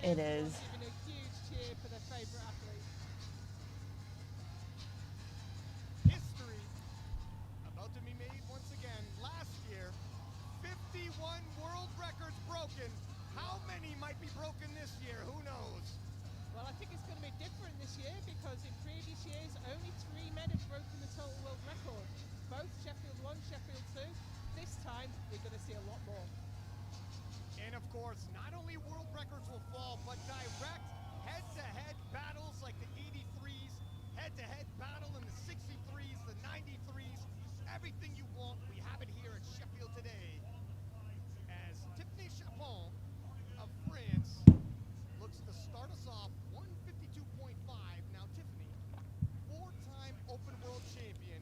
It is. Giving a huge cheer for their favourite athlete. History about to be made once again. Last year, 51 world records broken. How many might be broken this year? Who knows? Well, I think it's going to be different this year because in previous years, only 3 men have broken the total world record. Both Sheffield 1, Sheffield 2. This time, we're going to see a lot more. And of course, not only world records will fall, but direct head-to-head battles like the 83s, head-to-head battle in the 63s, the 93s, everything you want, we have it here at Sheffield today. As Tiffany Chapon of France looks to start us off 152.5. Now, Tiffany, 4-time open world champion,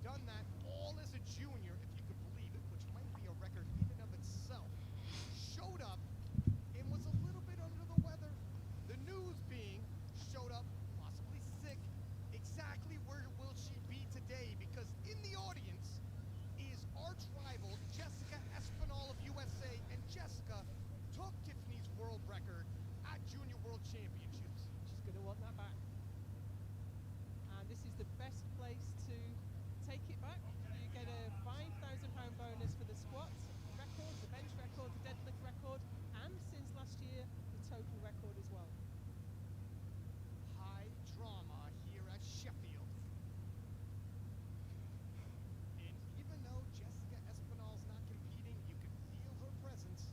done that all as a junior, if you could believe it, which might be a record in and of itself. Showed up and was a little bit under the weather. The news being showed up possibly sick. Exactly where will she be today? Because in the audience is arch rival Jessica Espinal of USA, and Jessica took Tiffany's world record at Junior World Championships. She's going to want that back. And this is the best place to take it back. You get a £5,000 bonus for the squat record, the bench record, the deadlift record, and since last year, the total record as well. High drama here at Sheffield. And even though Jessica Espinal's not competing, you can feel her presence.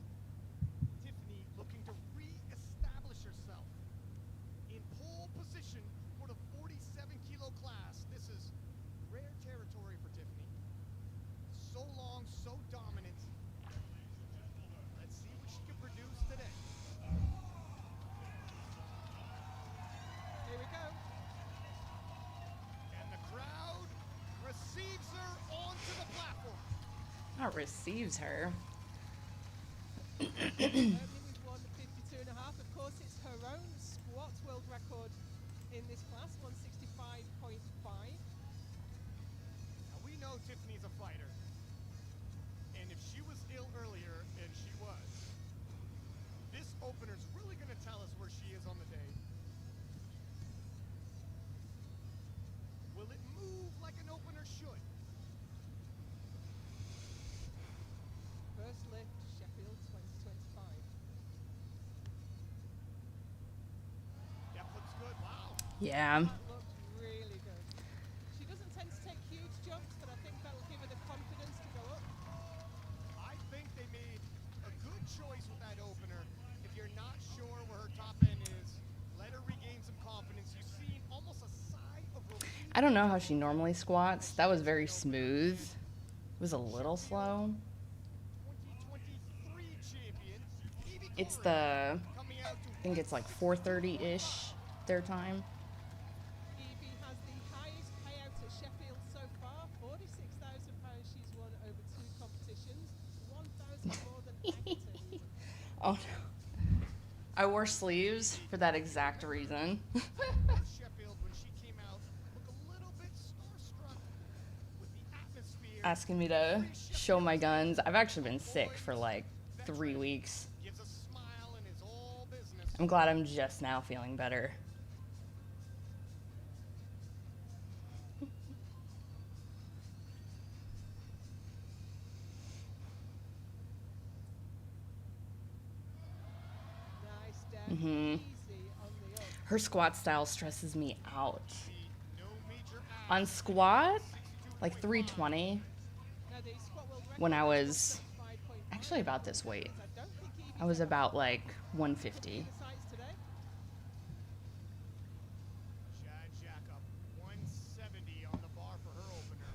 Tiffany looking to re-establish herself in pole position for the 47-kilo class. This is rare territory for Tiffany. So long, so dominant. Let's see what she can produce today. Here we go. And the crowd receives her onto the platform. Not receives her. Opening with 152.5. Of course, it's her own squat world record in this class, 165.5. Now we know Tiffany's a fighter. And if she was ill earlier, and she was, this opener's really going to tell us where she is on the day. Will it move like an opener should? First lift, Sheffield 2025. That looks good. Wow. Yeah. That looked really good. She doesn't tend to take huge jumps, but I think that will give her the confidence to go up. I think they made a good choice with that opener. If you're not sure where her top end is, let her regain some confidence. You've seen almost a sigh of relief. I don't know how she normally squats. That was very smooth. It was a little slow. 2023 champion. Evie It's Coleman the, coming out to I think it's like 4:30-ish their time. Evie has the highest payout at Sheffield so far, £46,000 she's won over 2 competitions, 1,000 more than active. Oh no. I wore sleeves for that exact reason. Sheffield when she came out looked a little bit starstruck with the atmosphere. Asking me to show my guns. I've actually been sick for like 3 weeks. Gives a smile and is all business. I'm glad I'm just now feeling better. Nice down, Mhm. easy on the up. Her squat style stresses me out. No major On squat, like 320, Now the squat world record when I is was 175.5. actually about this weight. I don't think Evie's I was ever about like 150. the sights today. Chad Jacob, 170 on the bar for her opener.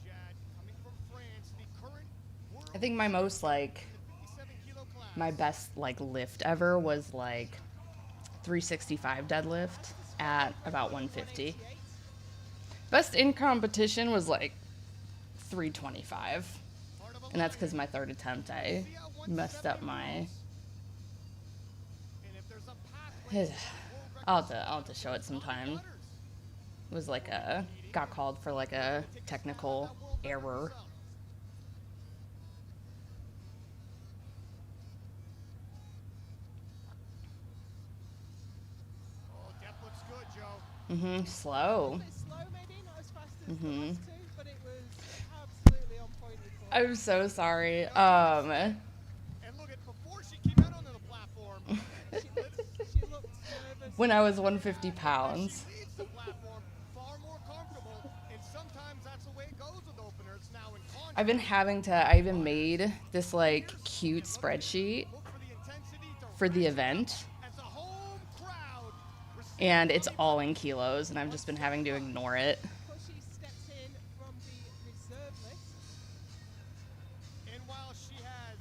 Chad coming from France, the current world I think my most like, 57-kilo class. my best like lift ever was like 365 deadlift at about 150. 188. Best in competition was like 325. Part of a And that's line. because my third attempt I See how messed 170 up my. moves? And if there's a pathway to world I'll have to show it sometime. record, It was like a, got called for like a technical error. Slow. A bit slow maybe, not as fast as the Mm-hmm. last two, but it was absolutely on point before. I'm so sorry. And look at before she came out onto the platform, She looked nervous. When I was 150 as she pounds. leaves the platform, far more comfortable, and sometimes that's the way it goes with openers. Now in I've been contrast, having to, I even made this like cute and look at it. spreadsheet Look for the intensity to for the ratchet up event, as the home crowd receives and it's Bobby all back. in kilos, and I've just been having to ignore it. Of course, she steps in from the reserve list. And while she has,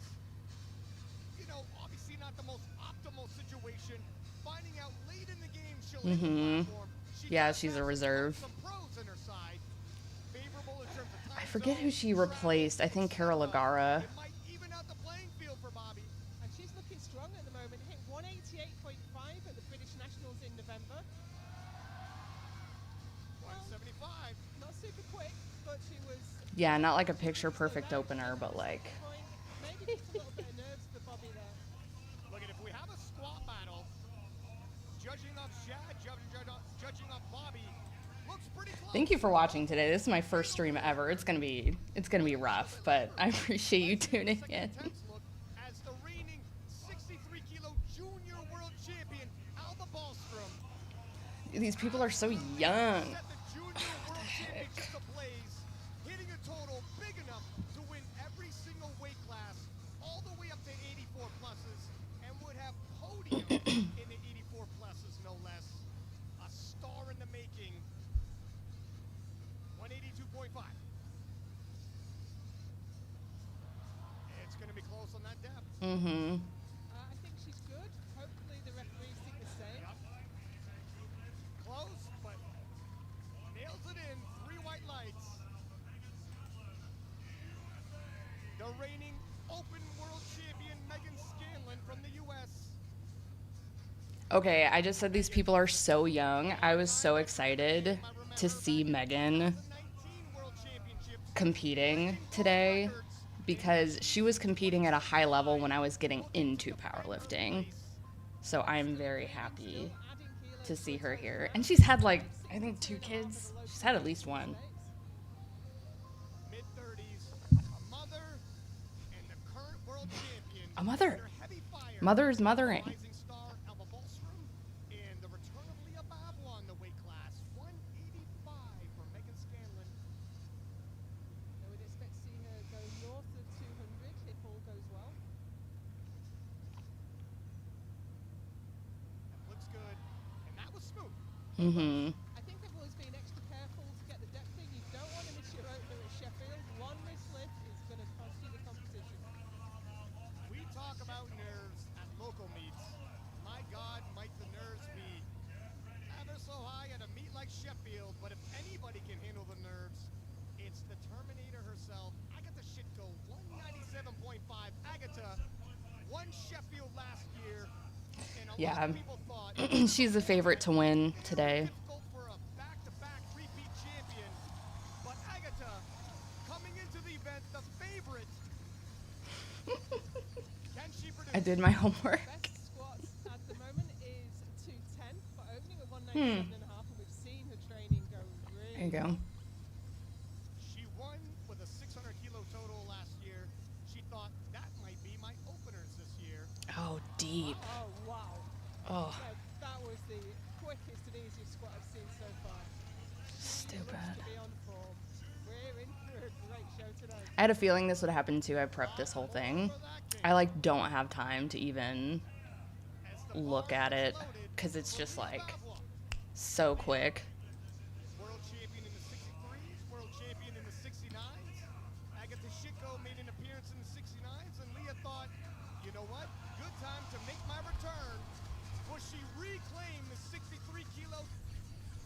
obviously not the most optimal situation, finding out late in the game she'll hit the platform, she Yeah, does she's a have reserve. some pros in her side. Favorable in terms of I time forget who zone, she travel, replaced. I think Cara etc. Lagara. It might even out the playing field for Bobby. And she's looking strong at the moment. Hit 188.5 at the British Nationals in November. 175. Not super quick, but she was. Yeah, not like a picture perfect opener, but like. Maybe just a little bit of nerves for Bobby there. Look at if we have a squat battle, judging off Shad, judging off Bobby, looks pretty close. Thank you for watching today. This is my first stream ever. It's gonna be rough, but I appreciate you tuning in. Look as the reigning 63-kilo junior world champion Alba Ballstrom These people are so young. set the junior world championship ablaze, hitting a total big enough to win every single weight class, all the way up to 84 pluses, and would have podium in the 84 pluses, no less. A star in the making. 182.5. It's going to be close on that depth. I think she's good. Hopefully the referees think the same. Close, but nails it in. 3 white lights. The reigning open world champion Megan Scanlon from the U.S. Okay, I just said these people are so young. I was so excited to see Megan World Championships. competing today because she was competing at a high level when I was getting into powerlifting. So I'm very happy to see her here. And she's had like, I think 2 kids. She's had at least one. Mid-30s, a mother, and the current world champion. A mother. Under heavy fire. Mother is mothering. Rising star Alba Ballstrom, and the return of Leah Babla in the weight class. 185 for Megan Scanlon. I would expect to see her go north of 200 if all goes well. That looks good, and that was smooth. I think they've always been extra careful to get the depth in. You don't want to miss your opener at Sheffield. One mislift is going to cost you the competition. We talk about nerves at local meets. My God, might the nerves be ever so high at a meet like Sheffield, but if anybody can handle the nerves, it's the Terminator herself. Agatha Shitko, 197.5. Agatha won Sheffield last year, and a Yeah. lot of people thought She's the favorite to win today. difficult for a back-to-back repeat champion, but Agatha coming into the event the favorite. Can she produce? I did my homework. Best squats at the moment is 210 for opening at 197.5, and we've seen her training go really. There you go. She won with a 600-kilo total last year. She thought that might be my openers this year. Oh, deep. Oh, wow. Oh, Yeah, that was the quickest and easiest squat I've seen so far. stupid. Looks to be on form. We're in for a great show tonight. I had a feeling this would happen too. I prepped this whole thing. I like don't have time to even look at it because it's just like so quick. World champion in the 63s, world champion in the 69s. Agatha Shitko made an appearance in the 69s, and Leah thought, you know what? Good time to make my return. Was she reclaimed the 63-kilo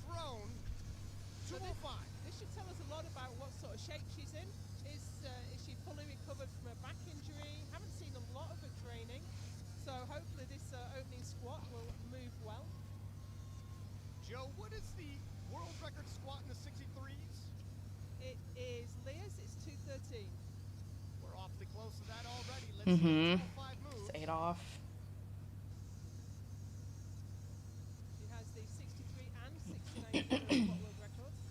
throne? 205. This should tell us a lot about what sort of shape she's in. Is she fully recovered from a back injury? Haven't seen a lot of her training, so hopefully this opening squat will move well. Joe, what is the world record squat in the 63s? It is Leah's. It's 213. We're awfully close to that already. Let's see the 205 move. It's Adolf. She has the 63 and 69 squat world records.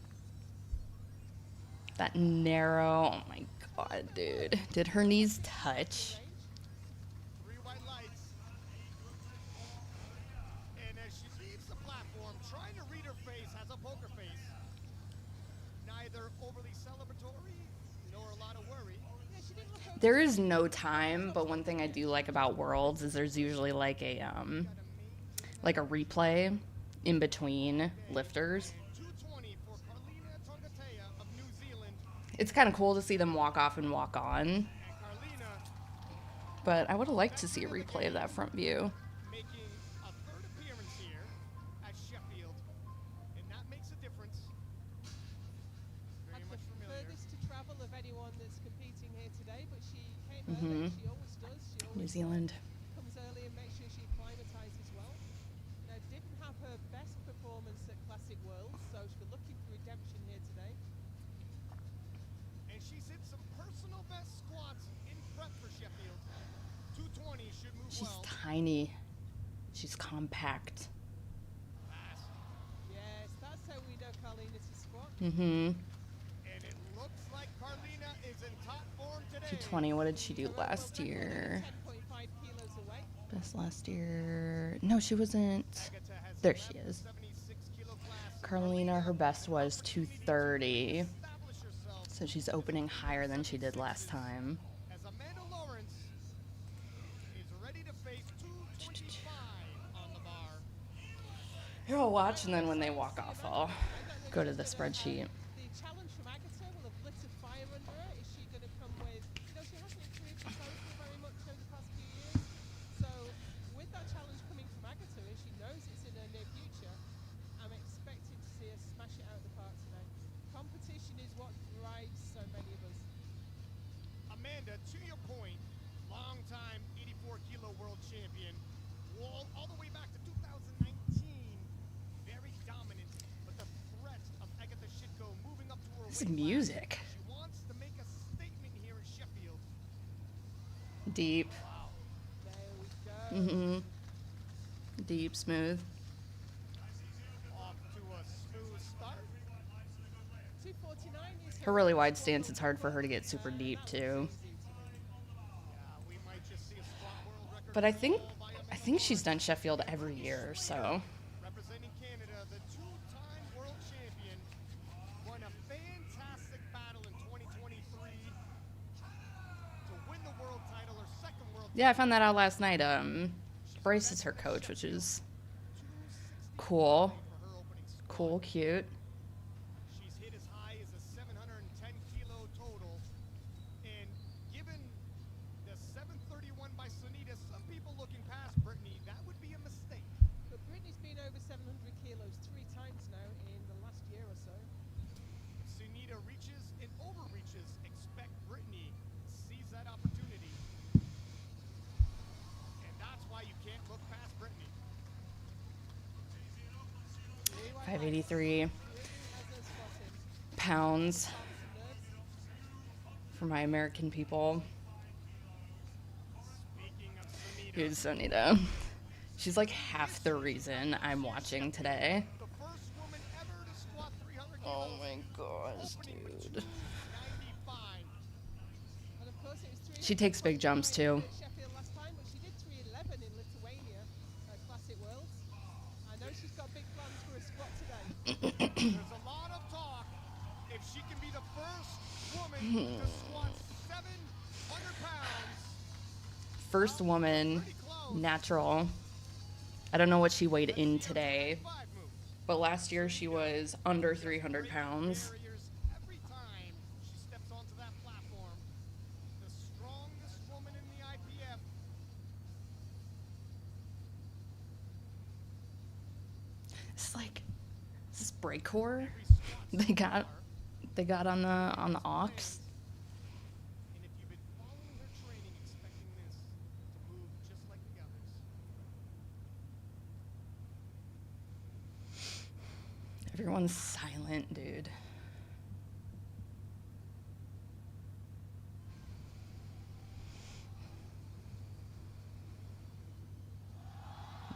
That narrow, oh my god, dude. Did her knees touch? Range. 3 white lights. And as she leaves the platform, trying to read her face, has a poker face. Neither overly celebratory nor a lot of worry. Yeah, she didn't look There is no time, but one thing I do like about Worlds is there's usually like a replay in between lifters. 220 for Carlina Tongatea of New Zealand. It's kind of cool to see them walk off and walk on, And Carlina but I would have liked to see a replay of that front view. making a 3rd appearance here at Sheffield. And that makes a difference. Very had much the familiar. furthest to travel of anyone that's competing here today, but she came Mhm. early. She always does. She New always Zealand. comes early and makes sure she acclimatizes well. Now, didn't have her best performance at Classic Worlds, so she's looking for redemption here today. And she's hit some personal best squats in prep for Sheffield. 220 should move She's well. tiny. She's compact. Fast. Yes, that's how we know Carlina to squat. Mm-hmm. And it looks like Carlina is in top form today. 220, what did she do Her own world last record, year? 10.5 kilos away. Best last year. No, she wasn't. Agatha has There she left the is. 76 kilo class. Carlina, her best was 230. Establish herself So she's opening higher than she did last time. as Amanda Lawrence is ready to face 225 on the bar. Here I'll watch, and then when they walk off, I'll go to the spreadsheet. The challenge from Agatha will have lit a fire under her. Is she going to come with, she hasn't improved the total very much over the past few years. So with that challenge coming from Agatha, and she knows it's in her near future, I'm expecting to see her smash it out of the park today. Competition is what drives so many of us. Amanda, to your point, longtime 84 kilo world champion, all the way back to 2019, very dominant, but the threat of Agatha Shitko moving up to her This weight is music. class, she wants to make a statement here at Sheffield. Deep. There we go. Mm-hmm. Deep, smooth. Off to a smooth start. 249 is Her really wide stance, it's hard for her to get super deep, too. Yeah, we might just see a squat world record But I think fall by Amanda she's done Sheffield every year, so. representing Canada, the 2-time world champion, won a fantastic battle in 2023 to win the world title, her second world Yeah, I found that out last night. Bryce is her coach, which is cool. for her opening squat. Cool, cute. She's hit as high as a 710 kilo total, and given the 731 by Sunita, some people looking past Brittany, that would be a mistake. But Brittany's been over 700 kilos 3 times now in the last year or so. Sunita reaches and overreaches. Expect Brittany seize that opportunity. And that's why you can't look past Brittany. 583 Brittany has her spotted. pounds Calm some nerves. for my American people. Speaking of Sunita, Here's Sonita. She's like half the reason I'm watching today. the first woman ever to squat 300 Oh kilos, my gosh, opening with dude. 295. And of course it was 3 She takes big jumps, too. at Sheffield last time, but she did 311 in Lithuania at Classic Worlds. I know she's got big plans for a squat today. There's a lot of talk if she can be the first woman to squat 700 pounds. First woman, Pretty close. natural. I don't know what she weighed in today, 5 moves. but last year she was under 300 pounds. Barriers every time she steps onto that platform. The strongest woman in the IPF. It's like, is this breakcore Every squat they got bar. on the aux? And if you've been following her training, expecting this to move just like the others. Everyone's silent, dude.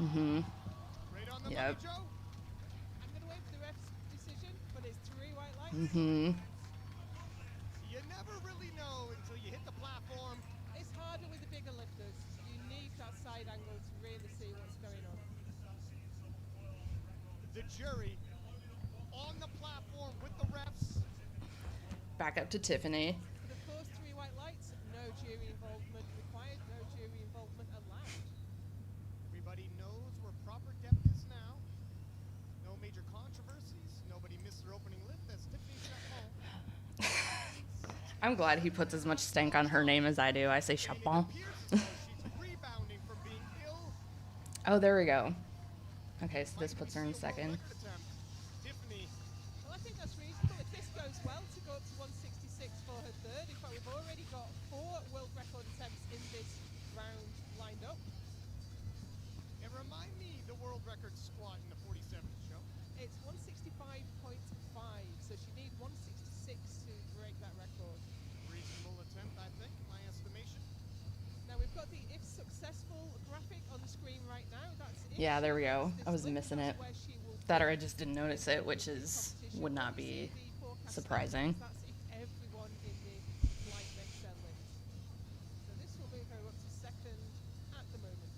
Mm-hmm. Right on the Yep. money, Joe. I'm going to wait for the refs is 3 white lights. Mm-hmm. You never really know until you hit the platform. It's harder with the bigger lifters. You need that side angle to really see what's going on. The jury on the platform with the refs. Back up to Tiffany. But of course, 3 white lights, no jury involvement required, no jury involvement allowed. Everybody knows where proper depth is now. No major controversies. Nobody missed their opening lift as Tiffany Chapon. I'm glad he puts as much stank on her name as I do. I say And it Chapon. appears as though she's rebounding from being ill. Oh, there we go. Okay, so this puts her in second. Tiffany, Well, I think that's reasonable. If this goes well, to go up to 166 for her third. In fact, we've already got 4 world record attempts in this round lined up. and remind me the world record squat in the 47 show. It's 165.5, so she needs 166 to break that record. Reasonable attempt, I think, in my estimation. Now we've got the if successful graphic on the screen right now. That's if Yeah, she there we go. wins this I was lift, missing that's it. where she will That or I finish just didn't notice it, which is would not be surprising. That's if everyone in the flight makes their lift. So this will move her up to second at the moment.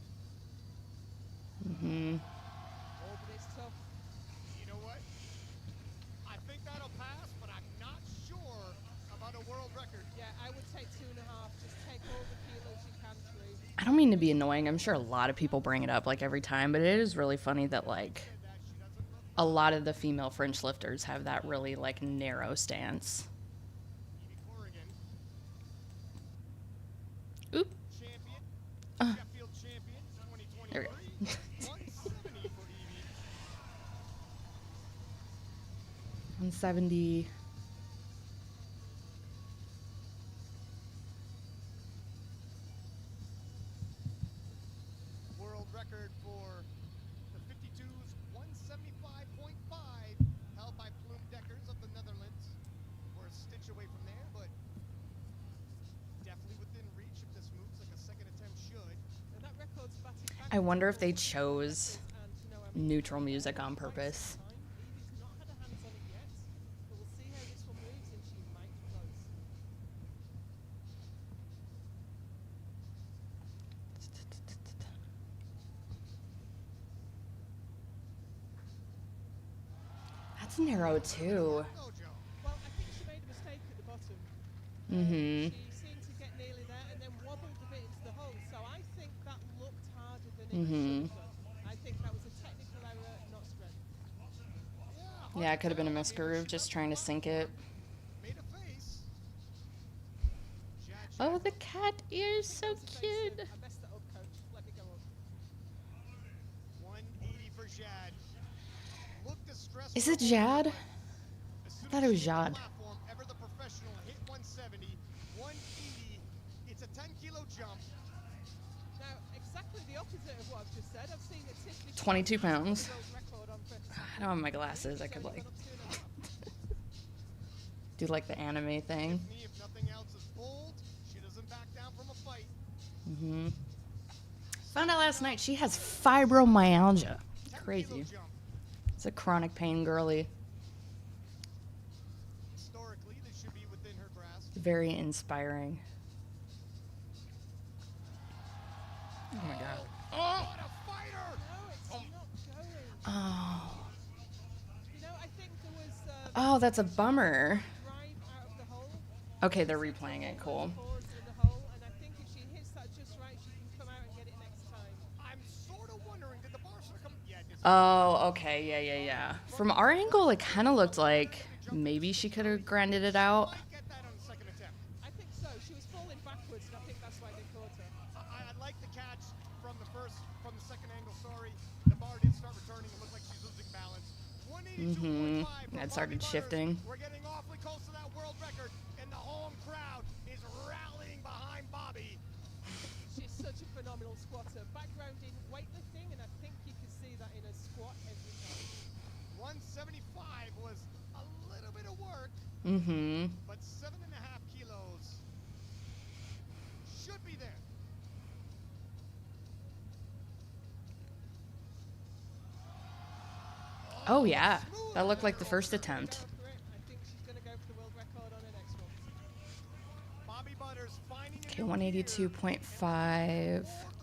Mm-hmm. Oh, but it's tough. You know what? I think that'll pass, but I'm not sure about a world record. Yeah, I would take 2.5. Just take all the kilos you can through. I don't mean to be annoying. I'm sure a lot of people bring it up like every time, but it is really funny that like That she doesn't look a lot of the female French lifters have that really like narrow stance. Evie Corrigan, Oop. champion, Uh. Sheffield champion, There we 2023. go. 170 for Evie. 170. World record for the 52s, 175.5, held by Plume Deckers of the Netherlands. We're a stitch away from there, but definitely within reach if this moves like a second attempt should. And that record's batted back I to wonder if the they world chose records, and, you know, I mean, neutral for music quite on some purpose. time. Evie's not had her hands on it yet, but we'll see how this one moves, and she might be close. That's narrow too. Mojo. Well, I think she made a mistake at the bottom. Mm-hmm. She seemed to get nearly there and then wobbled a bit into the hole. So I think that looked harder than it Mhm. should have. I think that was a technical error, not strength. Yeah, it could have been a misgroove, just trying to sink it. Made a face. Jad Oh, the cat ears, so That was a face cute. of, I messed that up, coach. Let me go up. 180 for Jad. Looked distressed. Is it Jad? I thought it was Jad. Ever the professional hit 170, 180. It's a 10-kilo jump. Now, exactly the opposite of what I've just said. I've seen that Tiffany 22 Shepard has pounds. the world record on for I don't have my glasses. I could so like she's gone up 2.5. do like the anime thing. Tiffany, if nothing else is bold, she doesn't back down from a fight. Mm-hmm. Found out last night she has fibromyalgia. 10-kilo Crazy. jump. It's a chronic pain girly. Historically, this should be within her grasp. Very inspiring. Oh my god. Oh, what a fighter! No, it's not going. Oh. You know, I think there was Oh, that's a bummer. drive out of the hole. Okay, they're replaying it. Cool. Pause in the hole, and I think if she hits that just right, she can come out and get it next time. I'm sort of wondering, did the bar sort of come? Yeah, it did. Oh, okay. Yeah. From our angle, it kind of looked like maybe she could have grinded it out. Might get that on the second attempt. I think so. She was falling backwards, and I think that's why they caught her. I like the catch from the second angle, sorry. The bar did start returning. It looked like she's losing balance. 182.5 for It started Bobby Butters. shifting. We're getting awfully close to that world record, and the home crowd is rallying behind Bobby. She's such a phenomenal squatter. Background in weightlifting, and I think you can see that in a squat every time. 175 was a little bit of work, Mm-hmm. but 7.5 kilos should be there. Oh, yeah. That looked like the first attempt. Great Okay, 182.5. More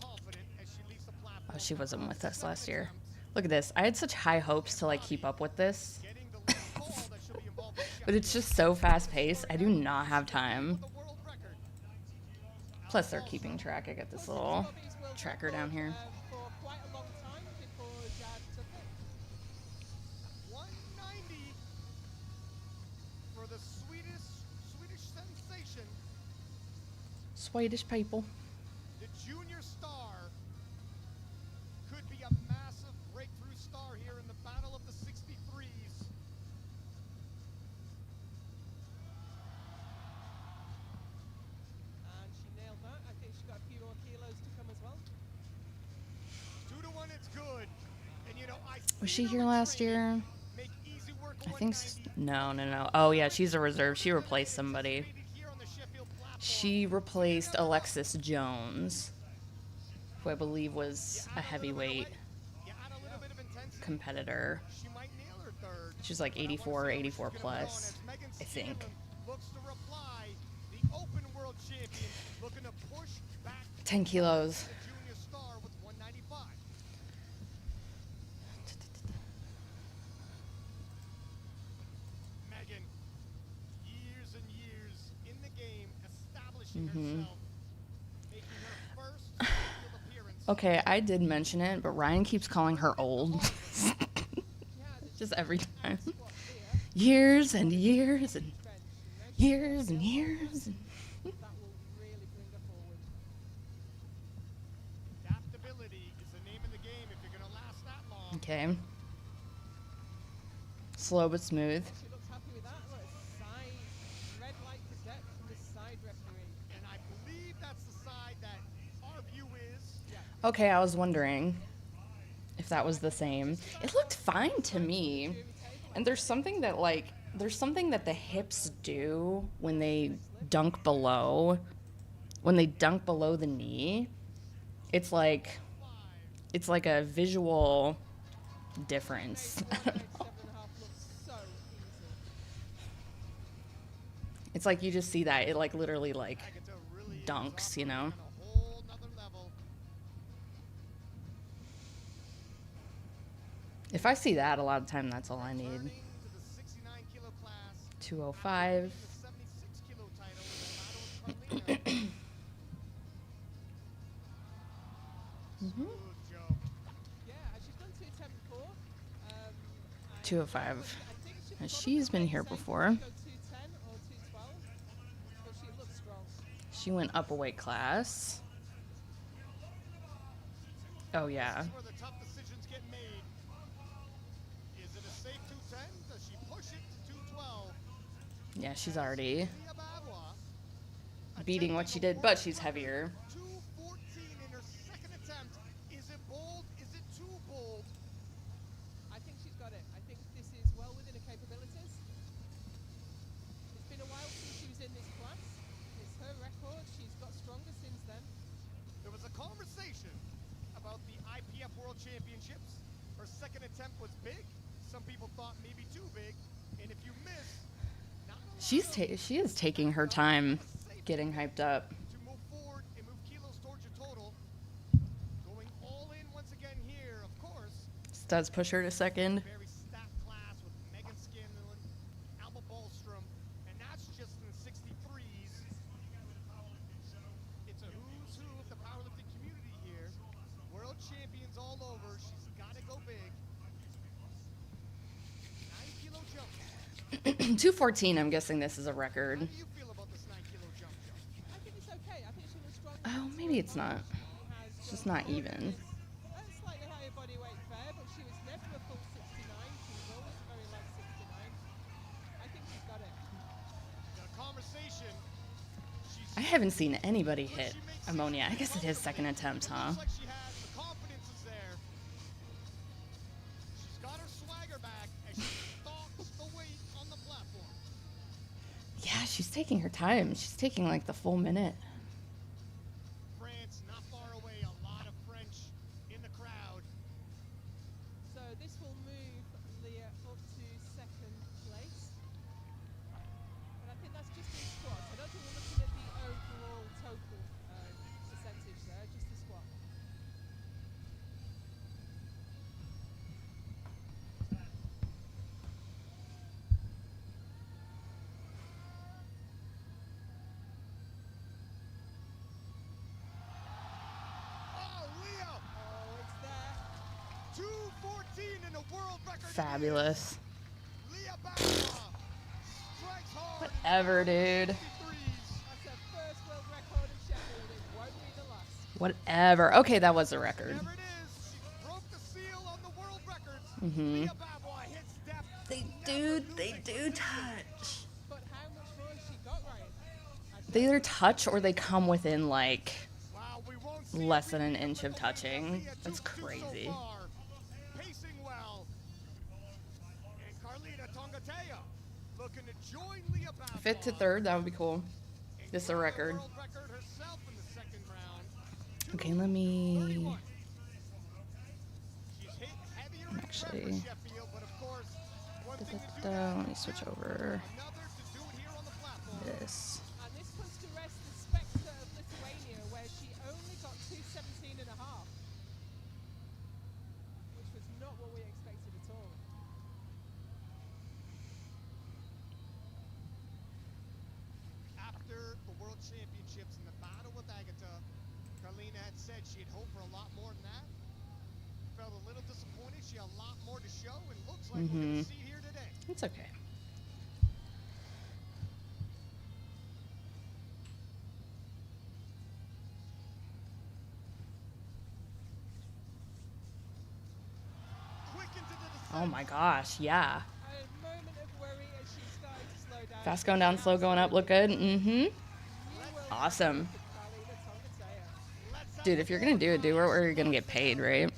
confident as she leaves the platform. Oh, she wasn't with us last year. Attempt, Look at this. I had such high hopes to like keep up with this, getting the lead call that she'll be involved in but it's Sheffield. just so fast paced. I do not have With time. the world record. Plus, they're keeping track. I got this little Bobby's world tracker record, down here. for quite a long time before Jad took it. 190 for the Swedish sensation, Swedish people. the junior star. Could be a massive breakthrough star here in the battle of the 63s. And she nailed that. I think she's got a few more kilos to come as well. 2-1, it's good. And you know, Was she here last year? Make easy work of I think 190. no. Oh yeah, she's a reserve. She replaced somebody. Here on the Sheffield platform. She replaced Alexis Jones, who I believe was a heavyweight You add a little bit of intensity. competitor. She might nail her third. She's like 84 or 84 plus, I think. Looks to reply. The open world champion looking to push back 10 kilos. the junior star with 195. Megan, years and years in the game, establishing herself, making her first field appearance. Okay, I did mention it, but Ryan keeps calling her old. Just every time. Years and years and years and years. And That will really bring her forward. Adaptability is the name of the game if you're going to last that long. Okay. Slow but smooth. She looks happy with that. Look, side red light to depth from the side referee. And I believe that's the side that our view is. Okay, I was wondering if that was the same. It looked fine to me. And there's something that the hips do when they dunk below. When they dunk below the knee. It's like a visual difference. I don't know. 7.5 looks so easy. It's like you just see that. It like literally like It's a really dunks, you know? on a whole nother level. If I see that a lot of time, that's all I need. Turning to the 69 kilo class. 205. The 76 kilo title in the battle with Carlina. Smooth joke. Yeah, she's done 210 before. And 205. I think she And probably she's been might here say before. Go 210 or 212, but she looks strong. She went up a weight class. Oh yeah. This is where the tough decisions get made. Is it a safe 210? Does she push it to 212? Yeah, she's already Leah Badwa beating what she did, but she's heavier. 214 in her second attempt. Is it bold? Is it too bold? I think she's got it. I think this is well within her capabilities. It's been a while since she was in this class. It's her record. She's got stronger since then. There was a conversation about the IPF World Championships. Her second attempt was big. Some people thought maybe too big. And if you miss, not a lot She is taking her time getting hyped up. to move forward and move kilos towards your total. Going all in once again here, of course. Studs push her to second. Very stacked class with Megan Scanlon, Alba Ballstrom, and that's just in the 63s. It's a who's who of the powerlifting community here. World champions all over. She's got to go big. 9 kilo jump. 214, I'm guessing this is a How record. do you feel about this 9 kilo jump? I think it's okay. I think she was strong. Oh, maybe it's not. It's just not even. A slightly higher body weight fair, but she was never a full 69. She was always very light 69. I think she's got it. Got a conversation. I haven't seen anybody hit ammonia. I guess it is second attempt, huh? Looks like she has. The confidence is there. She's got her swagger back as she stalks the weight on the platform. Yeah, she's taking her time. She's taking like the full minute. France not far away. A lot of French in the crowd. So this will move Leah up to second place. But I think that's just in squats. I don't think we're looking at the overall total 214 in the world record. Fabulous. Leah Bauer strikes hard. Whatever, dude. That's her first world record in Sheffield. It won't be the last. Whatever. Okay, that was a record. There it is. She broke the seal on the world records. Mm-hmm. Leah Bauer hits depth. They do touch. But how much more has she got, Ryan? They either touch or they come within like Wow, we won't see less a than an repeat inch of the touching. Leah That's Duke so crazy. far. Pacing well. And Carlita Tongatea looking to join Leah Bauer. 5th to 3rd, that would be cool. This is a record. World record herself in the second round. Okay, let me 31. She's hit heavier and actually. tougher Sheffield, but of course, one thing to do Let me switch over another to do it here on the platform. this. And this puts to rest the spectre of Lithuania, where she only got 217 and a half, which was not what we expected at all. After the World Championships and the battle with Agatha, Carlina had said she had hoped for a lot more than that. Felt a little disappointed. She had a lot more to show, and looks like we're going to see here today. It's okay. Quick into the descent. Oh my gosh, yeah. A moment of worry as she started to slow down. Fast going down, slow going up, look good. Mm-hmm. New world Awesome. record for Carlita Tongatea. Let's have Dude, if you're gonna do it where you're gonna get paid, right? and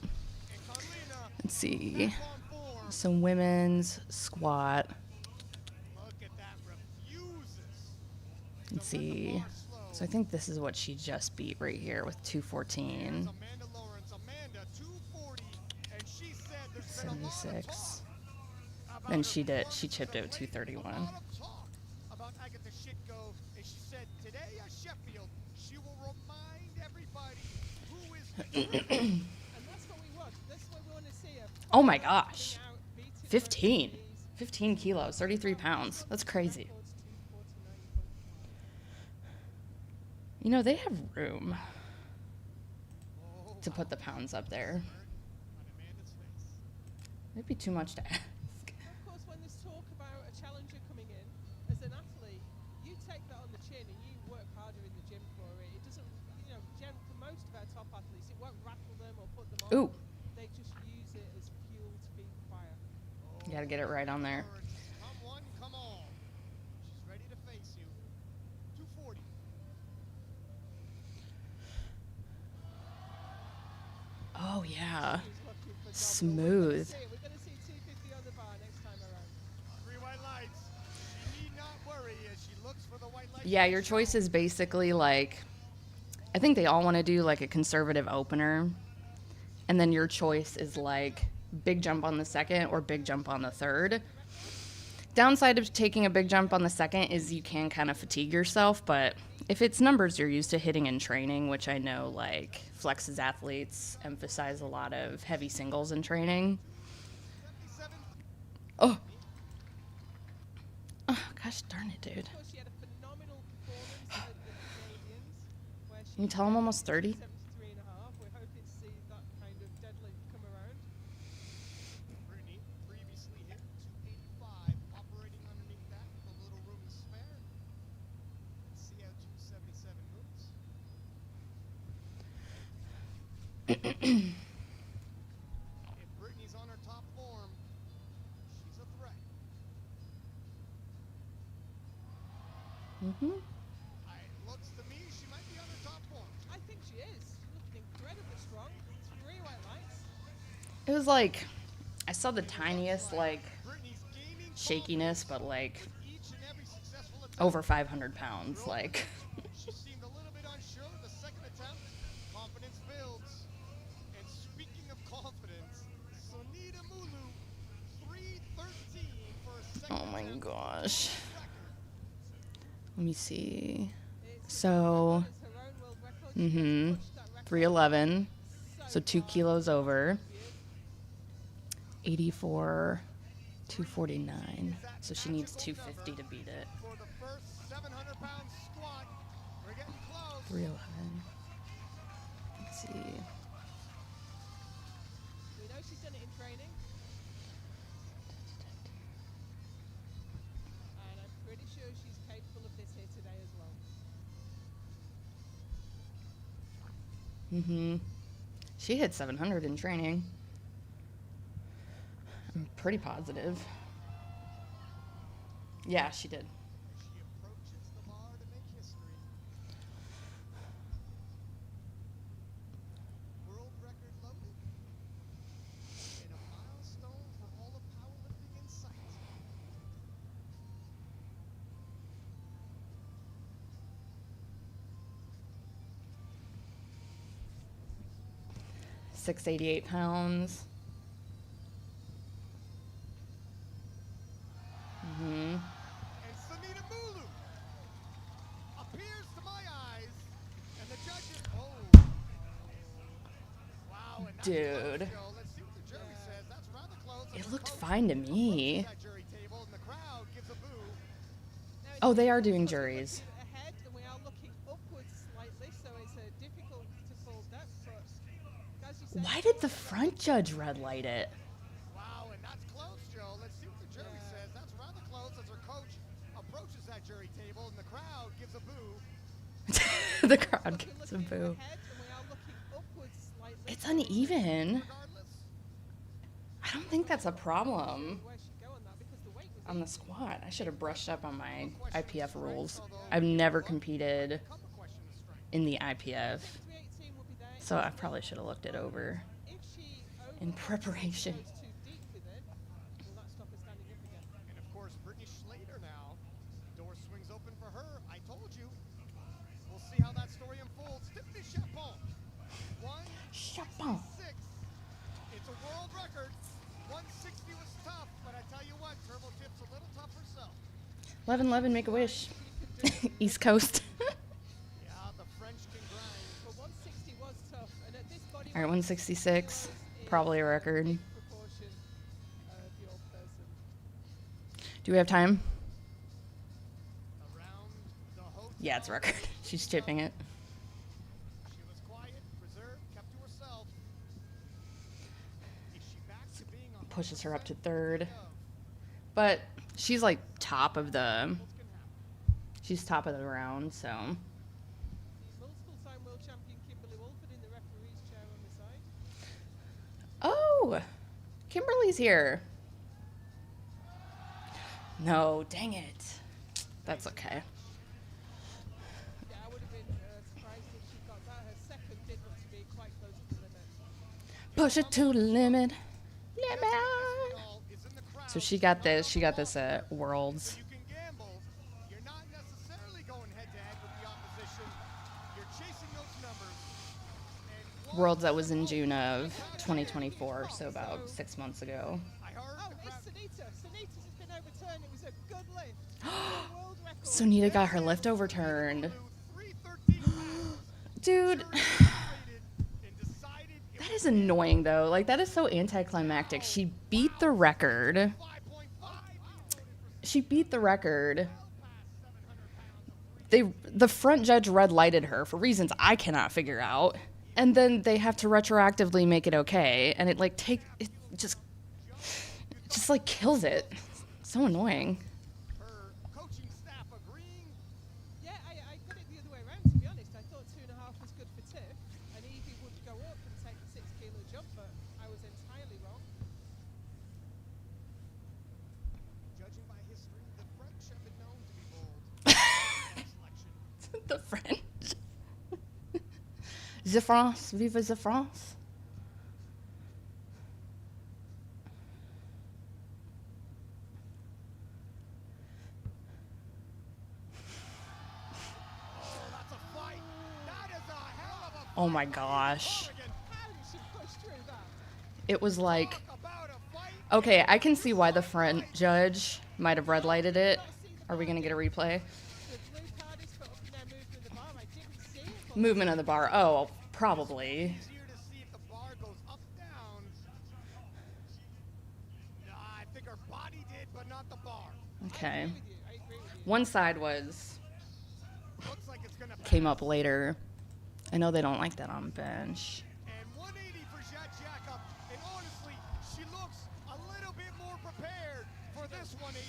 Carlina Let's see. on form. Some women's squat. Look at that. Refuses. Let's see. So I think this is what she just beat right here with 214. Amanda Lawrence, Amanda 240, and she said there's been a lot of 76. talk about Then her she chipped it with performance at 231. weight. A lot of talk about Agatha Shitko, and she said today at Sheffield she will remind everybody who is the And that's what we want. That's what we want to see. Oh my gosh. Coming out, beating 15. those 15 kilos, 33 pounds. That's crazy. records, 249.5. You know, they have room Oh, to put the pounds up there. on Amanda's face. It'd be too much to ask. Of course, when there's talk about a challenger coming in, as an athlete, you take that on the chin and you work harder in the gym for it. It doesn't, for most of our top athletes, it won't rattle them or put them Ooh. on. They just use it as fuel to feed the fire. You gotta get it right on there. Come one, come all. She's ready to face you. 240. Oh yeah. She's looking phenomenal. Smooth. We're going to see 250 on the bar next time around. 3 white lights. She need not worry as she looks for the white light. Yeah, your choice is basically like, I think they all want to do like a conservative opener. And then your choice is like big jump on the second or big jump on the third. Downside of taking a big jump on the second is you can kind of fatigue yourself, but if it's numbers you're used to hitting in training, which I know like Flex's athletes emphasize a lot of heavy singles in training. 77. Oh. Oh, gosh darn it, dude. Of course, she had a phenomenal performance at the Canadians, where she Can you tell I'm almost 30? 73 and a half. We're hoping to see that kind of deadlift come around. Brittany previously hit 285, operating underneath that with a little room to spare. Let's see how 277 moves. If Brittany's on her top form, she's a threat. Mm-hmm. It looks to me she might be on her top form. I think she is. She's looking incredibly strong. 3 white lights. It was like, I saw the tiniest like Brittany's gaining shakiness, but like confidence with each and every successful attempt. over 500 pounds. Like, She seemed a little bit unsure with the second attempt. Confidence builds. And speaking of confidence, Sonita Mulu, 313 for a second oh my attempt. gosh. Record. Let me see. It's So, it's her own world record. She mm-hmm. hasn't touched that record 311. So 2 far. kilos over. She is. 84, 249. So she needs 250 to beat it. For the first 700-pound squat, we're getting close. 311. Let's see. We know she's done it in training. She hit 700 in training. I'm pretty positive. Yeah, she did. She approaches the bar to make history. World record loaded. And a milestone for all of powerlifting in sight. £688. And Sunita Mulu appears to my eyes, and the judges. Oh, wow! And that's Dude. close, Joe. Let's see what the jury says. That's rather close. It looked fine to me. That jury table, and the crowd gives a boo. Oh, they are doing juries. Ahead, and we are looking upwards slightly, so it's difficult to call depth. But as you said, Why did the front judge red light it? Wow, and that's close, Joe. Let's see what the jury says. That's rather close as her coach approaches that jury table, and the crowd gives a boo. The crowd we're gives a looking boo. ahead, and we are looking upwards slightly. It's uneven. Regardless, I don't think that's a problem Where should go on that because the weight was on the squat. I should have brushed up on my IPF rules. I've never competed come a question of strength. in the IPF, 318 will be there. so I probably should have looked it over If she in preparation. goes too deep with it, will that stop her standing up again? And of course, Brittany Schlater now. Door swings open for her. I told you. We'll see how that story unfolds. Tiffany Chapon. 166. It's a world record. 160 was tough, but I tell you what, Turbo Tip's a little tough herself. 11-11, make a wish. East Coast. Yeah, the French can grind. But 160 was tough, and at this body All right, weight, 166, probably a record. big proportion of your person. Do we have time? Around the hotel. Yeah, it's a record. She's chipping it. She was quiet, reserved, kept to herself. Is she back to being a Pushes her up to third. But she's like top of the, she's top of the round, so. The multiple-time world champion Kimberly Wolford in the referee's chair on the side. Oh, Kimberly's here. No, dang it. That's okay. Yeah, I would have been surprised if she got that. Her second did look to be quite close to the limit. Push it to the limit. Limit. All is in the crowd. So she got this. She got this at Worlds. You can gamble. You're not necessarily going head to head with the opposition. You're chasing those numbers. And Worlds that was in June of 2024, so about 6 months ago. I heard Oh, the it's crowd. Sunita. Sunita's has been overturned. It was a good lift. World record. Sonita got her lift overturned. 313 pounds. Dude, And decided it that is annoying though. Like, that is so anticlimactic. She beat the record. 5.5. She beat the record. The front judge red lighted her for reasons I cannot figure out. And then they have to retroactively make it okay. And it like it just like kills it. So annoying. Her coaching staff agreeing. Yeah, I got it the other way around, to be honest. I thought 2.5 was good for Tiff, and Evie would go up and take the 6-kilo jump, but I was entirely wrong. Judging by history, the French have been known to be bold. Selection. The French. The France, vive the France. That's a fight. That is a hell of a fight. Oh my gosh. Oregon. How did she push through that? It was like, Talk about a fight. okay, I can see why the front judge might have red lighted it. Are we gonna get a replay? The blue card is put up in their movement of the bar. I didn't see it. But Movement of the bar. Oh, probably. Easier to see if the bar goes up, down. Nah, I think her body did, but not the bar. Okay. I agree with you. One side was Looks like it's gonna came up later. I know they don't like that on bench. And 180 for Jad Jacob. And honestly, she looks a little bit more prepared for this 180.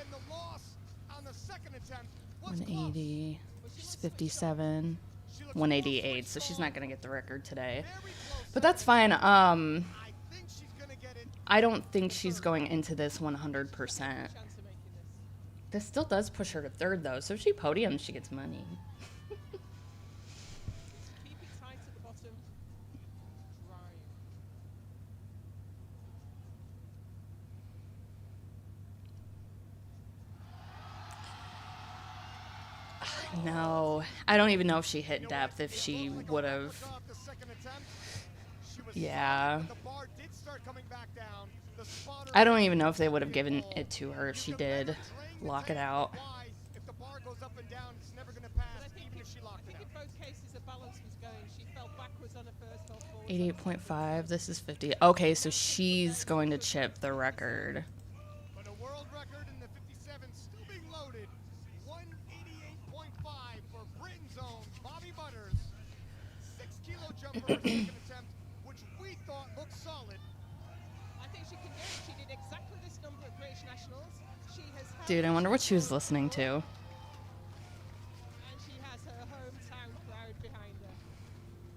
And the loss on the second attempt was close. 180. She's 57. She looks close to it 188, so she's not strong. going to get the record today. Very close But second that's fine. attempt. I think she's gonna get it. I don't think she's going into this Every 100%. chance of making this. This still does push her to third, though. So if she podiums, she gets money. Keep it tight at the bottom. Drive. No, I don't even know if she hit You know depth. what? If It she looked like a would record have. off the second attempt. She was Yeah. solid, but the bar did start coming back down. The spotter I don't even know if they would have given ball. it to her if she You can let her did drain the lock it tank. out. Why? If the bar goes up and down, it's never gonna But pass, I think, even if she locked it in out. both cases the balance was going. She fell backwards on her first, fell forwards on her 88.5. This is 50. Okay, so she's going to chip the record. But a world record in the 57 still being loaded. 188.5 for Britain's own Bobby Butters. 6-kilo jump for her second attempt, which we thought looked solid. I think she can do it. She did exactly this number at British Nationals. She has held Dude, I wonder what she was listening to. and she has her hometown crowd behind her.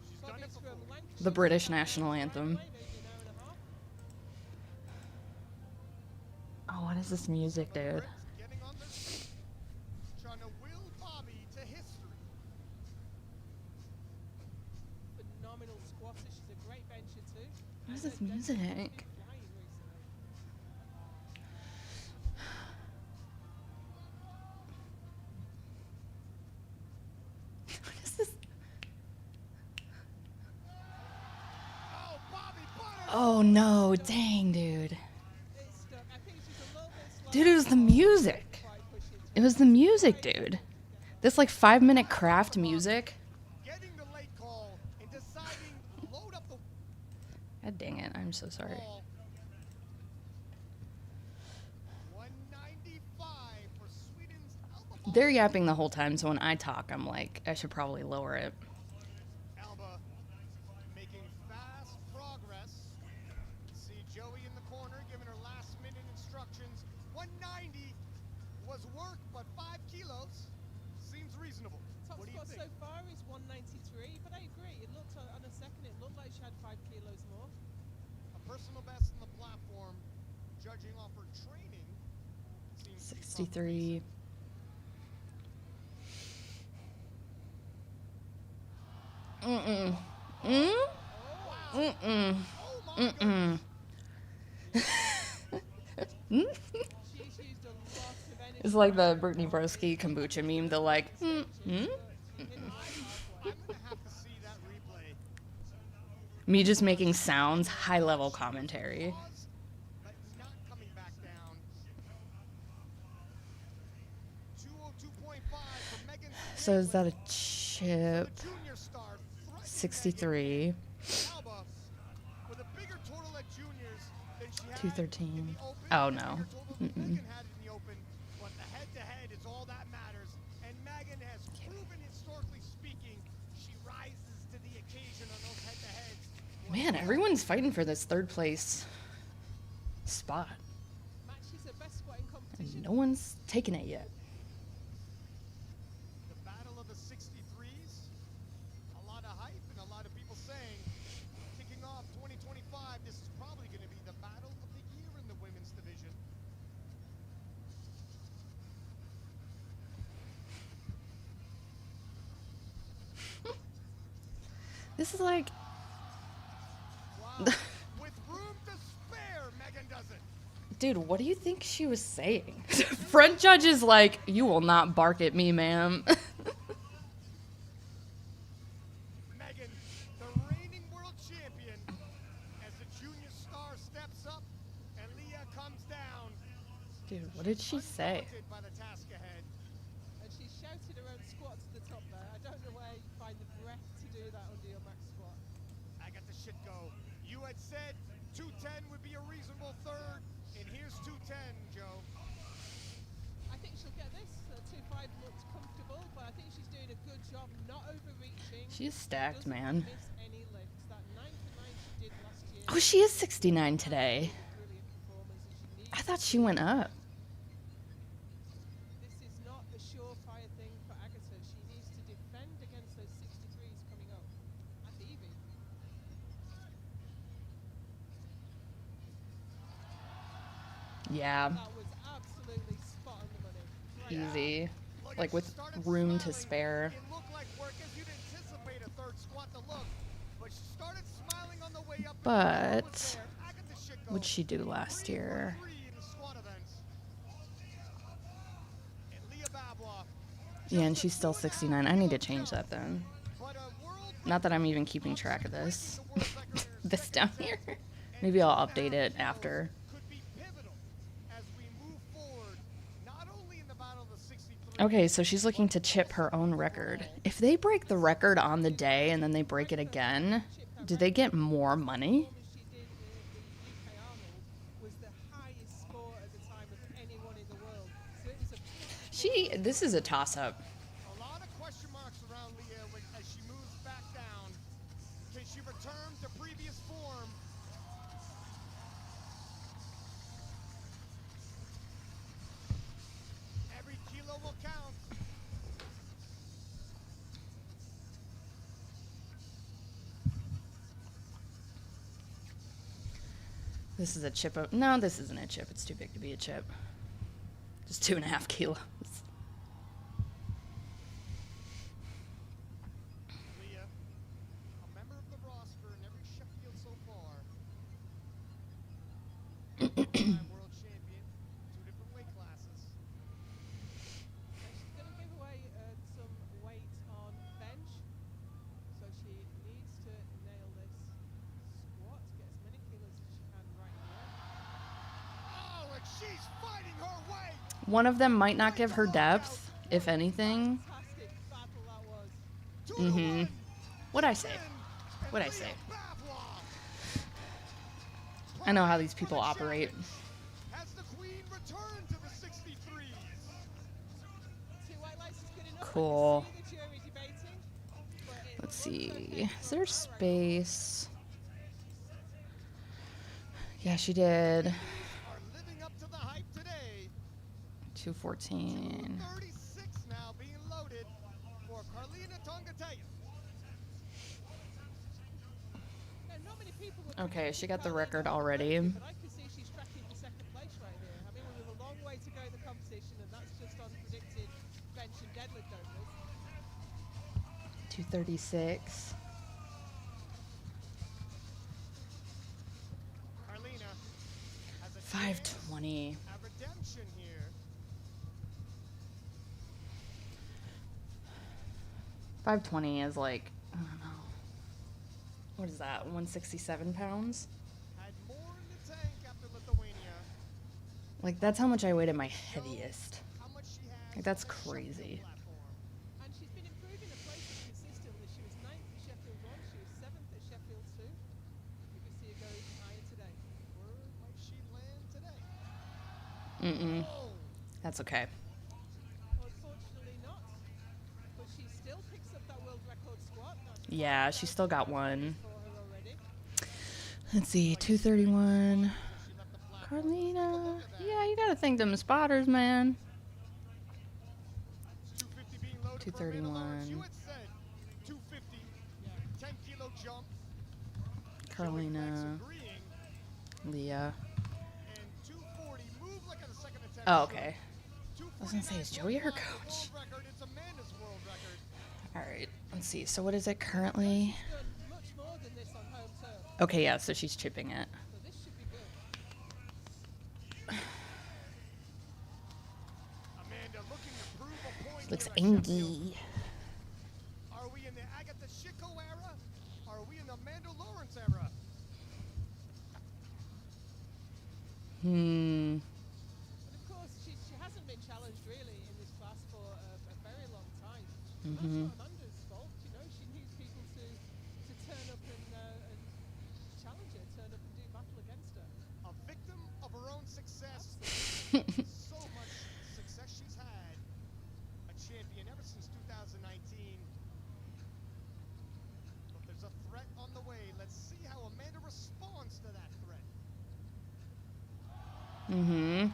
She's done it Bobby's before. from Lancashire, The British South national Wales, anthem. by the way, maybe an hour and a half. Oh, what is this music, The dude? Brits getting on their feet, trying to will Bobby to history. Phenomenal squatter. She's a great bencher too. What is And this her music? density has been flying recently. What is this? Oh, Bobby Butters! Oh no, dang, dude. It's stuck. I think she's a little bit slow. Dude, it was the music. Quite pushing It was the music, dude. This like 5-minute craft music. Getting the late call and deciding to load up the God dang it, I'm so sorry. ball. 195 for Sweden's Alba. They're yapping the whole time, so when I talk, I'm like, I should probably lower it. Alba making fast progress. See Joey in the corner giving her last minute instructions. 190 was work, but 5 kilos seems reasonable. Top What do you spot think? so far is 193, but I agree. It looked on a second, it looked like she had 5 kilos more. A personal best on the platform, judging off her training, seems to be probably 63. Mm-mm. Mm? Wow. Mm-mm. Oh my Mm-mm. She's used a lot of energy. It's like the Brittany Broski kombucha meme. They're like, She's mm? hit the high halfway. I'm gonna have to see that replay. Me just making sounds, high level commentary. Pause, but not coming back down. 202.5 for Megan. So is that a The chip? junior star threatening 63. Alba with a bigger total at juniors than she had 213. in the open. Oh, A no. bigger total than Mm-mm. Megan had in the open, but the head-to-head is all that matters. And Megan has proven, historically speaking, she rises to the occasion on those head-to-heads. Man, everyone's fighting for this third place spot. Matches her best squatting competition. And no one's taken it yet. The battle of the 63s. A lot of hype and a lot of people saying, kicking off 2025, this is probably going to be the battle of the year in the women's division. This is like, Wow. With room to spare, Megan does it. dude, what do you think she was saying? Front judge is like, you will not bark at me, ma'am. Megan, the reigning world champion, as the junior star steps up and Leah comes down. Dude, what did she say? Undaunted by the task ahead. And she shouted her own squat to the top there. I don't know where you find the breath to do that under your max squat. I got the shit go. You had said 210 would be a reasonable third, and here's 210, Joe. I think she'll get this. 2.5 looks comfortable, but I think she's doing a good job not overreaching. She's stacked, Doesn't man. miss any lifts. That 9 to 9 she did last year. Oh, she is 69 today. Brilliant performance, and she needs I thought she went up. This is not a surefire thing for Agatha. She needs to defend against those Yeah, That was absolutely spot on the money. Great. easy. Look, Like she with started room to smiling. spare. It looked like work as you'd anticipate a third squat to look, but she started smiling on the way up. And the power was But there. Agatha Schickel, what'd she do last 3 for year? 3 in the squat events. And Leah Babwa, Yeah, just and a she's still 2.5 69. I need kilo to change jump, that then. but a world Not that I'm record even keeping of track of breaking this. the world record in her This second down here. attempt. And Maybe I'll 2.5 update it kilos after. could be pivotal as we move forward, not only in the battle of the 63. Okay, so she's looking to chip her own record. If they break the record on the day and then they break it again, do they get more money? Performance she did in the UK Arnold was the highest score at the time of anyone in the world. So it was a big This is a toss-up. A lot of question marks around Leah as she moves back down. Can she return to previous form? Every kilo will count. This is a chip. No, this isn't a chip. It's too big to be a chip. Just 2.5 kilos. Leah, a member of the roster in every Sheffield so far. Two-time world champion, 2 different weight classes. And she's going to give away some weight on bench. So she needs to nail this squat, get as many kilos as she can right here. Oh, and she's fighting her way. One of them might not give her depth, if anything. Fantastic battle that was. 2 to 1. What'd I say? And What'd I Leah say? Babwa, I know how these people operate. has the queen returned to the 63s. 2 white lights is good enough. Cool. I can see the jury debating, but it Let's looks see. okay Is for there her space? Yeah, she did. Are living up to the hype today. 214. 36 now being loaded for Carlina Tongataya. And not many people were Okay, she got the predicting record Carlina already. Tongataya, but I can see she's tracking for second place right here. I mean, we have a long way to go in the competition, and that's just on predicted bench and deadlift only. 236. Carlina has a 520. chance at redemption here. 520 is like, I don't know. What is that? 167 pounds? Had more in the tank after Lithuania. Like, that's how much I weighed at my heaviest. How much she has Like, that's on the Sheffield crazy. platform. And she's been improving her placing consistently. She was 9th at Sheffield 1, she was 7th at Sheffield 2. You can see her go even higher today. Where might she land today? Mm-mm. Oh, That's okay. Unfortunately not. But she still picks up that world record squat. That's Yeah, she still got 5,000 one. for her already. Let's see, 231. she left the platform. Carlina. Yeah, you gotta thank them spotters, man. 250 being loaded for Amanda Lawrence. 231. You had said 250, 10 kilo jump. Carlina. Joey Beck's agreeing. Leah. And 240 moved like on the second attempt. Oh, okay. I was gonna 249 say, is Joey her worldwide, the coach? world record. It's Amanda's world record. Alright, let's see. So what is it currently? She's done much more than this on home turf. Okay, yeah, so she's chipping it. So this should be good. Amanda looking to prove a point Looks here at Sheffield. angry. Are we in the Agatha Schickel era? Are we in the Amanda Lawrence era? Hmm. And of course, she hasn't been challenged really in this class for a very long time. Mhm. That's not Amanda's fault, you know. She needs people to turn up and challenge her, turn up and do battle against her. A victim of her own success. So much success she's had. A champion ever since 2019. But there's a threat on the way. Let's see how Amanda responds to that threat. Mm-hmm.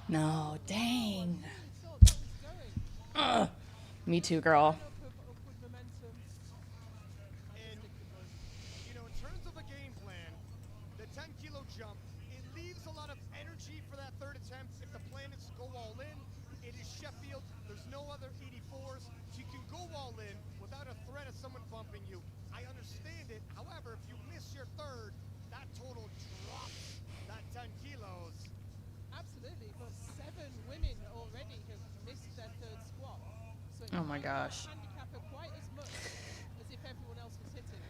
No, dang. Really thought that was going. Ugh. Me too, girl. Upward momentum. And, you know, in terms of a game plan, the 10 kilo jump, it leaves a lot of energy for that third your third, that total drops that 10 kilos. Absolutely, but 7 women already have missed their third squat. So it Oh my might not gosh. handicap her quite as much as if everyone else was hitting.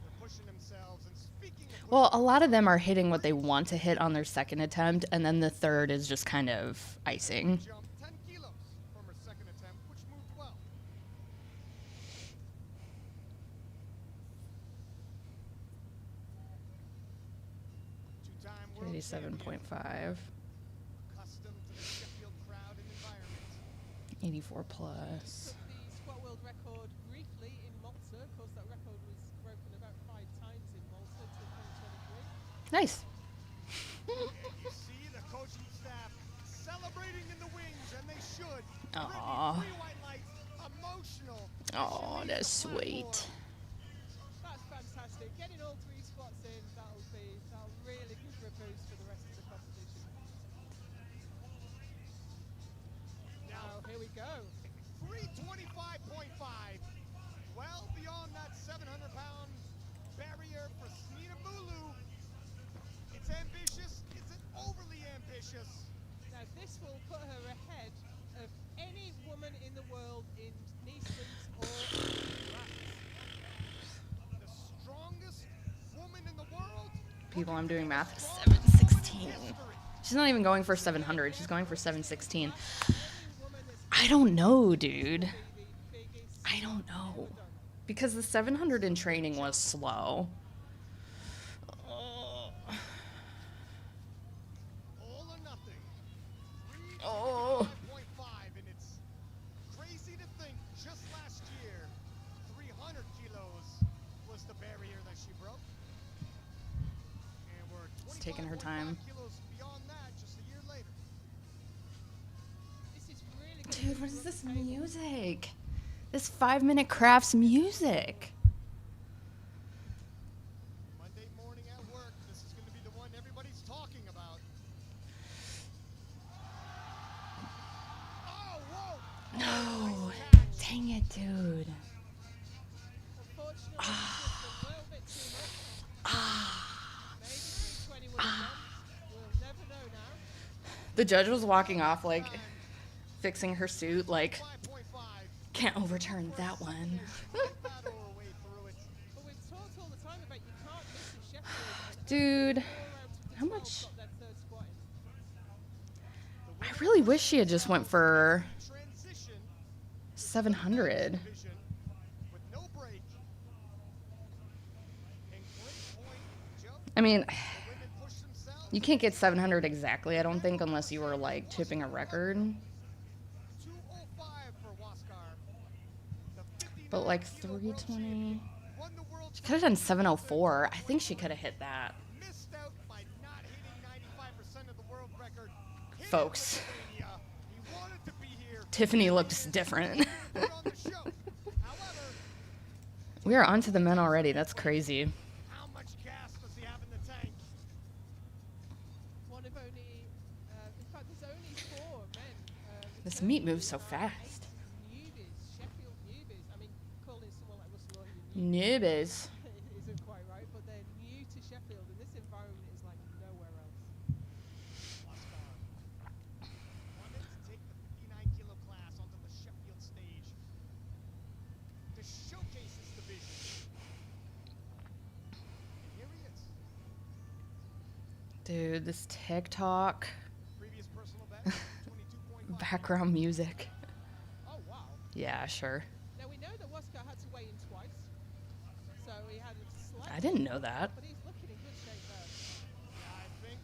They're pushing themselves, and speaking of Well, pushing a lot of them are hitting what they want to hit on their second attempt, and then the third is just kind of icing. jump 10 kilos from her second attempt, which moved well. Two-time world champion, 87.5. accustomed to the Sheffield crowd and environment. 84 plus. Took the squat world record briefly in Malta. Of course, that record was broken about 5 times in Malta to 2023. Nice. And you see the coaching staff celebrating in the wings, and they should. Aw. Brittany, 3 white lights, emotional. Oh, that's sweet. That's fantastic. Getting all 3 squats in, that'll really give her a boost for the rest of the competition. Now, here we go. 325.5, well beyond that 700-pound barrier for Snita Mulu. It's ambitious. Is it overly ambitious? Now, this will put her ahead of any woman in the world in knee sweeps or wraps. The strongest woman in the world? People, I'm doing math. 716. She's not even going for 700. She's going for 716. Every woman that's I don't know, dude. be the biggest I don't know. ever done. Because the 700 in training was slow. All or nothing. Oh. 325.5, and it's crazy to think just last year, 300 kilos was the barrier that she broke. And we're It's taking her 25.5 time. kilos beyond that just a year later. This is really gonna Dude, put what her is on this the table. music? This 5-minute crafts music. Monday morning at work, this is going to be the one everybody's talking about. Oh, whoa! No. Dang it, dude. Unfortunately, just a little bit too much. Maybe 320 would have done. We'll never know now. The judge was walking off, like, fixing her suit, like, 5.5. can't overturn that one. Battle our way through it. But we've talked all the time about you can't miss in Sheffield. And Dude, 4 out of the how 12 much- got their third squat in. I really wish she had just went for Transition 700. division with no break. And great point, Joe. I mean, The women push themselves. you can't get 700 exactly, I don't think, unless you were, like, tipping a record. 205 for Waskar. The 59 But, like, kilo world 320. champion won the world She could have done 704. I think she could have hit that. missed out by not hitting 95% of the world record. Hit it Folks. with Pennsylvania. He wanted to be here. Tiffany looks different. Put on the show. However, We are onto the men already. That's crazy. how much gas does he have in the tank? One of only, in fact, there's only 4 men. This returned meat who moves so are fast. Newbies, Sheffield newbies. I mean, calling someone like Russell Lloyd a Newbies. isn't quite right, but they're new to Sheffield, and this environment is like nowhere else. Waskar wanted to take the 59 kilo class onto the Sheffield stage to showcase his division. And here he is. Dude, this TikTok Previous personal best, 22.5. background music. Oh wow! Yeah, sure. Now we know that Waskar had to weigh in twice, so he had a slight. I didn't know that. But he's looking in good shape there. Yeah, I think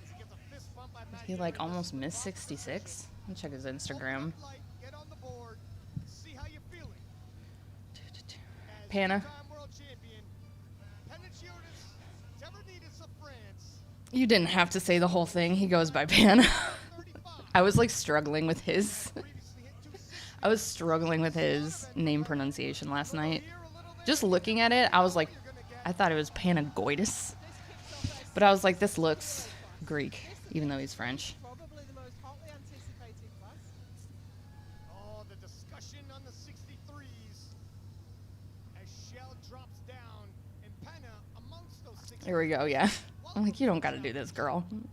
as he gets a fist bump, I imagine He, like, they're gonna almost split missed off the 66. Let me check his position. Instagram. Open up light, get on the board, see how you're feeling. As Panna. two-time world champion, Panagiotis Tavernidis of France, You didn't have to say the whole thing. He goes by Pan. 35. I was, like, struggling with his... Previously hit 260. I was struggling with his name pronunciation last night. Here a little there. Just looking at it, I was like, I thought it was Panagoides. But I was like, this looks Greek, even though he's French. Probably the most hotly anticipated class. Oh, the discussion on the 63s as Shell drops down and Penna amongst those Here we go. Yeah. I'm like, you don't got to do this, girl. Looks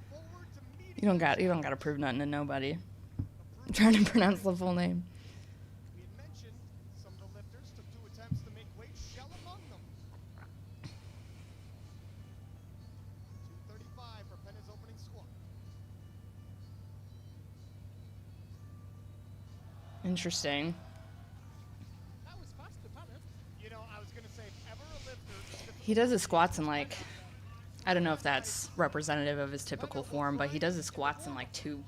forward to meeting You don't got to prove nothing to nobody. I'm trying to pronounce the full name. We had mentioned some of the lifters took 2 attempts to make weight, Shell among them. 235 for Penna's opening squat. Interesting. That was fast for Panna. You know, I was going to say, if ever a lifter... He does his squats in like, I don't know if that's representative of his typical form, but he does his squats in like two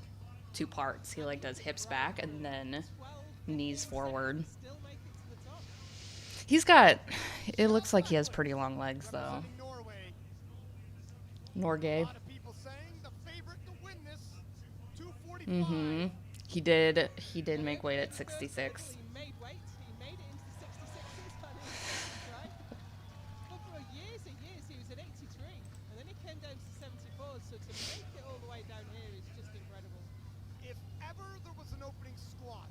parts. He like does hips back and then 12 knees forward. still make it to the top. He's got, it looks like he has pretty long legs though. Representing Norway. A Norgay. lot of people saying the favorite to win this. 245. He did make weight at 66. He made weight. He made it into the 66s. Right? But for years and years, he was at 83, and then he came down to 74. So to make it all the way down here is just incredible. If ever there was an opening squat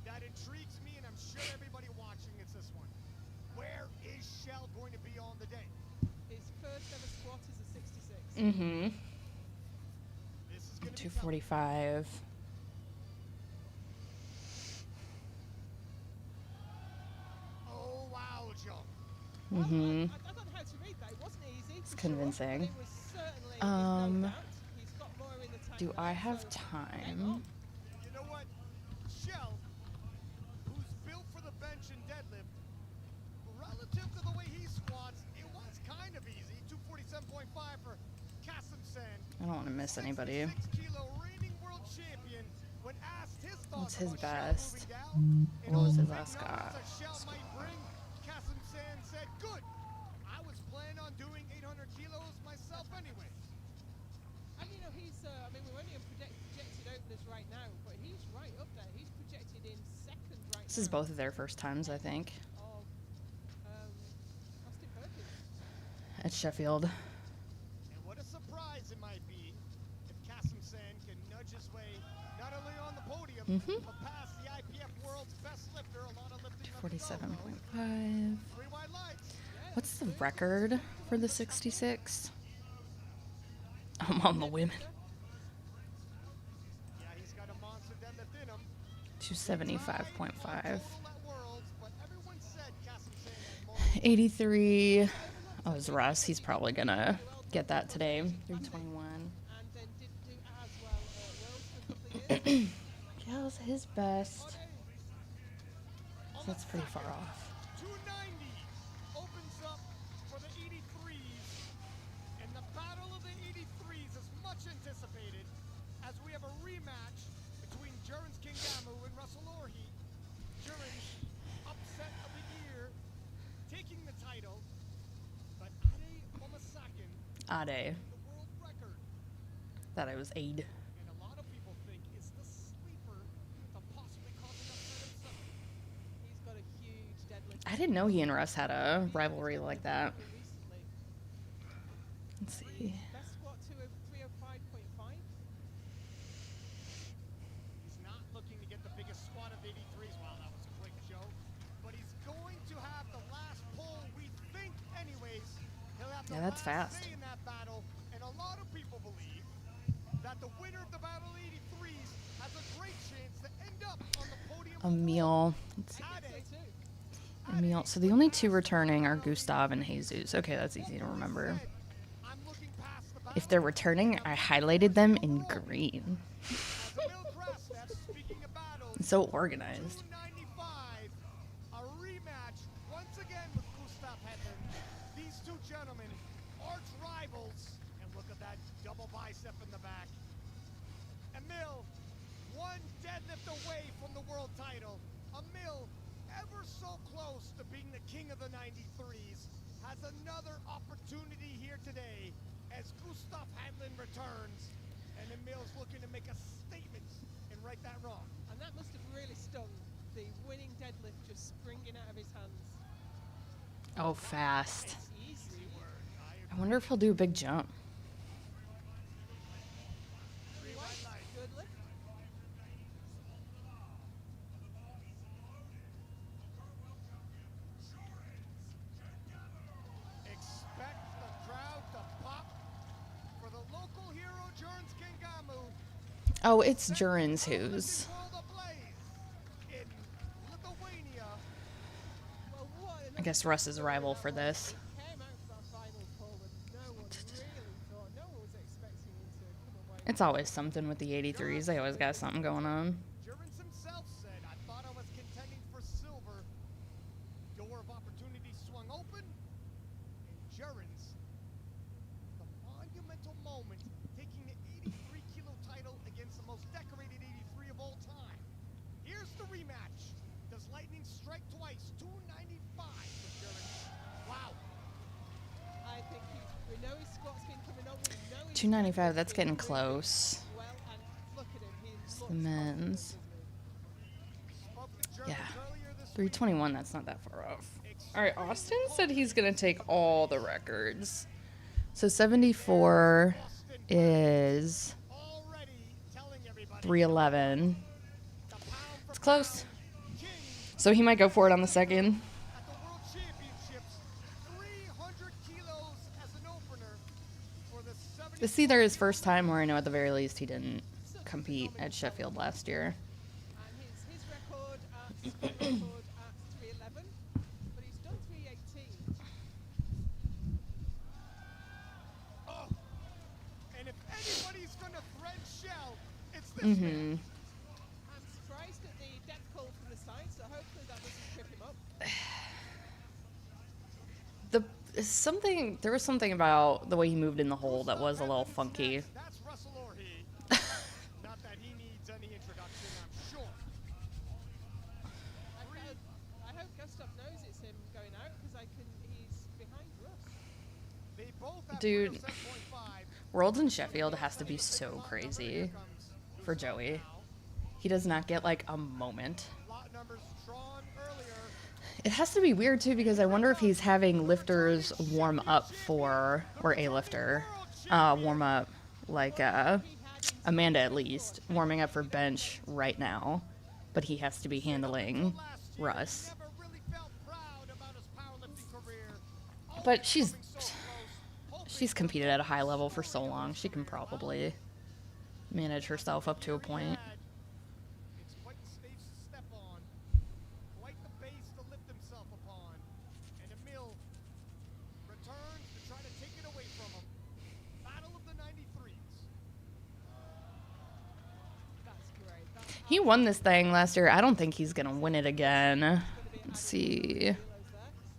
that intrigues me, and I'm sure everybody watching, it's this one. Where is Shell going to be on the day? His first ever squat is a 66. This is going to be tough. 245. Oh, wow, Joe. I don't know how to read that. It wasn't easy. It's for sure, convincing. but it was certainly, there's no doubt. He's got more in the tank Do now, I have so time? You know what? Shell, who's built for the bench and deadlift, relative to the way he squats, it was kind of easy. 247.5 for Kasim Sen. I don't want to miss anybody. 66-kilo reigning world champion. When asked his thoughts What's his about Shell best? moving down, and What was all his the big last numbers squat? that Shell might bring, Kasim Sen said, "Good. I was planning on doing 800 kilos myself anyway." And you know, he's, I mean, we're only on projected openers right now, but he's right up there. He's projected in second right This now. is both of their first times, I think, Of Austin Perkins. at Sheffield. And what a surprise it might be if Kasim Sen can nudge his way not only on the podium, but past the IPF world's best lifter, a lot of lifting left to go, though. 47.5. 3 wide lights. What's the record for the 66? I'm on the women. Yeah, he's got a monster deadlift in him. 275.5. Total at Worlds, but everyone said Kasim Sen had more. 83. Oh, it's Russ. He's probably gonna get that today. 321. And then didn't do as well at Worlds for a couple of years. Yeah, it was his best. So that's pretty far off. 290 opens up for the 83s, and the battle of the 83s is much anticipated as we have a rematch between Jurens Kingamu and Russell Orhe. Jurens, upset of the year, taking the title, but Ade Omasakin, Ade. the world record, Thought I was Aid. and a lot of people think is the sleeper to possibly cause an upset himself. He's got a huge deadlift. I didn't know he and Russ had a rivalry like that. Recently. Let's see. Best squat 305.5. He's not looking to get the biggest squat of 83s. Wow, that was a quick show. But he's going to have the last pull, we think, anyways. He'll have the Yeah, that's last fast. say in that battle. And a lot of people believe that the winner of the battle of 83s has a great chance to end up on the podium. Emil. Let's see. Ade, So too. Emil. So the only two returning are Gustav and Jesus. Okay, that's easy to remember. I'm looking past the If they're returning, I highlighted them in green. As Emil Krastev, speaking of battles, It's so organized. 295, a rematch once again with Gustav Hedlund. These two gentlemen, arch rivals, and look at that double bicep in the back. Emil, one deadlift away from the world title. Emil, ever so close to being the king of the 93s, has another opportunity here today as Gustav Hedlund returns. And Emil's looking to make a statement and right that wrong. And that must have really stung. The winning deadlift just springing out of his hands. Oh, fast. It's easy. I wonder if he'll do a big jump. Good lift. Expect the Oh, it's Jurin's who's. World ablaze in Lithuania. Well, what I guess Russ's rival for this. He came out for that final pull and no one really thought, no one was expecting him to come away. It's always something with the 83s. They always got something going on. Jurgens himself said, I thought I was contending for silver. Door of opportunity swung open, and Jurgens, the monumental moment, taking the 83-kilo title against the most decorated 83 of all time. Here's the rematch. Does lightning strike twice? 295 for Jurgens. Wow. I think we know his squat's been coming on. We know his 295, that's getting close. well, and look at him. He It's looks the men's. Spoke to Jurgens Yeah. earlier this 321, that's not that far off. All right, Austin said he's going to take all the records. So 74 is already telling everybody 311. the pound for It's close. pound king So he might go for it on the second. at the World Championships. 300 kilos as an opener for the 70. This is either his first time or I know at the very least he didn't compete at Sheffield last year. And his record at 311, but he's done 318. Oh. And if anybody's going to thread shell, it's this Mm-hmm. man. I'm surprised at the depth call from the side, so hopefully that doesn't trip him up. There was something about the way he moved in the hole that was a little funky. That's Russell Orhe. Not that he needs any introduction, I'm sure. I hope Gustav knows it's him going out because he's behind Russ. They both have Dude, 307.5. Worlds in Sheffield has to be so crazy for Joey. He does not get like a moment. Lot numbers drawn earlier. It has to be weird too because I wonder if he's having lifters warm up for, or a lifter, warm up, like Amanda at least, warming up for bench right now. But he has to be handling Russ. Never really felt proud about his powerlifting career. But she's competed at a high level for so long. She can probably manage herself up to a point. It's quite the stage to step on. Quite the base to lift himself upon. And Emil returns to try to take it away from him. Battle of the 93s. That's great. That's He won this thing last year. I don't think he's going to win it again. Let's see. kilos there.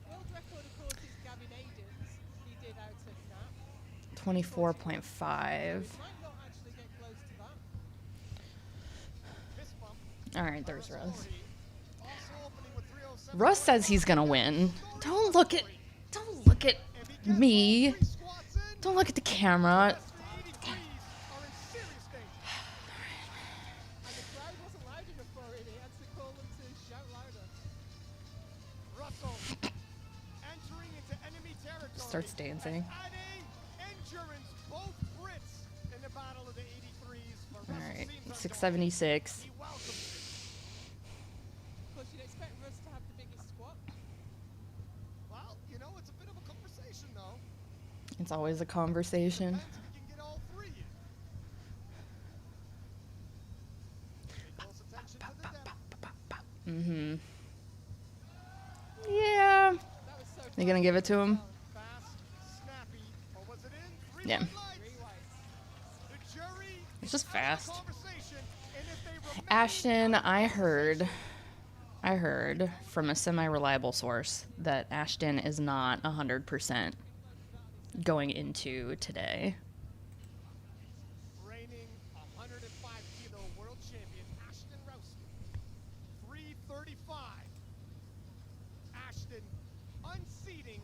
World record, of course, is Gavin Aiden's. He did out at Knapp. 24.5. Might not actually get close to that. Fist bump. All right, there's Russ. Also opening with 307. Russ says he's going to win. Don't look at me. Squats in. Don't look at the camera. The 83s are in serious danger. And the crowd wasn't loud enough for him. He had to call them to shout louder. Russell entering into enemy territory. Starts dancing. Ade and Jurgens, both Brits in the battle of the 83s. But All Russell right, seems 676. he welcomes it. Of course, you'd expect Russ to have the biggest squat. Well, you know, it's a bit of a conversation, though. It's always a conversation. Depends if you can get all three in. Pay close attention to the depth. Mm-hmm. Yeah. That was so You gonna give it to him? Fast, snappy, or was it in? Three Yeah. white three lights. whites. The jury It's just is having a fast. conversation, and if they remain Ashton, I heard from a semi-reliable source that Ashton is not 100% going into today. reigning 105-kilo world champion Ashton Rousey, 335. Ashton unseating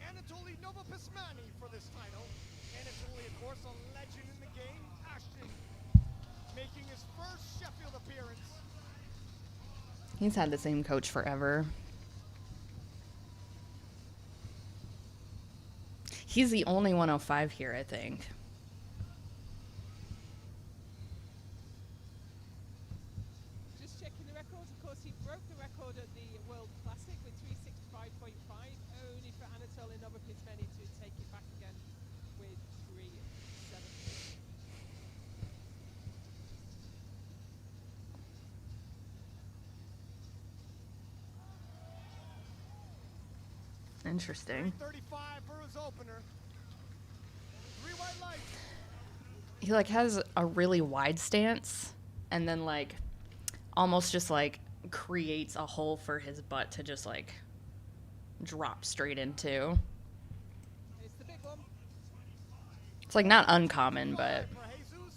Anatoly Novopismani for this title. Anatoly, of course, a legend in the game. Ashton making his first Sheffield appearance. He's had the same coach forever. He's the only 105 here, I think. Just checking the records. Of course, he broke the record at the World Classic with 365.5. Only for Anatoly Novopismani to take it back again with 370. Interesting. 35 for his opener. 3 white lights. He like has a really wide stance and then like almost just like creates a hole for his butt to just like drop straight into. It's the big one. It's like not uncommon, but For Jesus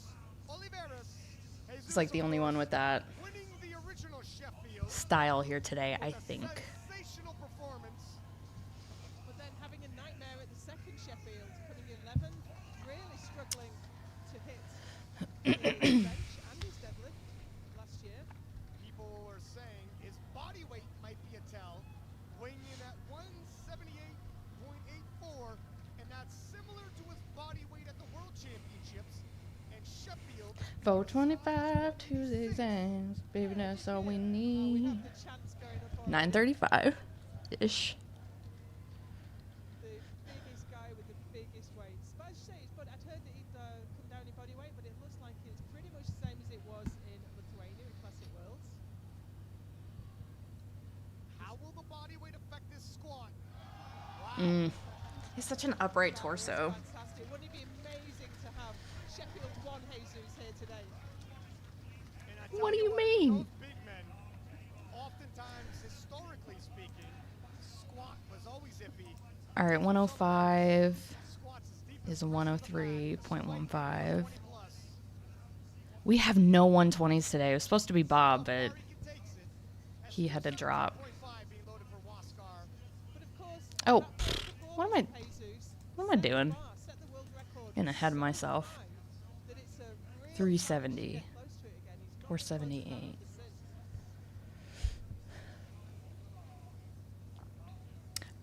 Oliveras. it's like the only one with that Winning the original Sheffield. style here today, I with a think. sensational performance. But then having a nightmare at the second Sheffield, coming 11th, really struggling to hit his bench and his deadlift last year. People are saying his body weight might be a tell, weighing in at 178.84, and that's similar to his body weight at the World Championships. And Sheffield 425 Tuesday exams, baby, that's all we We need. have the chance going up on 9:35 ish. the biggest guy with the biggest weights. But as you say, but I'd heard that he'd come down in body weight, but it looks like it's pretty much the same as it was in Lithuania at Classic Worlds. How will the body weight affect this squat? Wow. He's such an upright That torso. was fantastic. Wouldn't it be amazing to have Sheffield 1 Jesus here today? And I What tell do you what, mean? Those big men, oftentimes, historically speaking, squat was always iffy. All right, 105 Squats deep is as 103.15. 20 plus. We have no 120s today. It was supposed to be Bob, but He takes it. he had to drop. 0.5 being loaded for Waskar. But of course, Oh, that what am I- performance of Jesus what am I set the doing? bar, set the world record Getting ahead of so myself. high that it's a real 370 challenge to get close to it again. He's not or close to 78.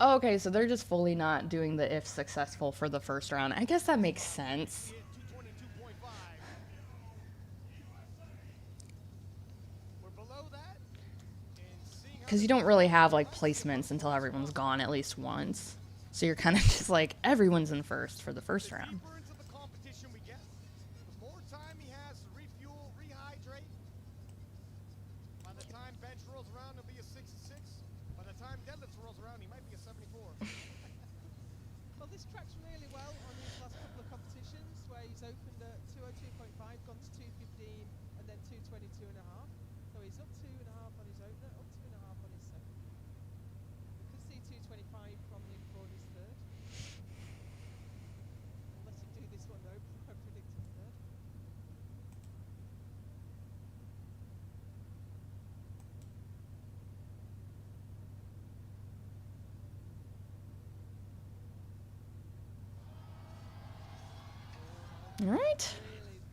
100%. Okay, so they're just fully not doing the if successful for the first round. I guess that makes sense. Hit 222.5. We're below that. And seeing how Because you don't really have like placements until everyone's gone at least once. So you're kind of just like, everyone's in first for the first round. deeper into the competition we get, the more time he has to refuel, rehydrate. By the time bench rolls around, it'll be a 66. By the time deadlift rolls around, he might be a 74. Well, this tracks really well on his last couple of competitions where he's opened at 202.5, gone to 215, and then 222.5. So he's up 2.5 on his opener, up 2.5 on his second. We could see 225 from him for his third. I'll let him do this one though before I predict his third. All right. Really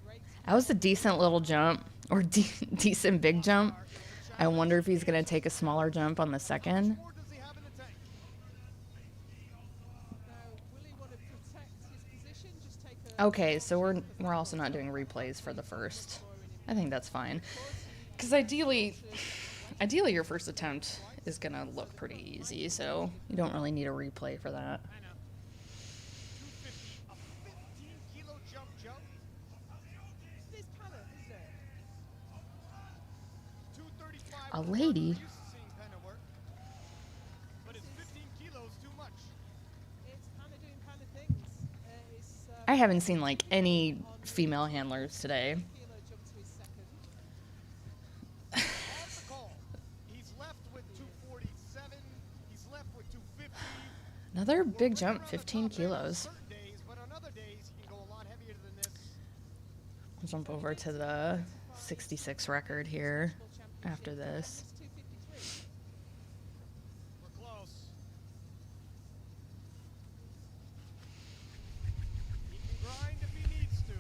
great. That was a decent little jump, or decent big jump. I wonder if he's going to take a smaller jump on the second. More does he have in the tank? Now, will he want to protect his position? Just take a Okay, so we're also not doing replays for the first. I think that's fine. Because ideally your first attempt is going to look pretty easy, so you don't really need a replay for that. I know. 250, a 15-kilo jump. This Panna, isn't it? 235. A is the lady? We're used to seeing Penna work. But it's 15 kilos too much. It's Panna doing Panna things. It's I haven't seen like any female handlers today. kilo jump to his second. Hard to call. He's left with 247. He's left with 250. Another We're big right jump, around the 15 top end on kilos. certain days, but on other days, he can go a lot heavier than this. Jump over to the 66 record here after this. It's 253. We're close. He can grind if he needs to.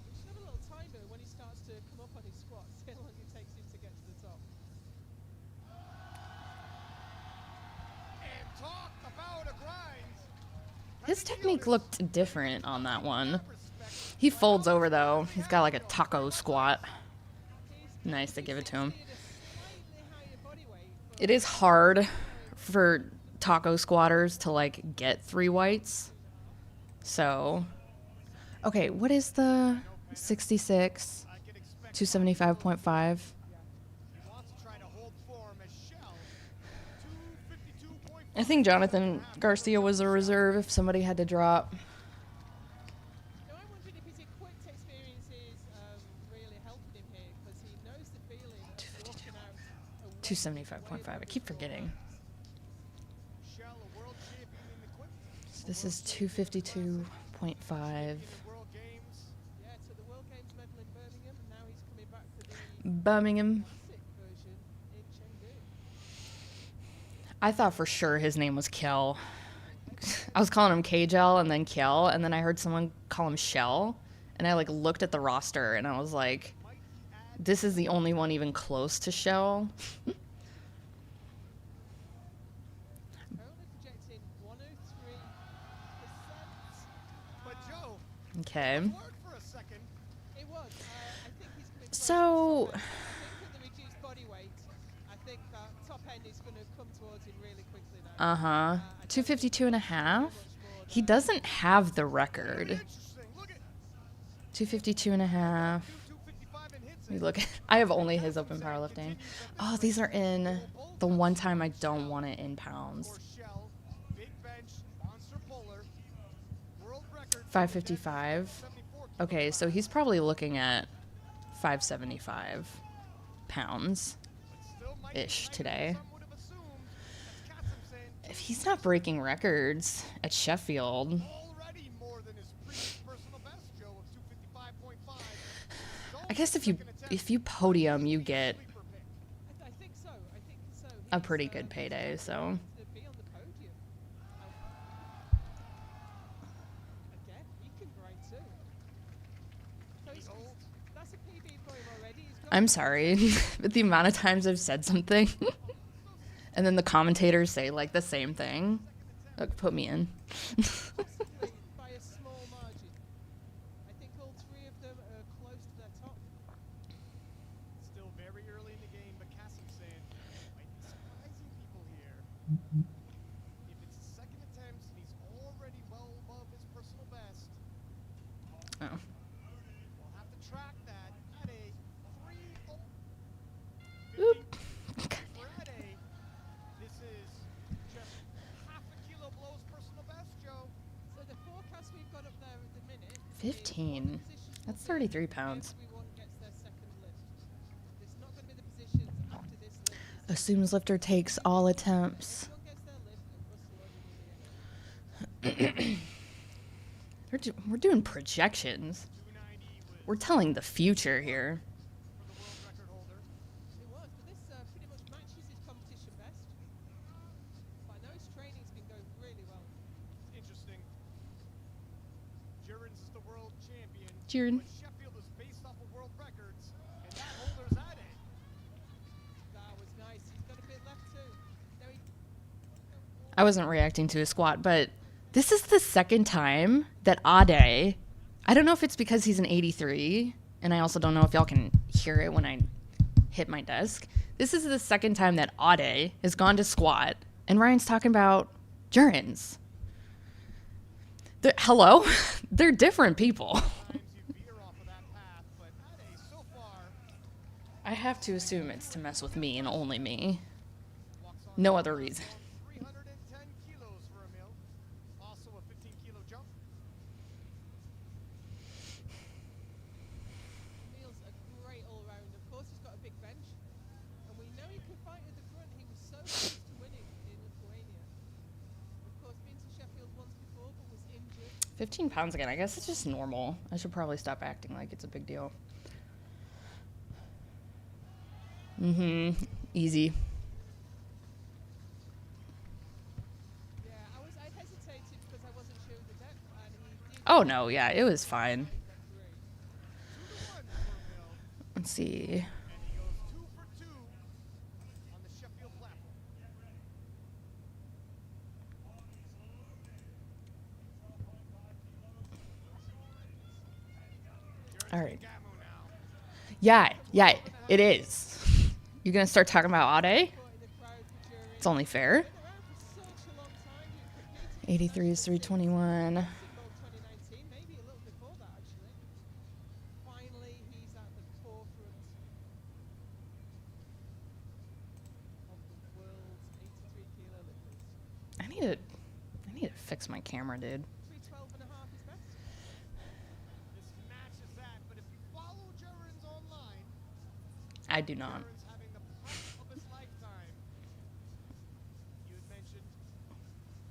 We should have a little timer when he starts to come up on his squats. See how long it takes him to get to the top. And talk about a grind. His technique looked different on that one. He folds over though. He's got like a taco squat. Nice to give it to him. He had a slightly higher body weight, but It is hard for taco squatters to like get 3 whites. So, okay, what is the 66? I can expect 275.5. he wants to try to hold form as Shell. 252.5. I think Jonathan Garcia was a reserve if somebody had to drop. Now I'm wondering if his equipped experiences really helping him here, because he knows the feeling of walking out away 275.5. I keep forgetting. Shell, a world champion in equipped. So this is 252.5. Champion in World Games. Yeah, so the World Games medal in Birmingham, and now he's coming back for the Birmingham. classic version in Chengdu. I thought for sure his name was Kel. I was calling him K-Gel and then Kel, and then I heard someone call him Shell, and I like looked at the roster and I was like, Might he add this is the only one even close to Shell. Currently projecting 103%. but Joe, Okay. work for a second. It was. I think he's coming close to So- top end. I think with the reduced body weight, I think that top end is going to come towards him really quickly now. Uh-huh. I don't think 252 and a there's half. much more He there. doesn't have the record. Interesting. Look at 252 and a half. 255 and hits We it. look at, I have only his open powerlifting. Oh, these are in the one time I don't want it in pounds. Or Shell, big bench, monster puller, world record. 555. 74 Okay, so he's probably looking at 575 pounds Still might be ish lighter today. than some would have assumed. That's Katzemsen, If he's not breaking records at Sheffield, already more than his previous personal best, Joe, of 255.5. I guess if you podium, you get Sleeper pick. I think so. I think so. a He's, pretty good he's payday, got so to be on the podium. Again, he can grind too. So that's a PB for him already. He's got I'm sorry, but the amount of times I've said something and then the commentators say like the same thing. Look, put me in. possibly by a small margin. I think all three of them are close to their top. Still very early in the game, but Katzemsen might be surprising people here. If it's his second attempt and he's already well above his personal best, Oh. we'll have to track that at a 3 Oop. for Ade. This is just half a kilo below his personal best, Joe. So the forecast we've got up there at the minute. is 15. what positions will That's be 33 if pounds. Everyone gets their second lift. It's not going to be the positions after this lift. It's Assumes lifter takes all attempts. everyone gets their lift and Russell Logan will be in. We're doing projections. 290 was We're telling the future here. for the world record holder. It was, but this pretty much matches his competition best. But I know his training's been going really well. Interesting. Jurgens is the world champion. Jiren. But Sheffield is based off of world records, and that holder's at it. That was nice. He's got a bit left too. Now he I wasn't reacting to his squat, but this is the second time that Ade, I don't know if it's because he's an 83, and I also don't know if y'all can hear it when I hit my desk. This is the second time that Ade has gone to squat, and Ryan's talking about Jurgens. Hello? They're different people. Times you veer off of that path, but Ade so far I have to assume it's to mess with me and only me. walks on No other reason. 310 kilos for Emil. Also a 15-kilo jump. Emil's a great all-rounder. Of course, he's got a big bench, and we know he can fight at the front. He was so close to winning in Lithuania. Of course, been to Sheffield once before, but was injured. 15 pounds again. I guess it's just normal. I should probably stop acting like it's a big deal. Easy. Yeah, I hesitated because I wasn't sure of the depth, and he did. Oh no, yeah, it was fine. make that three. 2-1 for Emil. Let's see. And he goes 2 for 2 on the Sheffield platform. All right. Gamu now. Yeah, it is. You're gonna start talking about Ade? Caught in the crowd for Jury. It's only fair. Been around for such a long time. He competed 83 is 321. in 2019, maybe a little before that actually. Finally, he's at the forefront of the world's 83 kilo lifters. fix my camera, dude. 312 and a half is best. This matches that, but if you follow Jurgens online, I do not. Jurgens having the putt of his lifetime. You had mentioned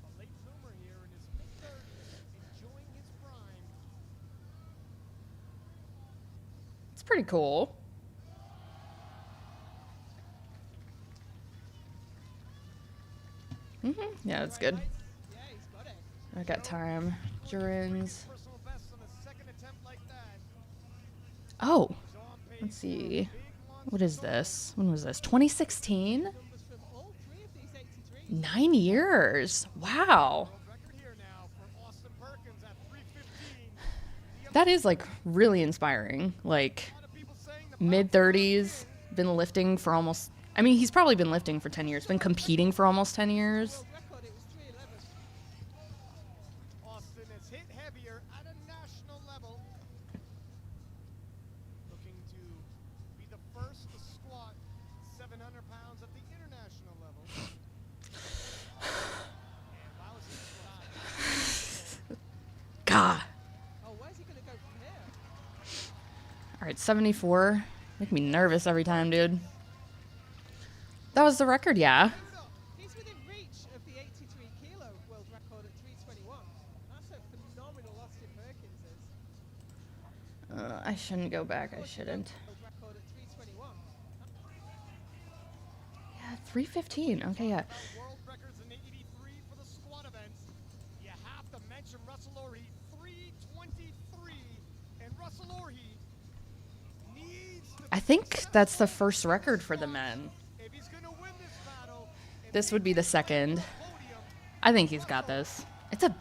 a late bloomer here in his mid-30s, enjoying his prime. It's pretty cool. Yeah, that's good. Yeah, he's got it. I got time. Jurgens. Personal best on a second attempt like that. Oh, He's on pace let's for a see. big monster What is total. this? When was this? 2016? Numbers from all three of these 83s. 9 years. Wow. World record here now for Austin Perkins at 3:15. That is like really inspiring. Like A lot of people saying the mid 30s, been lifting for almost, I mean, he's probably been lifting for 10 years, been competing for almost 10 years. World record, it was 311. Austin has hit heavier at a national level. Looking to be the first to squat 700 pounds at the international level. And lousy squat. God. Oh, where's he going to go from here? All right, 74. Make me nervous every time, dude. That was the record, yeah. He's within reach of the 83 kilo world record at 321. That's a phenomenal Austin Perkins is. I shouldn't go back. I shouldn't. World record at 321. Yeah, 315. Okay, yeah. About world records in the 83 for the squat events. You have to mention Russell Orhe, 323. And Russell Orhe needs to I think that's the first record for the men. if he's going to win this battle. and This would be the second. podium, I think he's got this. It's a, Of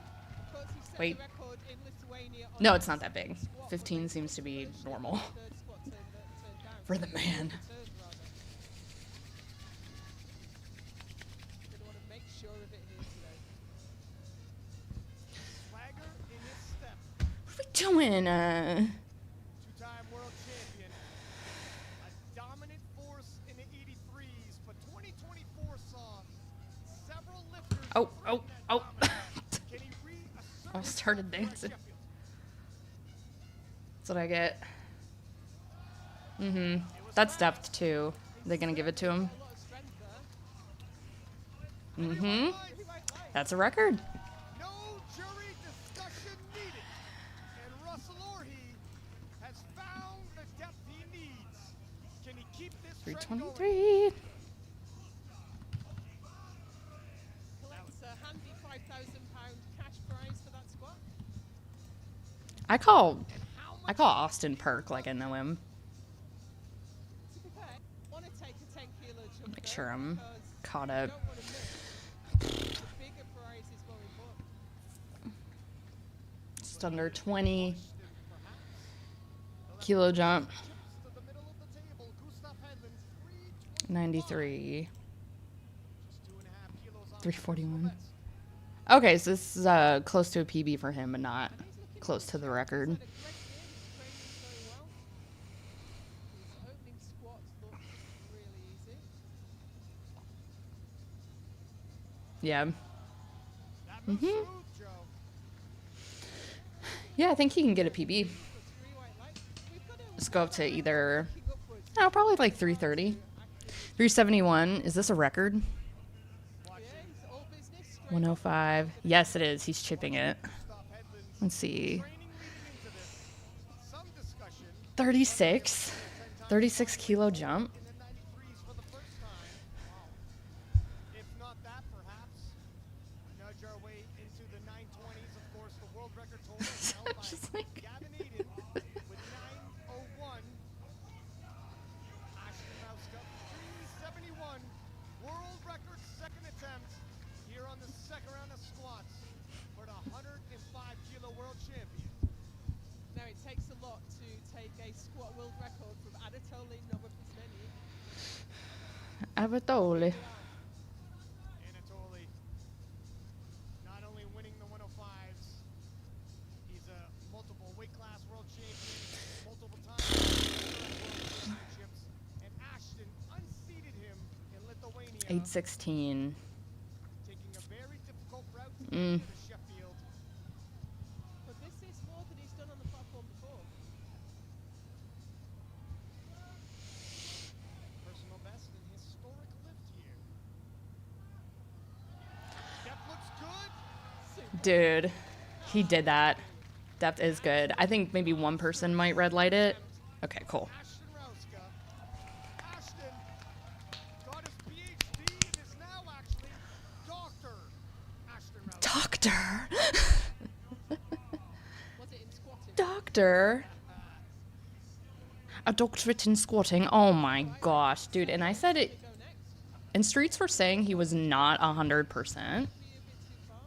course, he set Wait. the record in Lithuania on no, the it's not that big. squat 15 weight. seems to be normal Third squat turn down. for the man. Turn, rather. Gonna want to make sure of it here today. swagger in his step. What are we doing? Two-time world champion. A dominant force in the 83s, but 2024 saw several lifters. Oh, threaten oh, that oh. dominance. Can he reassert I his started dominance dancing. at Sheffield? That's what I get. That's depth too. They're gonna give it to him. A lot of strength there. Mm-hmm. He won't lie. That's a record. No jury discussion needed. And Russell Orhe has found the depth he needs. Can he keep this trend going? 323. Collects a handy £5,000 cash prize for that squat. I call How I much call Austin Perk like I know him. To be fair, want to take a 10 kilo jump. Make there sure I'm because caught you up. don't want to miss. The bigger prize is more important. Just under 20 perhaps? kilo jump. Chips to the middle of the table. Gustav Hedlund's 93. Just 2.5 kilos off 341. the best. Okay, so this is close to a PB for him, but not And he's looking close to the record. He's had a great year. He's training very well. His opening squats look really easy. Yeah. That moves Mhm. smooth, Joe. Yeah, I think he can get a PB. Looks really white light. We've got to Let's go up to either, kick upwards. no, probably like 330. 371. Is this a record? Yeah, he's all business. straight 105. Yes, it is. He's chipping it. Gustav Hedlund's Let's see. training leading into this. Some discussion 36. 36 kilo jump. in the 93s for the first time. If not that, perhaps nudge our way into the 920s. Of course, the world record total is held by Just like- Gavin Eden with 901. Ashton Mouska, 371. World record second attempt here on the second round of squats for the 105 kilo world champion. Now it takes a lot to take a squat world record from Anatoly Novopizmeni. Avatole. Anatoly not only winning the 105s, he's a multiple weight class world champion, multiple times world championships, and Ashton unseated him in Lithuania, 816. taking a very difficult route to Mm. get to Sheffield. Dude, he did that. Depth is good. I think maybe one person might red light it. Okay, cool. Ashton Rauska. Ashton got his PhD and is now actually Dr. Ashton Rauska. Doctor. Was it in squatting? Doctor. A doctorate in squatting. Oh my gosh, dude. And I said it. Go next. And Streets were saying he was not 100%. Be a bit too far.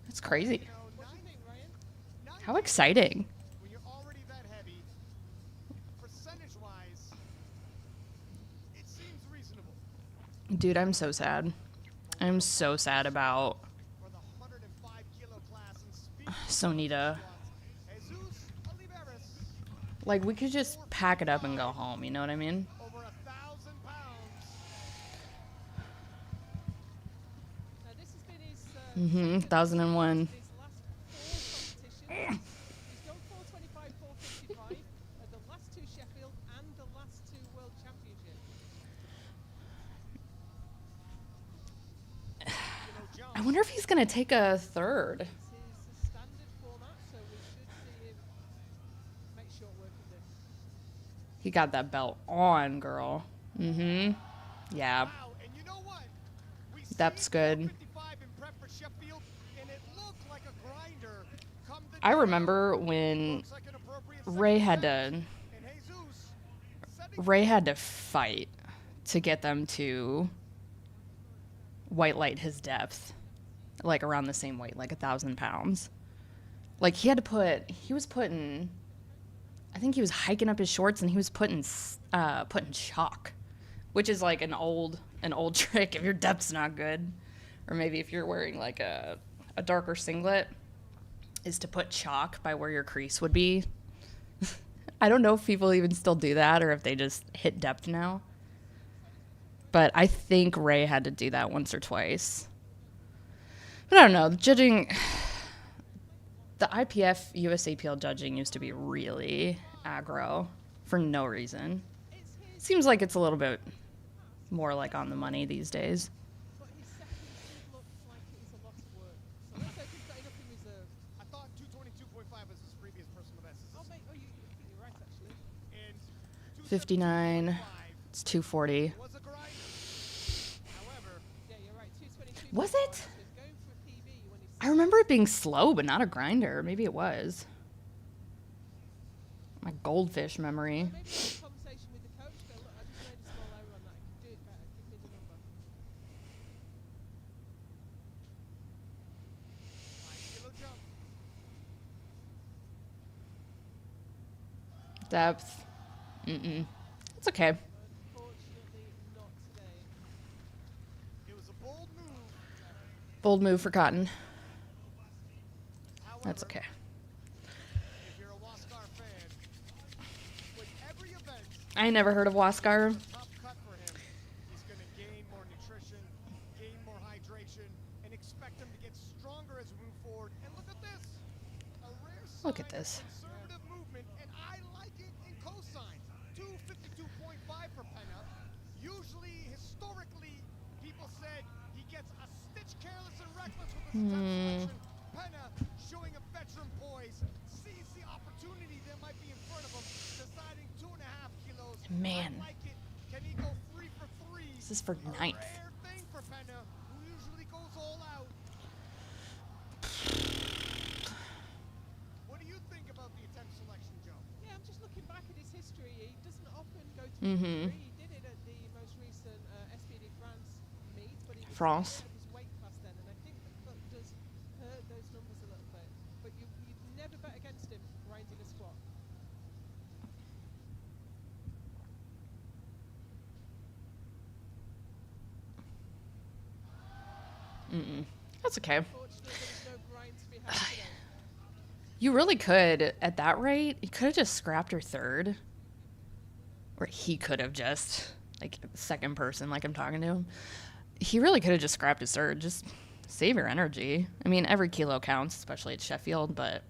That's crazy. You know, What do you think, Ryan? How exciting. when you're already that heavy, percentage-wise, it seems reasonable. Dude, I'm so sad. I'm so sad about For the 105 kilo class and speed Sonita. Jesus Oliveras, Like, we could just pack it up and go home, you know what I mean? over 1,000 pounds. Now, this has been his, 1001. his last 4 competitions. He's done 425, 455 at the last 2 Sheffield and the last 2 World Championships. You know, John, I wonder if he's going to take a third. This is a standard format, so we should see him make short work of this. He got that belt on, girl. Yeah. wow, and you know what? We That's seen good. 455 in prep for Sheffield, and it looked like a grinder. Come the I day, remember when looks like an appropriate Ray second had set. to And Jesus setting Ray had to fight to get them to white light his depth, like around the same weight, like 1,000 pounds. Like he was putting, I think he was hiking up his shorts and he was putting chalk, which is like an old trick if your depth's not good, or maybe if you're wearing like a darker singlet, is to put chalk by where your crease would be. I don't know if people even still do that or if they just hit depth now. But I think Ray had to do that once or twice. But I don't know. Judging, the IPF USAPL judging used to be really aggro for no reason. It's his, Seems like it's a little bit more like on the money these days. but his second did look like it was a lot of work. So let's hope he's got enough in reserve. I thought 222.5 was his previous personal best. Oh, mate, I think you're right, actually. And 59. 272.5 It's 240. was a grinder. However, Yeah, you're right. 222. Was So it? he's going for a PB when he's I remember it being slow, but not a grinder. Maybe it was. My goldfish memory. maybe have a conversation with the coach. Go, look, I just made a small error on that. I can do it better. Give me the number. 5 kilo jump. Depth. It's okay. Unfortunately, not today. It was a bold move. Bold move for Cotton. However, That's okay. if you're a Waskar fan, with every event, I never heard of Waskar. tough cut for him. He's going to gain more nutrition, gain more hydration, and expect him to get stronger as we move forward. And look at this. A rare sign Look at this. of conservative movement, and I like it in cosines. 252.5 for Penna. Usually, historically, people said he gets a stitch careless and reckless with his attempt selection. Penna showing a veteran poise, sees the opportunity that might be in front of him, deciding 2.5 kilos. Man. I like it. Can he go 3 for 3? This is for A ninth. rare thing for Penna, who usually goes all out. What do you think about the attempt selection, Joe? Yeah, I'm just looking back at his history. He doesn't often go to Mhm. He did it at the most recent SPD France meet, but he was France. out of his weight class then, and I think that does hurt those numbers a little bit. But you'd never bet against him grinding a squat. That's okay. Unfortunately, there's no grind to be had today. You really could, at that rate, you could have just scrapped her third. Or he could have just, like, second person, like I'm talking to him. He really could have just scrapped his third. Just save your energy. I mean, every kilo counts, especially at Sheffield, but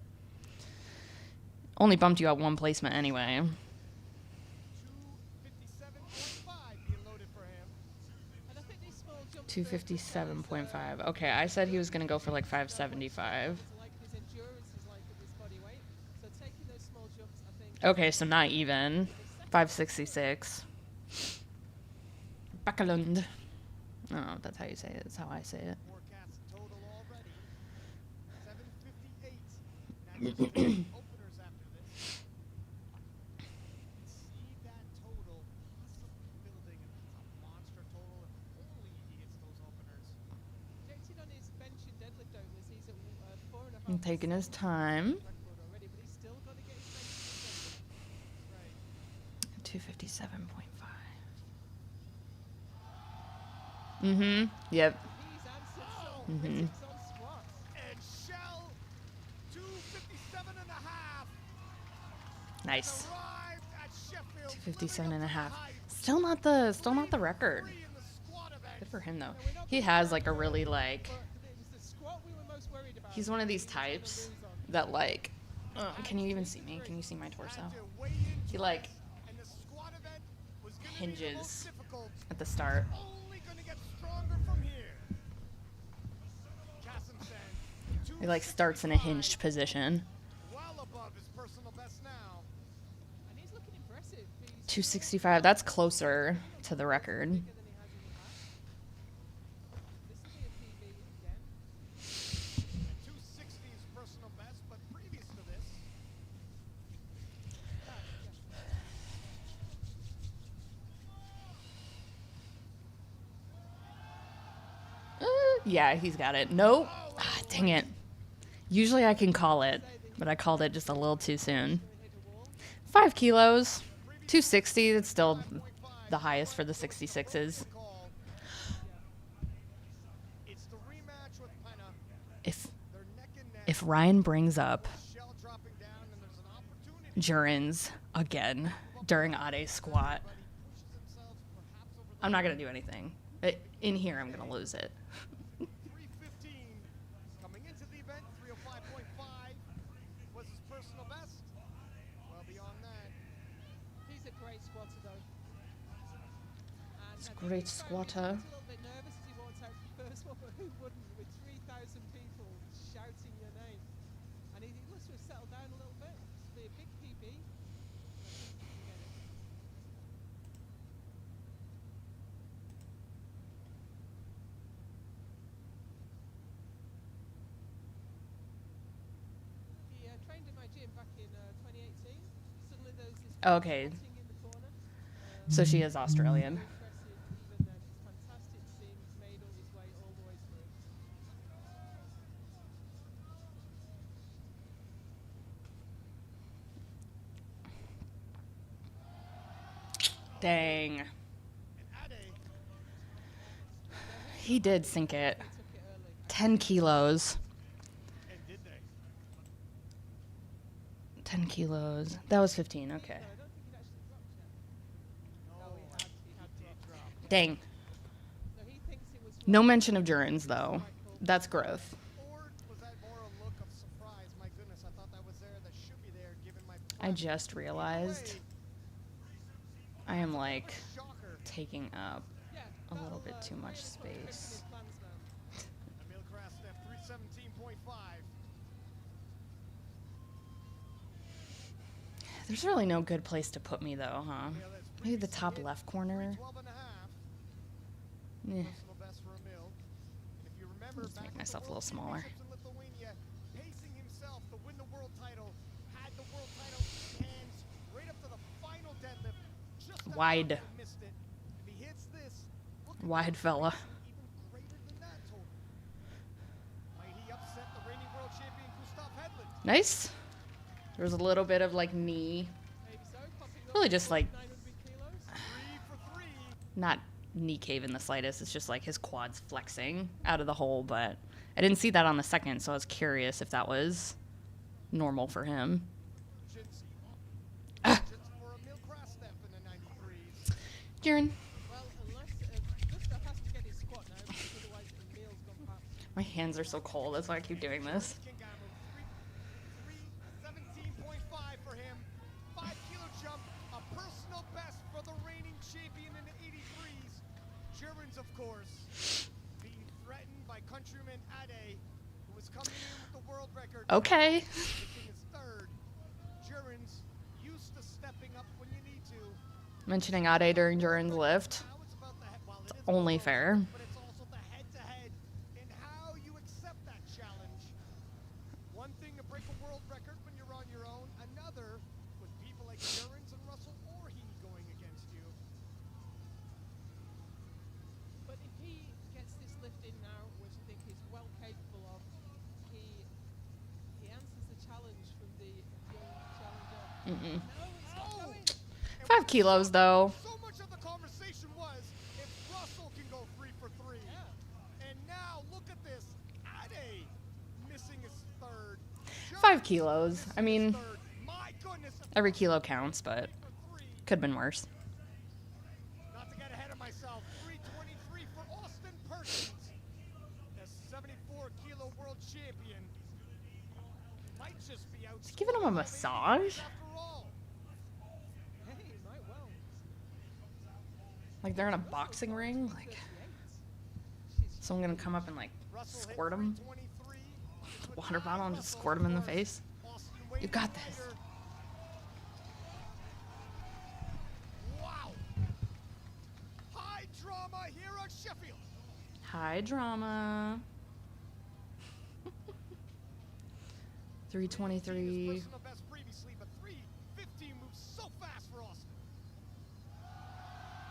only bumped you out one placement anyway. 257.5 being loaded for him. And I think these small jumps 257.5. Okay, I said he was going to go for like 575. Like his endurance is like at this body weight. So taking those small jumps, I think. Okay, so not even. 566. Bacalund. Oh, that's how you say it. That's how I say it. Forecast total already. 758. Now there's openers after this. See that total possibly building, and that's a monster total if only he hits those openers. Projected on his bench and deadlift openers, he's at 4.5. I'm taking his time. Record already, but he's still got to get his bench and deadlift. Right. 257.5. Mm-hmm. Yep. He's answered some Mhm. critics on squats. And Shell, 257 and a half. Nice. Arrived at Sheffield. 257 and a half. Still not the record. Good for him though. He has like a really like But it was the squat we were most worried about. he's one of these types that like can you even see me? Can you see my torso? He like hinges at the start. Only gonna get stronger from here. Kassemsen, He like starts in a hinged position. well above his personal best now. And he's looking impressive. He's 265. That's closer to the record. bigger than he has in the past. This will be a PB again. 260 is personal best, but previous to this, Yeah, he's got it. Nope. Ah, dang it. Usually I can call it, but I called it just a little too soon. 5 kilos. 260. That's still the highest for the 66s. call. It's the rematch with Penna. If They're neck and neck. if Ryan brings up Shell dropping down, and there's an opportunity. Jurins again during Ade's squat, But he pushes himself perhaps over the I'm not going to do anything. In here, I'm going to lose it. 315. Coming into the event, 305.5 was his personal best. Well beyond that. He's a great squatter, though. And He's a I think great he's squatter. a little bit nervous as he walked out the first one, but who wouldn't with 3,000 people shouting your name? And he looks to have settled down a little bit. This will be a big PB. I think he can get it. He trained in my gym back in 2018. Suddenly there's this Okay. squatting in the corner. So she is Australian. Impressive even then. It's fantastic to see him. He's made all his way all the way through. Dang. And Ade, He did sink it. He took it early. 10 kilos. and did they? 10 kilos. That was 15. Okay. No, I don't think he'd actually dropped yet. No, he had dropped. Dang. So he thinks it was No mention of Jurins, though. That's growth. Or was that more a look of surprise? My goodness, I thought that was there. That should be there given my I just realized I am like shocker. taking up yeah, a little that'll, bit too much Ryan's got to make space. some plans now. Emil Krastev, 317.5. There's really no good place to put me, though, huh? Emil has Maybe the previously top hit left corner. 312 and a half. Eh. Personal best for Emil. And if you remember, Just back make at the myself a World little smaller. Championships in Lithuania, pacing himself to win the world title, had the world title in his hands right up to the final deadlift. Just Wide. about missed it. If he hits this, look at Wide that fella. racing even greater than that total. Might he upset the reigning world champion Gustav Hedlund? Nice. There was a little bit of like knee, Maybe so. Popping up really just like 900 kilos. 3 for 3. not knee cave in the slightest. It's just like his quads flexing out of the hole, but I didn't see that on the second, so I was curious if that was normal for him. Just for Emil Krastev in the 93s. Jaren, Well, unless Gustav has to get his squat now, because otherwise Emil's gone past. my hands are so cold. That's why I keep doing this. Kingamu, 317.5 for him. 5 kilo jump, a personal best for the reigning champion in the 83s. Germans, of course. Okay. Missing his third. Jurin's used to stepping up when you need to. Mentioning Ade during Duran's lift. Now it's about the well, it is Only about the fair. lift, but it's also the head-to-head and how you accept that challenge. One thing to break a world record when you're on your own. Another with people like Jurin's and Russell Orhe going against you. But if he gets this lift in now, which I think he's well capable of, he answers the challenge from the young challenger. Mm-mm. No, it's not going. And 5 kilos, though. so much of the conversation was if Russell can go 3 for 3. Yeah. And now look at this. Ade missing his third. 5 kilos. I mean, Third. My goodness. every kilo counts, but 3 for 3. could have been worse. Not to get ahead of myself. 323 for Austin Perkins. The 74-kilo world champion. Might just be out. Giving him a massage? After all. Hey, he might well. Like they're in a boxing ring. Like 38. someone gonna come up and like Russell hit squirt him 323. with a water bottle and just squirt him in the face. Austin You waiting got this. later. Wow. High drama here on Sheffield. High drama. 323. Personal best previously, but 315 moves so fast for Austin.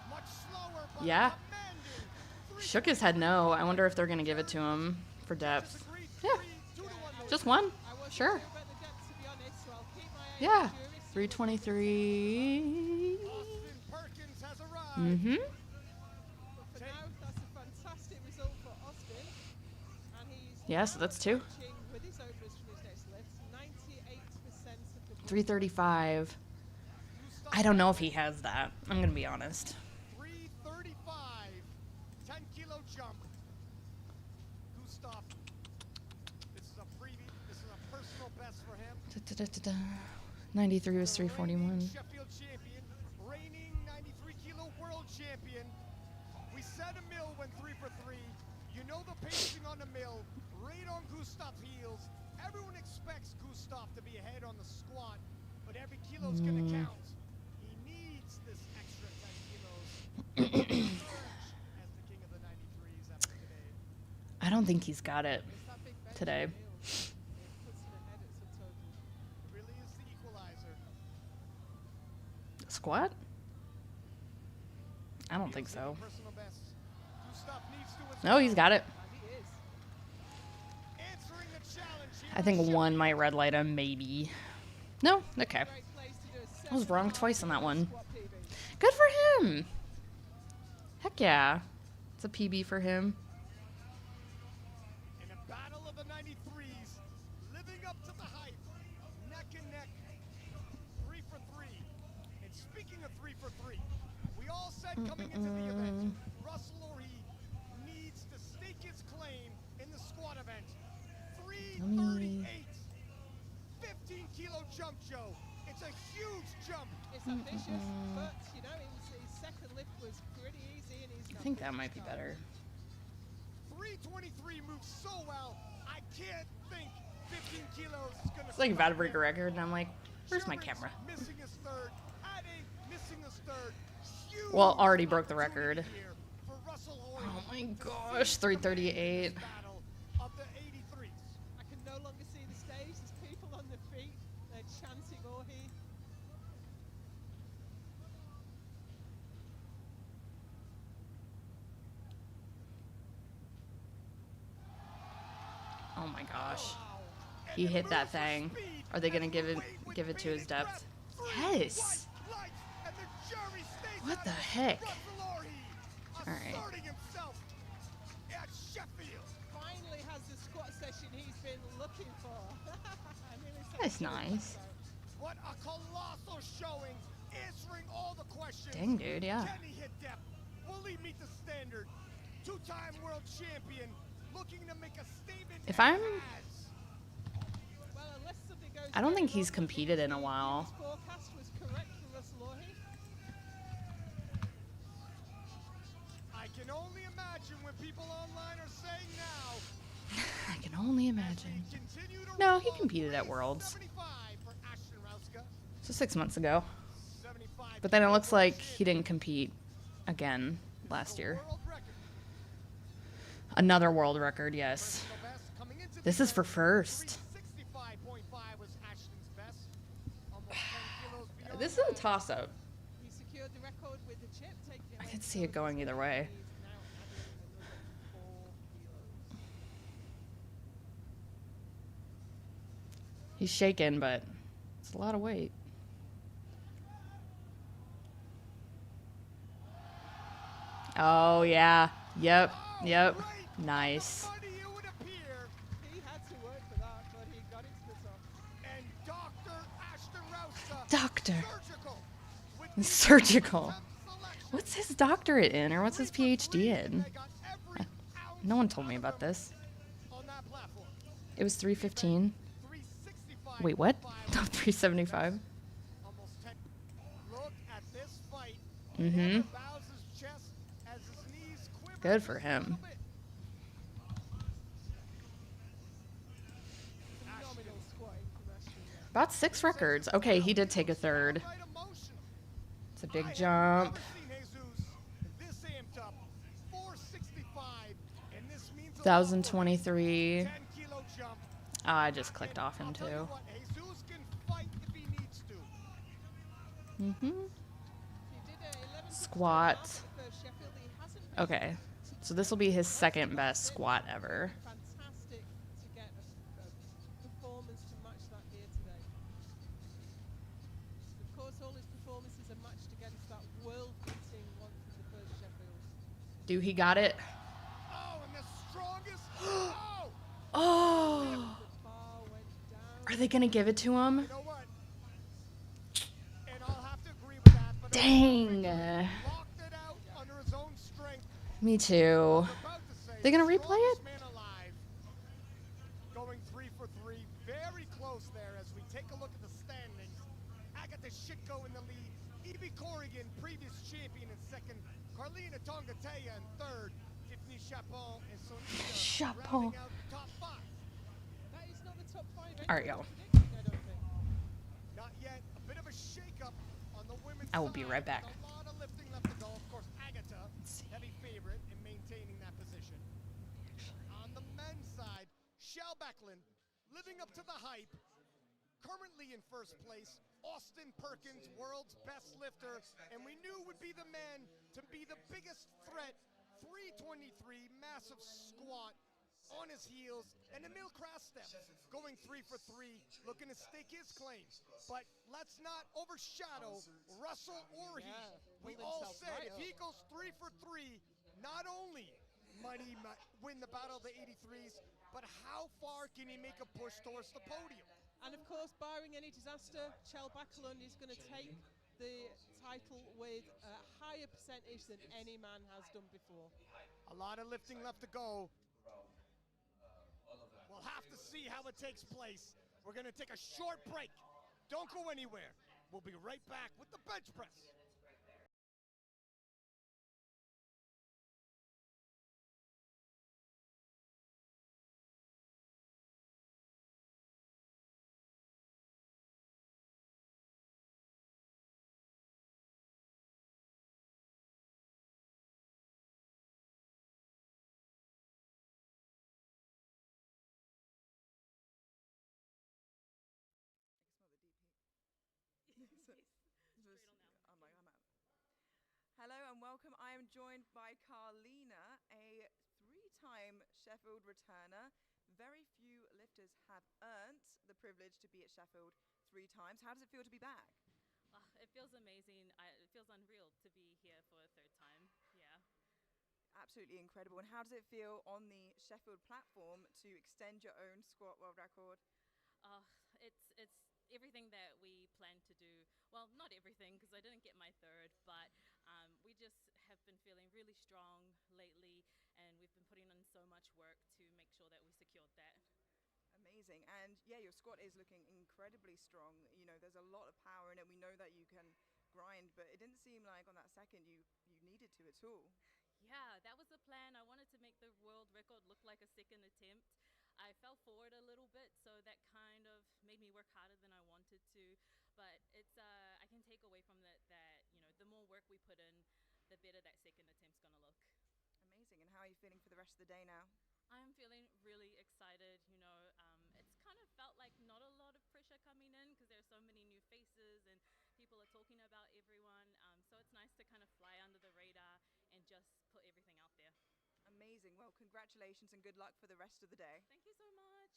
Much slower, but Yeah. commanding. Shook his head no. I wonder if they're gonna give it to him for depth. Disagree. Yeah. 2-1. Just one? I wasn't Sure. sure about the depth, to be honest, so I'll keep my eye on Yeah. the jury. 323. Austin Perkins has arrived. Mm-hmm. But for now, that's a fantastic result for Austin. And he's Yeah, so that's 2. approaching with his overs from his next lift, 98% of the 335. I don't know if he has that. I'm gonna be honest. 335. 10-kilo jump. Gustav. This is a preview. This is a personal best for him. 93 was The reigning 341. Sheffield champion, reigning 93-kilo world champion. We set a mill when 3 for 3. You know the pacing on the mill, right on Gustav's heels. Everyone expects Gustav to be ahead on the squat, but every kilo's gonna count. He needs this extra 10 kilos. Emerge as the king of the 93s after today. I don't think he's got it It's that big bench today. for Neil. It puts him ahead at subtotal. Really is the equalizer. Squat? I don't think so. Personal best. Gustav needs to as No, he's got it. And he is. Answering the challenge here I think at one might red light him, maybe. No? Okay. Great place to do a I was wrong 7.5 twice on that one. squat PB. Good for him. Heck yeah. It's a PB for him. In a battle of the 93s, living up to the hype, neck and neck, 3 for 3. And speaking of 3 for 3, we all said coming into the event, Russell Orhe needs to stake his claim in the squat event. 338, 15-kilo jump, Joe. It's a huge jump. It's ambitious, but you know, his second lift was pretty easy, and he's. I think that might be better. 323 moves so well. I can't think 15 kilos is gonna. It's like about to break a record, and I'm like, where's my camera? Missing his third. Ade missing his third. Huge Well, already broke the record. opportunity here for Russell Orhe Oh my to gosh, seize the 338. battle of the 83s. I can no longer see the stage. There's people on the feet. They're chanting Orhe. Oh my gosh. Wow. And He it hit that moves with thing. speed Are they gonna as give the it weight with give it to his bated depth? breath. Three Yes. white lights, and the jury stays What out the of it. heck? Russell Orhe All right. asserting himself at Sheffield. Finally has the squat session he's been looking for. I mean, it's That's so nice. What a colossal showing, answering all the questions. Dang, dude, yeah. Can he hit depth? Will he meet the standard? Two-time world champion, looking to make a statement. If and I'm- has. Well, unless something goes I don't think very he's wrong, competed in a the while. previous forecast was correct for Russell Orhe. I can only imagine when people online are saying now, I can only As we imagine. continue to No, he roll, competed at Worlds. 75 for Ashton Rauska. So 6 months ago. 75 But then it kilo looks world like he champion. didn't compete again This is last a year. world record. Another world record, yes. Personal best coming into This the is for event, first. 365.5 was Ashton's best. Almost 10 kilos beyond This is a that. toss up. He secured the record with the chip, taking it I away could from see it going either way. He's now adding another 4 kilos. He's shaking, but it's a lot of weight. Oh, yeah. Yep. Oh, Yep. right Nice. on the money, it would appear. He had to work for that, but he got it to the top. And Dr. Ashton Rauska, Doctor. surgical. With the Surgical. 10th selection. What's his doctorate in, or what's his 3 for PhD 3, in? they got every ounce No one told me out of about him this. on that platform. It was 315. 365. Wait, what? No, 375. Almost 10. Look at this fight. Mhm. Never bows his chest as his knees quiver Good for just a him. little bit. Phenomenal squatting from Ashton. About 6 records. Okay, he did take a third. Downright emotional. It's a I big have jump. never seen Jesus this amped up. 465, and this means a lot for him. 1023. 10-kilo jump. I just clicked off I'll him tell you too. what, Jesus can fight if he needs to. Mhm. He did a 11 Squat. at the first Sheffield. He hasn't been Okay, so this will be his second best squat ever. fantastic to get a performance to match that here today. Of course, all his performances are matched against that world-beating one from the first Sheffield. Dude, he got it. Oh, and the strongest. Oh! Oh, The bar went down. are they gonna give it to him? You know what? And I'll have to agree with that. But Dang. locked it out under his own strength. Me too. About to say, They gonna the replay it? strongest man alive. Going 3 for 3. Very close there as we take a look at the standings. Agatha Shitko in the lead. Evie Corrigan, previous champion, in second. Carlina Tongatea in third. Tiffany Chapon and Sonita Chapon. rounding out the top 5. That is not the top 5 All right, entries y'all. predicting, I don't think. Not yet. A bit of a shake-up on the women's I will be side. right back. A lot of lifting left to go. Of course, Agatha, heavy favorite in maintaining that position. On the men's side, Shell Becklin, living up to the hype. Currently in first place, Austin Perkins, world's best lifter, and we knew would be the man to be the biggest threat. 323, massive squat on his heels, and Emil Krastep going 3 for 3, looking to stake his claim. But let's not overshadow Russell or he. Yeah, We pulled all himself said right if he up. goes 3 for 3, not only might he win the battle of the 83s, but how far can he make a push towards the podium? And of course, barring any disaster, Chel Backlund is going to take the title with a higher percentage than any man has done before. A lot of lifting left to go. We'll have to see how it takes place. We're going to take a short break. Don't go anywhere. We'll be right back with the bench press. Hello and welcome. I am joined by Carlina, a 3-time Sheffield returner. Very few lifters have earned the privilege to be at Sheffield 3 times. How does it feel to be back? It feels amazing. It feels unreal to be here for a third time. Yeah. Absolutely incredible. And how does it feel on the Sheffield platform to extend your own squat world record? It's everything that we planned to do. Well, not everything because I didn't get my third, but we just have been feeling really strong lately, and we've been putting in so much work to make sure that we secured that. Amazing. And yeah, your squat is looking incredibly strong. You know, there's a lot of power in it. We know that you can grind, but it didn't seem like on that second you needed to at all. Yeah, that was the plan. I wanted to make the world record look like a second attempt. I fell forward a little bit, so that kind of made me work harder than I wanted to. But it's I can take away from that the more work we put in, the better that second attempt's gonna look. Amazing. And how are you feeling for the rest of the day now? I'm feeling really excited. It's kind of felt like not a lot of pressure coming in because there's so many new faces and people are talking about everyone. So it's nice to kind of fly under the radar and just put everything out there. Amazing. Well, congratulations and good luck for the rest of the day. Thank you so much.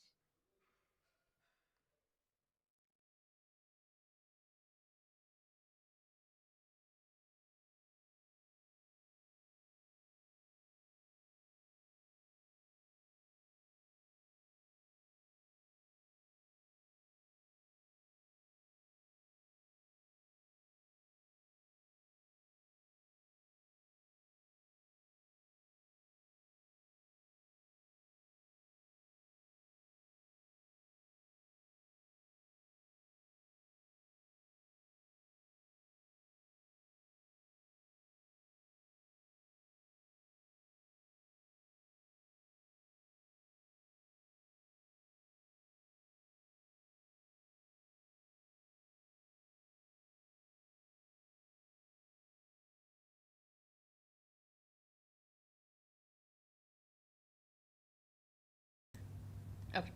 Okay.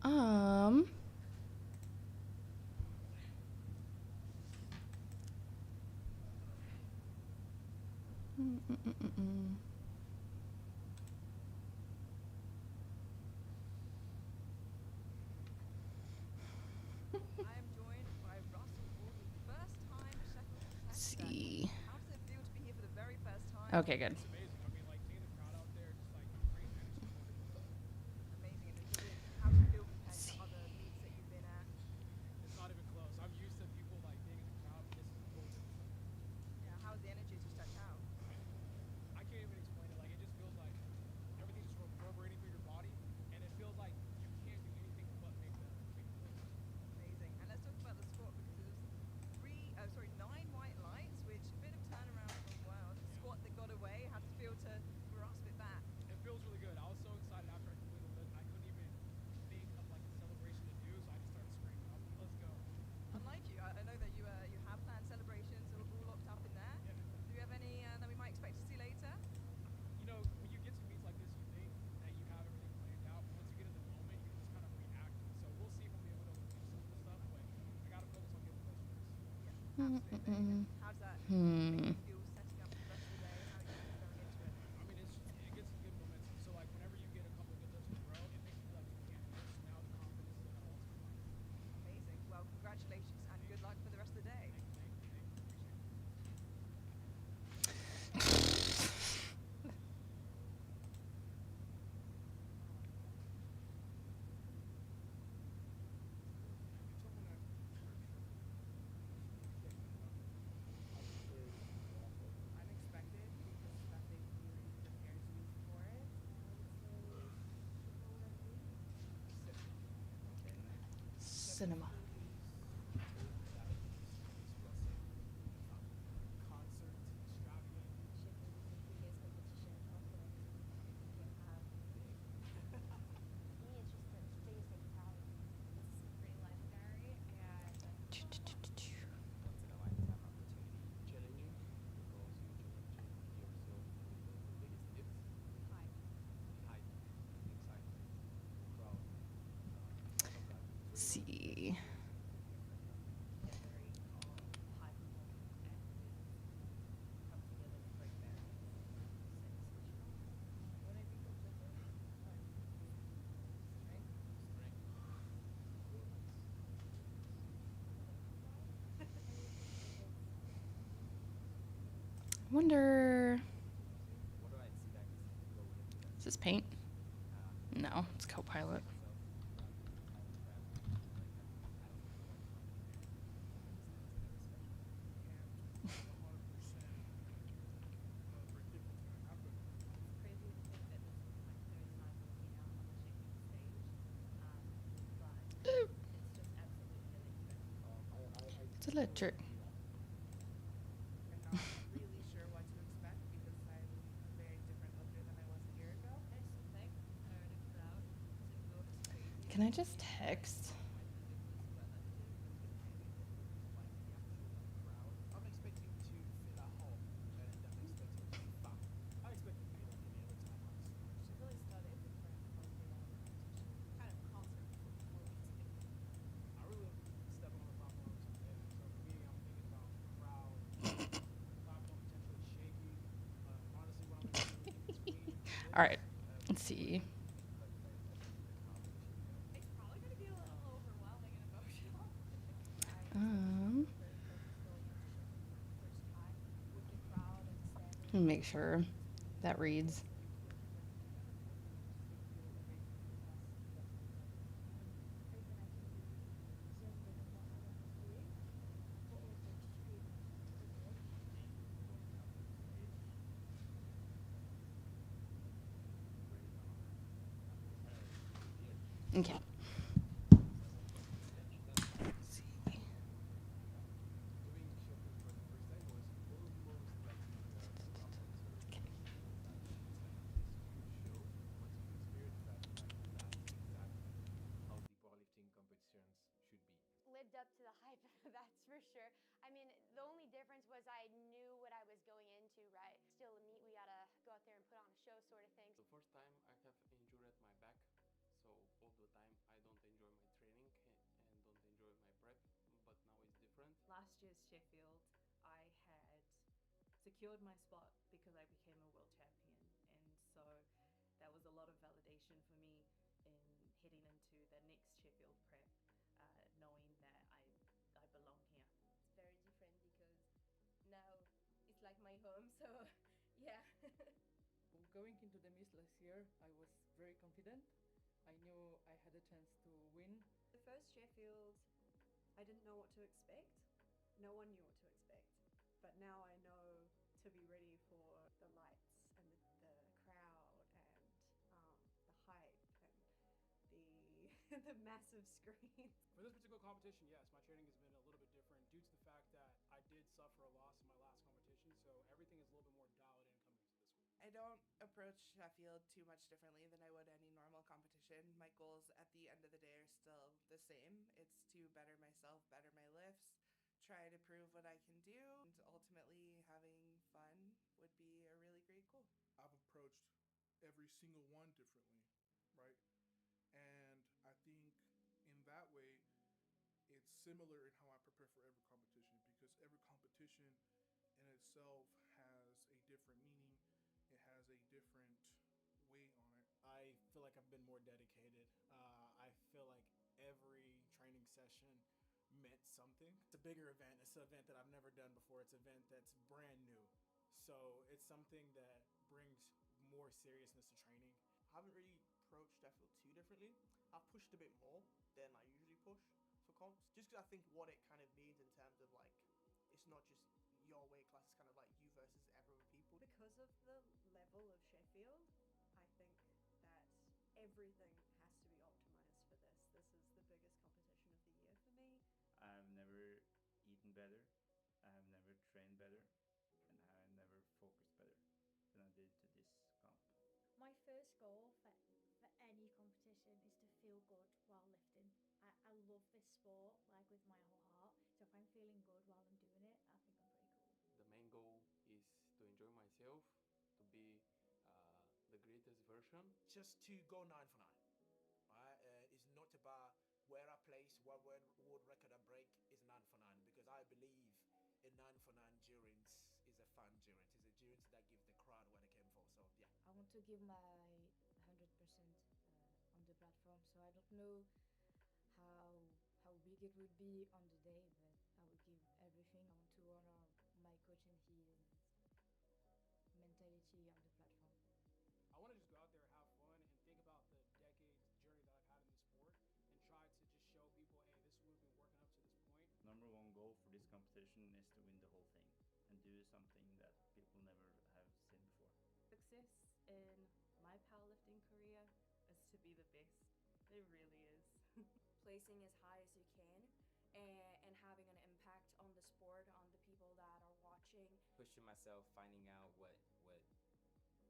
Um. I am joined by Russell Gordon, first time Sheffield Let's competitor. see. How does it feel to be here for the very first time? Okay, good. It's amazing. I mean, like seeing the crowd out there, just like great energy going into it. Amazing. And how does it feel compared to other meets that you've been at? It's not even close. I'm used to people like being in the crowd, but this is a whole different feeling. Yeah, how's the energy as you stretch out? I can't even explain it. Like it just feels like everything's just reverberating through your body, and it feels like you can't do anything but make the place. Amazing. And let's talk about the squat because it was nine white lights, which a bit of turnaround from the squat that got away. How does it feel to grasp it back? It feels really good. I was so excited after I completed the lift. I couldn't even think of like a celebration to do, so I just started screaming. I was like, let's go. Unlike you, I know that you have planned celebrations all locked up in there. Yeah. Do you have any that we might expect to see later? You know, when you get to meets like this, you think that you have everything planned out, but once you get in the moment, you're just kind of reacting. So we'll see if I'm able to do some of the stuff, but I gotta focus on getting close first. Yeah, absolutely. And how does that make you feel setting up for the rest of the day? How are you going into it? I mean, it gets good momentum. So like whenever you get a couple good lifts in a row, it makes you feel like you can't miss. Now the confidence is at an all-time high. Amazing. Well, congratulations and good luck for the rest of the day. Thank you. Appreciate it. Unexpected because nothing really prepares you for it. Cinema. Concert, extravagant. Let's see. Wonder. Is this paint? No, it's Copilot. It's electric. I'm not really sure what to expect because I'm a very different lifter than I was a year ago. just text? I'm expecting to fill a hall, and I'm expecting to be fun. I expect it to be like any other time, honestly. Sheffield is totally different from the other competition. Kind of concert for me to think. I really love stepping on the platform every single day. So for me, I'm thinking about the crowd, the platform potentially shaking. Honestly, what I'm going to do in between All right, lifts, let's see. It's probably going to be a little overwhelming and emotional. I Um, was very focused going into Sheffield for the first time with the crowd and standing let me make and sure just being that reads. very focused and feel everything everything I can do is just better than what I was doing, but also extremely prepared. Okay. doing Sheffield for the first time was almost like being a rock concert. Okay. It's like this huge show. Once you experience that, like that's exactly how the powerlifting competitions should be. Lived up to the hype, that's for sure. I mean, the only difference was I knew what I was going into, right? Still a meet, we gotta go out there and put on a show sort of thing. The first time I have injured my back, so all the time I don't enjoy my training and don't enjoy my prep, but now it's different. Last year's Sheffield, I had secured my spot because I became a world champion, and so that was a lot of validation for me in heading into the next Sheffield prep, knowing that I belong here. It's very different because now it's like my home, so yeah. Going into the Miss last year, I was very confident. I knew I had a chance to win. The first Sheffield, I didn't know what to expect. No one knew what to expect. But now I know to be ready for the lights and the crowd and the hype and the massive screens. For this particular competition, yes, my training has been a little bit different due to the fact that I did suffer a loss in my last competition, so everything is a little bit more dialed in coming into this one. I don't approach Sheffield too much differently than I would any normal competition. My goals at the end of the day are still the same. It's to better myself, better my lifts, try to prove what I can do, and ultimately having fun would be a really great goal. I've approached every single one differently, right? And I think in that way, it's similar in how I prepare for every competition because every competition in itself has a different meaning. It has a different weight on it. I feel like I've been more dedicated. I feel like every training session meant something. It's a bigger event. It's an event that I've never done before. It's an event that's brand new. So it's something that brings more seriousness to training. I haven't really approached Sheffield too differently. I've pushed a bit more than I usually push for comps, just because I think what it kind of means in terms of like, it's not just your weight class, it's kind of like you versus everyone people. Because of the level of Sheffield, I think that everything has to be optimized for this. This is the biggest competition of the year for me. I've never eaten better, I have never trained better, and I have never focused better than I did to this comp. My first goal for any competition is to feel good while lifting. I love this sport like with my whole heart, so if I'm feeling good while I'm doing it, I think I'm pretty cool. The main goal is to enjoy myself, to be the greatest version. Just to go 9 for 9, right? It's not about where I place, what world record I break. Is 9 for 9 because I believe a 9 for 9 endurance is a fun endurance. It's a endurance that gives the crowd what they came for. So yeah. I want to give my 100% on the platform, so I don't know how big it will be on the day, but I will give everything. I want to honor my coach and his mentality on the platform. I want to just go out there, have fun, and think about the decades journey that I've had in the sport and try to just show people, hey, this is what we've been working up to this point. Number one goal for this competition is to win the whole thing and do something that people never have seen before. Success in my powerlifting career is to be the best. It really is. Placing as high as you can and having an impact on the sport, on the people that are watching. Pushing myself, finding out what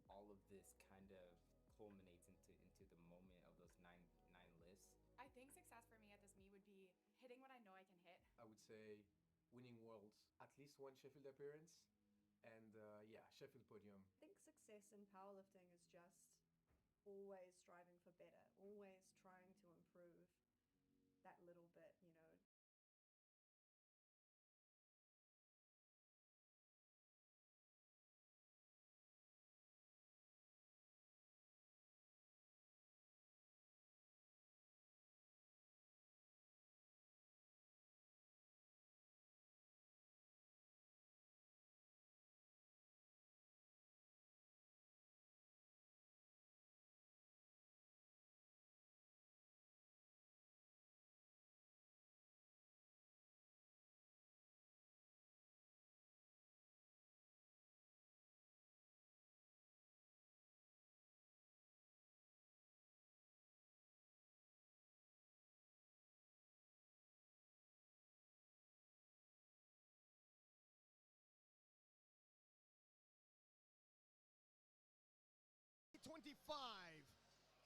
all of this kind of culminates into the moment of those nine lifts. I think success for me at this meet would be hitting what I know I can hit. I would say winning worlds, at least one Sheffield appearance, and yeah, Sheffield podium. I think success in powerlifting is just always striving for better, always trying to improve that little bit, you know.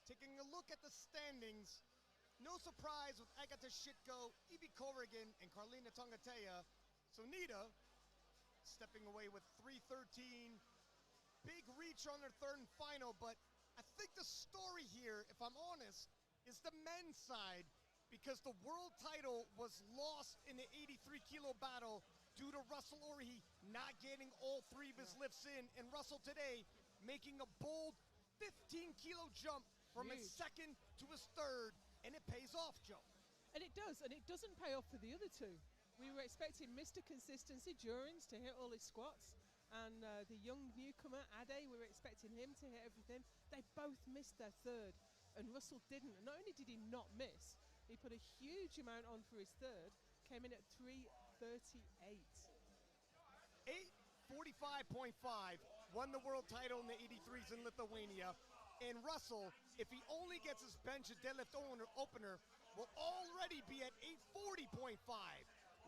Taking a look at the standings, no surprise with Agata Shitko, Evie Corrigan, and Carlina Tongatea. So Nita stepping away with 3:13. Big reach on their third and final, but I think the story here, if I'm honest, is the men's side, because the world title was lost in the 83 kilo battle due to Russell Orhi not getting all three of his lifts in, and Russell today making a bold 15 kilo jump from his second to his third, and it pays off, Joe. And it does, and it doesn't pay off for the other two. We were expecting Mr. Consistency, Durins, to hit all his squats, and the young newcomer, Ade, we were expecting him to hit everything. They both missed their third, and Russell didn't. And not only did he not miss, he put a huge amount on for his third, came in at 3:38. 8:45.5, won the world title in the 83s in Lithuania. And Russell, if he only gets his bench and deadlift opener, will already be at 840.5.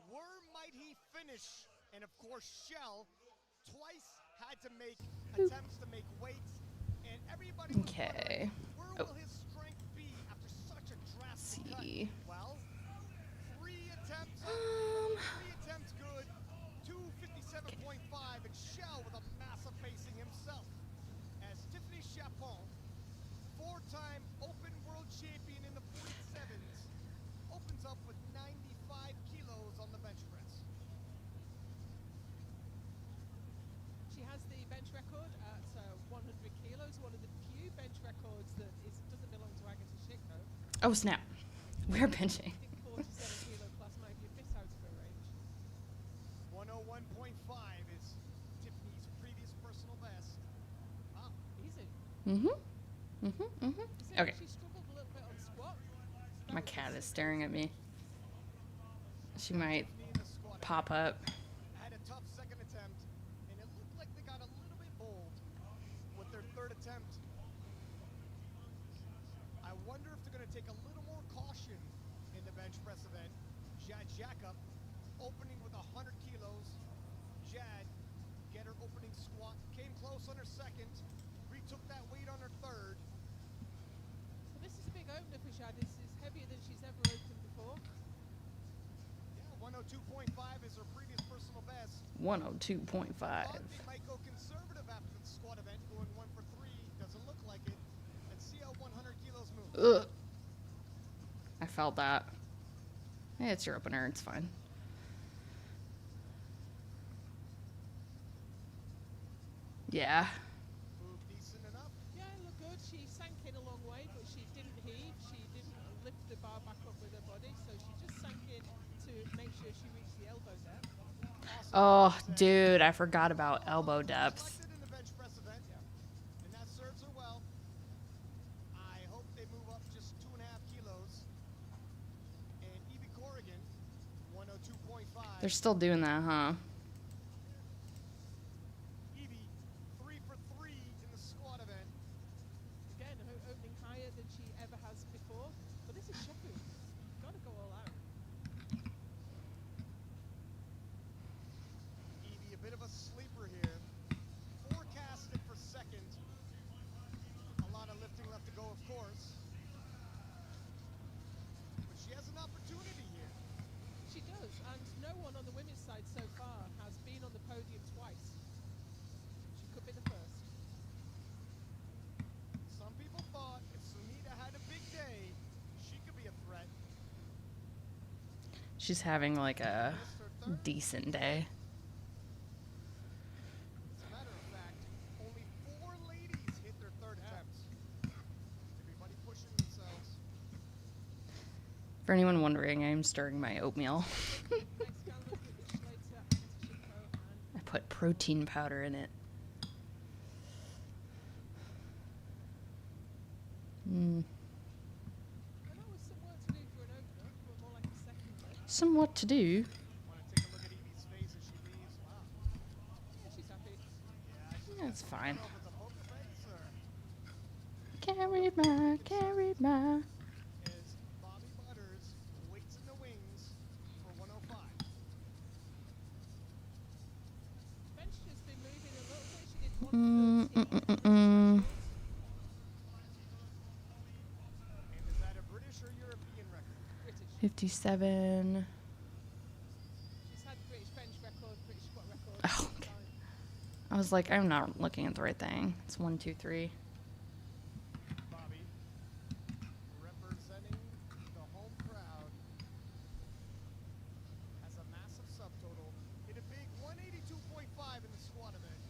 Where might he finish? And of course, Shell twice had to make attempts to make weights, and everybody was wondering, where will his strength be after such a drastic cut? Well, 3 attempts good, 257.5, and Shell with a massive facing himself. As Tiffany Chapon, 4-time open world champion in the 47s, opens up with 95 kilos on the bench press. She has the bench record at 100 kilos, one of the few bench records that doesn't belong to Agata Shitko. Oh, snap. We're benching. I think 47 kilo plus might be a bit out of her range. 101.5 is Tiffany's previous personal best. Wow. Easy. Okay. She struggled a little bit on squat. My cat is staring at me. She might pop up. Had a tough second attempt, and it looked like they got a little bit bold with their third attempt. I wonder if they're going to take a little more caution in the bench press event. Jad Jakob opening with 100 kilos. Jad get her opening squat, came close on her second, retook that weight on her third. So this is a big opener for Jad. This is heavier than she's ever opened before. Yeah, 102.5 is her previous personal best. 102.5. Thought they might go conservative after the squat event, going 1 for 3. Doesn't look like it. Let's see how 100 kilos move. Ugh. I felt that. Hey, it's your opener. It's fine. Yeah. Move decent enough. Yeah, it looked good. She sank in a long way, but she didn't heave. She didn't lift the bar back up with her body, so she just sank in to make sure she reached the elbow depth. Oh, dude, I forgot about elbow depth. In the bench press event, and that serves her well. I hope they move up just 2.5 kilos. And Evie Corrigan, 102.5. They're still doing that, huh? Evie, 3 for 3 in the squat event. Again, opening higher than she ever has before. But this is Sheffield. You've got to go all out. Evie, a bit of a sleeper here. Forecasted for second. A lot of lifting left to go, of course. But she She's having like a decent day. As a matter of fact, only 4 ladies hit their third attempts. Everybody pushing themselves. For anyone wondering, I'm stirring my oatmeal. I put protein powder in it. Somewhat to do. Want to take a look at Evie's face as she leaves? Wow. Yeah, she's happy. Yeah, That's fine. over the poker face, or Carried my. as Bobby Butters waits in the wings for 105. Bench has been moving a little bit. She did 113. And is that a British or European record? British. 57. She's had British bench record, British squat record. Oh, okay. I was like, I'm not looking at the right thing. It's 1, 2, 3. Bobby representing the home crowd has a massive subtotal. Hit a big 182.5 in the squat event.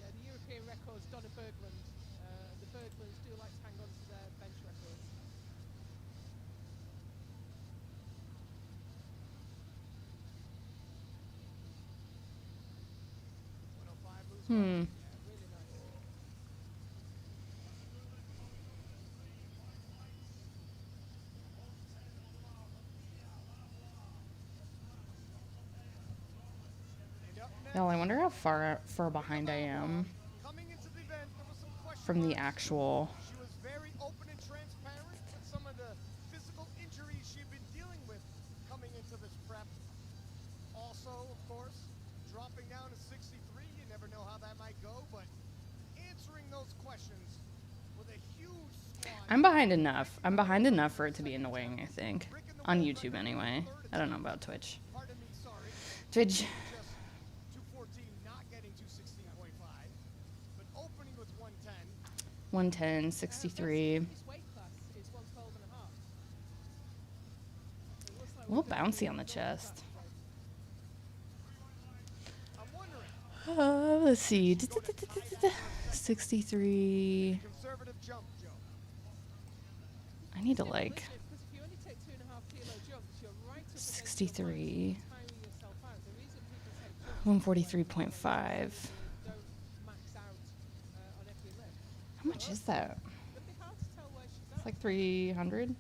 Yeah, the European records, Donna Berglund. The Berglunds do like to hang on to their bench records. Hmm. Yeah, really nice. Well, I wonder how far behind I am Coming into the event, there was some question from the marks. actual. She was very open and transparent with some of the physical injuries she'd been dealing with coming into this prep. Also, of course, dropping down to 63. You never know how that might go, but answering those questions with a huge squad. I'm behind enough. I'm behind enough for it to be annoying, I think. On YouTube, anyway. I don't know about Twitch. Pardon me, sorry. Twitch. Just 214, not getting 216.5, but opening with 110. 110, 63. His weight class is 112 and a half. It looks like A little bouncy on the chest. I'm wondering. Let's see. 63. Conservative jump, Joe. I need to like. Because if you only take 2.5 kilo jumps, you're right up against 63. tiring yourself out. The reason people take jumps 143.5. don't max out on every lift. How much is that? It'd be hard to tell where she's at. It's like 300?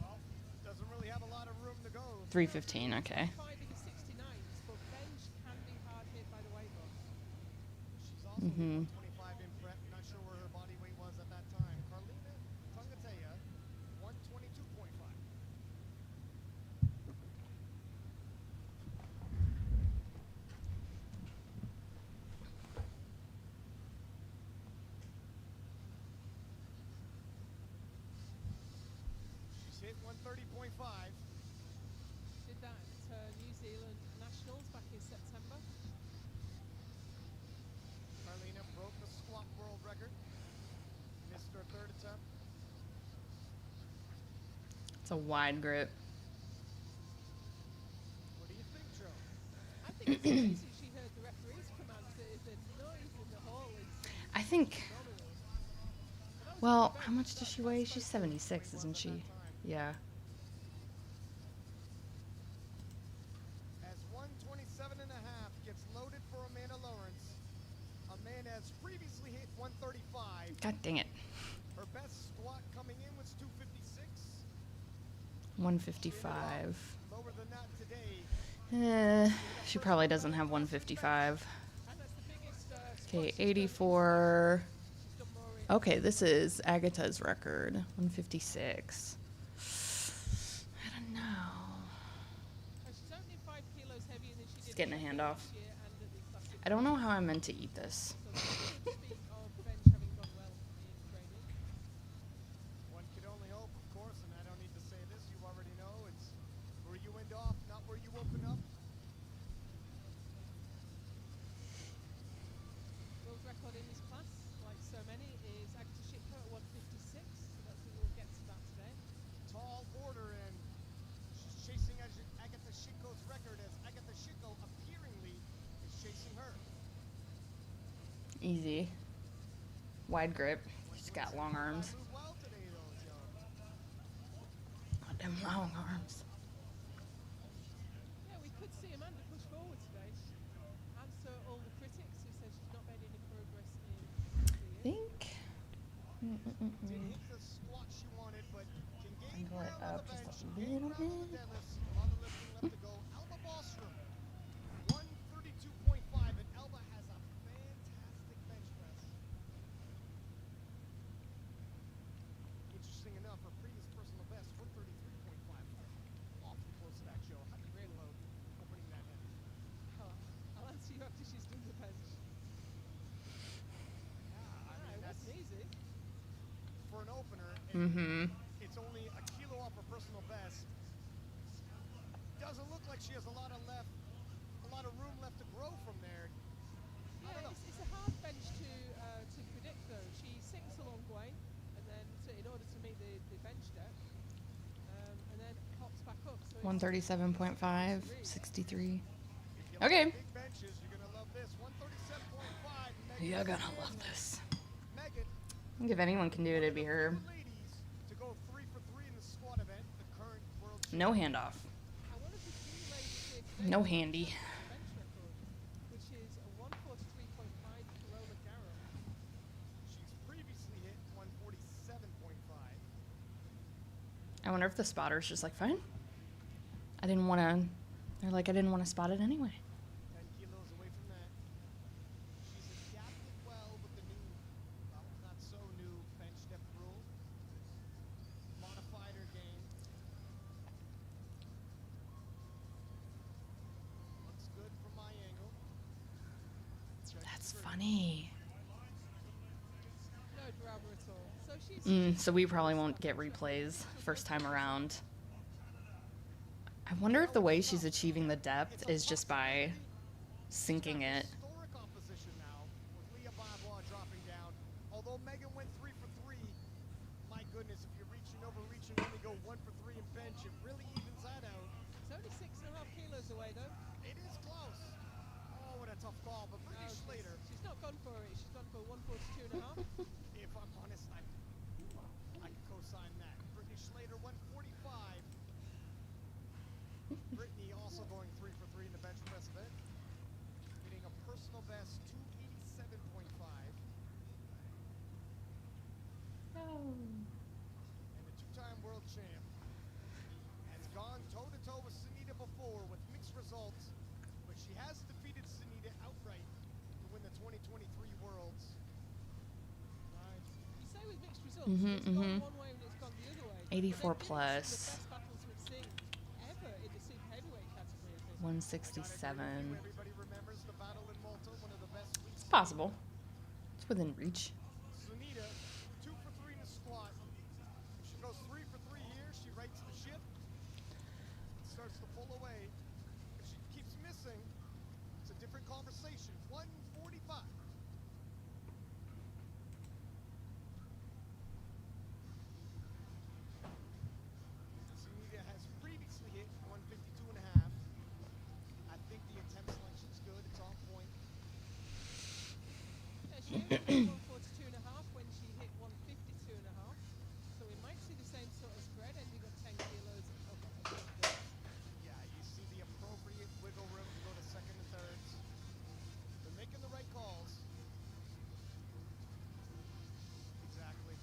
Well, doesn't really have a lot of room to go. 315, okay. 5 in the 69s, but bench can be hard hit by the weight loss. She's also 125 in prep. Not sure where her body weight was at that time. Carlina Tungatea, 122.5. She's hit 130.5. Did that at New Zealand Nationals back in September. Carlina broke the squat world record. Missed her third attempt. It's a wide grip. What do you think, Joe? I think it's amazing she heard the referees come out. The noise in the hall is I think. phenomenal. Well, how much does she weigh? She's 76, isn't she? Yeah. As 127 and a half gets loaded for Amanda Lawrence. Amanda has previously hit 135. God dang it. Her best squat coming in was 256. 155. Lower than that today. She probably doesn't have 155. And that's the biggest Okay, 84. Okay, this is Agatha's record. 156. I don't know. she's only 5 kilos heavier than she did Just getting a hand off. last year and at the classic. I don't know how I'm meant to eat this. So that could speak of bench having gone well in training. One could only hope, of course, and I don't need to say this, you already know, it's where you end off, not where you open up. World record in this class, like so many, is Agatha Shipka at 156. So that's Easy. Wide grip. She's got long arms. God, them long arms. Yeah, we could see Amanda push forward today. Answer all the critics who say she's not made any progress in the Think. Didn't hit the squat she wanted, but can gain Angle it ground on up the bench, just a gain little ground on the bit. deadlifts. A lot of lifting left to go. Alba Bostrom, 132.5, and Alba has a fantastic bench press. Interesting enough, her previous personal best, 133.5. Awfully close to that, Joe. How do you feel about opening that heavy? I'll answer you after she's done the bench. Yeah, I mean, it that's wasn't easy. for an opener. And Mm-hmm. it's only a kilo off her personal best. Doesn't look like she has a lot of room left to grow from there. Yeah, it's a hard bench to predict though. She sinks a long way, and then in order to meet the bench depth, and then hops back up. So 137.5, 63. Okay. Big benches, you're gonna love this. 137.5. You're gonna love this. Megan, I think if anyone can do it, it'd be her. ladies to go 3 for 3 in the squat event, the current world No handoff. And one of the few ladies here today No handy. bench record, which is a 143.5 Carola Garrow. She's previously hit 147.5. I wonder if the spotter's just like, fine. I didn't want to. They're like, I didn't want to spot it anyway. 10 kilos away from that. She's adapted well with the new, well, not so new bench depth rule. Modified her game. Looks good from my angle. That's funny. No drama at all. So she's So we probably won't get replays first time around. I wonder if the way she's achieving the depth is just by sinking it. Historic opposition now with Leah Bavois dropping down. Although Megan went 3 for 3, my goodness, if you're reaching, only go 1 for 3 in bench, it really evens that out. It's only 6.5 kilos away though. It is close. Oh, what a tough call, but Brittany Schlatter. She's not gone for it. She's gone for 142.5. If I'm honest, I can co-sign that. Brittany Schlatter, 145. Brittany also going 3 for 3 in the bench press event, hitting a personal best 287.5. And the two-time world champ has gone toe-to-toe with Sunita before with mixed results, but she has defeated Sunita outright to win the 2023 Worlds. Right. You say with mixed results, it's gone one way and it's gone the other way. 84 But plus. some of the best battles we've seen ever in the super heavyweight category. 167. Everybody remembers the battle in Malta, one of the best weeks. It's possible. It's within reach. Sunita, 2 for 3 in the squat. If she goes 3 for 3 here, she rights the ship. Starts to pull away. If she keeps missing, it's a different conversation. 145. Sunita has previously hit 152.5. I think the attempt selection's good. It's on point. Yeah, she only hit 142.5 when she hit 152.5. So we might see the same sort of spread, ending up 10 kilos above this. Yeah, you see the appropriate wiggle room to go to second and thirds. They're making the right calls. Exactly.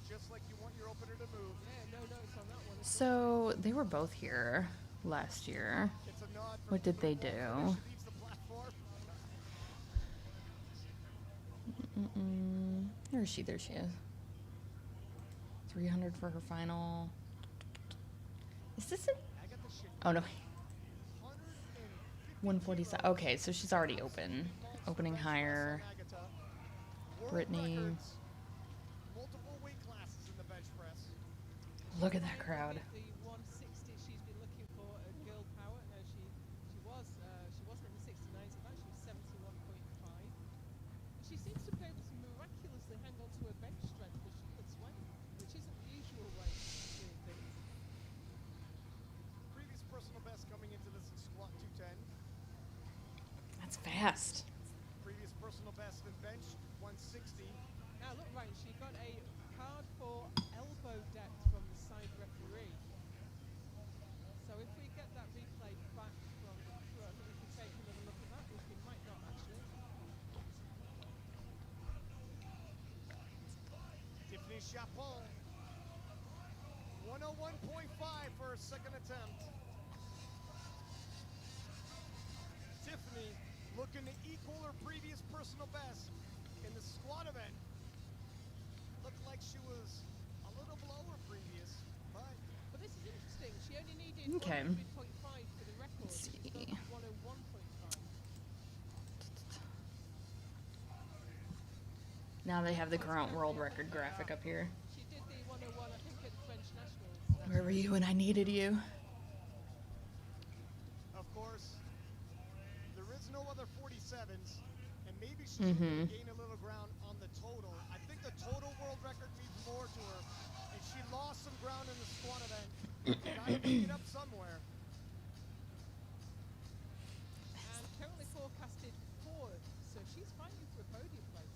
Just like you want your opener to move. Yeah, no notes on that one. So they were both here last year. It's a nod for What did they do? she leaves the platform. Where is she? There she is. 300 for her final. Is this a... Oh, no. 147. Okay, so she's already open. Opening higher. Brittany. Multiple weight classes in the bench press. Look at that crowd. The 160 she's been looking for at Girl Power. No, she wasn't in the 69s, but she was 71.5. And she seems to be able to miraculously hang on to her bench strength because she could swing, which isn't the usual way of doing things. Previous personal best coming into this in squat 210. That's fast. Previous personal best in bench, 160. Now look, Ryan, she got a card for elbow depth from the side referee. So if we get that replay back from the front, we can take another look at that, which we might not actually. Tiffany Chapon, 101.5 for her second attempt. Tiffany looking to equal her previous personal best in the squat event. Looked like she was a little below her previous, but this is interesting. She only needed Okay. 100.5 for the record. Let's She's see. done 101.5. Now they have the current world record graphic up here. She did the 101, I think, at the French Nationals. Where were you when I needed you? of course, there is no other 47s, and maybe she's looking to gain a little ground on the total. I think the total world record means more to her, and she lost some ground in the squat event. Gotta pick it up somewhere. And currently forecasted fourth, so she's fighting for a podium place.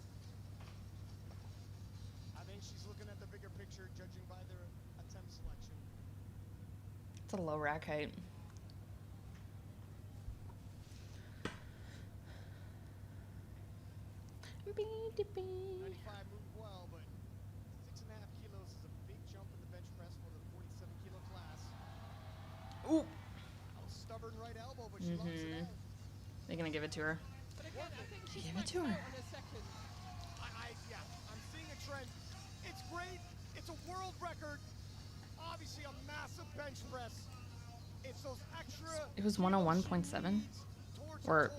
I think she's looking at the bigger picture, judging by their attempt selection. It's a low rack height. Beep-a-dee-bee. 95 moved well, but 6.5 kilos is a big jump in the bench press for the 47 kilo class. Ooh. That was stubborn right elbow, but she lost it out. They're gonna give it to her. But again, I think she's Give it to her. on a second. Yeah, I'm seeing a trend. It's great. It's a world record. Obviously a massive bench press. It's those extra. It was 101.7 or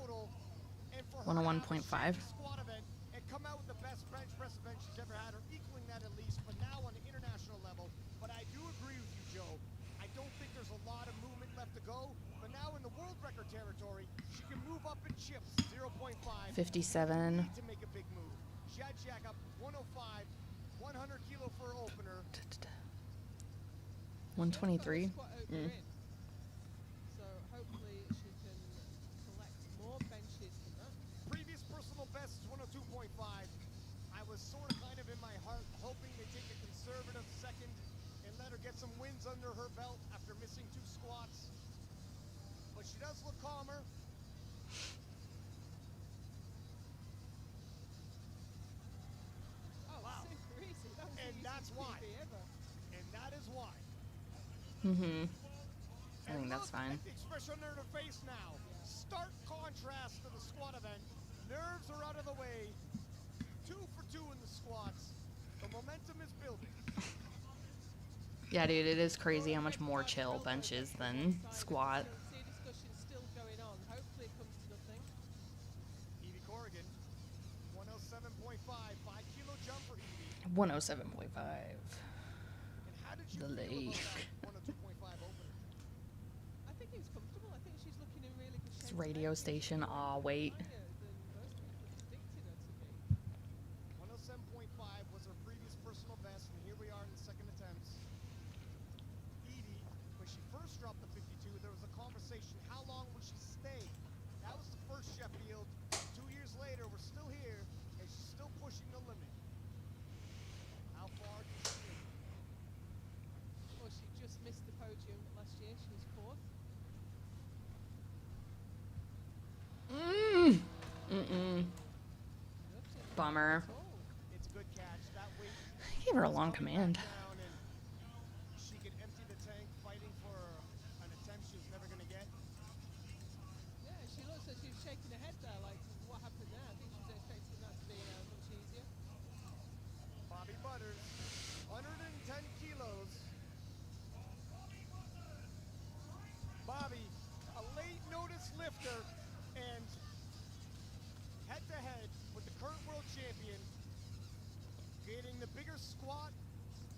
101.5. Squat event and come out with the best bench press event she's ever had, or equaling that at least, but now on the international level. But I do agree with you, Joe. I don't think there's a lot of movement left to go, but now in the world record territory, she can move up in chips, 0.5. 57. Need to make a big move. Shad Jack up 105, 100 kilo for her opener. 123. So hopefully she can collect more benches than that. Previous personal best is 102.5. I was sort of kind of in my heart hoping to take a conservative second and let her get some wins under her belt after missing 2 squats. But she does look calmer. Oh, wow. Super easy. That was And the that's easiest why. PB ever. And that is why. I think that's fine. At the expression on her face now. Stark contrast to the squat event. Nerves are out of the way. 2 for 2 in the squats. The momentum is building. Yeah, dude, it is crazy how much more chill bench is than squat. See, discussion's still going on. Hopefully it comes to nothing. Evie Corrigan, 107.5, 5 kilo jump for Evie. 107.5. And how did you The feel lake. about that 102.5 opener? I think it was comfortable. I think she's looking in really good shape. It's radio station. Aw, wait. Higher than most people predicted her to be. 107.5 was her previous personal best, and here we are in the second attempts. Edie, when she first dropped the 52, there was a conversation, how long will she stay? That was the first Sheffield. 2 years later, we're still here, and she's still pushing the limit. How far can she take? Well, she just missed the podium last year. She was fourth. Bummer. It's a good catch. That weight I gave her a long command. down, and she could empty the tank fighting for an attempt she was never going to get. Yeah, she looks like she was shaking her head there, like, what happened there? I think she was expecting that to be much easier. Bobby Butters, 110 kilos. Bobby, a late notice lifter, and head-to-head with the current world champion, getting the bigger squat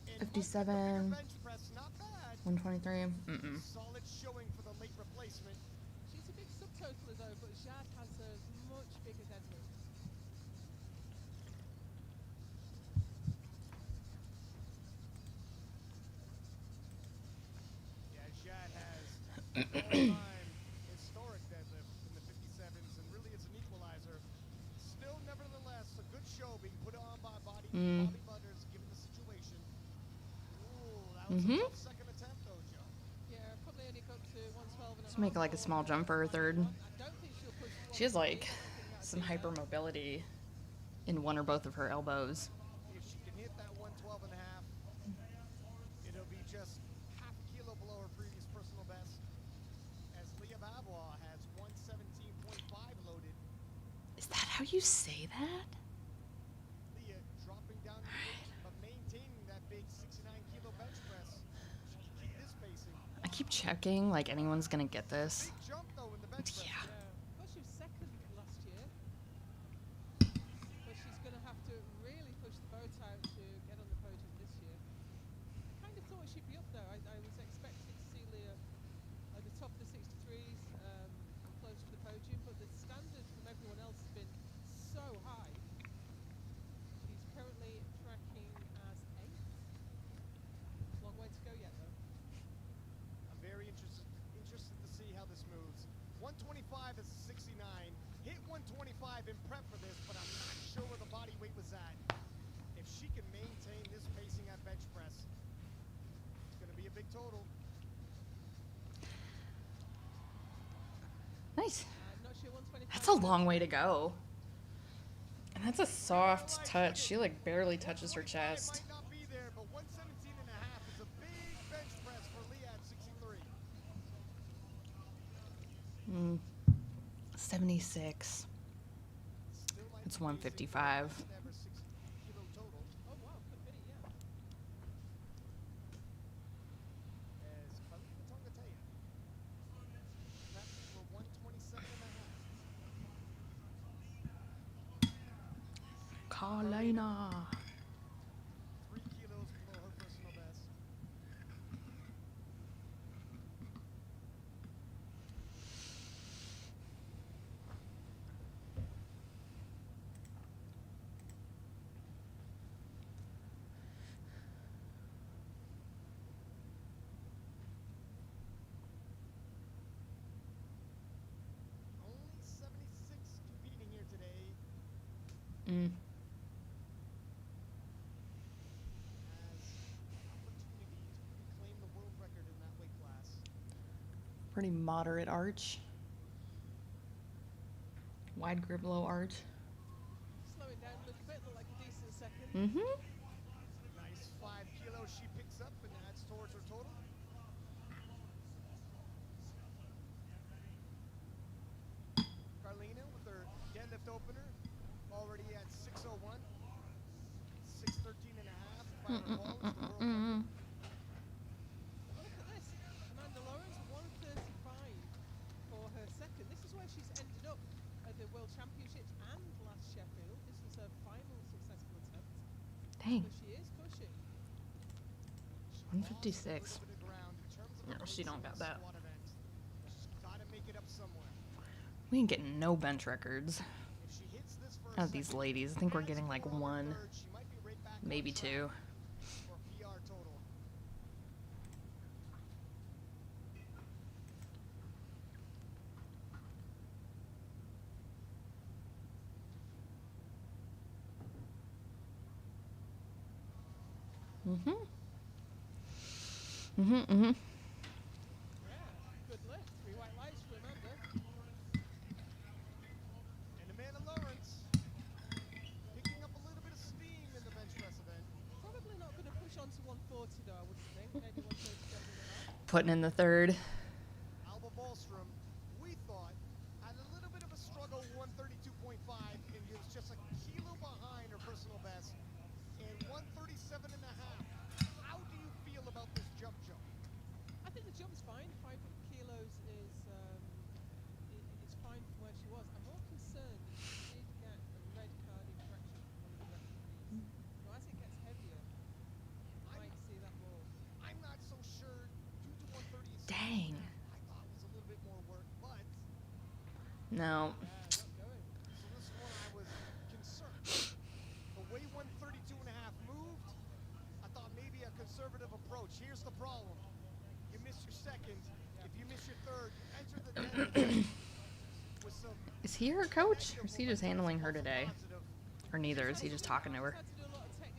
and 57. the bigger bench press. Not bad. 123. Solid showing for the late replacement. She's a big subtotaler though, but Jad has a much bigger deadlift. Yeah, Jad has all-time historic deadlift in the 57s, and really is an equalizer. Still never Bobby Butters, given the situation. Ooh, that was a tough second attempt, though, Joe. Yeah, probably only got to 112 and a Let's half. make like a small jump for her third. I don't think she'll push She has 138. like I don't think that'd some be enough. hypermobility in one or both of her elbows. If she can hit that 112 and a half, it'll be just half a kilo below her previous personal best. As Leah Bavois has 117.5 loaded. Is that how you say that? Leah dropping down to the weight, but maintaining that big 69-kilo bench press. She can keep this pacing. I keep checking like anyone's gonna get this. Big jump, though, in the bench press. Yeah. Well, she was second last year. But she's going to have to really push the boat out to get on the podium this year. I kind of thought she'd be up there. I was expecting to see Leah at the top of the 63s, close to the podium, but the standard from everyone else has been so high. She's currently tracking as 8th. Long way to go yet, though. I'm very interested to see how this moves. 125 is 69. Hit 125 in prep for this, but I'm not sure where the body weight was at. If she can maintain this pacing at bench press, it's going to be a big total. Nice. Not sure 125. That's a long way to go. And that's a soft touch. She like barely touches her chest. Might not be there, but 117 and a half is a big bench press for Leah at 63. 76. It's 155. Oh, wow, could be, yeah. As Carlina Tongatea preps for 127 and a half. Carlina. 3 kilos below her personal best. Only 76 competing here today. Has opportunity to reclaim the world record in that weight class. Pretty moderate arch. Wide grip, low arch. Slowing down a little bit, look like a decent second. Nice 5 kilos she picks up and adds towards her total. Carlina with her deadlift opener already at 601. 613 and a half, if I recall, is the world record. Look at this. Amanda Lawrence, 135 for her second. This is where she's ended up at the World Championships and last Sheffield. This was her final successful attempt. Dang. So she is pushing. 156. No, she don't got that. Gotta make it up somewhere. We ain't getting no bench records If she hits this for out of these ladies. I think we're getting like one, she might be right back maybe two. for PR total. Yeah, good lift. 3 white lights for Amanda. And Amanda Lawrence picking up a little bit of steam in the bench press event. Probably not going to push on to 140 though, I wouldn't think. Maybe 137 and a half. Putting in the third. Alba Ballstrom, we thought, had a little bit of a struggle, 132.5, and it was just a kilo behind her personal best, and 137 and a half. How do you feel about this jump, Joe? I think the jump's fine. 5 kilos is fine from where she was. I'm more concerned that she did get a red card infraction from one of the referees. So as it gets heavier, you might see that more. I'm not so sure. 2 to 130 is Dang. I thought was a little bit more work, but No. so this one I was concerned. The way 132 and a half moved, I thought maybe a conservative approach. Here's the problem. You miss your second. If you miss your third, you enter the deadlift with some Is he her coach? Or is he just handling her today? Or neither? Is he just talking to her? Had to do a lot of technical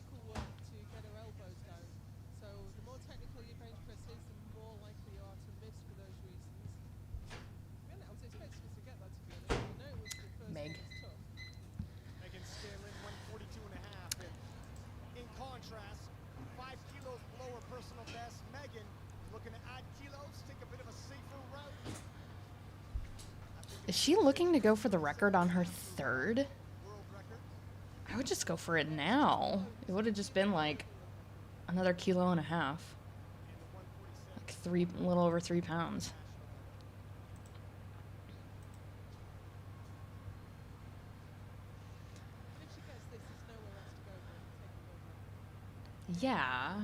Is she looking to go for the record on her third? I would just go for it now. It would have just been like another kilo and a half. Like a little over 3 pounds. And if she gets this, there's nowhere else to go but take a world record. Yeah.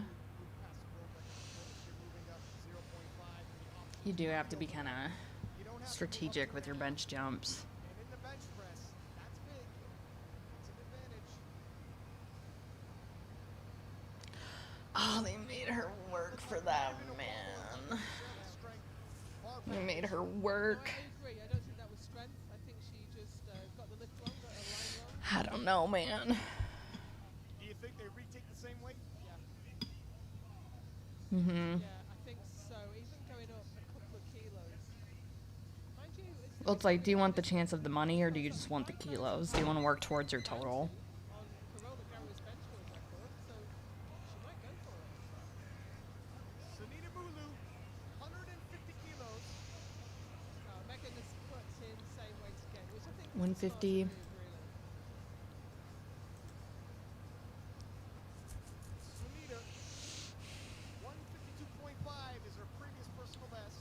You do have to be kind of strategic with your bench jumps. And in the bench press, that's big. It's an advantage. Oh, they made her work for that, man. They made her work. I agree. I don't think that was strength. I think she just got the lift wrong, got her line wrong. I don't know, man. Do you think they retake the same weight? Yeah. Mm-hmm. Yeah, I think so. Even going up a couple of kilos. Mind you, Well, it's like, do you want the chance of the money or do you just want the kilos? Do you want to work towards your total? on Carola Garrow's bench world record, so she might go for it. Sunita Mulu, 150 kilos. Megan has put in the same weight again, which I think is 150. a smart move, really. Sunita, 152.5 is her previous personal best.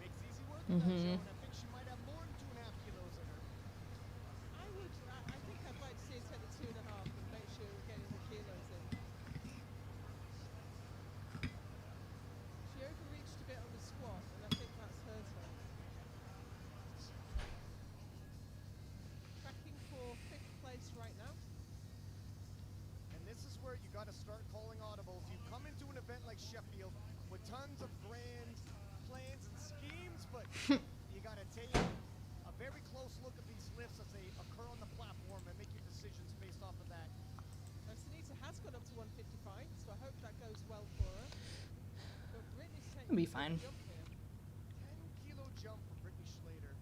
Makes easy work of that Mm-hmm. zone. I think she might have more than 2.5 kilos in her. I think I'd like to see her take the 2.5 and make sure we're getting the kilos in. She overreached a bit on the squat, and I think that's hurt her. Tracking for 5th place right now. And this is where you got to start calling audibles. You come into an event like Sheffield with tons of grand plans and schemes, but you got to take a very close look at these lifts as they occur on the platform and make your decisions based off of that. Sunita has got up to 155, so I hope that goes well for her. But Brittany's taking It'll be a big fine. jump here. 10-kilo jump for Brittany Schlater.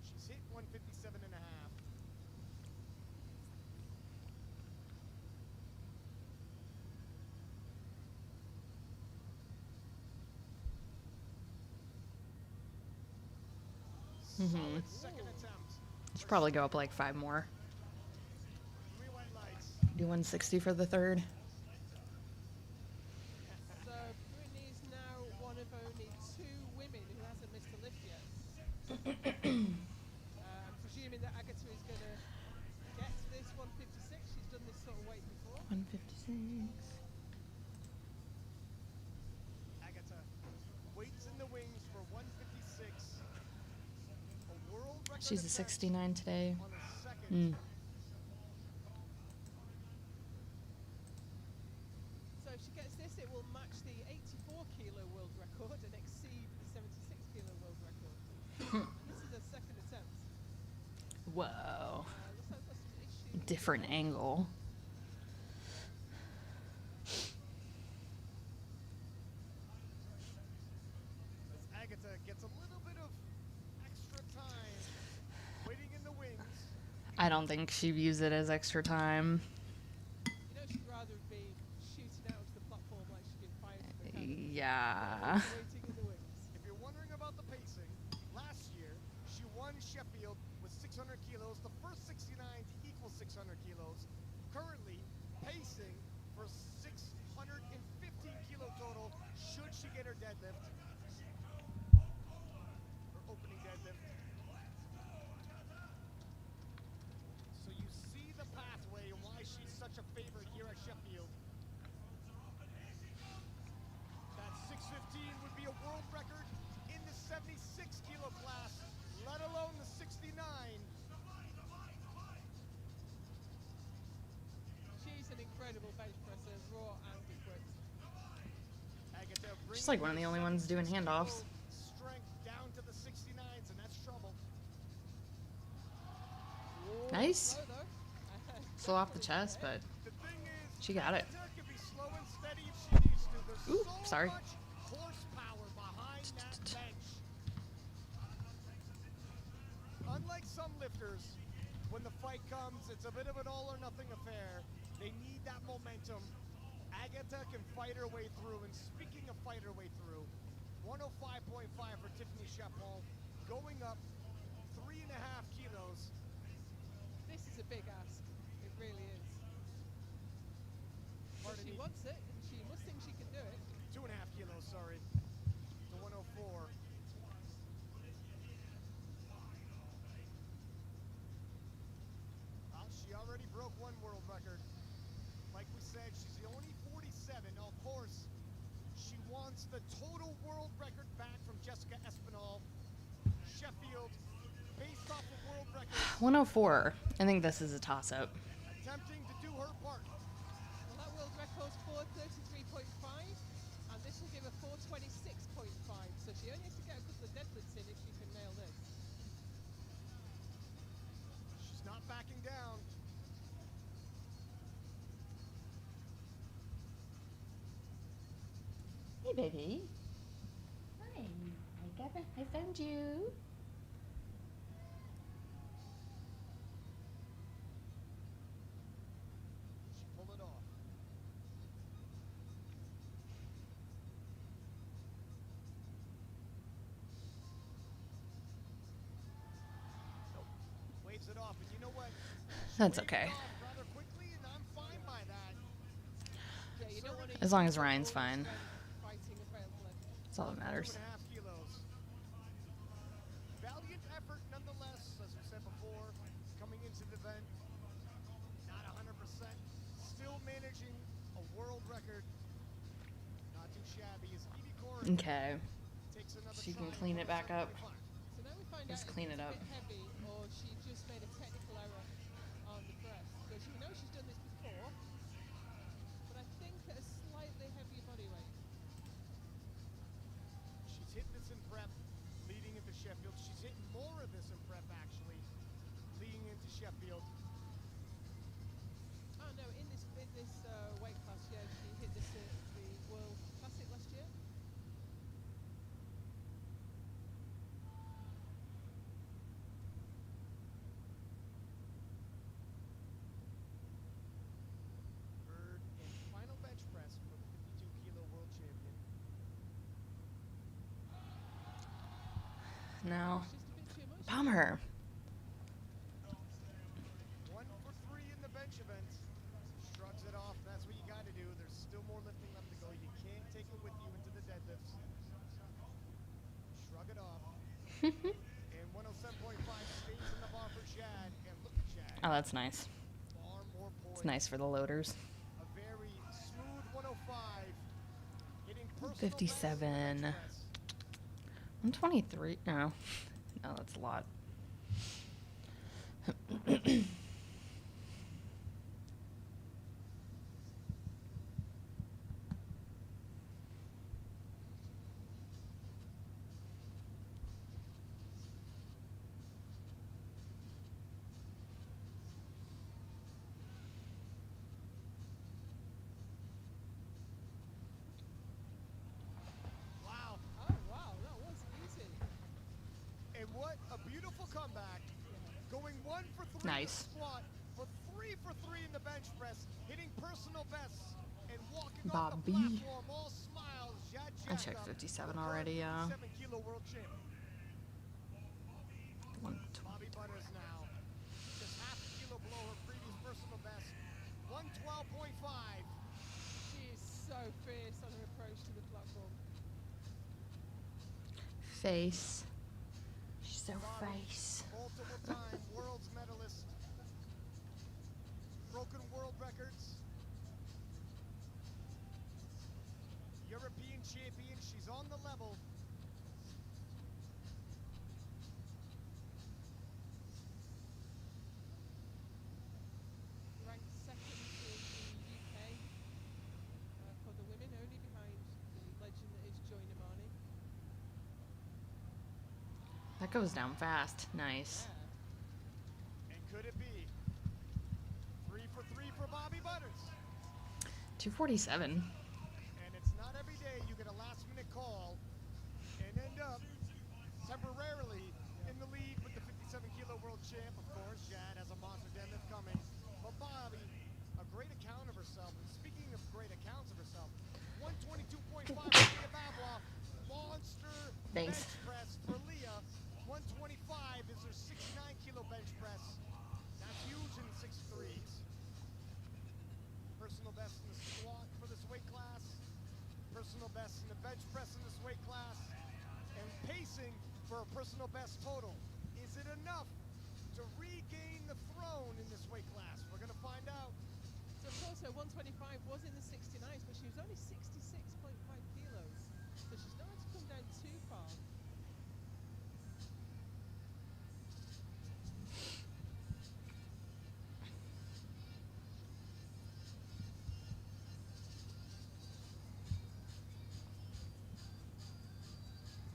She's hit 157 and a half. Mm-hmm. Solid second attempt. Should probably go up like 5 more. 3 white lights. Do 160 for the third. So Brittany's now one of only 2 women who hasn't missed a lift yet. I'm presuming that Agatha is going to get to this 156. She's done this sort of weight before. 156. Agatha waits in the wings for 156. A world record She's a attempt 69 today. on the second. So if she gets this, it will match the 84-kilo world record and exceed the 76-kilo world record. This is a second attempt. Whoa. Looks like there's some issues. Different angle. As Agatha gets a little bit of extra time waiting in the wings. I don't think she views it as extra time. You know, she'd rather be shooting out to the platform like she's been fired from the cannon. Yeah. Waiting in the wings. If you're wondering about the pacing, last year she won Sheffield with 600 kilos, the first 69 to equal 600 kilos. Currently pacing for 615 kilo total should she get her deadlift. Her opening deadlift. So you see the pathway and why she's such a favorite here at Sheffield. That 615 would be a world record in the 76 kilo class, let alone the 69. She's an incredible bench presser, raw and equipped. Agatha She's like one of the only ones doing handoffs. strength down to the 69s, and that's trouble. Oh, Nice. slow though. Slow off the chest, but The thing is, she got it. Agatha can be slow and steady if she needs to. There's Ooh, so sorry. much horsepower behind that bench. Unlike some lifters, when the fight comes, it's a bit of an all or nothing affair. They need that momentum. Agatha can fight her way through, and speaking of fight her way through, 105.5 for Tiffany Chapon, going up 3.5 kilos. This is a big ask. It really is. But Pardon she me. wants it, and she must think she can do it. 2.5 kilos, sorry, to 104. She already broke one world record. Like we said, she's the only 47. Now, of course, she wants the total world record back from Jessica Espinal. Sheffield, based off of world records. 104. I think this is a toss-up. Attempting to do her part. Well, that world record's 433.5, and this will give her 426.5. So she only has to get a couple of deadlifts in if she can nail this. She's not backing down. Hey, baby. Hi. I found you. She pulled it off. Nope. Waves it off, and you know what? That's okay. Rather quickly, and I'm fine by that. Yeah, you don't want to As long as Ryan's fine. fighting a failed lift. That's all that matters. 2.5 kilos. Valiant effort nonetheless, as we said before, coming into the event. Not 100%. Still managing a world record. Not too shabby as Edie Corin Okay. takes another She can try clean at it back up. 107.25. So now we find Just out clean if it it's up. a bit heavy or she just made a technical error on the press. Because we know she's done this before, but I think at a slightly heavier body weight. She's hit this in prep leading into Sheffield. She's hit more of this in prep actually leading into Sheffield. Oh no, in this weight class, yeah, she hit this at the World Classic last year. Third and final bench press for the 52-kilo world champion. No. It's just a bit too much. Bummer. 1 for 3 in the bench event. Shrugs it off. That's what you got to do. There's still more lifting left to go. You can't take it with you into the deadlifts. Shrug it off. And 107.5 stays in the bar for Chad. And look at Chad. Oh, that's nice. Far more It's poised. nice for the loaders. A very smooth 105. Hitting personal 57. best bench press. 123. No. No, that's a lot. Wow. Oh wow, that was easy. And what a beautiful comeback. Going 1 for 3 Nice. in the squat, but 3 for 3 in the bench press, hitting personal bests and walking off the Bobby. platform all smiles. Jad I checked Jacob, 57 the already, current 57-kilo world champion. 120. Bobby Butters now, just half a kilo below her previous personal best, 112.5. She is so fierce on her approach to the platform. Face. She's so Bobby, face. multiple time world's medalist, broken world records, European champion. She's on the level. Ranked second in the UK for the women, only behind the legend that is Joy Namani. That goes down fast. Nice. And Could it be 3 for 3 for Bobby Butters? 247. And it's not every day you get a last-minute call and end up temporarily in the lead with the 57-kilo world champ. Of course, Jad has a monster deadlift coming. But Bobby, a great account of herself. And speaking of great accounts of herself, 122.5 for Leah Bavois. Monster Thanks. bench press for Leah. 125 is her 69-kilo bench press. That's huge in 6'3s. Personal best in the squat for this weight class. Personal best in the bench press in this weight class. And pacing for a personal best total. Is it enough to regain the throne in this weight class? We're going to find out. So of course her 125 was in the 69s, but she was only 66.5 kilos. So she's not had to come down too far.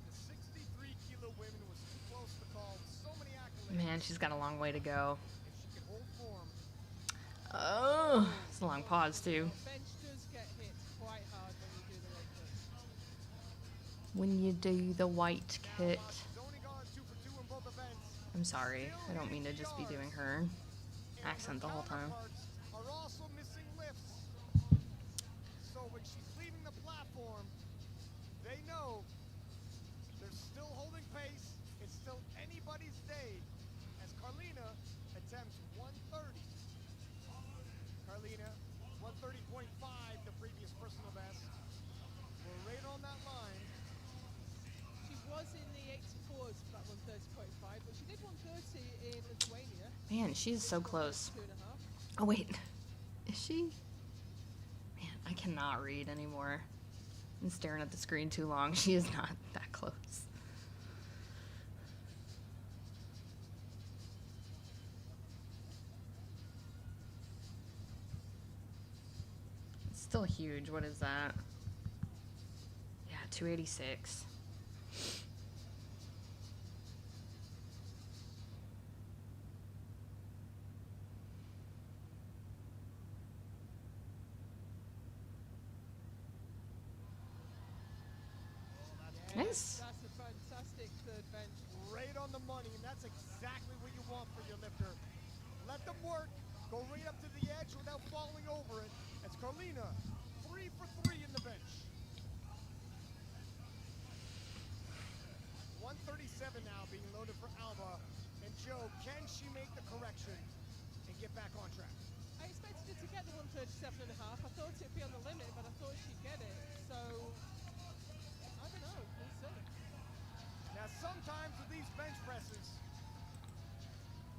The 63-kilo women was too close to call. So many accolades. Man, she's got a long way to go. If she can hold form. Oh, it's a long pause too. Bench does get hit quite hard When when you do the weight cut. you do the white kit. She's only gone 2 for 2 in both events. I'm sorry. I don't mean to just be doing her accent the whole time. Are also missing lifts. So when she's leaving the platform, they know they're still holding pace. It's still anybody's day as Carlina attempts 130. Carlina, 130.5, the previous personal best. We're right on that line. She was in the 84s for that 130.5, but she did 130 in Lithuania. Man, she's so close. 2.5. Oh wait, is she? Man, I cannot read anymore. I'm staring at the screen too long. She is not that close. It's still huge. What is that? Yeah, 286. Nice. That's a fantastic third bench. Right on the money, and that's exactly what you want for your lifter. Let them work, go right up to the edge without falling over it. It's Carlina, 3 for 3 in the bench. 137 now being loaded for Alba. And Joe, can she make the correction and get back on track? I expected her to get the 137.5. I thought it'd be on the limit, but I thought she'd get it. So, I don't know. We'll see. Now, sometimes with these bench presses,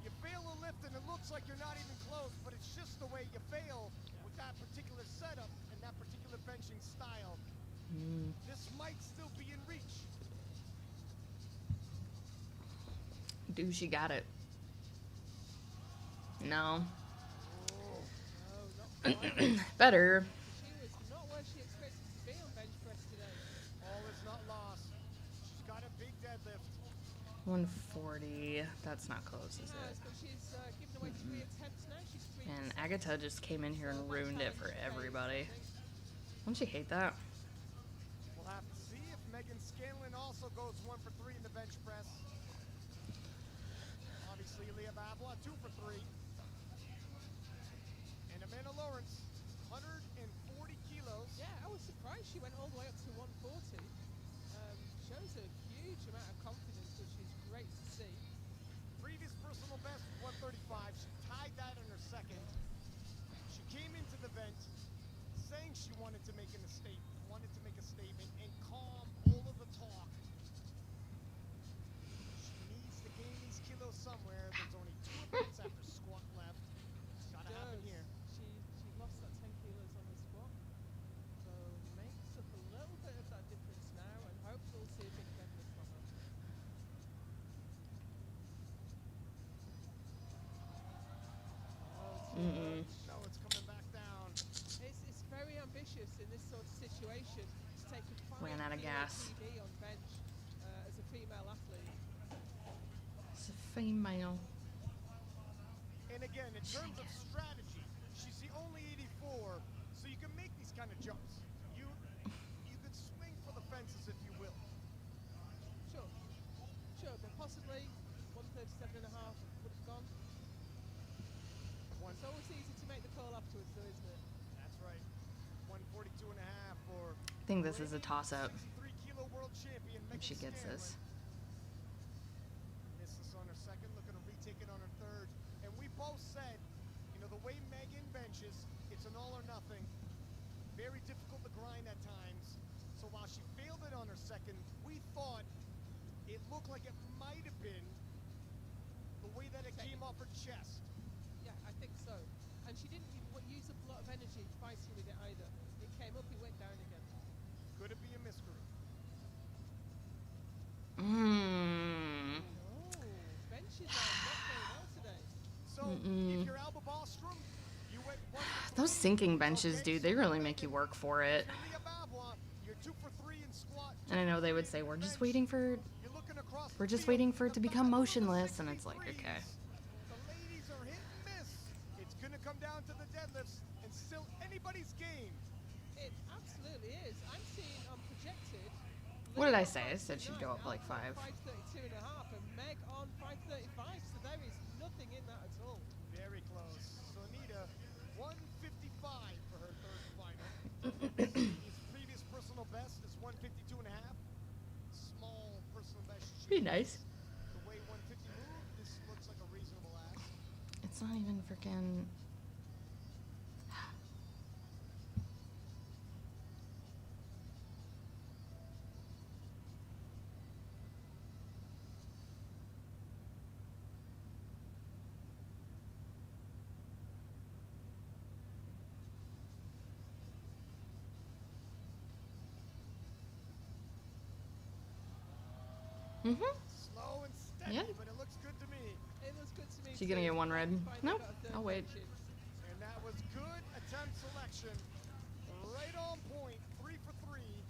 you fail a lift and it looks like you're not even close, but it's just the way you fail with that particular setup and that particular benching style. This might still be in reach. Do she got it? No. Better. She was not where she expected to be on bench press today. All is not lost. She's got a big deadlift. 140. That's not close, is No, it? but she's given away 3 attempts now. She's 3 And Agatha just came in here and ruined it for everybody. Don't you hate that? We'll have to see if Megan Scanlon also goes 1 for 3 in the bench press. Obviously, Leah Bavois, 2 for 3. And Amanda Lawrence, 140 kilos. Yeah, I was surprised she went all the way up to 140. Shows a huge amount of confidence, which is great to see. Previous personal best was 135. She tied that in her second. She came into the event saying she wanted to make a statement, and calm all of the talk. She needs to gain these kilos somewhere. There's only 2 events after squat left. It's gotta happen here. She lost that 10 kilos on the squat, so makes up a little bit of that difference now, and hopes we'll see a big deadlift from her. No, it's coming back down. It's very ambitious in this sort of situation to take a 5 Ran out of kilo gas. TD on bench as a female athlete. It's a female. again, in terms of strategy, she's the only 84, so you can make these kind of jumps. You could swing for the fences if you will. Sure, but possibly 137.5 would have gone. It's always easy to make the call afterwards, though, isn't it? That's right. 142.5 for. I think this is a toss-up. 63-kilo world champion If she gets this. Misses on her second, looking to retake it on her third. And we both said, you know, the way Megan benches, it's an all or nothing. Very difficult to grind at times. So while she failed it on her second, we thought it looked like it might have been the way that it came off her chest. Yeah, I think so. And she didn't use up a lot of energy fighting with it either. It came up, it went down again. Could it be a miscreant? Benches are not going well today. So, if you're Alba Bostrom, you went 1 for 3. Those sinking benches, dude, they really make you work for it. You're 2 for 3 in squat. And I know they would say, we're just waiting for it to become motionless, and it's like, okay. The ladies are hit and miss. It's gonna come down to the deadlifts, and still anybody's game. It absolutely is. I'm seeing on projected. What did I say? I said she'd go up like 5. 532.5 and Meg on 535, so there is nothing in that at all. Very close. So Anita, 155 for her third and final. His previous personal best is 152.5. Small personal best. Be nice. The way 150 moved, this looks like a reasonable ask. It's not even freaking. Slow and steady, Yeah. but it looks good to me. It looks good to me. She gonna get one red? Nope. I'll wait. And that was good attempt selection. Right on point, 3 for 3.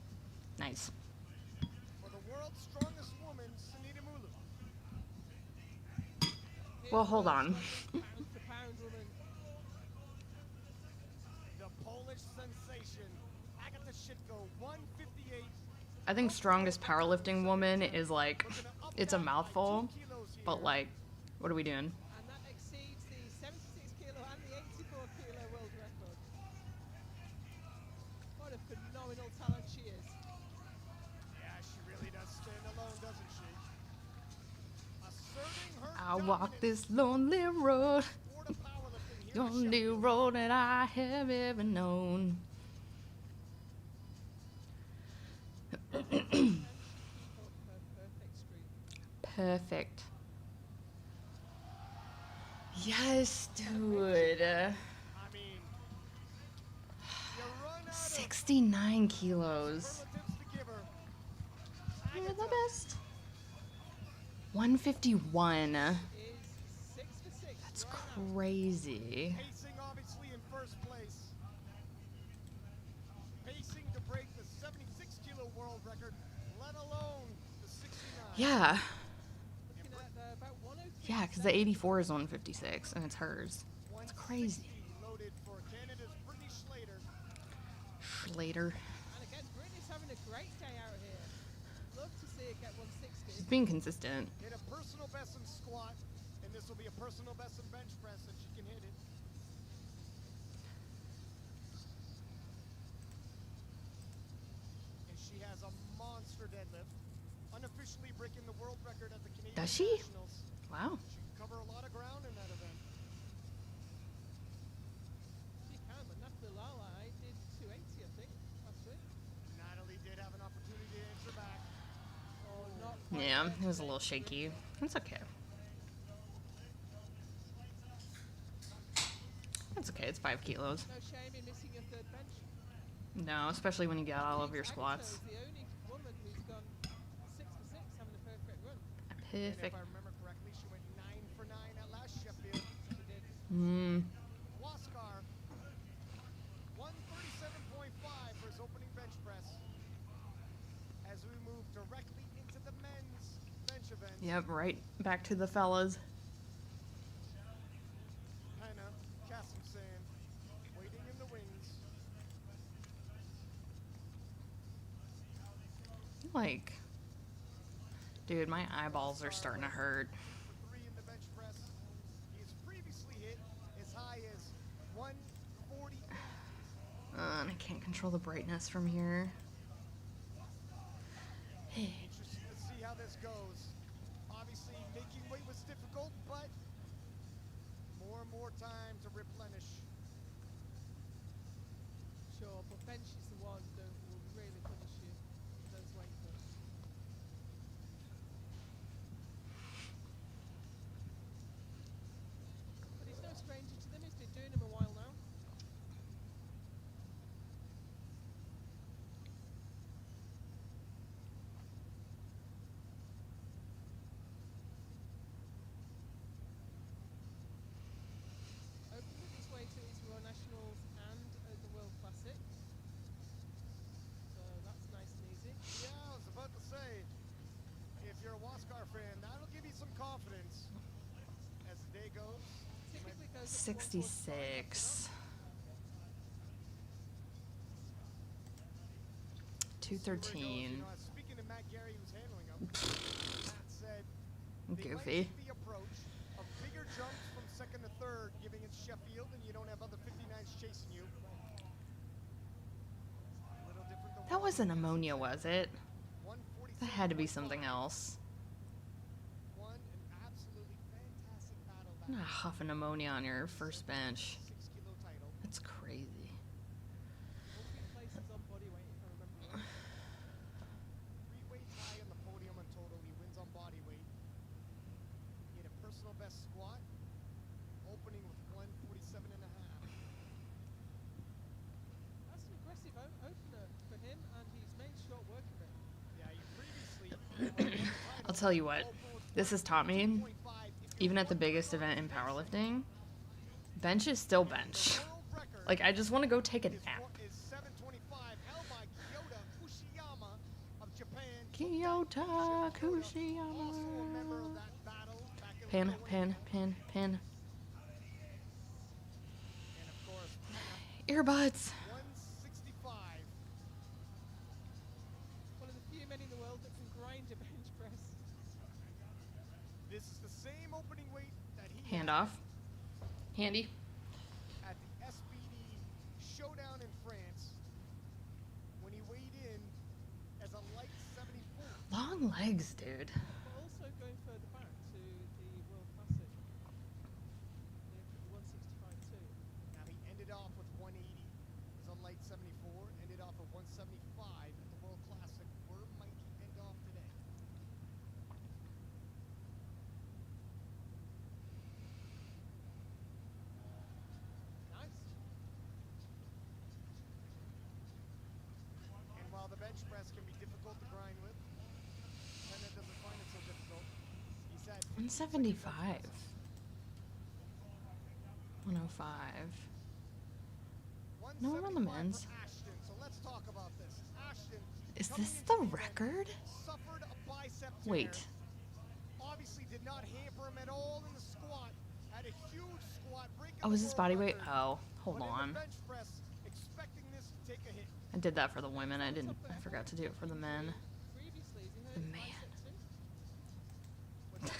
Nice. For the world's strongest woman, Sunita Mulu. Well, hold on. Pound woman. The Polish sensation, Agata Shitko, 158. I think strongest powerlifting woman is like, it's a mouthful, but like, what are we doing? And that exceeds the 76 kilo and the 84 kilo world record. What a phenomenal talent she is. Yeah, she really does stand alone, doesn't she? Asserting her I walk this lonely road, the only road that I have ever known. Perfect. Yes, dude. 69 kilos. You're the best. 151. That's crazy. Pacing obviously in first place. Pacing to break the 76 kilo world record, let alone the 69. Yeah. Looking at about 103. Yeah, because the 84 is 156, and it's hers. It's crazy. Loaded for Canada's Brittany Schlater. Schlater. And again, Brittany's having a great day out here. Love to see it get 160. She's being consistent. Hit a personal best in squat, and this will be a personal best in bench press if she can hit it. And she has a monster deadlift, unofficially breaking the world record at the Canadian Does she? Nationals. Wow. She can cover a lot of ground in that event. She can, but Nafilala did 280, I think, last week. Natalie did have an opportunity to answer back. Oh, not Yeah, it was a little shaky. That's okay. That's okay, it's 5 kilos. no shame in missing your third bench. No, especially when you get all of your Agata squats. is the only woman who's gone 6 for 6 having a perfect run. And Perfect. if I remember correctly, she went 9 for 9 at last Sheffield. She did. Waskar, 137.5 for his opening bench press. As we move directly into the men's bench event. Yep, right back to the fellas. like, dude, my eyeballs are starting to hurt. For 3 in the bench press. He has previously hit as high as 148. And I can't control the brightness from here. Interested to see how this goes. Obviously, making weight was difficult, but more and more time to replenish. Sure, but bench is the one that will really punish you for those weight cuts. But he's no stranger to them. He's been doing them a while now. Opened his way to his Royal Nationals and the World Classic. So that's nice and easy. Yeah, I was about to say, if you're a Waskar fan, that'll give you some confidence as the day goes. Typically goes 66. 213. Speaking of Matt Gary, who's handling him, Matt said they Goofy. like the approach of bigger jumps from second to third, giving it Sheffield, and you don't have other 59s chasing you. That wasn't ammonia, was it? That had to be something else. I'm not huffing ammonia on your first bench. That's crazy. Places on body weight, if I remember right. 3 weights high on the podium in total. He wins on body weight. He had a personal best squat, opening with 147 and a half. That's an aggressive opener for him, and he's made short work of it. Yeah, he previously I'll tell you what, this has taught me, even at the biggest event in powerlifting, bench is still bench. Like, I just want to go take a nap. is 725, held by Kyoto Kushiyama of Japan. Kyoto Kushiyama. Also a member of that battle back in Pin, Lithuania. pin, pin, pin. And of course, Earbuds. 165. One of the few men in the world that can grind a bench press. This is the same opening weight that he Hand had off. Handy. at the SBD Showdown in France when he weighed in as a light 74. Long legs, dude. But also going further back to the World Classic. The 165 too. Now he ended off with 180 as a light 74, ended off at 175 at the World Classic. Where might he end off today? Nice. And while the bench press can be difficult to grind with, Tennant doesn't find it so difficult. He's had 175. 105. No, we're on the 175 men's. for Ashton. So let's talk about this. Ashton, Is coming this into the event, record? suffered a bicep tear. Wait. Obviously did not hamper him at all in the squat. Had a huge squat, breaking Oh, the is this world body weight? record. Oh, hold But in on. the bench press, expecting this to take a hit. I did that for the women. I forgot to do it for the men. Previously, have you The heard man. bicep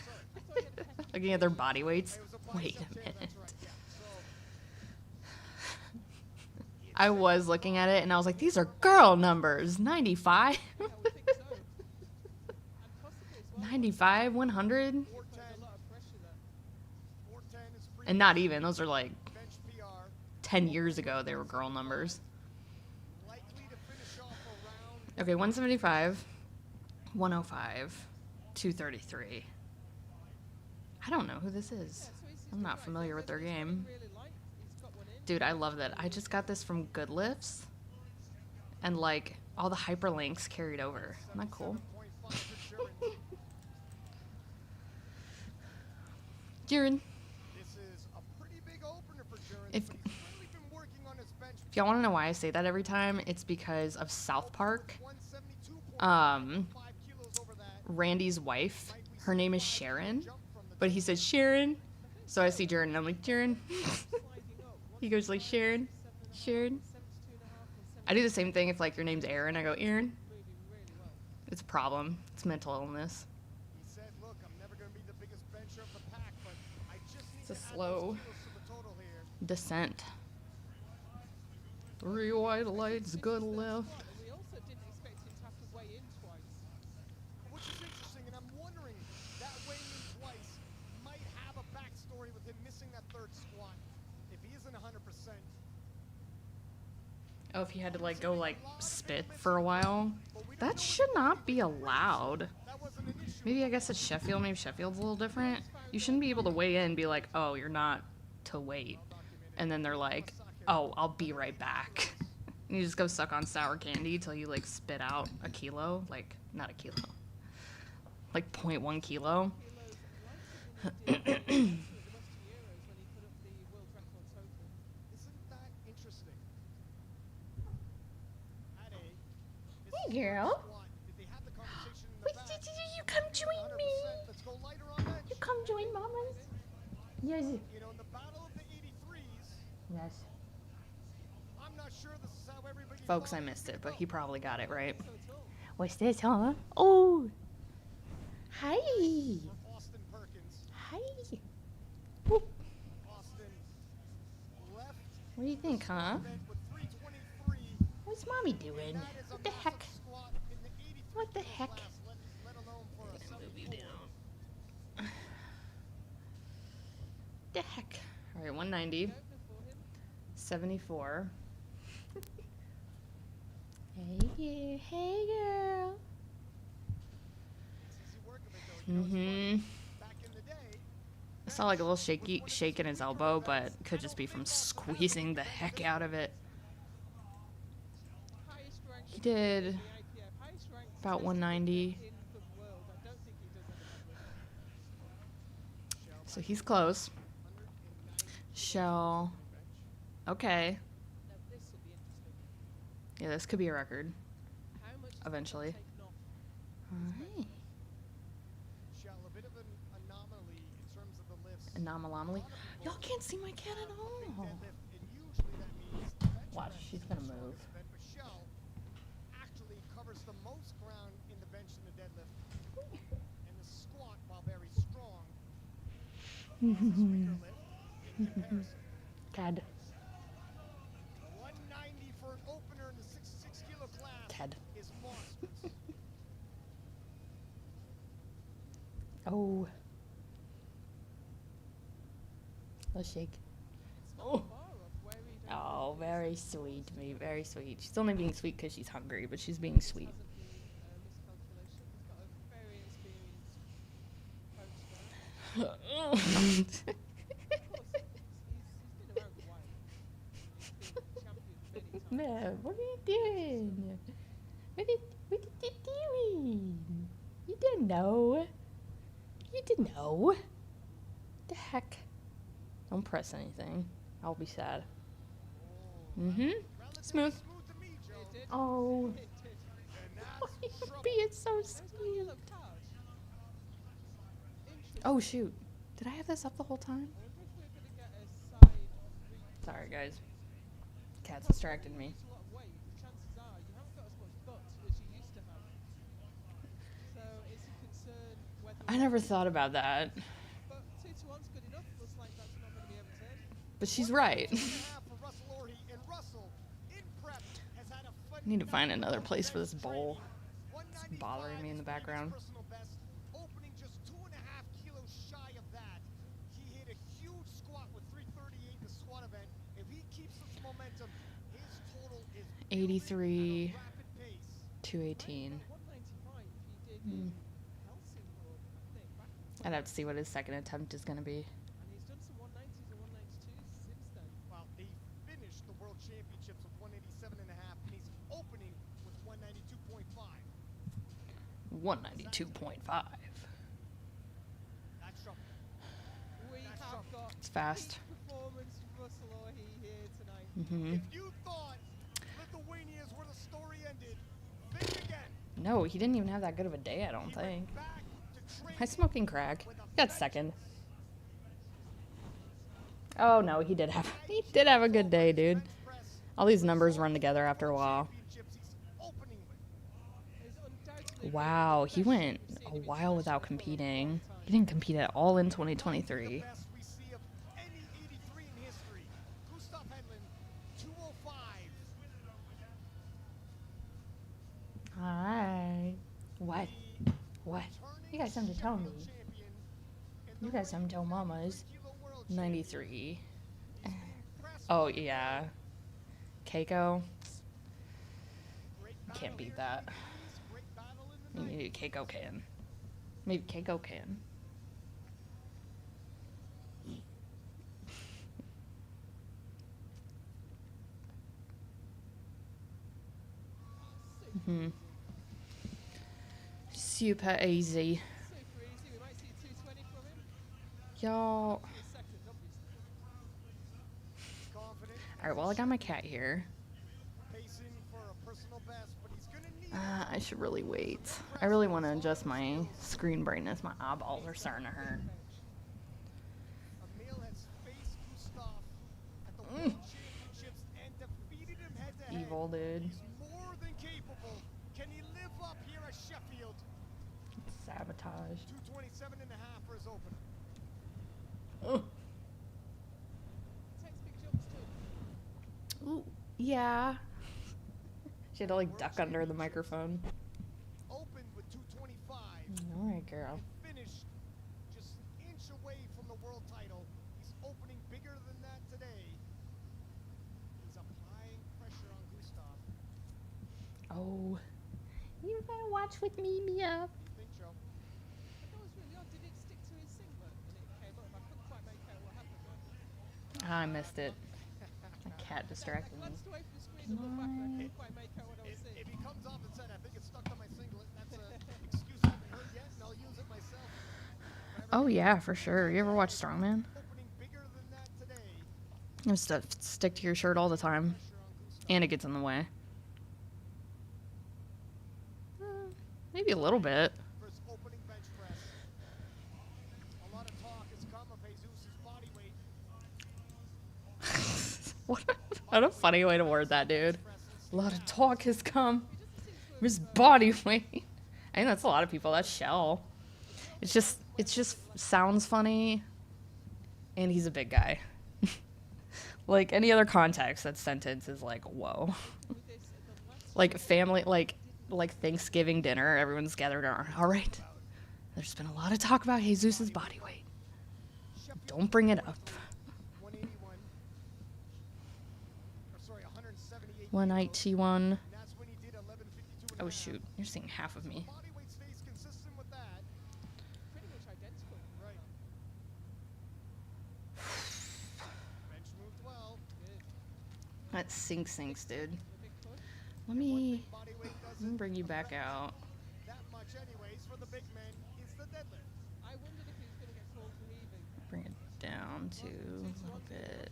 too? Looking at their body weights. It was a Wait bicep a tear, minute. that's right, yeah. I was looking at it and I was like, these are girl numbers. 95. 95, 100. 410. 410 is free. And not even. Those are like Bench PR. 10 years ago. They were girl numbers. Likely to finish off around Okay, 175, 105, 233. I don't know who this is. I'm not familiar with their game. Dude, I love that. I just got this from Good Lifts. And like all the hyperlinks carried over. Isn't that cool? Jiren. This is a pretty big opener for Jurin. If- But he's really been working on his bench. If y'all want to know why I say that every time, it's because of South Park. 172.5 kilos over that. Randy's wife, her name is Sharon, but he says Sharon. So I see Sharon and I'm like, Sharon. He goes like, Sharon, Sharon. I do the same thing if like your name's Aaron. I go, Aaron. It's a problem. It's mental illness. He said, look, I'm never going to be the biggest bencher of the pack, but I just need It's a to add slow those kilos to the total here. descent. 3 white lights, good left. And we also didn't expect him to have to weigh in twice. Which is interesting, and I'm wondering that weighing in twice might have a backstory with him missing that third squat. If he isn't 100%. Oh, if he had to like go like spit for a while. That should not be allowed. Maybe I guess it's Sheffield. Maybe Sheffield's a little different. You shouldn't be able to weigh in and be like, oh, you're not to wait. And then they're like, oh, I'll be right back. And you just go suck on sour candy till you like spit out a kilo. Like, not a kilo. Like 0.1 kilo. Hey, girl. You come join me. You come join Mama. Yes. You know, in the battle of the 83s, Yes. I'm not sure this is how everybody Folks, I missed it, but he probably got it right. What's this, huh? Oh. Hi. Austin Perkins. Hi. Austin left What do you think, huh? with 323. What's mommy doing? What the heck? What the heck? Move you down. The heck? All right, 190. 74. Hey, girl. Mm-hmm. I saw like a little shake in his elbow, but could just be from squeezing the heck out of it. He did about 190. So he's close. Shell. Okay. Yeah, this could be a record. Eventually. Alright. A bit of an anomaly in terms of the lifts. Anomaly. Y'all can't see my cat at all. Watch, she's gonna move. Michelle actually covers the most ground in the bench and the deadlift. And the squat, while very strong, is a weaker lift in comparison. Ted. 190 for an opener in the 66 kilo class Ted. is monstrous. Oh. Let's shake. Oh, very sweet, me. Very sweet. She's only being sweet because she's hungry, but she's being sweet. Man, what are you doing? What are you doing? You didn't know. You didn't know. The heck? Don't press anything. I'll be sad. Mm-hmm. Smooth. Oh. Being so sweet. Oh, shoot. Did I have this up the whole time? Sorry, guys. Cat's distracted me. I never thought about that. But she's right. I need to find another place for this bowl. It's bothering me in the background. Opening just 2.5 kilos shy of that. He hit a huge squat with 338 in the squat event. If he keeps this momentum, his total is 83, 218. I'd have to see what his second attempt is going to be. And he's done some 190s and 192s since then. Well, he finished the World Championships with 187.5, and he's opening with 192.5. 192.5. That's trouble. We have got It's fast. performance from Russell Orhe here tonight. Mm-hmm. If you thought Lithuania is where the story ended, think again. No, he didn't even have that good of a day, I don't think. Am I smoking crack? Got second. Oh no, he did have a good day, dude. All these numbers run together after a while. There's undoubtedly Wow, he went a while without competing. He didn't compete at all in 2023. Best we see of any 83 in history. Gustav Hedlund, 205. Alright. What? What? You got something to tell me. You got something to tell mamas. 93. Oh, yeah. Keiko. Can't beat that. Maybe Keiko can. Maybe Keiko can. Super easy. Super easy. We might see 220 from him. Y'all. In a second, obviously. Alright, well, I got my cat here. Pacing for a personal best, but he's gonna need I should really wait. I really want to adjust my screen brightness. My eyeballs are starting to hurt. Emil has faced Gustav at the World Championships and defeated him head-to-head. Evil, dude. He's more than capable. Can he live up here at Sheffield? Sabotage. 227 and a half for his opener. Takes big jumps too. Ooh, yeah. She had to like duck under the microphone. Opened with 225. Alright, girl. Finished just an inch away from the world title. He's opening bigger than that today. He's applying pressure on Gustav. Oh. You better watch with me, Mia. You think, Joe? But that was really odd. Did it stick to his singlet when it came up? I couldn't quite make out what happened there. I missed it. A cat distracted I me. glanced away from the screen and looked back and I couldn't quite make out what I was seeing. If he comes off and said, I think it's stuck to my singlet, that's an excuse I haven't heard yet, and I'll use it myself. Oh yeah, for sure. You ever watch Strongman? Opening bigger than that today. You have to stick to your shirt all the time. And it gets in the way. Maybe a little bit. For his opening bench press. A lot of talk has come of Jesus' body weight. What a funny way to word that, dude. A lot of talk has come. His body weight. I think that's a lot of people. That's Shell. It just sounds funny. And he's a big guy. Like any other context, that sentence is like, whoa. Like family, like Thanksgiving dinner, everyone's gathered around. All right. There's been a lot of talk about Jesus' body weight. Don't bring it up. 191. Oh shoot, you're seeing half of me. Pretty much identical. Right. Bench moved well. Good. That sinks, dude. Let me bring you back out. That much anyways for the big men is the deadlift. I wondered if he was going to get called for heaving. Bring it down to a little bit.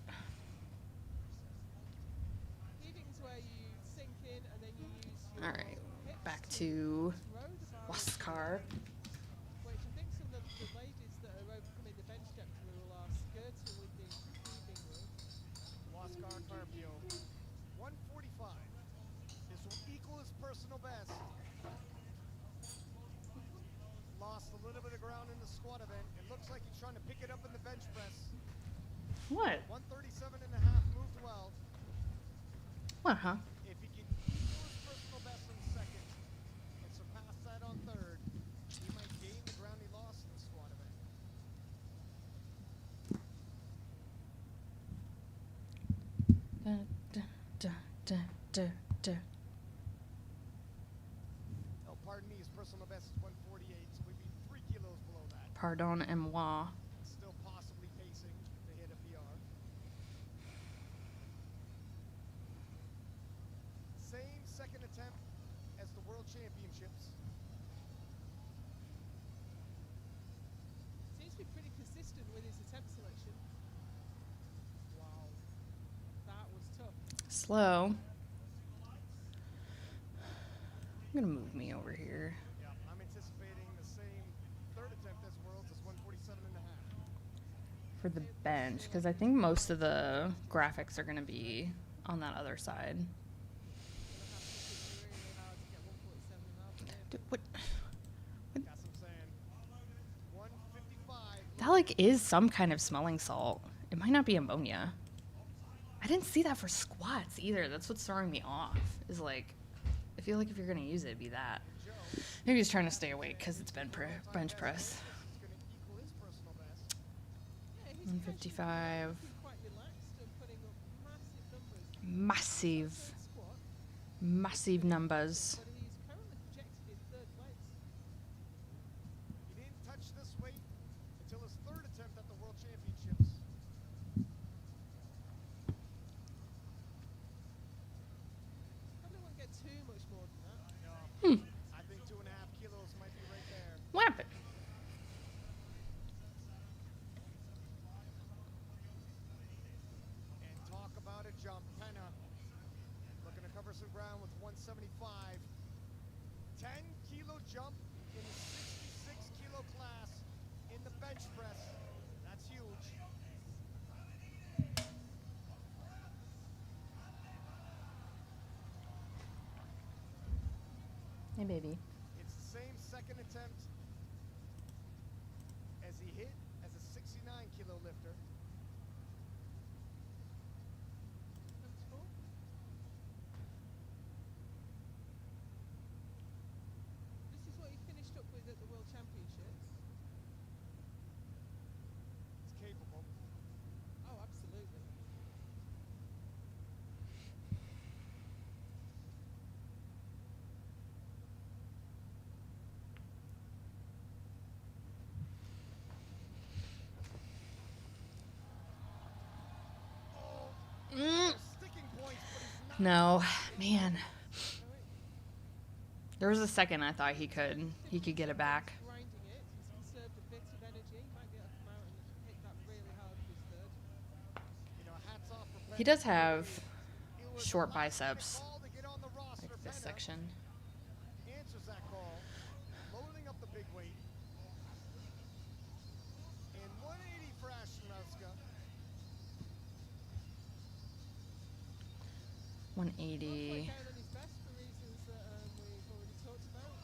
Heaving's where you sink in and then you use your Alright, hips back to to throw the bar Waskar. which I think some of the ladies that are overcoming the bench depth rule are skirting with the heaving rule. Waskar Carpio. 145. This will equal his personal best. Lost a little bit of ground in the squat event. It looks like he's trying to pick it up in the bench press. What? 137 and a half moved well. What, huh? If he can equal his personal best in second and surpass that on third, he might gain the ground he lost in the squat event. Oh, pardon me, his personal best is 148, so we'd be 3 kilos below that. Pardon-moi. Still possibly pacing to hit a PR. Same second attempt as the World Championships. Seems to be pretty consistent with his attempt selection. Wow. That was tough. Slow. I'm gonna move me over here. Yeah, I'm anticipating the same third attempt as Worlds as 147 and a half. For the bench, because I think most of the graphics are gonna be on that other side. What? Guess I'm saying 155. That like is some kind of smelling salt. It might not be ammonia. I didn't see that for squats either. That's what's throwing me off. Is like, I feel like if you're gonna use it, it'd be that. Maybe he's trying to stay awake because it's been bench press. 155. Quite relaxed and putting up massive numbers. Massive. Massive numbers. But he's currently projected in third place. He didn't touch this weight until his third attempt at the World Championships. Probably won't get too much more than that. No. I think 2.5 kilos might be right there. What happened? And talk about a jump. Penna looking to cover some ground with 175. 10-kilo jump in the 66-kilo class in the bench press. That's huge. Hey, baby. It's the same second attempt as he hit as a 69-kilo lifter. This is what he finished up with at the World Championships. It's capable. Oh, absolutely. No, man. There was a second I thought he could get it back. Grinding it. He's conserved a bit of energy. Might be able to come out and hit that really hard with his third. You know, hats off for He does have short biceps, like this section. Answers that call, loading up the big weight. And 180 for Ashtonowska. 180. Down on his best for reasons that we've already talked about.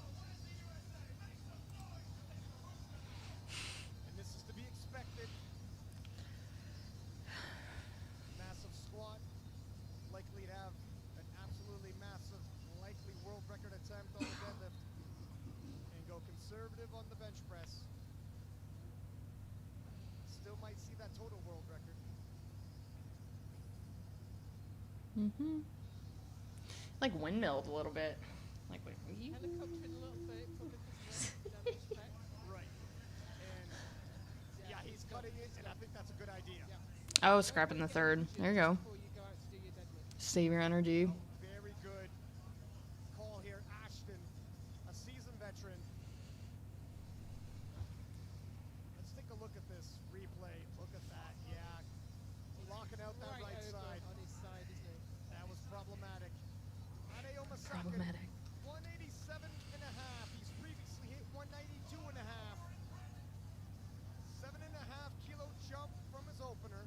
And this is to be expected. Massive squat. Likely to have an absolutely massive, likely world record attempt on the deadlift. And go conservative on the bench press. Still might see that total world record. Mm-hmm. Like windmilled a little bit. Like wait, Helicoptering a little bit, probably because of the damage effect. Right. And yeah, he's cutting it, and I think that's a good idea. Oh, scrapping the third. There you go. Before you go out to do your deadlift. Save your energy. Very good call here. Ashton, a seasoned veteran. Let's take a look at this replay. Look at that. Yeah. Locking out that right side. On his side, isn't he? That was problematic. Problematic. 187 and a half. He's previously hit 192 and a half. 7.5 kilo jump from his opener.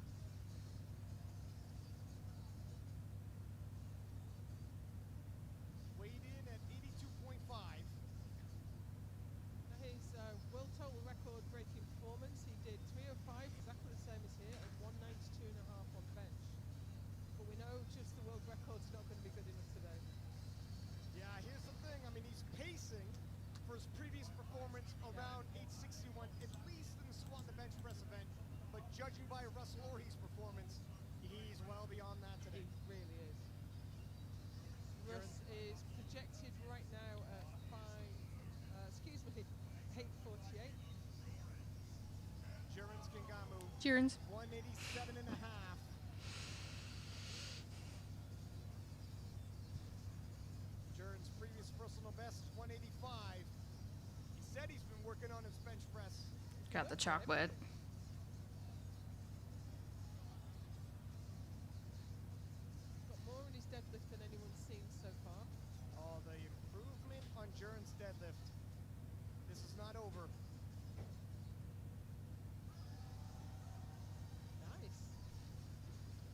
Weighed in at 82.5. Now his world total record breaking performance, he did 305, exactly the same as here, and 192 and a half on bench. But we know just the world record's not going to be good enough today. Yeah, here's the thing. I mean, he's pacing for his previous performance around 861, at least in the squat and the bench press event. But judging by Russell Orhey's performance, he's well beyond that today. He really is. Russ is projected right now at 8:48. Jurens Kingamu. Jurens. 187 and a half. Jurens' previous personal best is 185. He said he's been working on his bench press. Got the chocolate. Got more in his deadlift than anyone's seen so far. Oh, the improvement on Jurens' deadlift. This is not over. Nice.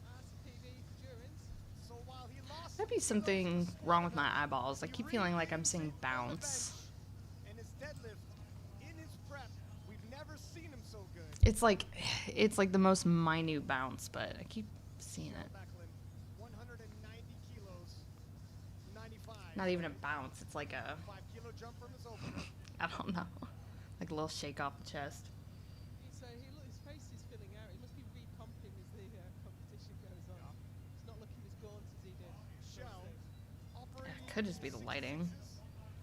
That's a PB for Jurens. So while he lost, Might be something wrong with my eyeballs. I keep feeling like I'm seeing bounce it's like the most minute bounce, but I keep seeing it. 190 kilos, 95. Not even a bounce. It's like a 5-kilo jump from his opener. I don't know, like a little shake off the chest. His face is filling out. He must be recomping as the competition goes on. He's not looking as gaunt as he did. Shell, operating It could just be the lighting.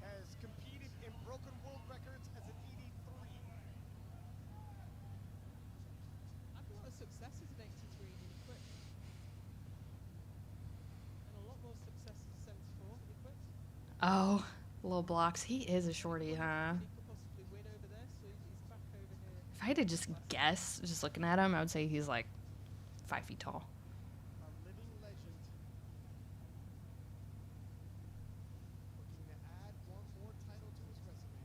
has competed in broken world records as an 83. Had a lot of success as an 83 in equipped. And a lot more success as a 74 in equipped. Oh, little blocks. He is a shorty, huh? He could possibly win over there, so he's back over here. If I had to just guess, just looking at him, I would say he's like 5 feet tall. A living legend. Looking to add one more title to his resume.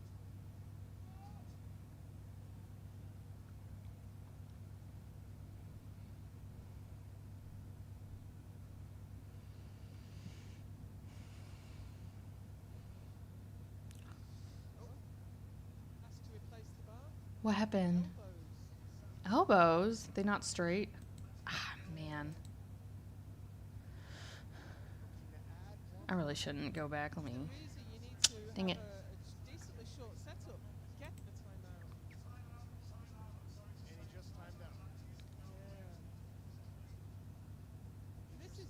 Has to replace the bar. What happened? Elbows? They not straight? Ah, man. I really shouldn't go back. Let me. Dang it. A decently short setup. Get the timeout. And he just timed out. Yeah. This is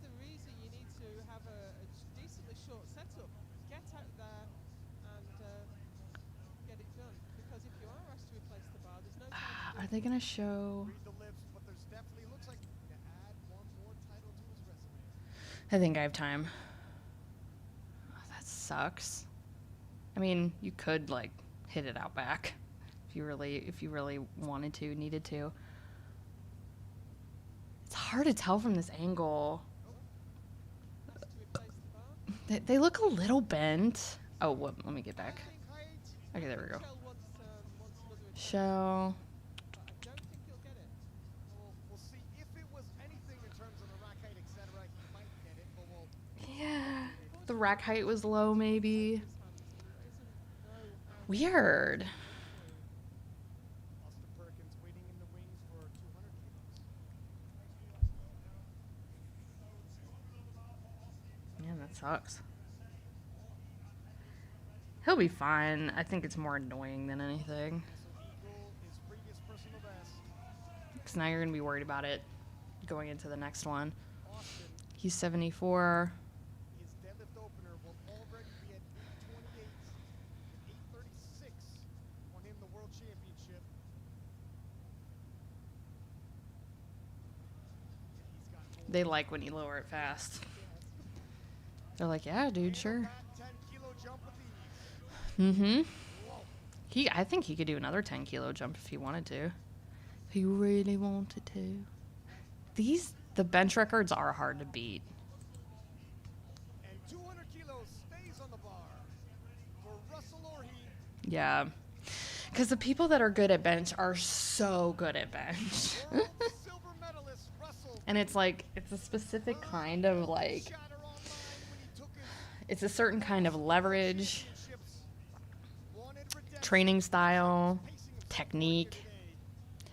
the reason you need to have a decently short setup. Get out there and get it done. Because if you are asked to replace the bar, there's no time to Are they gonna show? Read the lips, but there's definitely looks like to add one more title to his resume. I think I have time. Oh, that sucks. I mean, you could like hit it out back if you really wanted to, needed to. It's hard to tell from this angle. They look a little bent. Oh, what? Let me get back. Okay, there we go. Shell. We'll see if it was anything in terms of the rack height, etc. He might get it, but we'll. Yeah, the rack height was low, maybe. Weird. Austin Perkins waiting in the wings for 200 kilos. Man, that sucks. He'll be fine. I think it's more annoying than anything. His previous personal best. Because now you're going to be worried about it going into the next one. He's 74. His deadlift opener will already be at 828 and 836. Won him the world championship. They like when you lower it fast. They're like, yeah, dude, sure. 10-kilo jump with Mm-hmm. ease. I think he could do another 10-kilo jump if he wanted to. If he really wanted to. The bench records are hard to beat. And 200 kilos stays on the bar for Russell Orhe. Yeah. Because the people that are good at bench are so good at bench. And it's like, it's a specific kind of like, it's a certain kind of leverage, training style, technique.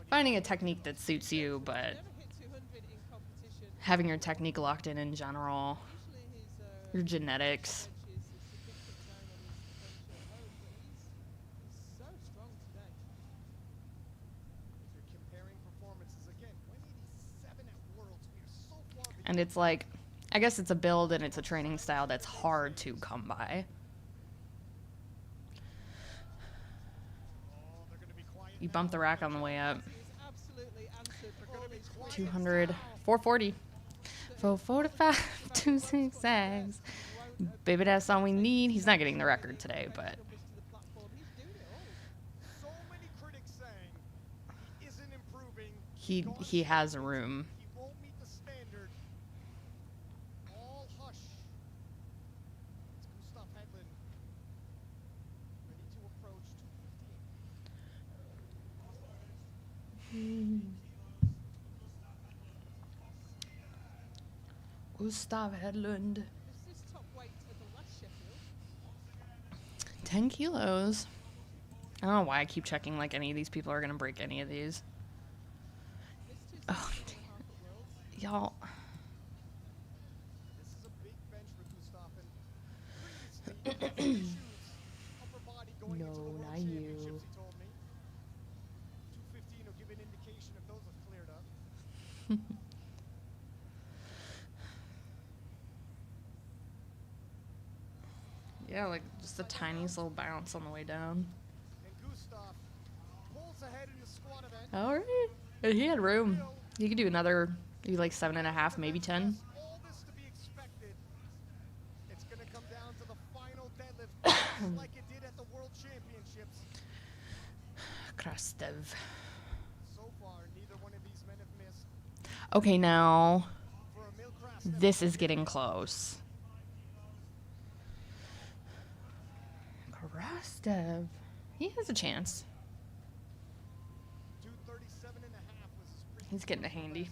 Finding a technique that suits you, but having your technique locked in general, your genetics. So strong today. If you're comparing performances again, 187 at Worlds. We are so far And it's like, I guess it's a build and it's a training style that's hard to come by. You bump the rack on the way up. 200, 440, 445, 266. Baby, that's all we need. He's not getting the record today, but So many critics saying he isn't improving. he has room. He won't meet the standard. All hush. It's Gustav Hedlund ready to approach 215. Gustav Hedlund. This top weight at the last Sheffield. 10 kilos. I don't know why I keep checking like any of these people are gonna break any of these. Oh, y'all. This is a big bench for Gustafsson. Previously, he had some issues, upper body going into the World Championships, he told me. 215 will give an indication if those have cleared up. Yeah, like just the tiniest little bounce on the way down. And Gustav pulls ahead in the squat event. All right. He had room. He could do another, maybe like 7.5, maybe 10. All this to be expected. It's going to come down to the final deadlift, just like it did at the World Championships. Krastev. So far, neither one of these men have missed. Okay, now this is getting close. Krastev. He has a chance. 237.5 was his previous. He's getting a handy.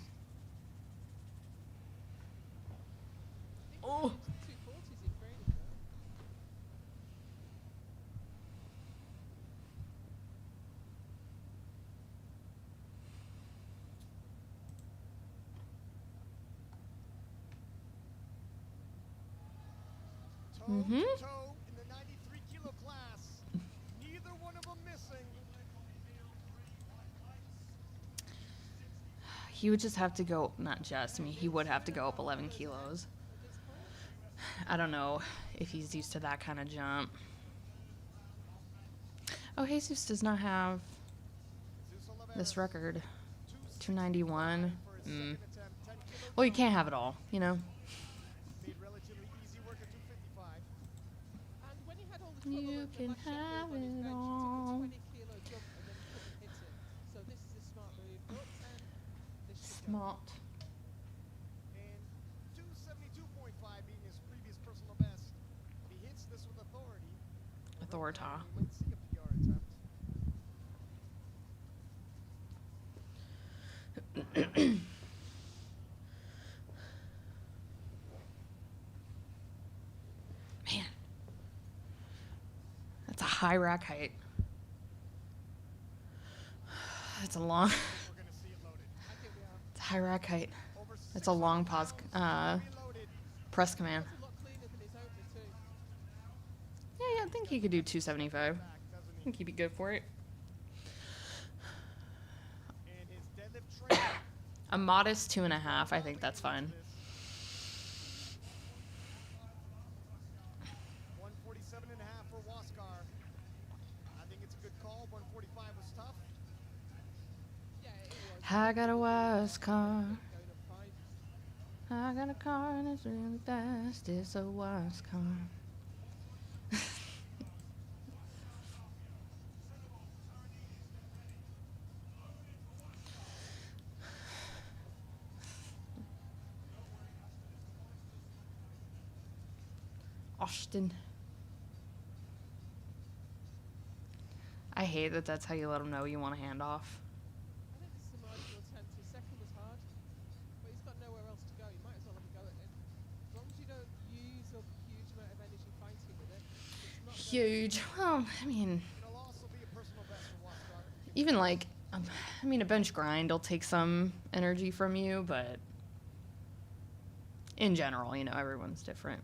Oh. 240s in training though. Toe to toe in the 93 kilo class. Neither one of them missing. He would just have to go, not just, I mean, he would have to go up 11 kilos. I don't know if he's used to that kind of jump. Oh, Jesus does not have this record. 291. Well, you can't have it all, you know? Made relatively easy work at 255. And when he had all the trouble You at the can last Sheffield have on his it bench, all. he took a 20 kilo jump and then couldn't hit it. So this is a smart move. Up and this should go. Smart. And 272.5 being his previous personal best. If he hits this with authority, Authorita. we might see a PR attempt. Man. That's a high rack height. That's a long. We're going to see it loaded. I think we are. It's a high rack height. Over That's a long pause. reloaded. Press command. That's a lot cleaner than his opener too. Yeah, I think he could do 275. I think he'd be good for it. And his deadlift training. A modest 2.5. I think that's fine. 147.5 for Waskar. I think it's a good call. 145 was tough. Yeah, it was. I got a wise car. Going up 5. I got a car that's really fast. It's a wise car. Austin. I hate that that's how you let them know you want a handoff. I think this is a marginal attempt. His second was hard, but he's got nowhere else to go. You might as well have a go at it. As long as you don't use up a huge amount of energy fighting with it. It's not Huge. Well, I mean, It'll also be a personal best for Waskar. even like, I mean, a bench grind will take some energy from you, but in general, you know, everyone's different.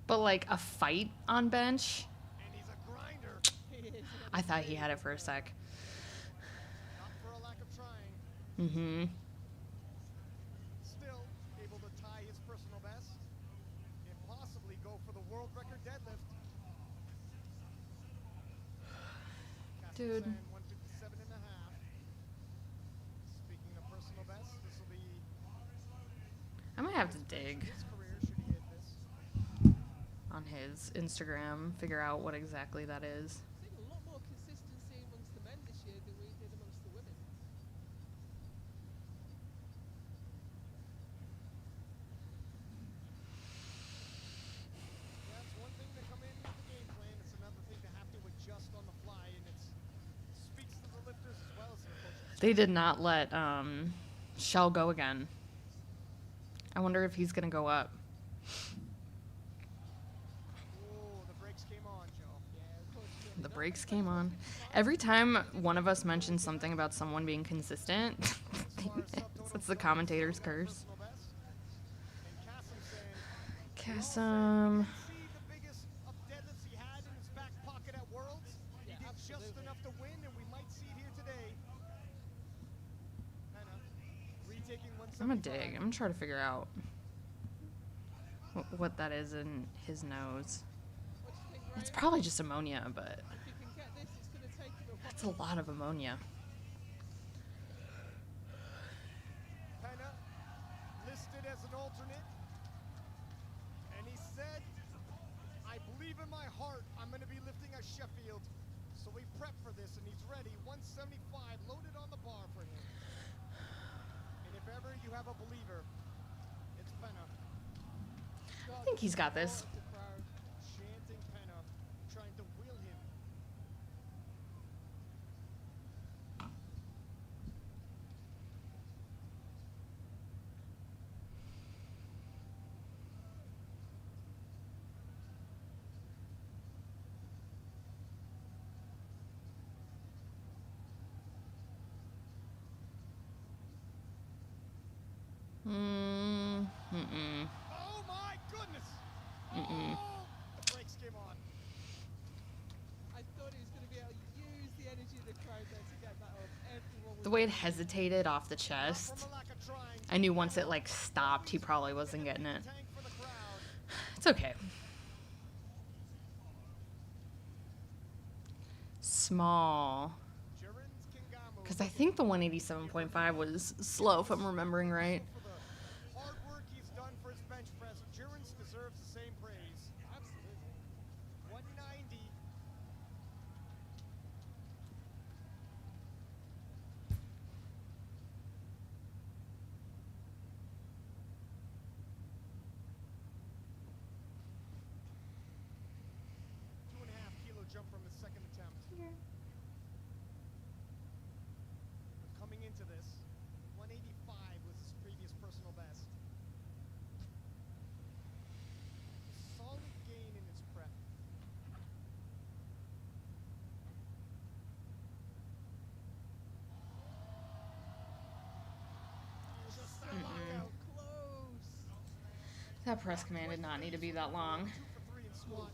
But like a fight on bench, And he's a grinder. I thought he had it for a sec. Not for a lack of trying. Mm-hmm. Still able to tie his personal best. And possibly go for the world record deadlift. Dude. 157.5. Speaking of personal best, this will be I might have to dig his career should he hit this. on his Instagram, figure out what exactly that is. seeing a lot more consistency amongst the men this year than we did amongst the women. Yeah, it's one thing to come in with the game plan. It's another thing to have to adjust on the fly, and it speaks to the lifters as well as their coaches. They did not let Shell go again. I wonder if he's gonna go up. Oh, the brakes came on, Joe. Yeah, unfortunately. The not. brakes But came on. 25. Every time one of us mentions something about someone being consistent, it's the commentator's curse. Personal best. And Kasim saying, Kasim. didn't see the biggest of deadlifts he had in his back pocket at Worlds. Yeah, he did absolutely. just enough to win, and we might see it here today. Penna retaking I'm gonna 175. dig. I'm gonna try to figure out what that is in his nose. What do you think, It's Graham? probably just ammonia, but If he can get this, it's going to take him a while. that's a lot of ammonia. Penna listed as an alternate, and he said, I believe in my heart I'm going to be lifting at Sheffield. So we prepped for this, and he's ready. 175 loaded on the bar for him. And if ever you have a believer, it's Penna. I think he's got this. The crowd chanting Penna, trying to will him. Oh my goodness! The brakes came on. I thought he was going to be able to use the energy of the crowd there to get that up. Everyone was The way it hesitated off the chest, I knew once it like stopped, he probably wasn't getting it. It's okay. Small. Because I think the 187.5 was slow, if I'm remembering right. Hard work he's done for his bench press. Jurens deserves the same praise. Absolutely. 190. Two-and-a-half-kilo jump from his second attempt. But coming into this, 185 was his previous personal best. Solid gain in his prep. Just a knockout. Close. That press command did not need to be that long. 2 for 3 in squat.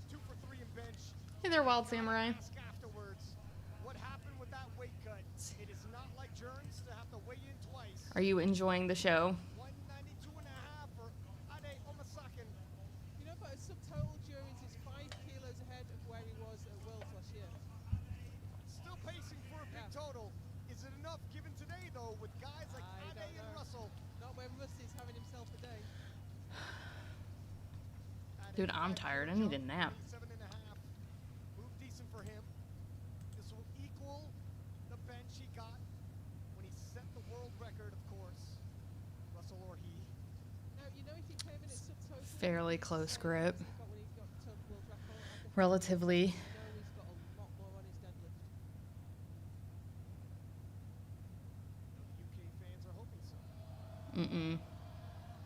2 for 3 in bench. Hey there, Wild Samurai. Ask afterwards, what happened with that weight cut? It is not like Jurens to have to weigh in twice. Are you enjoying the show? 192 and a half for Ade Omasakin. You know, but a subtotal Jurens is 5 kilos ahead of where he was at Worlds last year. Still pacing for a big total. Is it enough given today, though, with guys like I Ade don't and know. Russell? Not when Rusty's having himself a day. Dude, I'm tired. I need a nap. 7 and a half. Move decent for him. This will equal the bench he got when he set the world record, of course. Russell or he. Now, you know, if he came in at subtotal, Fairly close grip. he got when he got total world record, I think Relatively. you know he's got a lot more on his deadlift. The UK fans are hoping so.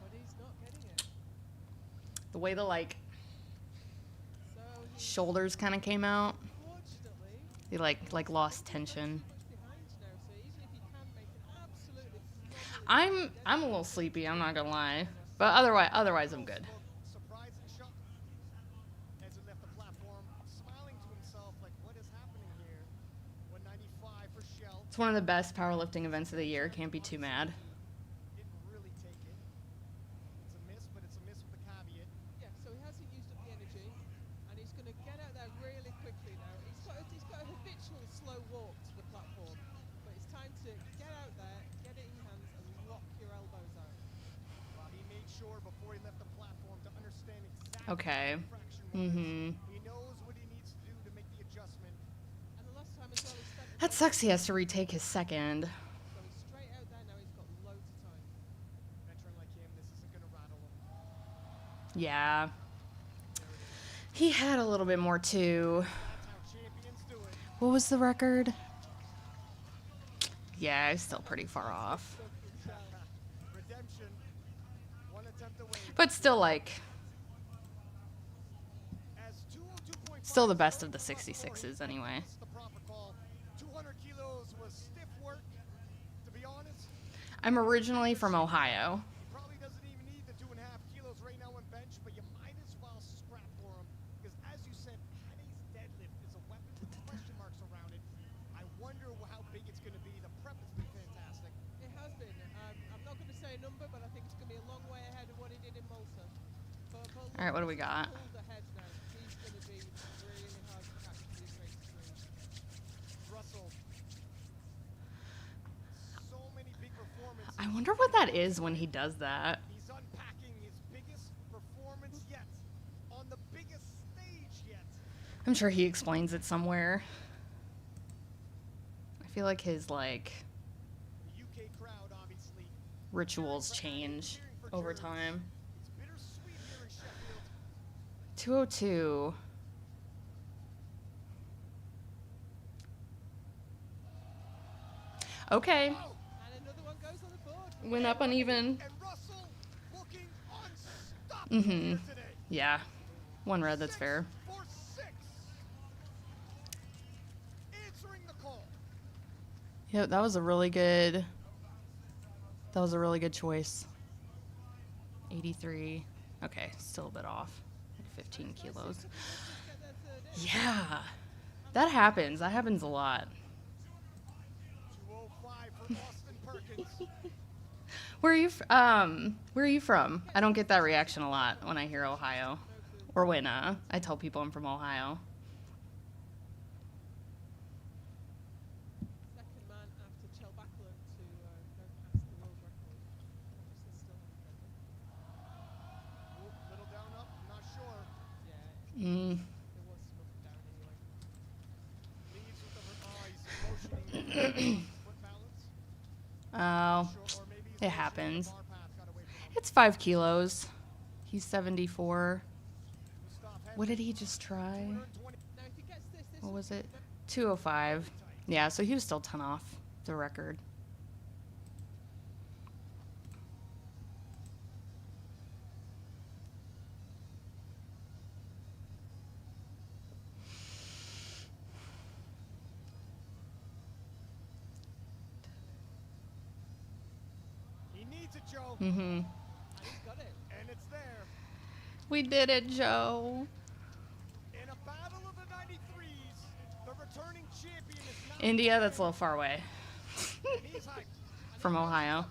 But he's not getting it. The way the like So he's shoulders kind of came out, unfortunately he like lost tension. too much behind now. So even if he can make an absolutely phenomenal I'm a little sleepy. I'm not gonna lie, but otherwise I'm good. Surprising shot as he left the platform, smiling to himself like, what is happening here? 195 for Shell. It's one of the best powerlifting events of the year. Can't be too mad. Didn't really take it. It's a miss, but it's a miss with a caveat. Yeah, so he hasn't used up the energy, and he's going to get out there really quickly now. He's got a habitual slow walk to the platform, but it's time to get out there, get it in your hands, and lock your elbows out. Well, he made sure before he left the platform to understand exactly Okay. what the fraction was. Mhm. He knows what he needs to do to make the adjustment. And the last time as well, he spent That sucks. He has to retake his second. so he's straight out there now. He's got loads of time. Veteran like him, this isn't going to rattle him. Yeah. He had a little bit more too. That's how champions do it. What was the record? Yeah, he's still pretty far off. Redemption. But still, like, still the best of the 66s anyway. The proper call. 200 kilos was stiff work, to be honest. I'm originally from Ohio. He probably doesn't even need the 2.5 kilos right now on bench, but you might as well scrap for him. Because as you said, Paddy's deadlift is a weapon with question marks around it. I wonder how big it's going to be. The prep has been fantastic. It has been. I'm not going to say a number, but I think it's going to be a long way ahead of what he did in Malta. All right, what do we got? Pulled ahead now. He's going to be really hard to catch for these races. Russell. So many big performances. I wonder what that is when he does that. He's unpacking his biggest performance yet. On the biggest stage yet. I'm sure he explains it somewhere. I feel like his, like, The UK crowd, obviously. rituals change over time. It's bittersweet here in Sheffield. 202. Okay. And another one goes on the board. Went up uneven. And Russell looking unstoppable here today. Yeah. One red, that's fair. 4-6. Answering the call. Yep, that was a really good choice. 83. Okay, still a bit off. Like 15 kilos. Yeah. That happens. That happens a lot. 205 for Austin Perkins. Where are you from? I don't get that reaction a lot when I hear Ohio. Or when I tell people I'm from Ohio. Second man after Chel Backlund to go past the world record. Little down up, I'm not sure. Yeah. There was some up and down anyway. Leaves with the he's motioning foot balance. Oh, it happens. It's 5 kilos. He's 74. What did he just try? What was it? 205. Yeah, so he was still 10 off the record. He needs it, Joe. Mm-hmm. And he's got it. And it's there. We did it, Joe. In a battle of the 93s, the returning champion is now India, that's a little far away. From Ohio.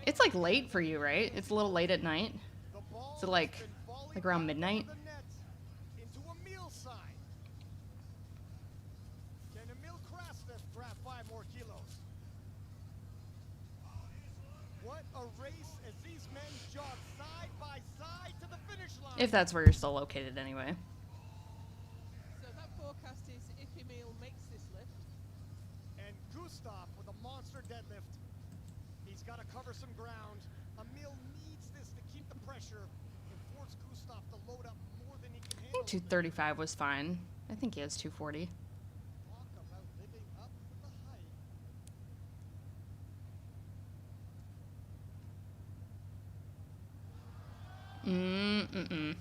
It's like late for you, right? It's a little late at night. Is it like around midnight? into Emil's side. Can Emil Krasnov grab 5 more kilos? What a race as these men jog side by side to the finish line. If that's where you're still located anyway. So that forecast is if Emil makes this lift. And Gustav with a monster deadlift. He's got to cover some ground. Emil needs this to keep the pressure and force Gustav to load up more than he can I handle. think 235 was fine. I think he has 240. Talk about living up to the hype. Mm-mm. No,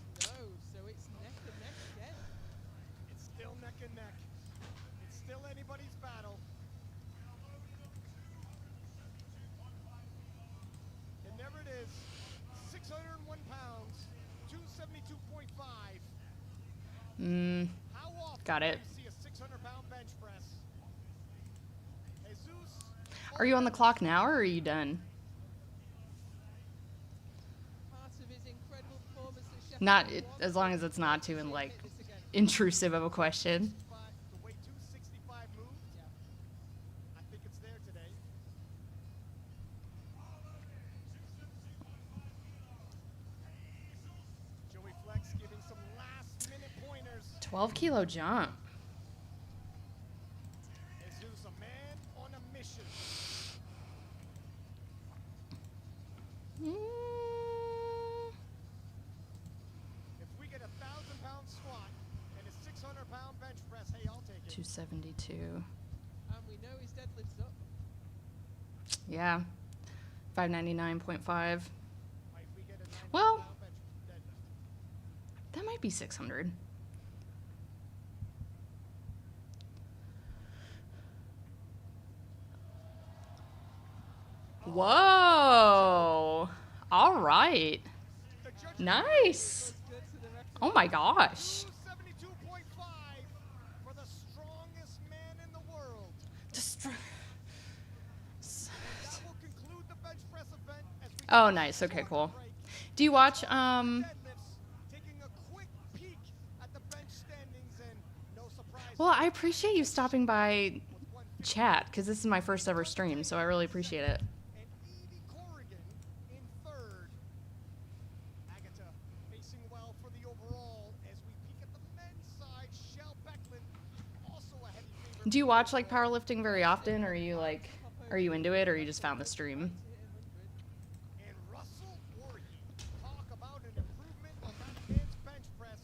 so it's neck and neck again. It's still neck and neck. It's still anybody's battle. And there it is. 601 pounds, 272.5. How often Got it. do you see a 600-pound bench press? Jesus. Are you on the clock now, or are you done? Part of his incredible performance at Sheffield Not was as long as it's not too like intrusive of a question. The way 265 moved. I think it's there today. Joey Flex giving some last-minute pointers. 12-kilo jump. Jesus, a man on a mission. If we get a 1,000-pound squat and a 600-pound bench press, hey, I'll take it. 272. And we know his deadlift's up. Yeah. 599.5. Well, that might be 600. Whoa. All right. Nice. Oh my gosh. 72.5 for the strongest man in the world. That will conclude the bench press event as we Oh, nice. Okay, cool. Do you watch taking a quick peek at the bench standings and no surprise. Well, I appreciate you stopping by chat because this is my first ever stream, so I really appreciate it. And Evie Corrigan in third. Agatha facing well for the overall as we peek at the men's side. Shell Becklin also a heavy favorite. Do you watch like powerlifting very often, or are you into it, or you just found the stream? And Russell Voorhees, talk about an improvement on that man's bench press.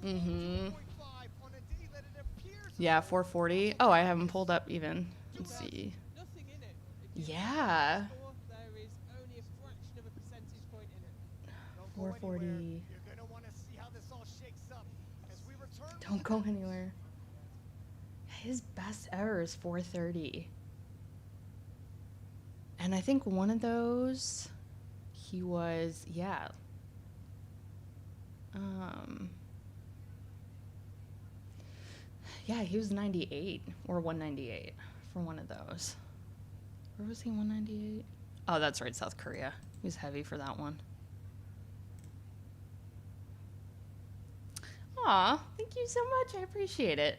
2.5 on a day that it appears. Yeah, 440. Oh, I haven't pulled up even. Let's see. Nothing in it. Yeah. There is only a fraction of a percentage point in it. 440. You're gonna want to see how this all shakes up as we return. Don't go anywhere. His best ever is 430. And I think one of those, he was, yeah. Yeah, he was 98 or 198 for one of those. Or was he 198? Oh, that's right, South Korea. He was heavy for that one. Aw, thank you so much. I appreciate it.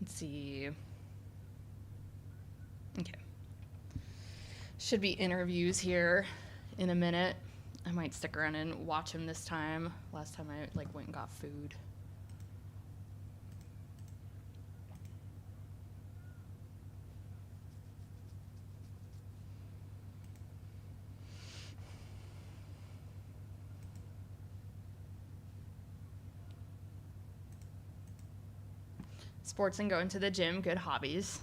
Let's see. Okay. Should be interviews here in a minute. I might stick around and watch him this time. Last time I went and got food. Sports and going to the gym, good hobbies.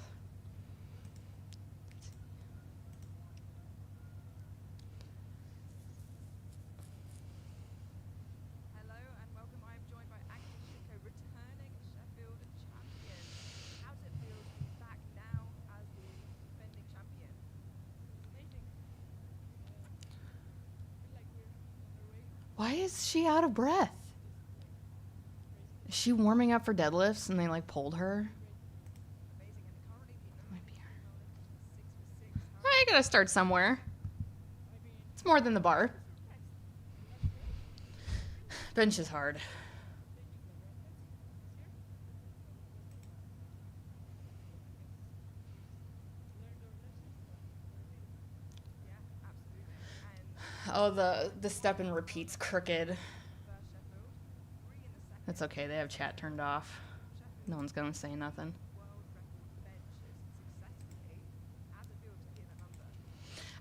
Hello and welcome. I am joined by Agatha Shiko, returning Sheffield champion. How does it feel to be back now as the defending champion? Amazing. Why is she out of breath? Is she warming up for deadlifts and they pulled her? Might be her. I gotta start somewhere. It's more than the bar. Bench is hard. Oh, the step and repeat's crooked. That's okay, they have chat turned off. No one's gonna say nothing.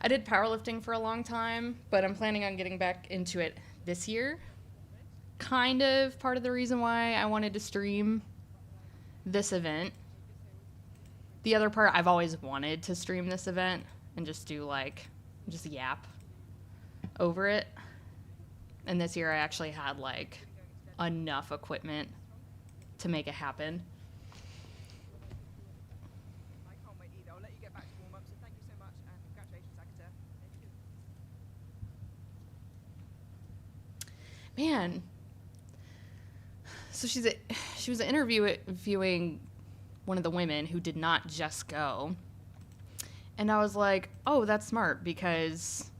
I did powerlifting for a long time, but I'm planning on getting back into it this year. Kind of part of the reason why I wanted to stream this event. The other part, I've always wanted to stream this event and just do just yap over it. And this year I actually had enough equipment to make it happen. I can't wait either. I'll let you get back to warm up. So thank you so much and congratulations, Agatha. Man. So she was interviewing one of the women who did not just go. And I was like, oh, that's smart because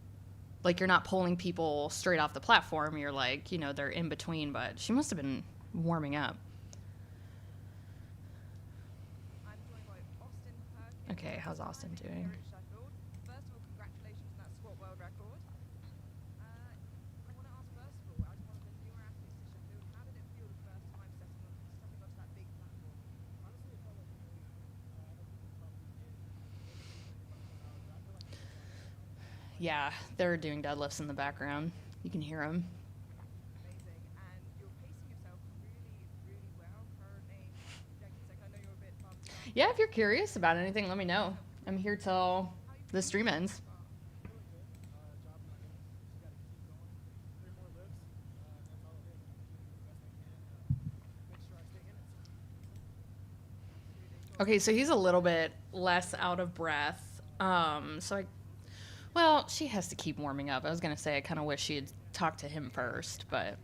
you're not pulling people straight off the platform. You're they're in between, but she must have been warming up. Okay, how's Austin doing? First of all, congratulations on that squat world record. I want to ask first of all, as one of the newer athletes to Sheffield, how did it feel the first time stepping onto that big platform? Honestly, it felt like a dream. I don't think the company did anything but come out. Yeah, they're doing deadlifts in the background. You can hear them. Amazing. And you're pacing yourself really, really well currently. Like I know you're a bit farther behind. Yeah, if you're curious about anything, let me know. I'm here till the stream ends. Feeling good. Job not in. Just got to keep going. 3 more lifts. That's all it is. I'm gonna keep doing the best I can. Make sure I stay in it. Okay, so he's a little bit less out of breath. Well, she has to keep warming up. I was gonna say I kind of wish she had talked to him first, but.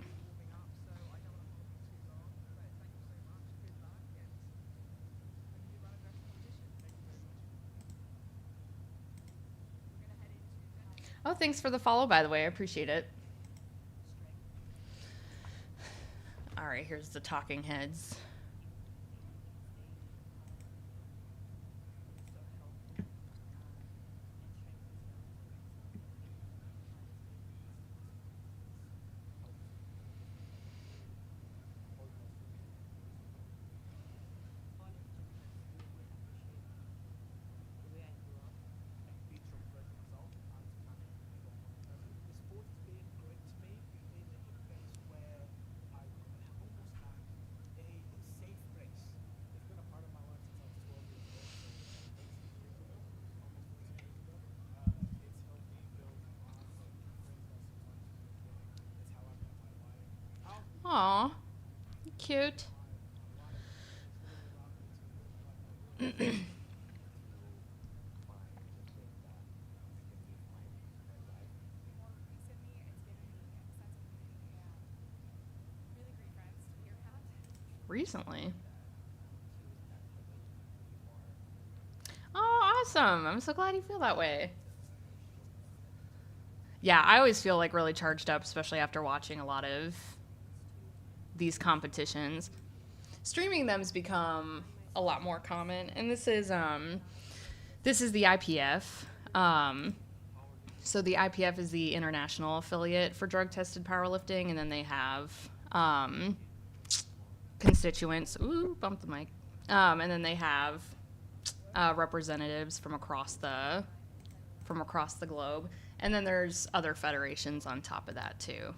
Oh, thanks for the follow, by the way. I appreciate it. All right, here's the talking heads. Aw, cute. Recently. Oh, awesome. I'm so glad you feel that way. Yeah, I always feel like really charged up, especially after watching a lot of these competitions. Streaming them's become a lot more common, and this is the IPF. So the IPF is the international affiliate for drug-tested powerlifting, and then they have constituents. Ooh, bumped the mic. And then they have representatives from across the globe, and then there's other federations on top of that too.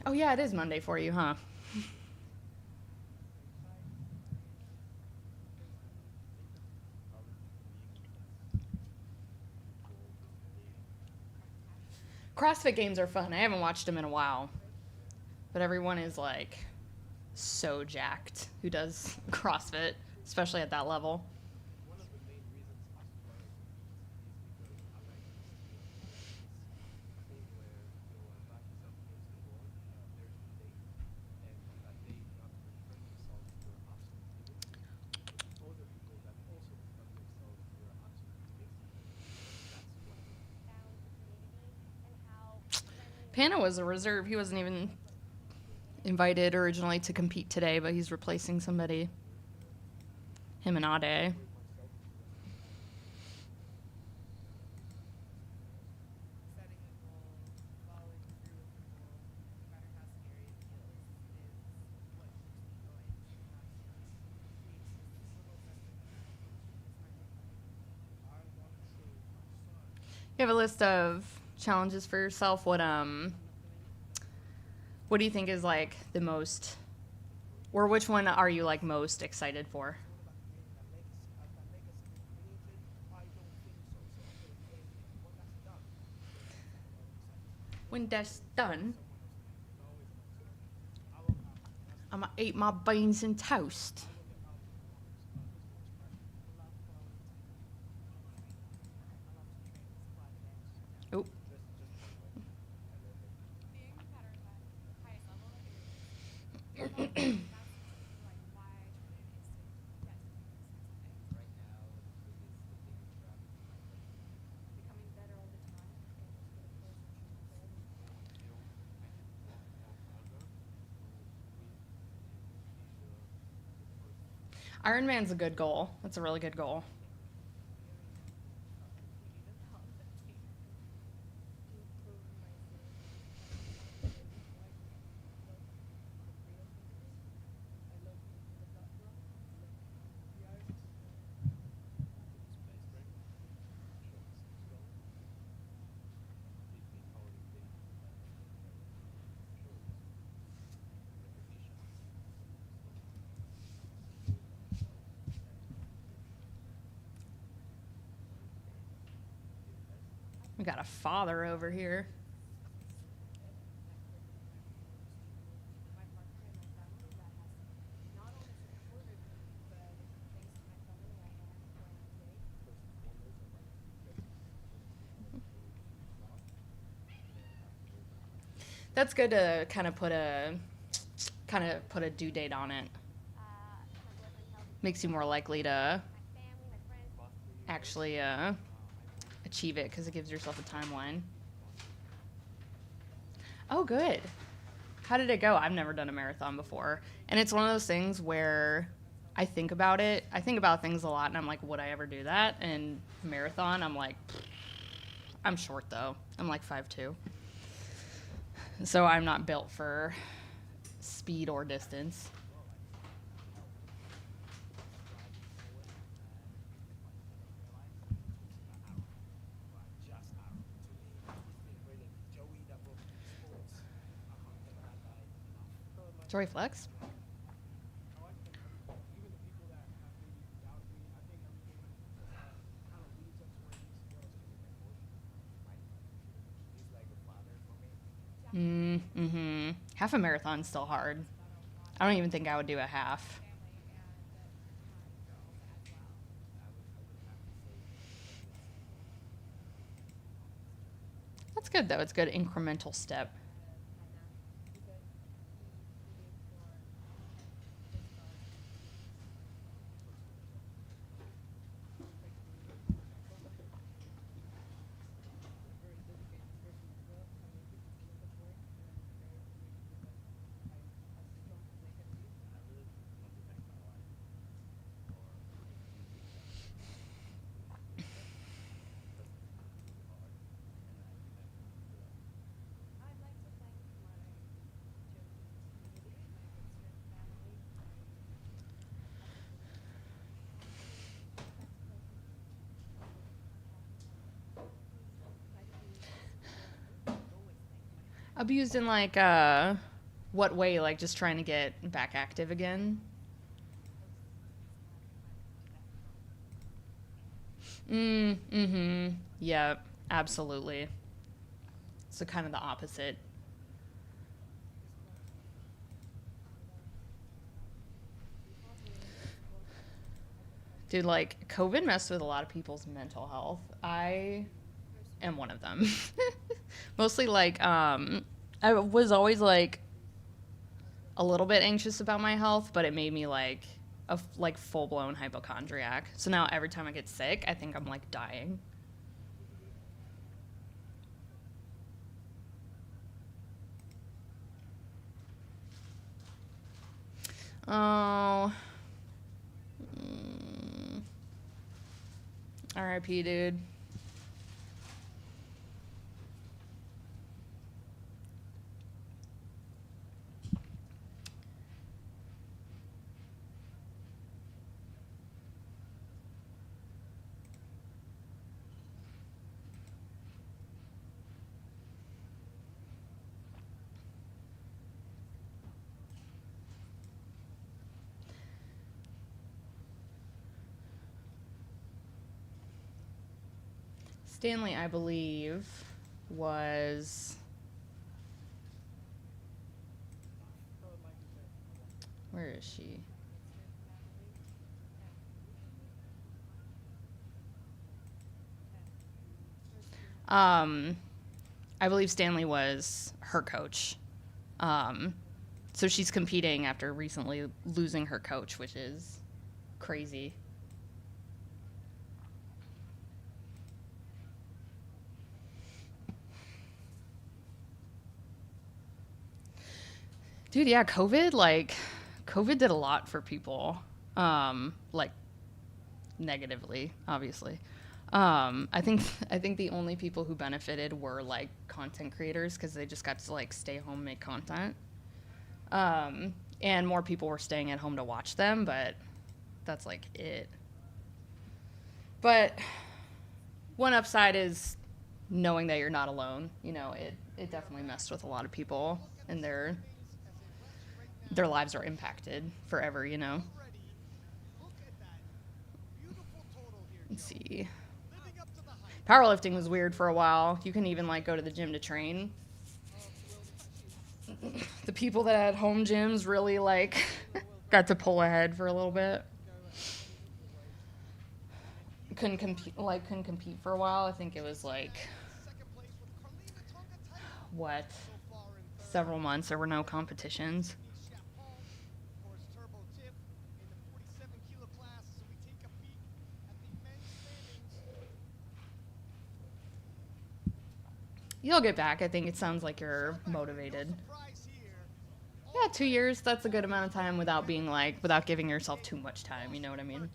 Oh yeah, it is Monday for you, huh? CrossFit games are fun. I haven't watched them in a while, but everyone is like so jacked who does CrossFit, especially at that level. Pana was a reserve. He wasn't even invited originally to compete today, but he's replacing somebody. Him and Ade. You have a list of challenges for yourself. What do you think is like the most, or which one are you like most excited for? When that's done, I'm gonna eat my beans and toast. Oh. Ironman's a good goal. That's a really good goal. got a father over here. That's good to kind of put a due date on it. Makes you more likely to actually achieve it because it gives yourself a timeline. Oh, good. How did it go? I've never done a marathon before. And it's one of those things where I think about it. I think about things a lot, and I'm like, would I ever do that? And marathon, I'm like, I'm short, though. I'm like 5'2". So I'm not built for speed or distance. Joy Flex? Mm-hmm. Half a marathon's still hard. I don't even think I would do a half. That's good, though. It's a good incremental step. Abused in like what way? Like just trying to get back active again? Mm-hmm. Yeah, absolutely. So kind of the opposite. Dude, like COVID messed with a lot of people's mental health. I am one of them. Mostly like I was always like a little bit anxious about my health, but it made me like a like full-blown hypochondriac. So now every time I get sick, I think I'm like dying. Oh. RIP, dude. Stanley, I believe, was... Where is she? I believe Stanley was her coach. So she's competing after recently losing her coach, which is crazy. Dude, yeah, COVID did a lot for people. Like negatively, obviously. I think the only people who benefited were like content creators because they just got to like stay home, make content. And more people were staying at home to watch them, but that's like it. But one upside is knowing that you're not alone. You know, it definitely messed with a lot of people and their lives are impacted forever, you know. Let's see. Powerlifting was weird for a while. You couldn't even like go to the gym to train. The people that had home gyms really like got to pull ahead for a little bit. Couldn't compete for a while. I think it was like what, several months there were no competitions. You'll get back. I think it sounds like you're motivated. Yeah, 2 years, that's a good amount of time without being like, without giving yourself too much time, you know what I mean?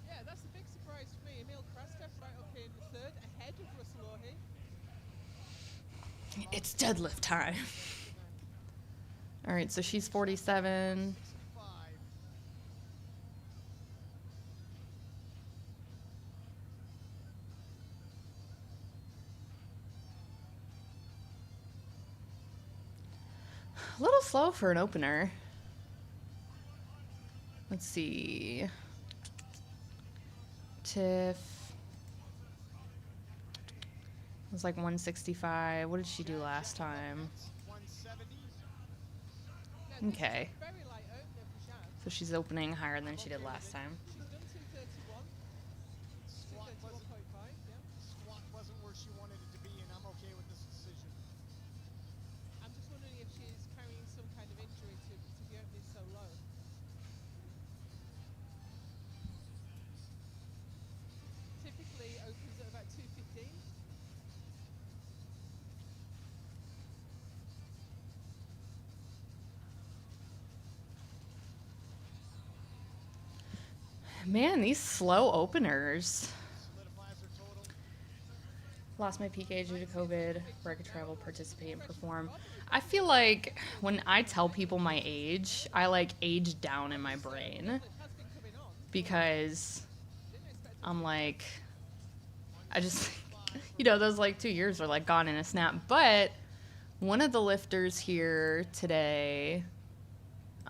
Yeah, that's the big surprise for me. Emil Krastev right up in third, ahead of Russell Orhe. It's deadlift time. All right, so she's 47. A little slow for an opener. Let's see. Tiff. It was like 165. What did she do last time? Okay. So she's opening higher than she did last time. She's done 231. 231.5, yeah. Squat wasn't where she wanted it to be, and I'm okay with this decision. I'm just wondering if she's carrying some kind of injury to be opening so low. Typically opens at about 215. Man, these slow openers. Lost my peak age due to COVID, where I could travel, participate, and perform. I feel like when I tell people my age, I like age down in my brain. Because I'm like, I just, you know, those like 2 years are like gone in a snap. But one of the lifters here today,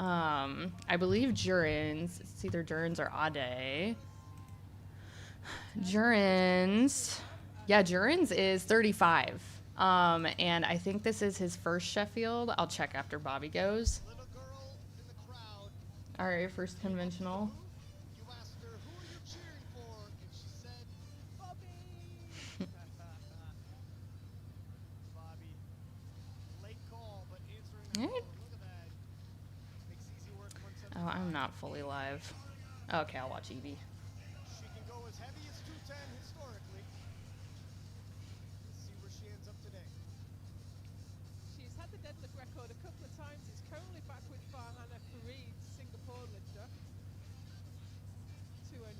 I believe Jurins, it's either Jurins or Ade. Jurins, yeah, Jurins is 35. And I think this is his first Sheffield. I'll check after Bobby goes. All right, first conventional. You asked her, who are you cheering for? And she said, Bobby. Bobby. Late call, but answering the phone. Look at that. Makes easy work 175. Oh, I'm not fully live. Okay, I'll watch Evie. She can go as heavy as 210 historically. Let's see where she ends up today. She's had the deadlift record a couple of times. It's currently back with Farhana Farid, Singapore lifter. 209.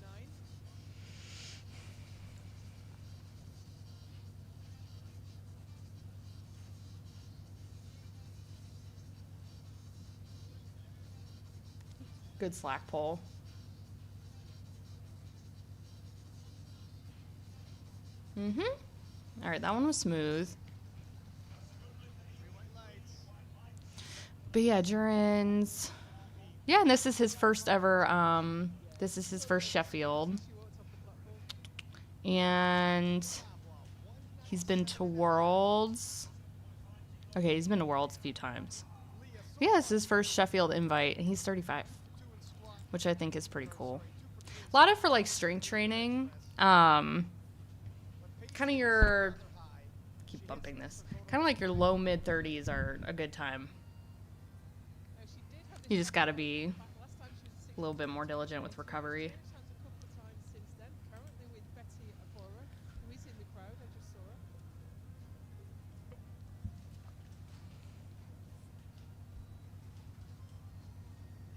Good slack pull. Mm-hmm. All right, that one was smooth. But yeah, Jurins. Yeah, and this is his first ever, this is his first Sheffield. And he's been to Worlds. Okay, he's been to Worlds a few times. Yeah, this is his first Sheffield invite, and he's 35, which I think is pretty cool. A lot of for like strength training. Kind of your, keep bumping this. Kind of like your low mid 30s are a good time. You just got to be a little bit more diligent with recovery. Currently with Betty Abora, who is in the crowd. I just saw her.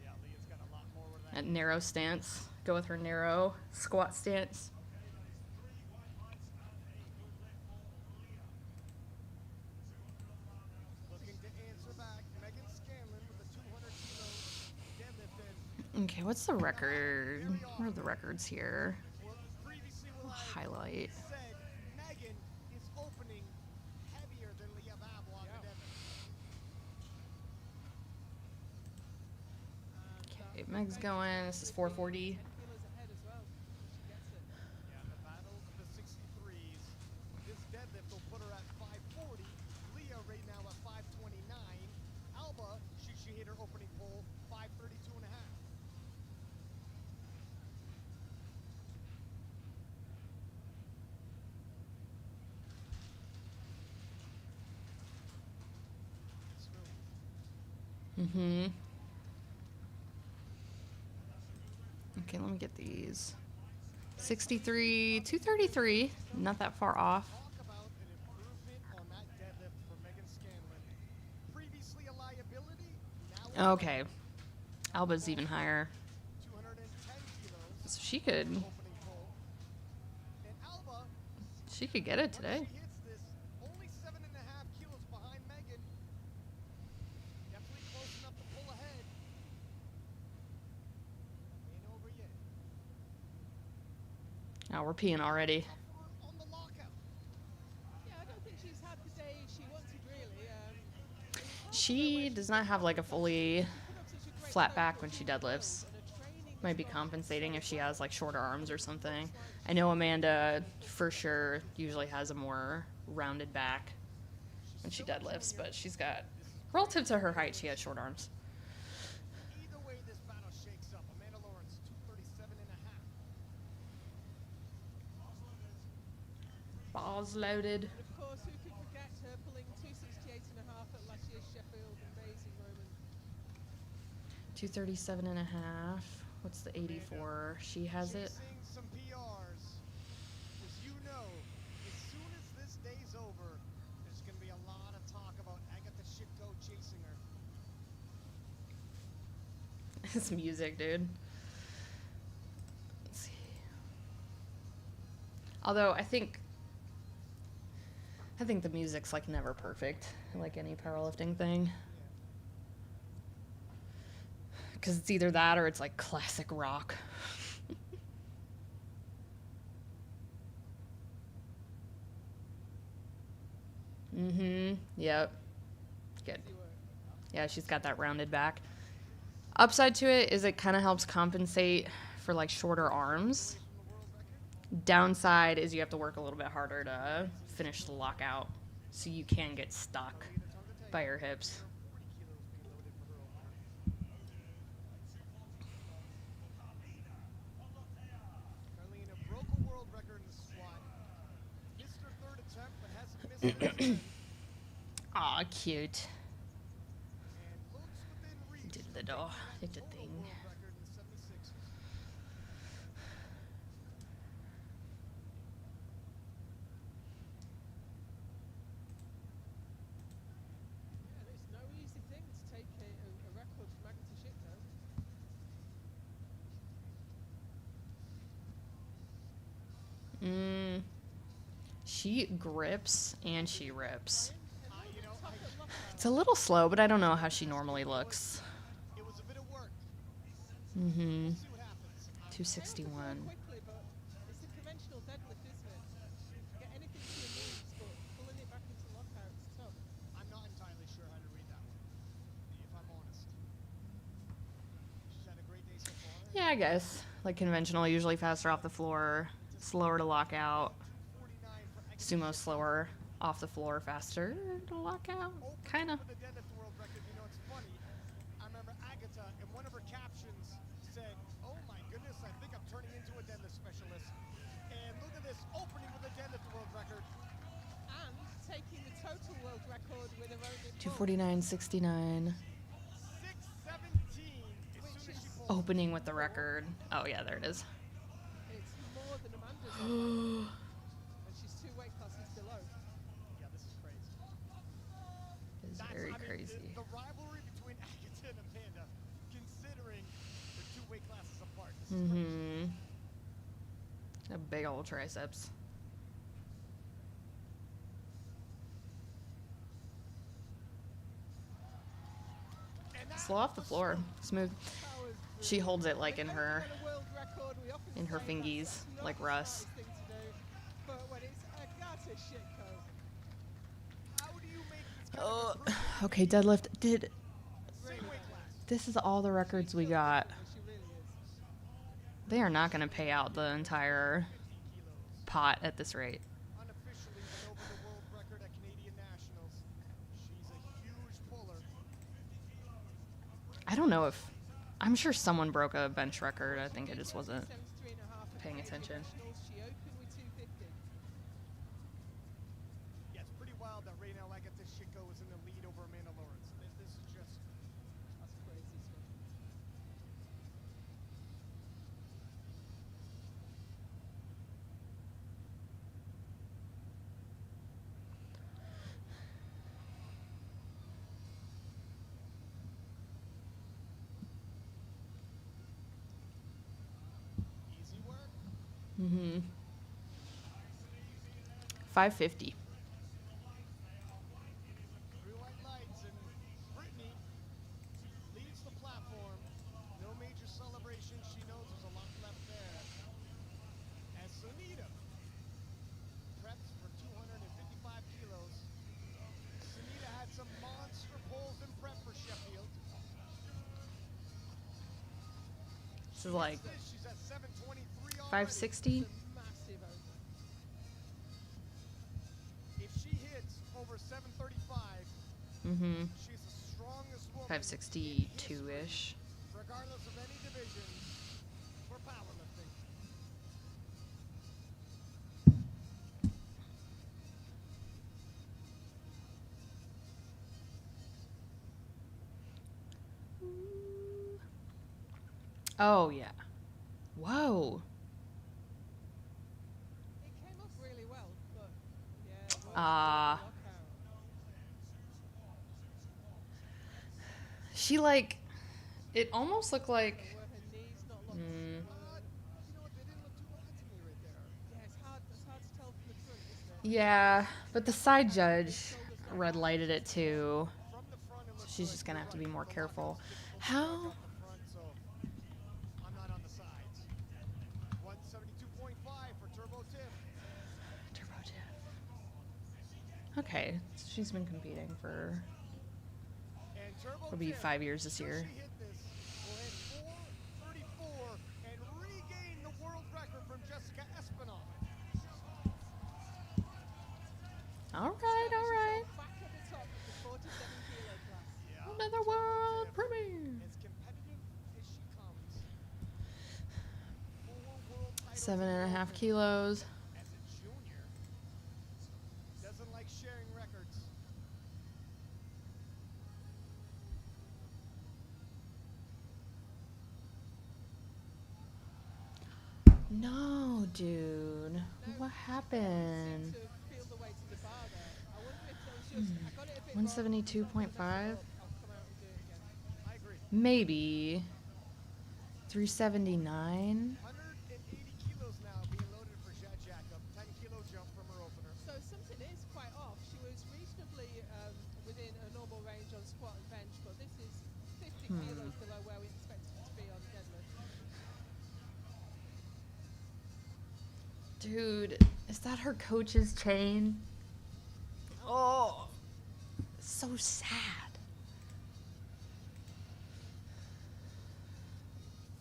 Yeah, Leah's got a lot more where that. That narrow stance. Go with her narrow squat stance. Looking to answer back, Megan Scanlon with a 200-kilo deadlift in. Okay, what's the record? Where are the records here? Highlight. Said Megan is opening heavier than Leah Babel on the deadlift. Okay, Meg's going. This is 440. 10 kilos ahead as well. She gets it. Yeah, the battle of the 63s. This deadlift will put her at 540. Leah right now at 529. Alba, she hit her opening pull, 532 and a half. Mm-hmm. Okay, let me get these. 63, 233. Not that far off. Talk about an improvement on that deadlift for Megan Scanlon. Previously a liability, now Okay. Alba's even higher. 210 kilos. So she could Opening pull. And Alba, get it today. once she hits this, only 7.5 kilos behind Megan. Definitely close enough to pull ahead. Ain't over yet. Oh, we're peeing already. On the lockout. Yeah, I don't think she's had the day she wanted, really. She does not have like a fully flat back when she deadlifts. Might be compensating if she has like shorter arms or something. I know Amanda for sure usually has a more rounded back when she deadlifts, but she's got, relative to her height, she has short arms. Either way this battle shakes up. Amanda Lawrence, 237 and a half. Balls loaded. And of course, who could forget her pulling 268 and a half at last year's Sheffield? Amazing moment. 237 and a half. What's the 84? She has it. Chasing some PRs. Because you know, as soon as this day's over, there's going to be a lot of talk about Agatha Shitko chasing her. This music, dude. Let's see. Although I think the music's like never perfect, like any powerlifting thing. Because it's either that or it's like classic rock. Mm-hmm. Yep. Good. Yeah, she's got that rounded back. Upside to it is it kind of helps compensate for like shorter arms. Downside is you have to work a little bit harder to finish the lockout, so you can get stuck by your hips. Carlina broke a world record in the squat. Missed her third attempt, but hasn't missed it. Aw, cute. And looks within reach. Did the door. Did the thing. World record in 76ers. Yeah, it's no easy thing to take a record from Agatha Shitko. She grips and she rips. You know, It's a little slow, but I don't know how she normally looks. it was a bit of work. Mm-hmm. See what happens. 261. Quickly, but it's a conventional deadlift, isn't it? Get anything to your knees, but pulling it back into lockout is tough. I'm not entirely sure how to read that one, if I'm honest. She's had a great day so far. Yeah, I guess. Like conventional, usually faster off the floor, slower to lock out. Sumo slower off the floor, faster to lock out. Kind of. For the deadlift world record, you know, it's funny. I remember Agatha in one of her captions said, "Oh my goodness, I think I'm turning into a deadlift specialist." And look at this, opening with a deadlift world record. And taking the total world record with her own 249.69. 6:17 as soon as she pulls. Opening with the record. Oh yeah, there it is. It's more than Amanda's. And she's 2 weight classes below. Yeah, this is crazy. It's very crazy. The rivalry between Agatha and Amanda, considering they're 2 weight classes apart. This is crazy. A big old triceps. Slow off the floor. Smooth. She holds it like in her fingies, like Russ. But when it's Agatha Shitko, Oh, okay, deadlift. This is all the records we got. she They are not going to pay out the entire pot at this rate. Unofficially went over the world record at Canadian Nationals. She's a huge puller. I don't know if... I'm sure someone broke a bench record. I think I just wasn't paying attention. She opened with 250. Yeah, it's pretty wild that right now Agatha Shiko is in the lead over Amanda Lawrence. This is just... That's crazy stuff. Easy work. Mm-hmm. 550. Three white lights, and Brittany leads the platform. No major celebration. She knows there's a lot left there. As Sunita preps for 255 kilos. Sunita had some monster pulls in prep for Sheffield. This is like She's at 723 560. Massive over. If she hits over 735, Mm-hmm. she's the strongest woman 562-ish. regardless of any division for powerlifting. Oh, yeah. Whoa. It came off really well, but yeah. Ah. She like... It almost looked like... Were her knees not locked? Mm. You know what? They didn't look too bad to me right there. Yeah, it's hard to tell from the front, isn't it? Yeah, but the side judge red lighted it too. From the front, it So looks she's like just gonna have to be you're more right. careful. The How? front, so I'm not on the sides. 172.5 for Turbo Tiff. Turbo Tiff. Okay, she's been competing for And Turbo probably Tiff, 5 years this should year. she hit this, will hit 434 and regain the world record from Jessica Espinal. All right. Back at the top of the 47 kilo class. Yeah. Another world premiere. As competitive as she comes. 4 world titles 7.5 kilos. as a junior. Doesn't like sharing records. No, dude. What happened? To feel the weight of the bar there. I wonder if there was just, I got it a bit 172.5? I'll come out and do it again. I agree. Maybe. 379? 180 kilos now being loaded for Jad Jacob. 10 kilo jump from her opener. So something is quite off. She was reasonably within a normal range on squat and bench, but this is 50 kilos below where we expected it to be on deadlift. Dude, is that her coach's chain? Oh, so sad.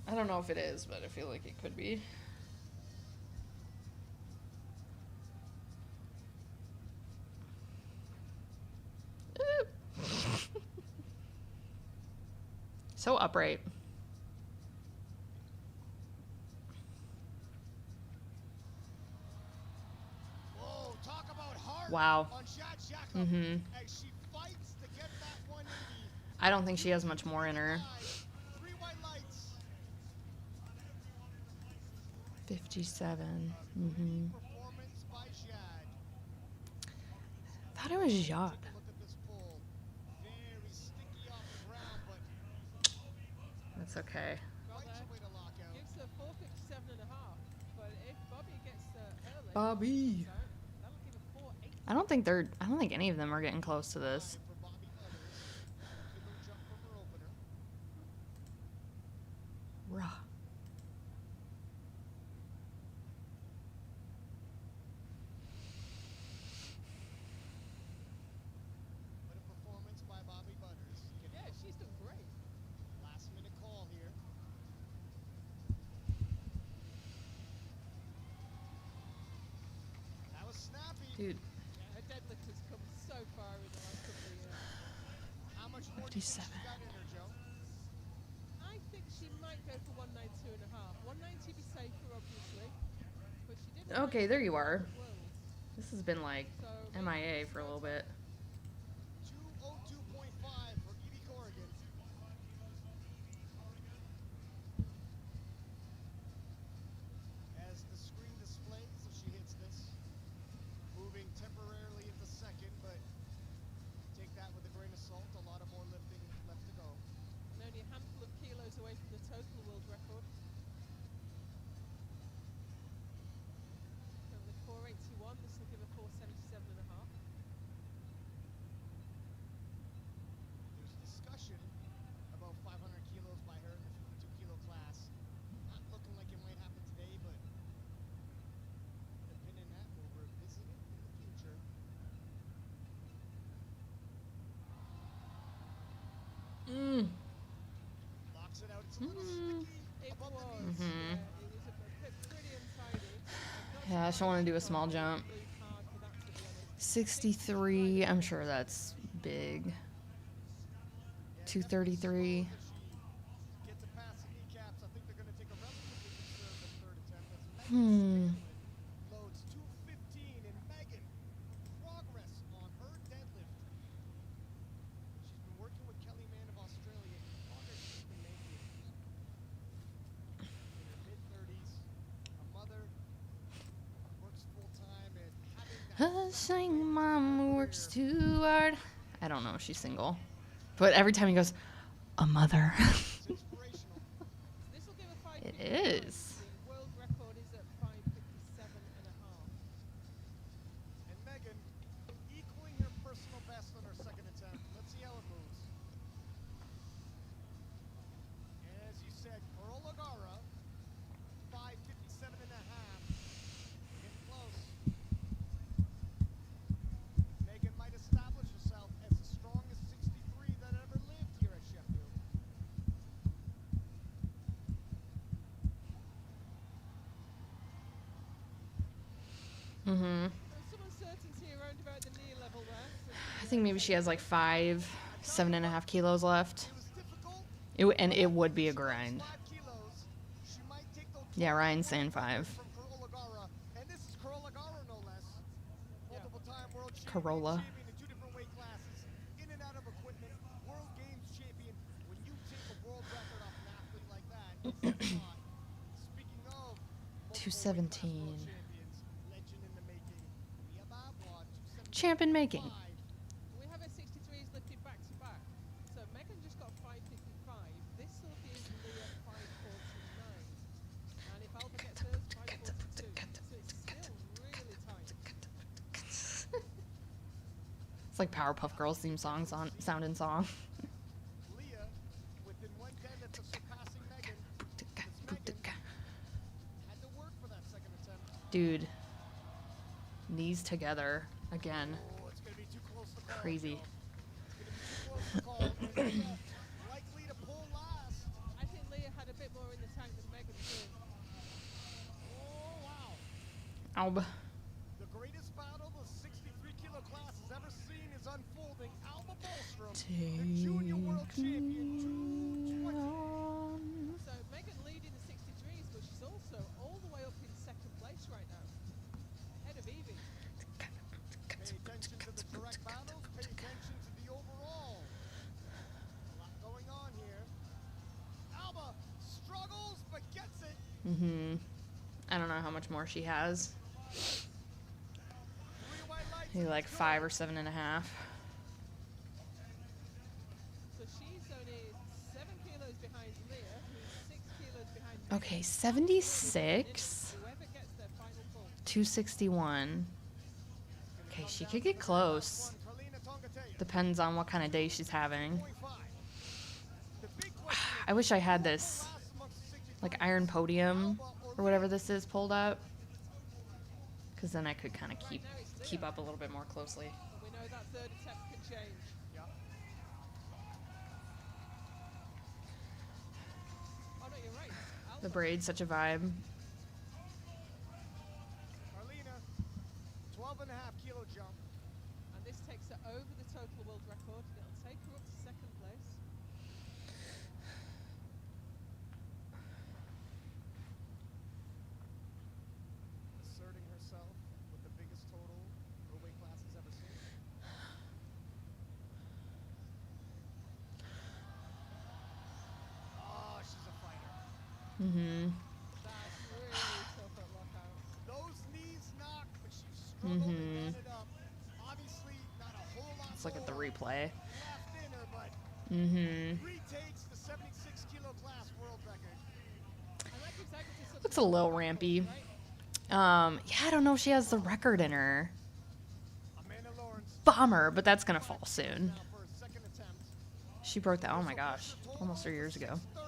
I don't know if it is, but I feel like it could be. So upright. Whoa, talk about heart Wow. on Jad Jacob as she fights to get that 180. I don't think she has much more in her. 3 white lights. 57. Performance by Jad. Thought it was Jad. Look at this pull. Very sticky off the ground, but That's okay. Got there. way to lock out. Gives her 457.5, but if Bobby gets early, Bobby. that'll give her 480. I don't think any of them are getting close to this. For Bobby Butters. Kilo jump from her opener. Raw. What a performance by Bobby Butters. Yeah, she's done great. Last minute call here. Dude. Yeah, her deadlift has come so far in the last couple of years. How much more do you think she's got in her, Joe? I think she might go for 192 and a half. 190 be safer, obviously. But she did Okay, there you are. at Worlds. This has been like So MIA for a little bit. 202.5 for Evie Corrigan. As the screen displays, if she hits this, moving temporarily into second, but take that with a grain of salt. A lot of more lifting left to go. And only a handful of kilos away from the total world record. Currently 481. This will give her 477 and a half. There's discussion about 500 kilos by her in the 52 kilo class. Not looking like it might happen today, but depending on that, we'll revisit it in the future. Locks it out. It's a little sticky above the knees. Yeah, it was a bit pretty untidy. Yeah, I just want to do a small jump. 63, I'm sure that's big. 233. Gets it past the kneecaps. I think they're going to take a relatively conservative third attempt. As Megan loads 215, and Megan, progress on her deadlift. She's been working with Kelly Mann of Australia. Progress she's been making. In her mid-30s, a mother, works full-time, and having that Saying mom works too hard. I don't know if she's single. But every time he goes, a mother. It is. The world record is at 557 and a half. And Megan equaling her personal best on her second attempt. Let's see how it moves. As you said, Carola Gara, 557 and a half. Getting close. Megan might establish herself as the strongest 63 that ever lived here at Sheffield. Mm-hmm. There's some uncertainty around about the knee level there. I think maybe she has like 7.5 kilos left. It would be a grind. Yeah, Ryan's saying 5. And this is Carola Gara, no less. Multiple-time world Corolla. champion in 2 different weight classes. In and out of equipment. World Games champion. When you take a world record off an athlete like that, it's a lot. Speaking of 217. legend in the making. Leah Babwa, 217. Champ in making. We have her 63s lifted back to back. So Megan just got 555. This will give Leah 549. And if Alba gets hers, 542. So it's still really tight. It's like Powerpuff Girls theme songs on sound and song. Leah, within one deadlift of surpassing Megan. Megan had to work for that second attempt. Dude. Knees together again. Oh, it's gonna be too close to call. Crazy. It's gonna be too close to call. And Leah likely to pull last. I think Leah had a bit more in the tank than Megan did. Oh, wow. Alba. The greatest battle the 63 kilo class has ever seen is unfolding. Alba Bolstrom, the junior world champion, 220. So Megan leading the 63s, but she's also all the way up in second place right now. Ahead of Evie. Pay attention to the direct battles. Pay attention to the overall. A lot going on here. Alba struggles, but gets it. Mm-hmm. I don't know how much more she has. Maybe like 5 or 7.5. So she's only 7 kilos behind Leah, who's 6 kilos behind Megan. Okay, 76. Whoever gets their final pull. 261. Okay, she could get close. Depends on what kind of day she's having. I wish I had this, like, iron podium or whatever this is pulled up, because then I could kind of keep up a little bit more closely. And we know that third attempt can change. Oh no, you're right. The braid's such a vibe. Arlena, 12.5 kilos Mm-hmm. That's really tough at lockouts. Those knees knock, but she struggled to get it up. Obviously, not a whole lot Let's look at the more replay. left in her, but Mm-hmm. retakes the 76-kilo class world record. And that gives Agatha such Looks a strong little backbone, rampy. right? Yeah, I don't know if she has the record in her. Amanda Lawrence Bomber, but that's gonna fall soon. now for a second attempt. She broke that. Oh my gosh, almost 3 years ago. 30.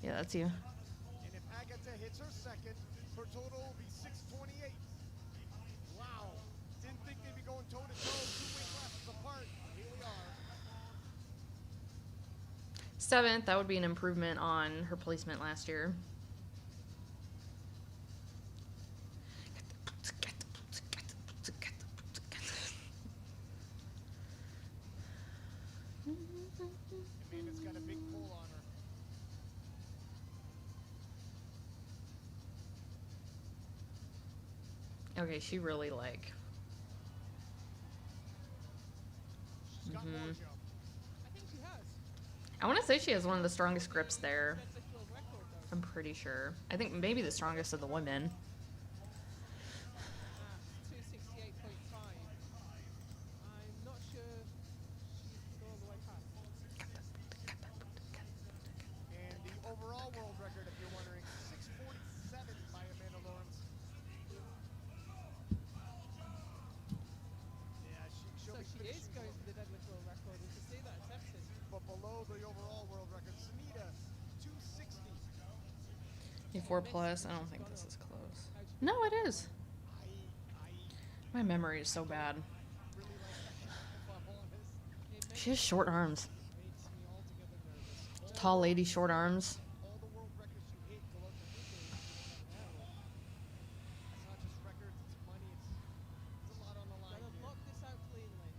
Yeah, that's you. And if Agatha hits her second, her total will be 628. Wow. Didn't think they'd be going toe-to-toe, 2 weight classes apart. Here we are. 7th, that would be an improvement on her placement last year. Amanda's got a big pull on her. Okay, she really like. She's got more jump. I think she has. I want to say she has one of the strongest grips there. Deadlift world record, though. I'm pretty sure. I think maybe the strongest of the women. At 268.5. I'm not sure she can go all the way past. And the overall world record, if you're wondering, 647 by Amanda Lawrence. Yeah, she'll So be she is finishing going for the deadlift world record. We can see that attempted. but below the overall world record. Sunita, 260. 4 plus. I don't think this is close. No, it is. My memory is so bad. Really like that, if I'm honest. She has short arms. Makes me altogether nervous. Tall lady, short arms. All the world records you hit go out the window. It's not just records, it's money, it's a lot on the line. Gotta lock this out cleanly.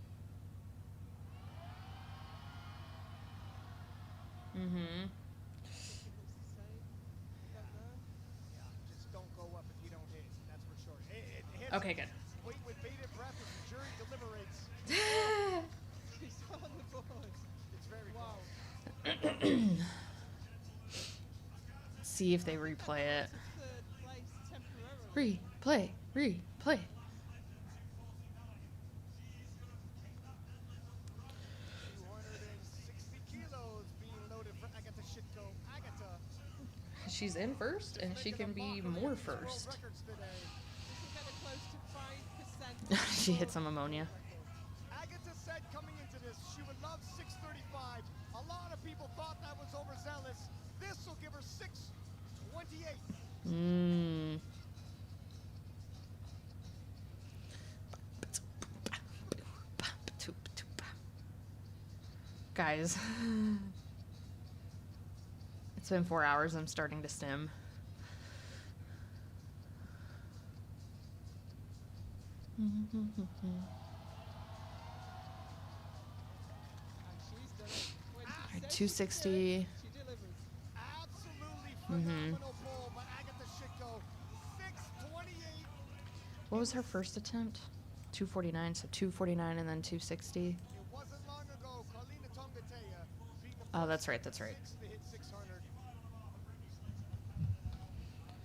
Mm-hmm. I think it looks the same. Don't know. Yeah, just don't go up if you don't hit. That's for sure. It hits. Okay, good. Wait with bated breath as the jury deliberates. She's on the board. It's very Wow. See if they replay it. Third place temporarily. Replay. 260 kilos being loaded for Agatha Shitko. Agatha. She's in first, and she can be more first. Records today. This will get her close to 5%. She hit some ammonia. Agatha said coming into this she would love 635. A lot of people thought that was overzealous. This will give her 628. Mm. Guys, it's been 4 hours. I'm starting to stim. And she's done it. When she Alright, said 260. she delivers. Absolutely phenomenal pull by Agatha Shitko. 628. What was her first attempt? 249, so 249 and then 260. It wasn't long ago. Carlina Tongatea being the Oh, first that's right, that's right. six to hit 600.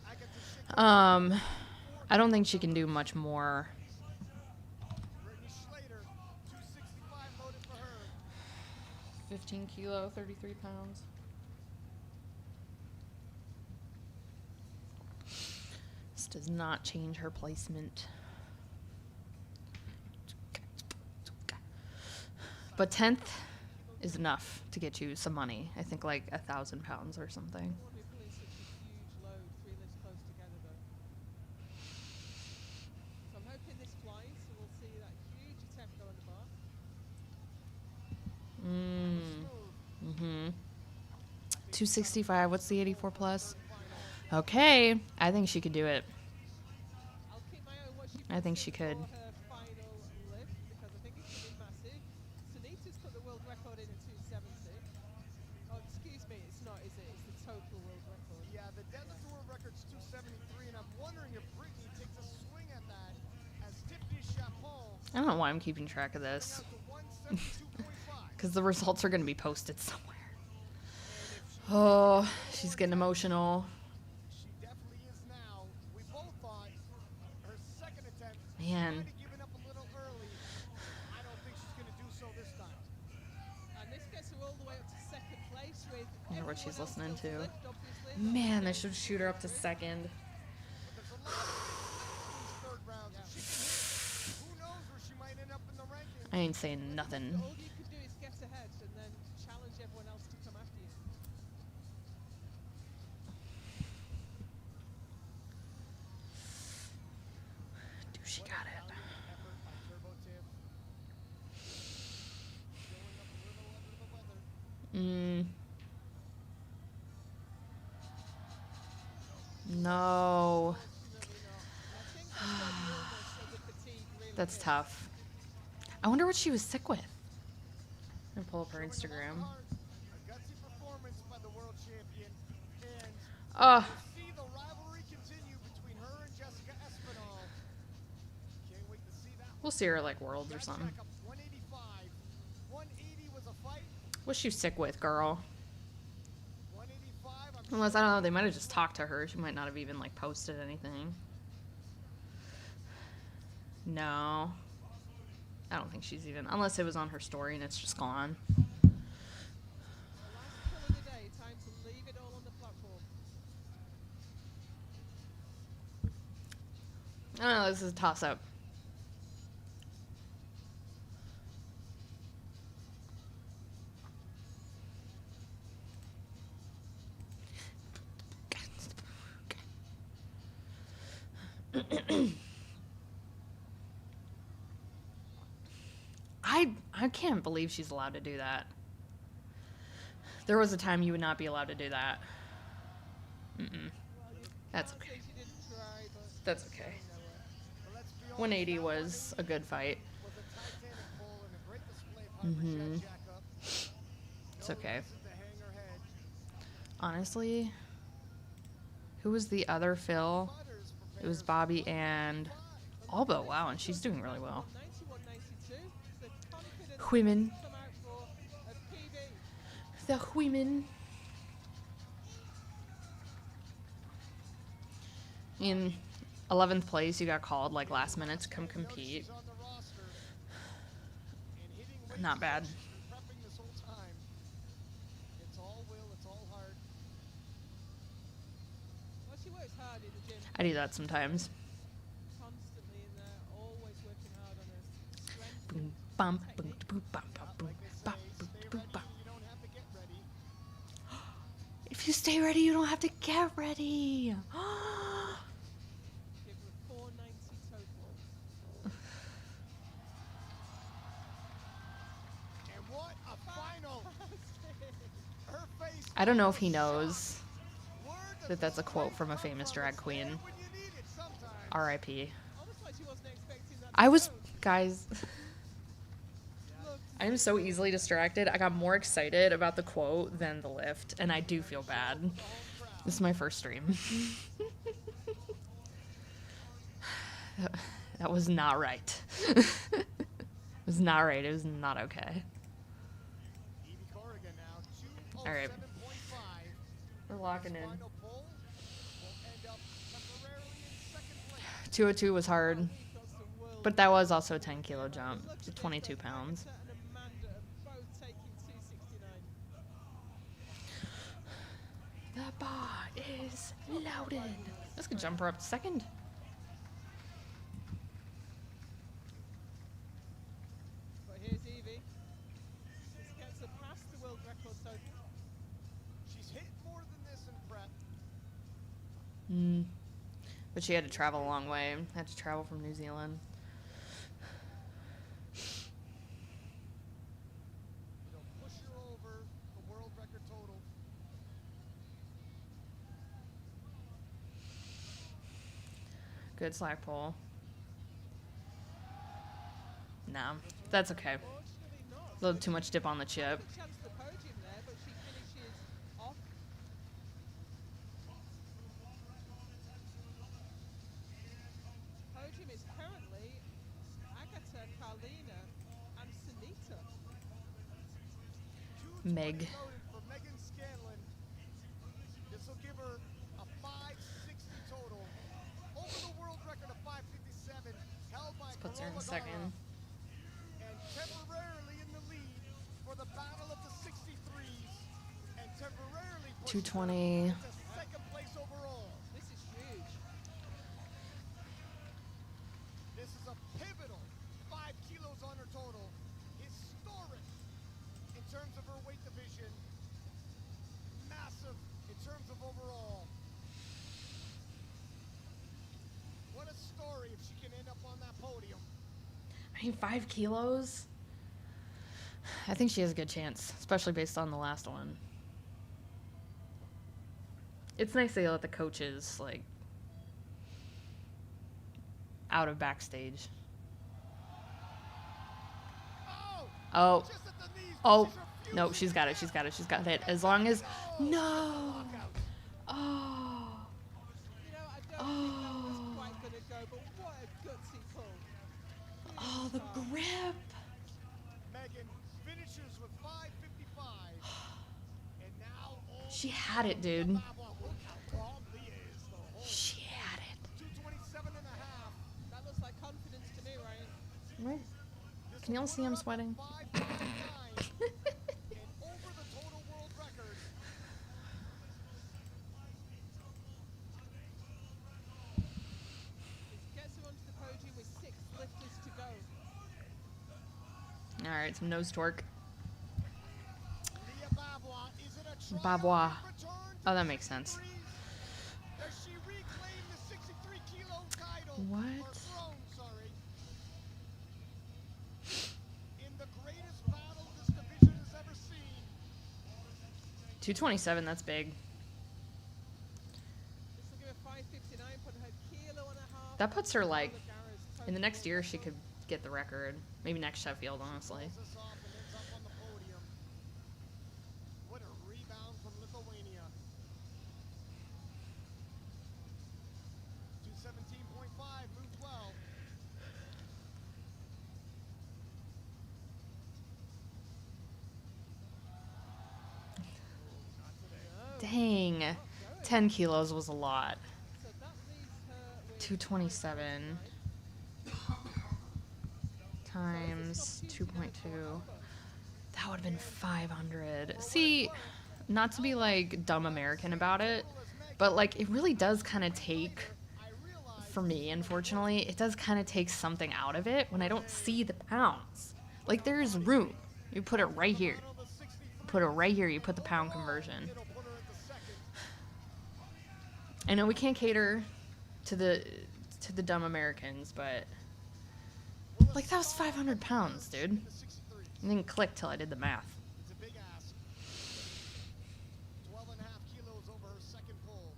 Agatha Shitko. I don't think she can do much more. Brittany Schlater, 265 loaded for her. 15 kilo, 33 pounds. This does not change her placement. But 10th is enough to get you some money. I think like 1,000 pounds or something. I wouldn't be pulling such a huge load, 3 lifts close together though. So I'm hoping this flies, so we'll see that huge attempt go on the bar. Mm-hmm. 265. What's the 84 plus? Okay, I think she could do it. I'll keep my eye on what she I think puts she in could. for her final lift because I think it's going to be massive. Sunita's put the world record in at 270. Oh, excuse me, it's not, is it? It's the total world record. Yeah, the deadlift world record's 273, and I'm wondering if Brittany takes a swing at that as Tiffany Chapon I don't know why I'm keeping track of this. out to 172.5. Because the results are going to be posted somewhere. Oh, she's getting emotional. She definitely is now. We both thought her second attempt, Man. she might have given up a little early. I don't think she's going to do so this time. And this gets her all the way up to second place with Wonder what she's listening to. lift, obviously. Man, they should shoot her up to second. But there's a lot of these third rounds. If she can hit, who knows where she might end up in the rankings. I ain't saying nothing. All you can do is get ahead and then challenge everyone else to come after you. Dude, she got it. Effort by Turbo Tiff. Showing up a little under the weather. No. That's tough. I wonder what she was sick with. I'm gonna pull up her Instagram. A gutsy performance by the world champion. And Oh. see the rivalry continue between her and Jessica Espinal. Can't wait to see that. We'll see her like Worlds or something. 185. 180 was a fight. What's she sick with, girl? 185. Unless, I don't know, they might have just talked to her. She might not have even like posted anything. No. I don't think she's even, unless it was on her story and it's just gone. The last pull of the day, time to leave it all on the platform. I don't know, this is a toss-up. I can't believe she's allowed to do that. There was a time you would not be allowed to do that. That's okay. That's okay. 180 was a good fight. It's okay. Honestly, who was the other Phil? It was Bobby and Alba. Wow, and she's doing really well. Women. The women. In 11th place, you got called like last minute to come compete. Not bad. I do that sometimes. Constantly in there, always working hard on her strength. Boom, bum, boom, boom, bum, bum, boom, bum, boom, boom, bum. If you stay ready, you don't have to get ready. Give her a 490 total. And what a final! Her face. I don't know if he knows that that's a quote from a famous drag queen. R.I.P. I was, guys, I am so easily distracted. I got more excited about the quote than the lift, and I do feel bad. This is my first stream. That was not right. It was not right. It was not okay. All right. We're locking in. 202 was hard, but that was also a 10-kilo jump to 22 pounds. The bar is loaded. This could jump her up to second. But here's Evie. This gets her past the world record total. She's hit more than this in prep. But she had to travel a long way. Had to travel from New Zealand. It'll push her over the world record total. Good slack pull. Nah, that's okay. A little too much dip on the chip. Chance for the podium there, but she finishes off. Podium is currently Agatha, Carlina, and Sunita. Meg. For Megan Scanlon Puts her in second. And temporarily in the lead for the battle of the 63s. And temporarily pushes her 220. into second place overall. This is huge. This is a pivotal 5 kilos on her total. Historic in terms of her weight division. Massive in terms of overall. What a story if she can end up on that podium. I mean, 5 kilos? I think she has a good chance, especially based on the last one. It's nice they let the coaches, like, out of backstage. Oh. Oh. No, she's got it. She's got it. She's got it. As long as... No. Oh. You know, I don't think that was quite going to go, but what a gutsy pull. Oh, the grip. Megan finishes with 5:55. And now all She had it, dude. Look how calm Leah is the whole She had it. 227 and a half. That looks like confidence to me, Ryan. Right. Can y'all see I'm sweating? 5:59 and over the total world record. This gets her onto the podium with 6 lifters to go. All right, some nose torque. Leah Bavois is in a Bavois. return Oh, that makes sense. Does she reclaim the 63 kilo title? What? Or throne, sorry. In the greatest battle this division has ever seen. 227, that's big. This will give her 5:59, put her kilo and a half. That puts her, like, Garra's in the total next year, she could get the record. Maybe next Sheffield, honestly. Pulls this off and ends up on the podium. What a rebound from Lithuania. 217.5 moved well. Dang. 10 kilos was a lot. So that leaves her with 227 times 2.2. That would have been 500. See, not to be like dumb American about it, but like it really does kind of take, for me, unfortunately, it does kind of take something out of it when I don't see the pounds. Like there's room. You put it right here. Put it right here. You put the pound conversion. I know we can't cater to the dumb Americans, but like that was 500 pounds, dude. It didn't click till I did the math. It's a big ask. 12 and a half kilos over her second pull.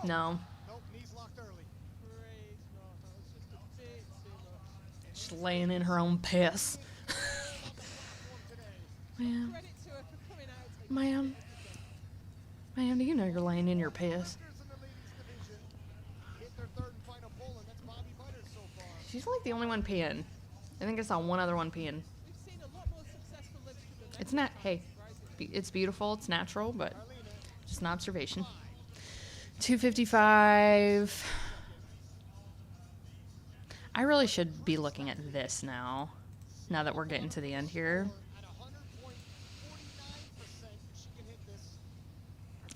No. Nope, knees locked early. Praise God, that was just a bit too much. She's laying in her own piss. Ma'am, Credit to her for coming out and ma'am, ma'am, do you know you're laying in your piss? Lifters in the ladies division hit their third and final pull, and that's Bobby Butters so far. She's like the only one peeing. I think I saw one other one peeing. we've seen a lot more successful lifts from the It's not, hey, it's beautiful, it's natural, but just an observation. 255. I really should be looking at this now that we're getting to the end here. At 100.49%, she can hit this.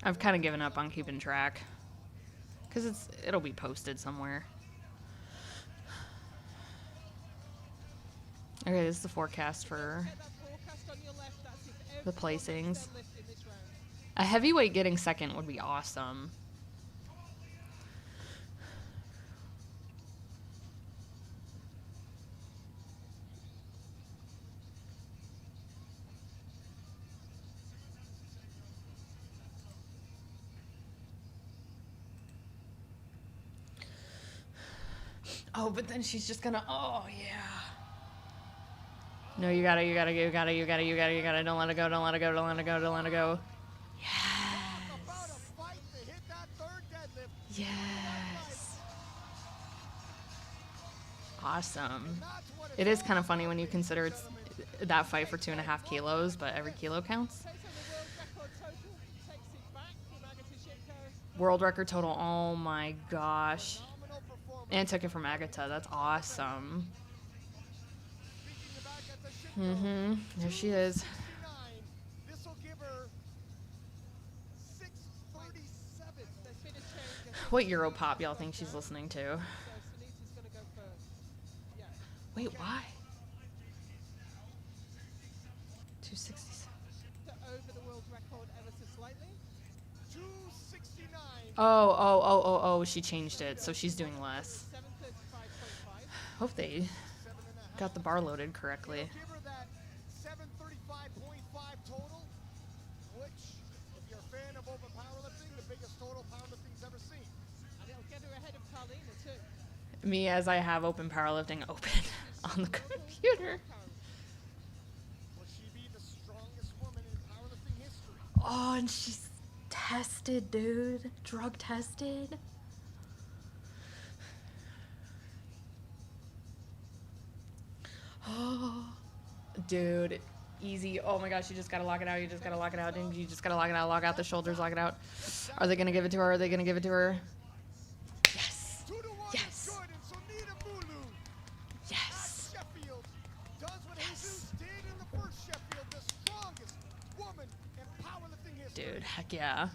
I've kind of given up on keeping track because it'll be posted somewhere. Okay, this is the forecast for Check that forecast on your left. That's if the everyone makes placings. their lift in this round. A heavyweight getting second would be awesome. Oh, but then she's just gonna, oh yeah. No, you gotta. Don't let it go, don't let it go, don't let it go, don't let it go. About to fight to hit that third deadlift. Yes. Awesome. It is kind of funny when you consider it's that fight for 2.5 kilos, but every kilo counts. Takes on the world record total, takes it back from Agata Shipko. World record total. Oh my gosh. And took it from Agatha. That's awesome. Mm-hmm. There she is. This will give her 6:37. There's been a change, I think. What Europop y'all think she's listening to? So Sunita's going to go first. Yeah. Wait, why? 267. Over the world record ever so slightly. 269. Oh, she changed it, so she's doing less. 7:35.5. Hope they got the bar loaded correctly. Give her that 7:35.5 total, which, if you're a fan of open powerlifting, the biggest total powerlifting's ever seen. And it'll get her ahead of Carlina too. Me, as I have open powerlifting open on the computer. Will she be the strongest woman in powerlifting history? Oh, and she's tested, dude. Drug tested. Oh, dude. Easy. Oh my gosh, you just gotta lock it out. You just gotta lock it out. And you just gotta lock it out. Lock out the shoulders, lock it out. Are they gonna give it to her? Are they gonna give it to her? Yes. 2-1 Yes. is good, and Sonita Mulu Yes. at Sheffield does what Yes. Jesus did in the first Sheffield, the strongest woman in powerlifting history. Dude, heck yeah.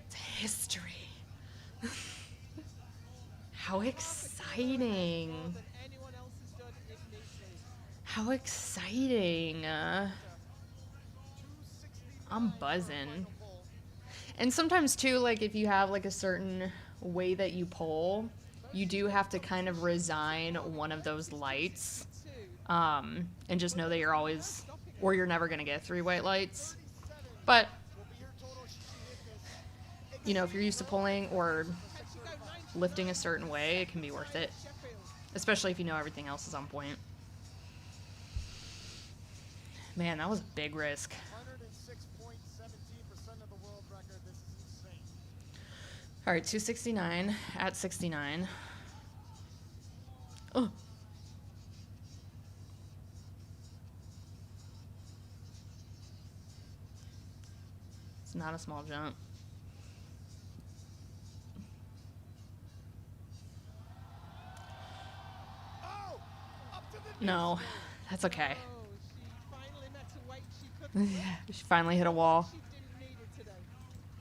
It's history. How exciting. More than anyone else has done in Nice. How exciting. I'm buzzing. And sometimes too, like if you have like a certain way that you pull, you do have to kind of resign one of those lights. And just know that you're always, or you're never gonna get 3 white lights. But, you know, if you're used to pulling or lifting a certain way, it can be worth it. Especially if you know everything else is on point. Man, that was a big risk. 106.17% of the world record. This is insane. All right, 269 at 69. Oh. It's not a small jump. Oh, up to the No, that's okay. Oh, she finally met a weight she couldn't lift. She finally hit a wall. She didn't need it today.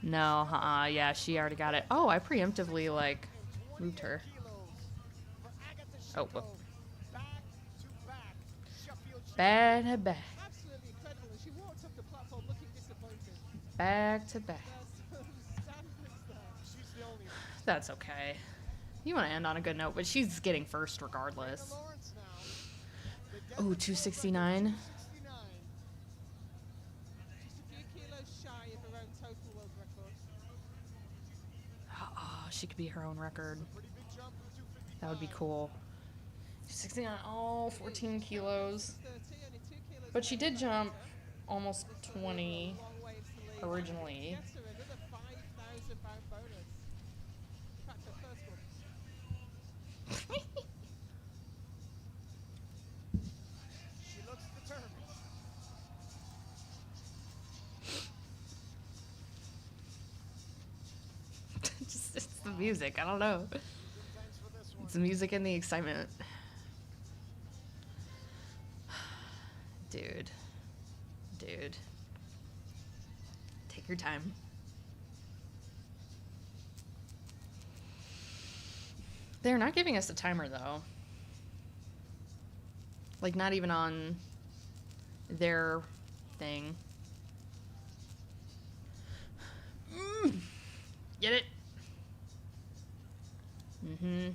No, yeah, she already got it. Oh, I preemptively, like, moved her. Oh, whoop. Back to back. Absolutely incredible. And she walked up the platform looking disappointed. Back to back. There's some standards there. She's the only one. That's okay. You want to end on a good note, but she's getting first regardless. Lawrence now. Oh, 269. Just a few kilos shy of her own total world record. Oh, she could be her own record. Pretty big jump from 255. That would be cool. 269. Oh, 14 kilos. 30, only 2 kilos But she ahead did of jump Agatha. almost 20 Long way to leave. originally. Gets her another £5,000 bonus. In fact, her first one. She looks determined. It's the music. I don't know. It's the music and the excitement. Dude. Take your time. They're not giving us a timer, though. Like, not even on their thing. Get it? Mm-hmm.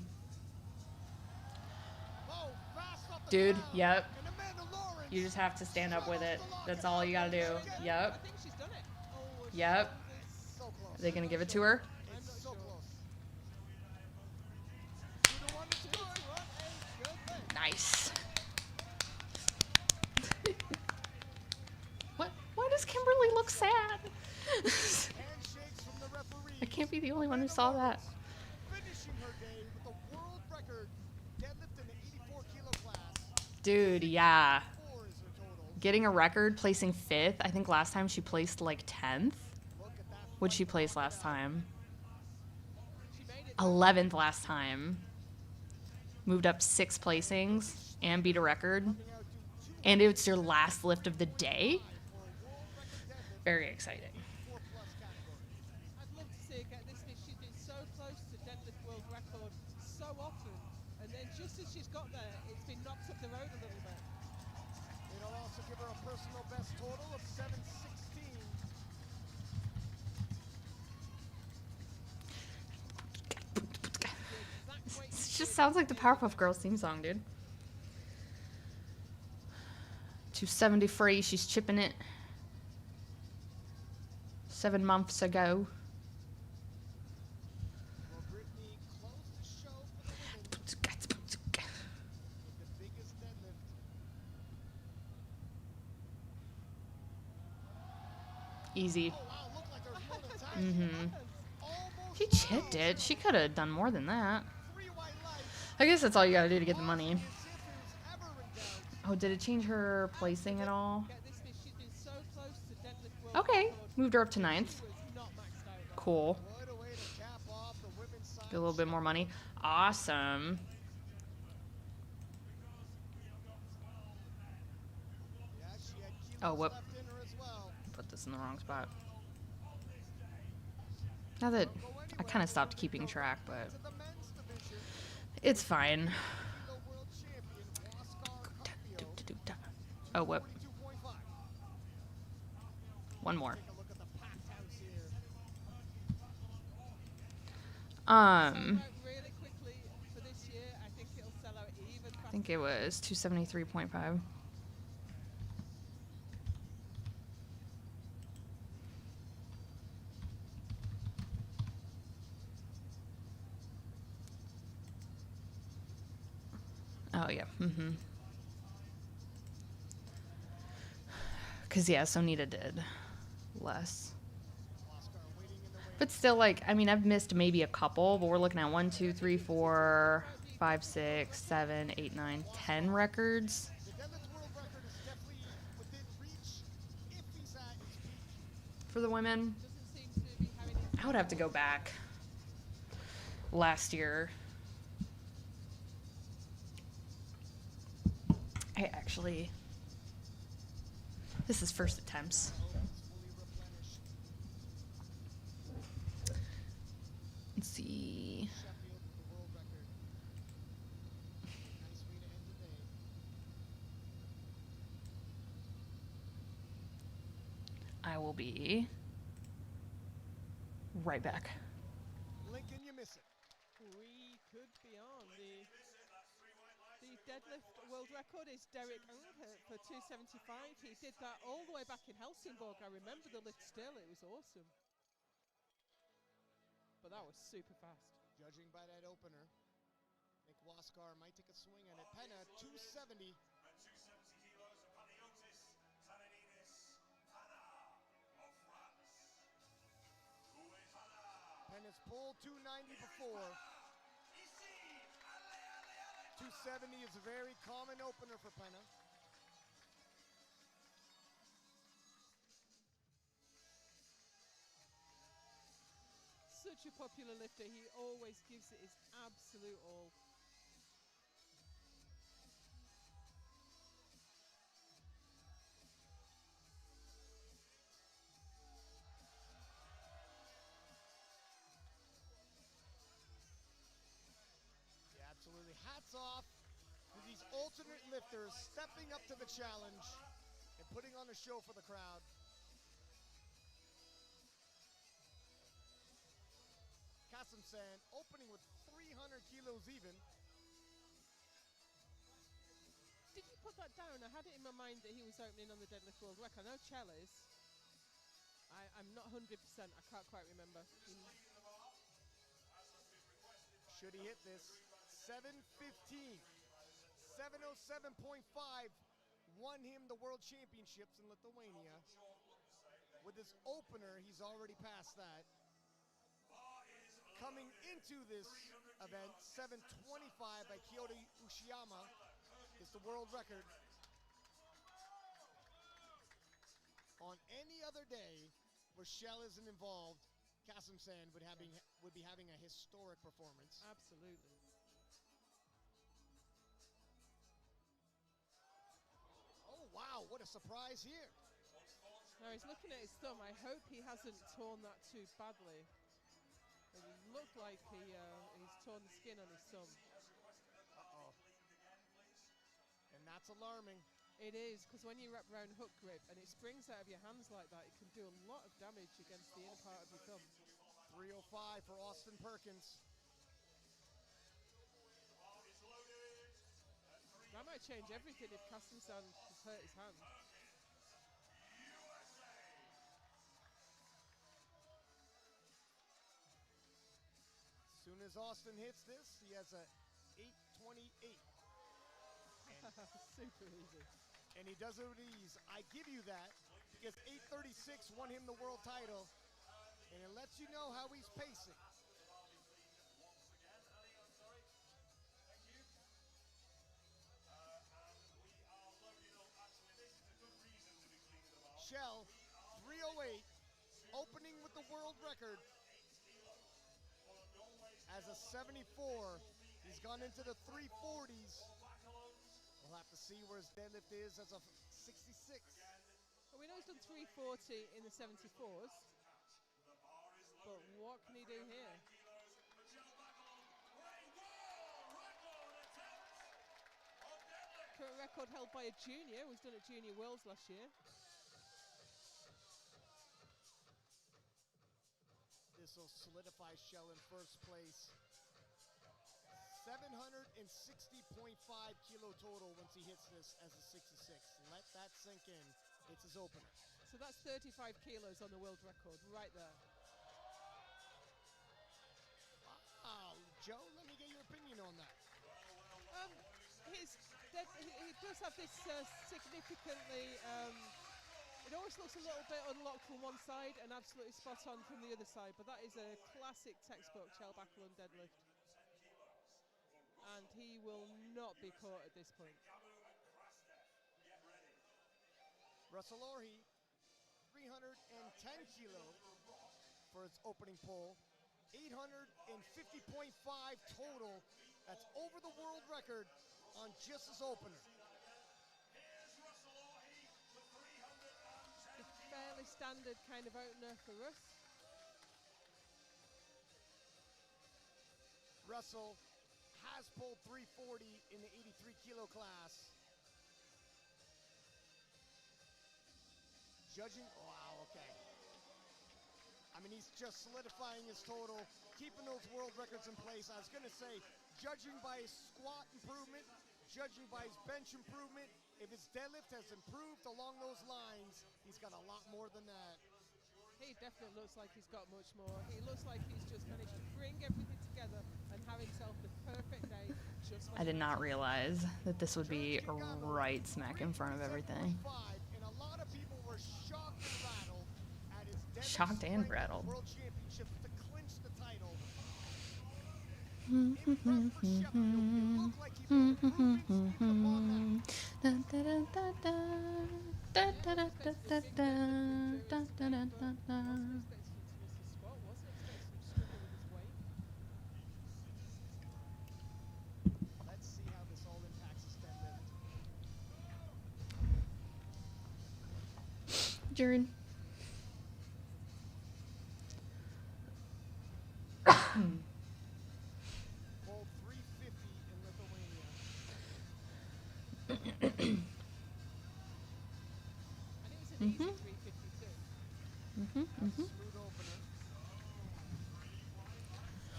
Oh, fast off the Dude, ground. yep. And Amanda Lawrence. You just have to stand up with it. That's all you gotta do. I Yep. think she's done it. Oh, Yep. So Are close. they gonna give it to her? It's so close. 2-1 is good. Nice. Why does Kimberly look sad? Handshakes from the referees. I can't be the only one who saw that. Finishing her day with a world record deadlift in the 84 kilo class. Dude, yeah. 4 is her total. Getting a record, placing 5th. I think last time she placed like 10th, What'd she place last time? She made it 11th last time. Moved up 6 placings and beat a record. And it's your last lift of the day. Very exciting. I'd love to see her get this finish. She's been so close to deadlift world record so often, and then just as she's got there, it's been knocked up the road a little bit. It'll also give her a personal best total of 716. It just sounds like the Powerpuff Girls theme song, dude. 273, she's chipping it. 7 months ago. Well, Brittany closed the show for the women with the biggest deadlift. Easy. Oh, wow, looked like there was more than time. Mm-hmm. She chipped it. She could have done more than that. I guess that's all you gotta do to get the money. Oh, did it change her placing at all? Okay, moved her up to 9th. Cool. Get a little bit more money. Awesome. Oh, whoop. Put this in the wrong spot. Now that I kind of stopped keeping track, but it's fine. Oh, whoop. One more. I think it was 273.5. Oh, yeah. Mm-hmm. Because, yeah, Sonita did less. But still, like, I mean, I've missed maybe a couple, but we're looking at 1, 2, 3, 4, 5, 6, 7, 8, 9, 10 records. For the women, I would have to go back last year. I actually, this is first attempts. Let's see. I will be right back. Lincoln, you miss it. We could be on. The deadlift world record is Derek Unker for 275. He did that all the way back in Helsingborg. I remember the lift still. It was awesome. But that was super fast. Judging by that opener, I think Waskar might take a swing at it. Penna, 270. Penna's pulled 290 before. 270 is a very common opener for Penna. Such a popular lifter. He always gives it his absolute all. Yeah, absolutely. Hats off to these alternate lifters stepping up to the challenge and putting on a show for the crowd. Kasimsan opening with 300 kilos even. Did you put that down? I had it in my mind that he was opening on the deadlift world record. I know Chell is. I'm not 100%. I can't quite remember. Should he hit this? 7:15. 7:07.5 won him the World Championships in Lithuania. With his opener, he's already past that. Coming into this event, 7:25 by Kyoto Ushiyama is the world record. On any other day where Shell isn't involved, Kasimsan would be having a historic performance. Absolutely. Oh, wow, what a surprise here. Now he's looking at his thumb. I hope he hasn't torn that too badly. It looked like he's torn the skin on his thumb. Uh-oh. And that's alarming. It is, because when you wrap around hook grip and it springs out of your hands like that, it can do a lot of damage against the inner part of your thumb. 305 for Austin Perkins. That might change everything if Kasimsan has hurt his hand. As soon as Austin hits this, he has a 828. Super easy. And he does it with ease. I give you that because 836 won him the world title, and it lets you know how he's pacing. Shell, 308, opening with the world record as a 74. He's gone into the 340s. We'll have to see where his deadlift is as a 66. Well, we know he's done 340 in the 74s, but what can he do here? Current record held by a junior, who's done at Junior Worlds last year. This will solidify Shell in first place. 760.5 kilo total once he hits this as a 66. Let that sink in. It's his opener. So that's 35 kilos on the world record right there. Wow, Joe, let me get your opinion on that. He does have this significantly, it always looks a little bit unlocked from one side and absolutely spot on from the other side, but that is a classic textbook shell buckle and deadlift. And he will not be caught at this point. Russell Orhe, 310 kilo for his opening pull. 850.5 total. That's over the world record on just his opener. A fairly standard kind of opener for Russ. Russell has pulled 340 in the 83 kilo class. Judging, wow, okay. I mean, he's just solidifying his total, keeping those world records in place. I was gonna say, judging by his squat improvement, judging by his bench improvement, if his deadlift has improved along those lines, he's got a lot more than that. He definitely looks like he's got much more. He looks like he's just managed to bring everything together and have himself the perfect day. I did not realize that this would be right smack in front of everything. And a lot of people were shocked and rattled at his deadlift Shocked and rattled. World Championships to clinch the title. Impressed for Sheffield. It looked like he made improvements even upon Let's see how this all impacts his deadlift. Jared. Pulled 350 in Lithuania. And it was an easy 352. Smooth opener.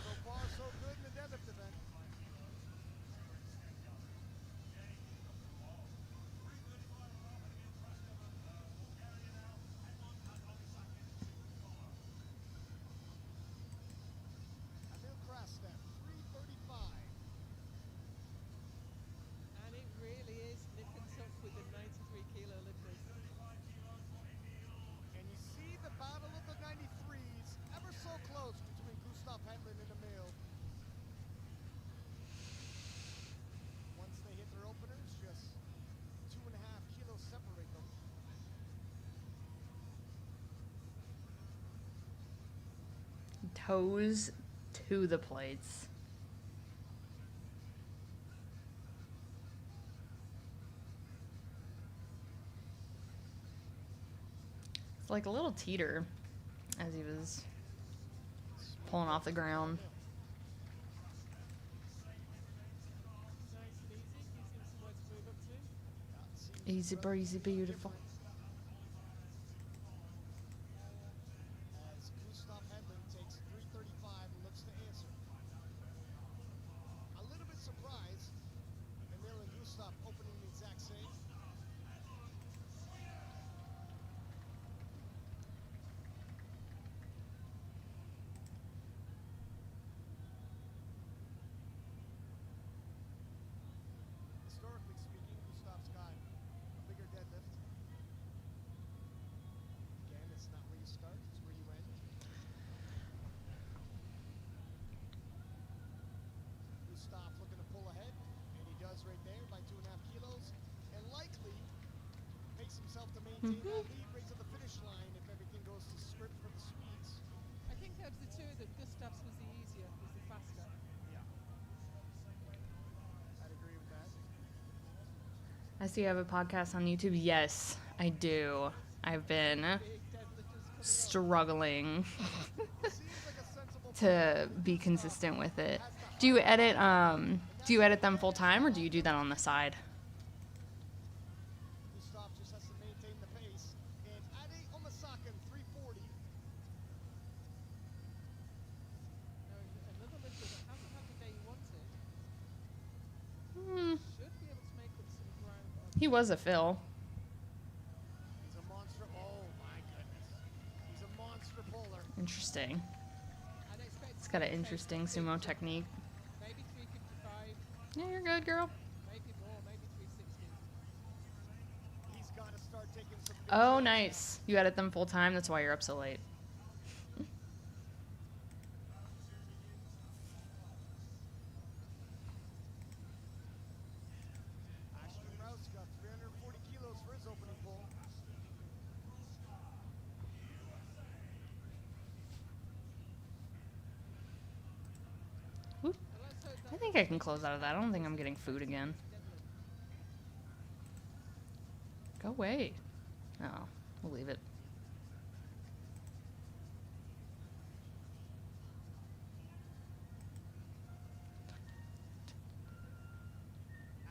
So far, so good in the deadlift event. Emil Krastev, 335. And it really is nip and tuck with the 93 kilo lifters. And you see the battle of the 93 toes to the plates. It's like a little teeter as he was pulling off the ground. Nice and easy. Gives him somewhere to move up to. Easy breezy, beautiful. As Gustav Hedlund takes 335 and looks to answer. A little bit surprised. Emil and Gustav opening the exact same. Historically speaking, Gustav's got a bigger deadlift. Again, it's not where you start, it's where you end. Gustav looking to pull ahead, and he does right there by 2.5 kilos, and likely makes himself to maintain that lead right to the finish line if everything goes to script for the Swedes. I think out of the two of them, Gustav's was the easier, was the faster. Yeah. I'd agree with that. I see you have a podcast on YouTube. Yes, I do. I've been struggling to be consistent with it. Do you edit them full time, or do you do that on the side? Gustav just has to maintain the pace. And Ade Omasakan, 340. Now, another lifter that hasn't had the day he wanted Hmm. should be able to make up some ground on. He was a fill. He's a monster. Oh my goodness. He's a monster puller. Interesting. I'd expect It's got an interesting sumo technique. maybe 355, Yeah, you're good, girl. maybe more, maybe 360. He's got to start taking some big Oh, steps. nice. You edit them full time. That's why you're up so late. Ashton Rouse got 340 kilos for his opening pull. Whoop. I think I can close out of that. I don't think I'm getting food again. Go away. Oh, we'll leave it.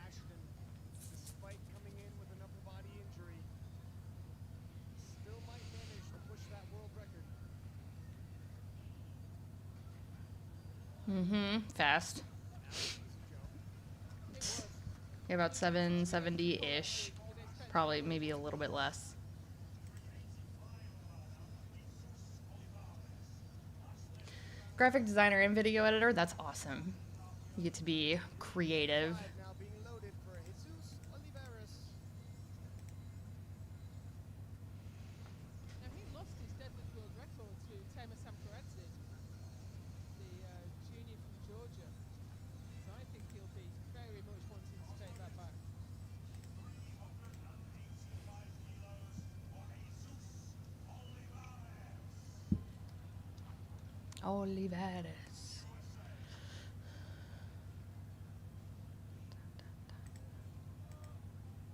Ashton, despite coming in with an upper body injury, still might manage to push that world record. Fast. Yeah, about 770-ish. Probably maybe a little bit less. Graphic designer and video editor, that's awesome. You get to be creative. Now being loaded for Jesus Oliveras. Now, he lost his deadlift world record to Tamer Samkaradze, the junior from Georgia. So I think he'll be very much wanting to take that back. Olivares.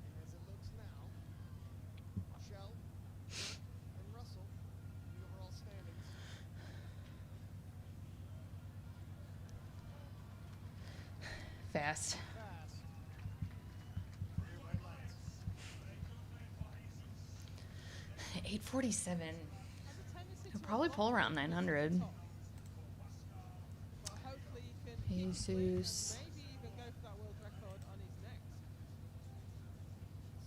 And as it looks now, Shell, Burke, and Russell in the overall standings. Fast. Fast. Clear by lights. 847. As a tennis He'll probably pull around 900. but hopefully he can Jesus. maybe even go for that world record on his next.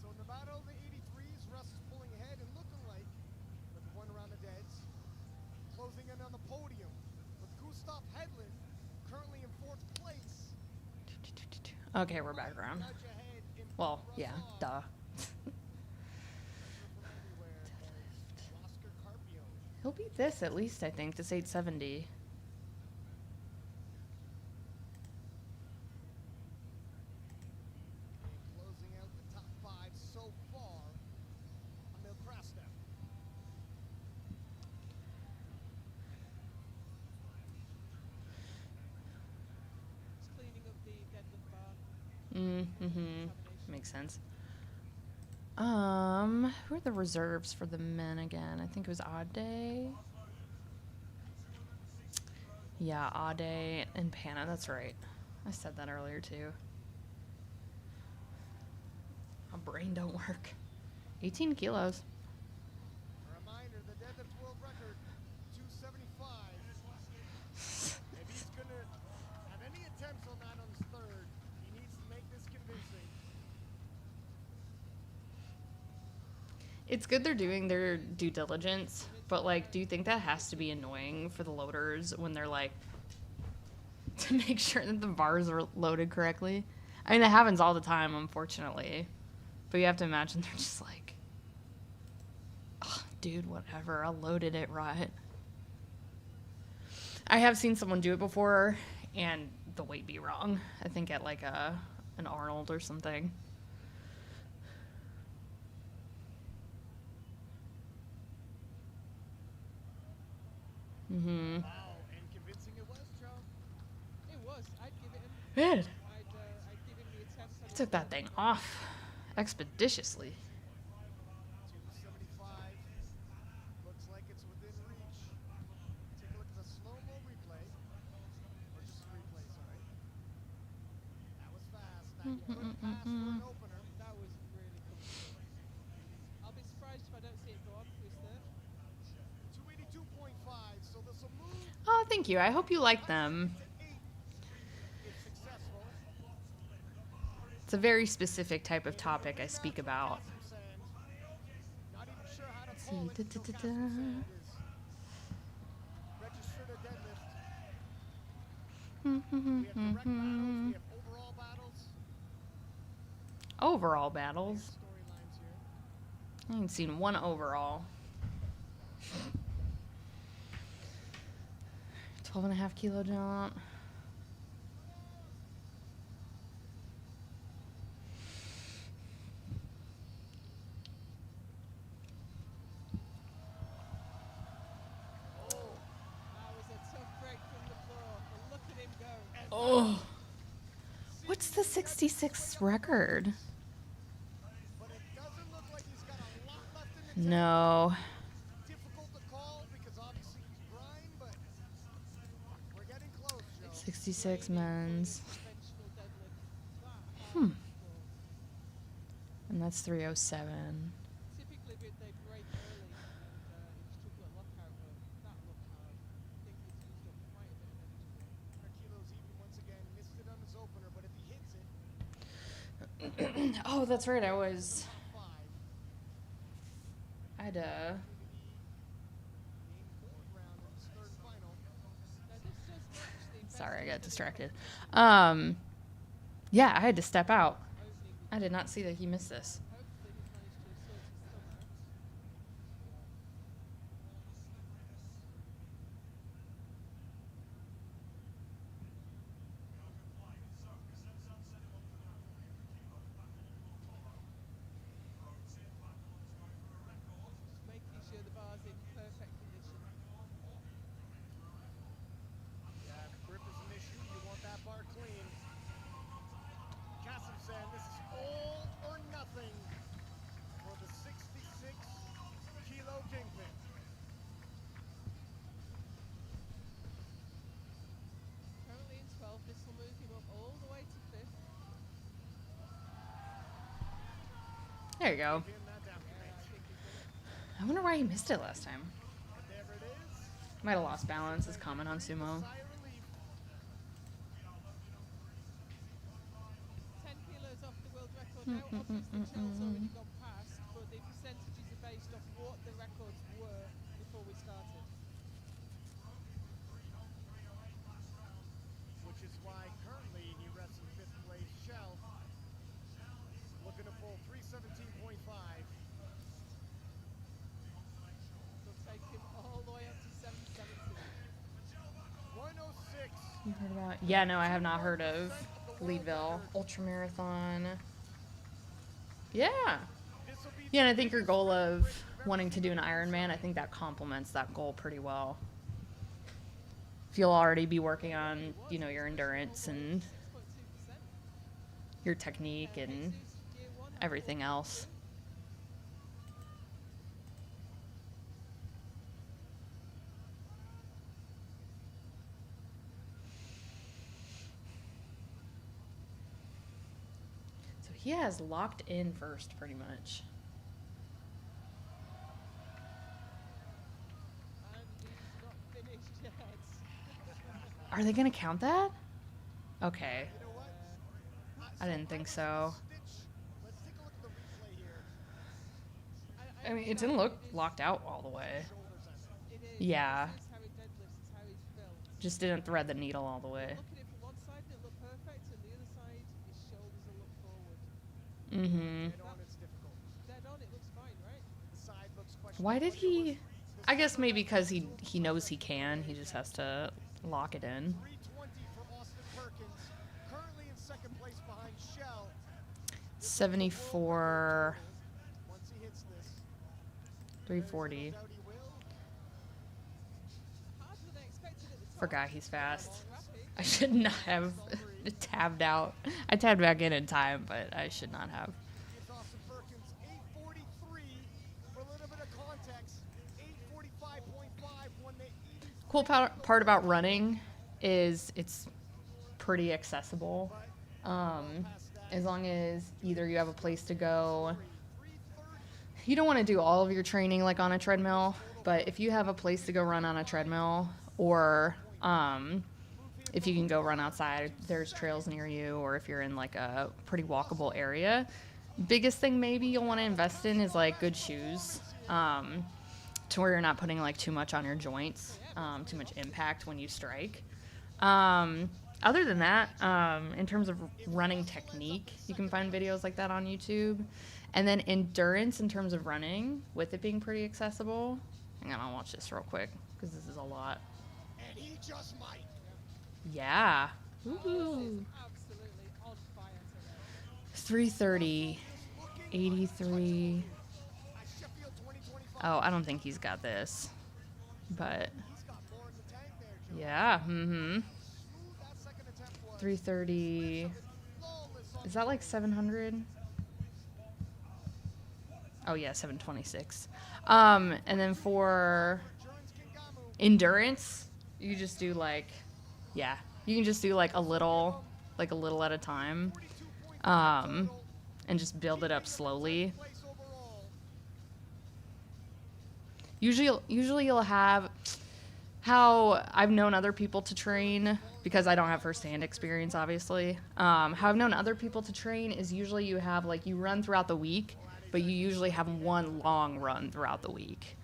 So Novato, the 83s, Russ is pulling ahead and looking like, with one around the deads, closing in on the podium with Gustav Hedlund currently in 4th place. Okay, we're back around. Nudge ahead in Well, yeah, duh. from everywhere as Oscar Carpio. He'll beat this at least, I think. This 870. And closing out the top 5 so far, Emil Krastev. Mm-hmm. Makes sense. Who are the reserves for the men again? I think it was Ade. Yeah, Ade and Panna. That's right. I said that earlier too. My brain don't work. 18 kilos. A reminder, the deadlift world record, 275. If he's going to have any attempts on that on his third, he needs to make this convincing. It's good they're doing their due diligence, but like, do you think that has to be annoying for the loaders when they're like, to make sure that the bars are loaded correctly? I mean, it happens all the time, unfortunately. But you have to imagine they're just like, oh, dude, whatever, I loaded it right. I have seen someone do it before, and the weight be wrong. I think at like an Arnold or something. Mm-hmm. Wow, and convincing it was, Joe. It was. I'd give it him. Good. I'd give him the attempt on He his took that third thing attempt. off expeditiously. 275. Looks like it's within reach. Take a look at the slow-mo replay. Or just a replay, sorry. That was fast. That could pass for an opener. That was really comfortable. I'll be surprised if I don't see it go on for his third. 282.5, so this will move. Oh, thank you. I hope you like them. If successful. It's a very specific type of topic I speak about. Not even sure how to Let's call it. see. Joe Castlesand is registered a deadlift. We have direct battles. We have overall battles. Overall battles. Storylines here. I ain't seen one overall. 12.5 kilo jump. That was a tough break from the floor, but look at him go. Oh. What's the 66 record? But it doesn't look like he's got a lot left in the tank. No. Difficult to call because obviously he's grind, but we're getting close, Joe. 66 men's. Conventional deadlift. That hard Hmm. before. And that's 307. Typically they break early and you struggle at lockout, but that looked hard. I think he's used up quite a bit of energy there. 100 kilos even once again. Missed it on his opener, but if he hits it, Oh, that's right. I was. top 5. I had Main fourth round in his third final. Now this does match the Sorry, I got best distracted. competition. Yeah, I had to step out. I did not see that he missed this. Hopefully he's managed to sort his thumb out. Just making sure the bar's in perfect condition. Yeah, if grip is an issue, you want that bar clean. Castlesand, this is all or nothing for the 66-kilo kingpin. Currently in 12th, this will move him up all the way to 5th. There you go. Give him that down Yeah, I think he's done it. I wonder why he missed it last time. And there it is. Might have lost balance. His comment on sumo. Sigh of relief. 10 kilos off the world record now. Obviously, Chel's already gone past, but the percentages are based off what the records were before we started. Which is why currently he rests in 5th place. Shell looking to pull 317.5. They'll take him all the way up to 770. 106. You heard about? Yeah, no, I have not heard of Leadville Ultramarathon. Yeah. Yeah, and I think your goal of wanting to do an Ironman, I think that complements that goal pretty well. If you'll already be working on, you know, your endurance and 6.2%. your technique and everything else. So he has locked in first pretty much. And he's not finished yet. Are they going to count that? Okay. I didn't think so. Let's take a look at the replay here. I mean, it didn't look locked out all the way. It is. Yeah. This is how he deadlifts, it's how he's built. Just didn't thread the needle all the way. Look at it from one side and it look perfect, and the other side, his shoulders will look forward. Mm-hmm. Dead on, it's difficult. Dead on, it looks fine, right? The side looks questionable. Why did he... I guess maybe because he knows he can. He just has to lock it in. 320 for Austin Perkins, currently in second place behind Shell. 74... Once he hits this, 340. Forgot he's fast. I should not have tabbed out. I tabbed back in time, but I should not have. Gives Austin Perkins 843 for a little bit of context. 845.5 when they Cool part about running is it's pretty accessible. As long as either you have a place to go. You don't want to do all of your training like on a treadmill, but if you have a place to go run on a treadmill, or if you can go run outside, there's trails near you, or if you're in like a pretty walkable area. Biggest thing maybe you'll want to invest in is like good shoes, to where you're not putting like too much on your joints, too much impact when you strike. Other than that, in terms of running technique, you can find videos like that on YouTube. And then endurance in terms of running, with it being pretty accessible. Hang on, I'll watch this real quick, because this is a lot. And he just might. Yeah. Ooh. Absolutely on fire today. 330, 83. Oh, I don't think he's got this. But, yeah, 330. Is that like 700? Oh, yeah, 726. And then for endurance, you just do like, yeah, you can just do like a little at a time, and just build it up slowly. Usually you'll have, how I've known other people to train, because I don't have firsthand experience, obviously. How I've known other people to train is usually you have like, you run throughout the week, but you usually have one long run throughout the week.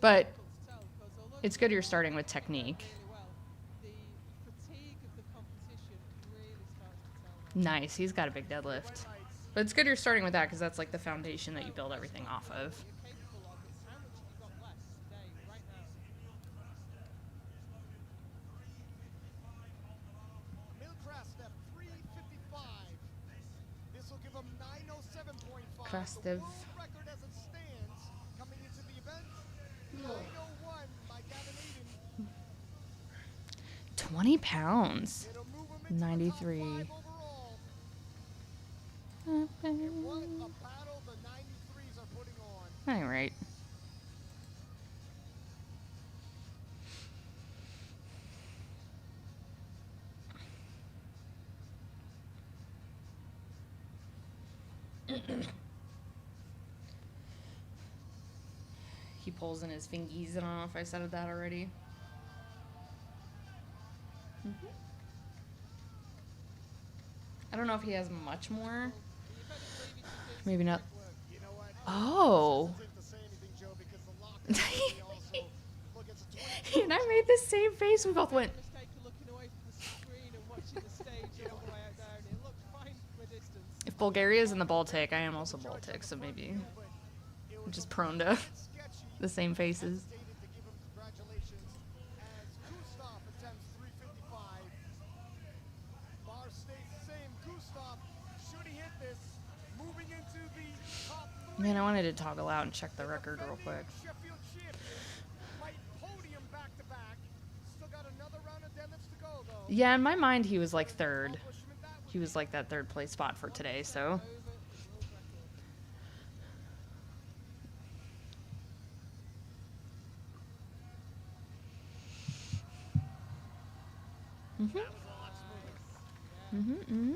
But it's good you're starting with technique. Nice, he's got a big deadlift. But it's good you're starting with that, because that's like the foundation that you build everything off of. Krastev. 20 pounds. 93. All right. He pulls in his fingies. I don't know if I said that already. I don't know if he has much more. Maybe not. Oh. And I made the same face. We both went. If Bulgaria is in the Baltic, I am also Baltic, so maybe I'm just prone to the same faces. Man, I wanted to toggle out and check the record real quick. still got another round of deadlifts to go, though. Yeah, in my mind, he was like third. He was like that third place spot for today, so. Over the world record. Mm-hmm. That was a lot smoother. Mm-hmm, mm-hmm.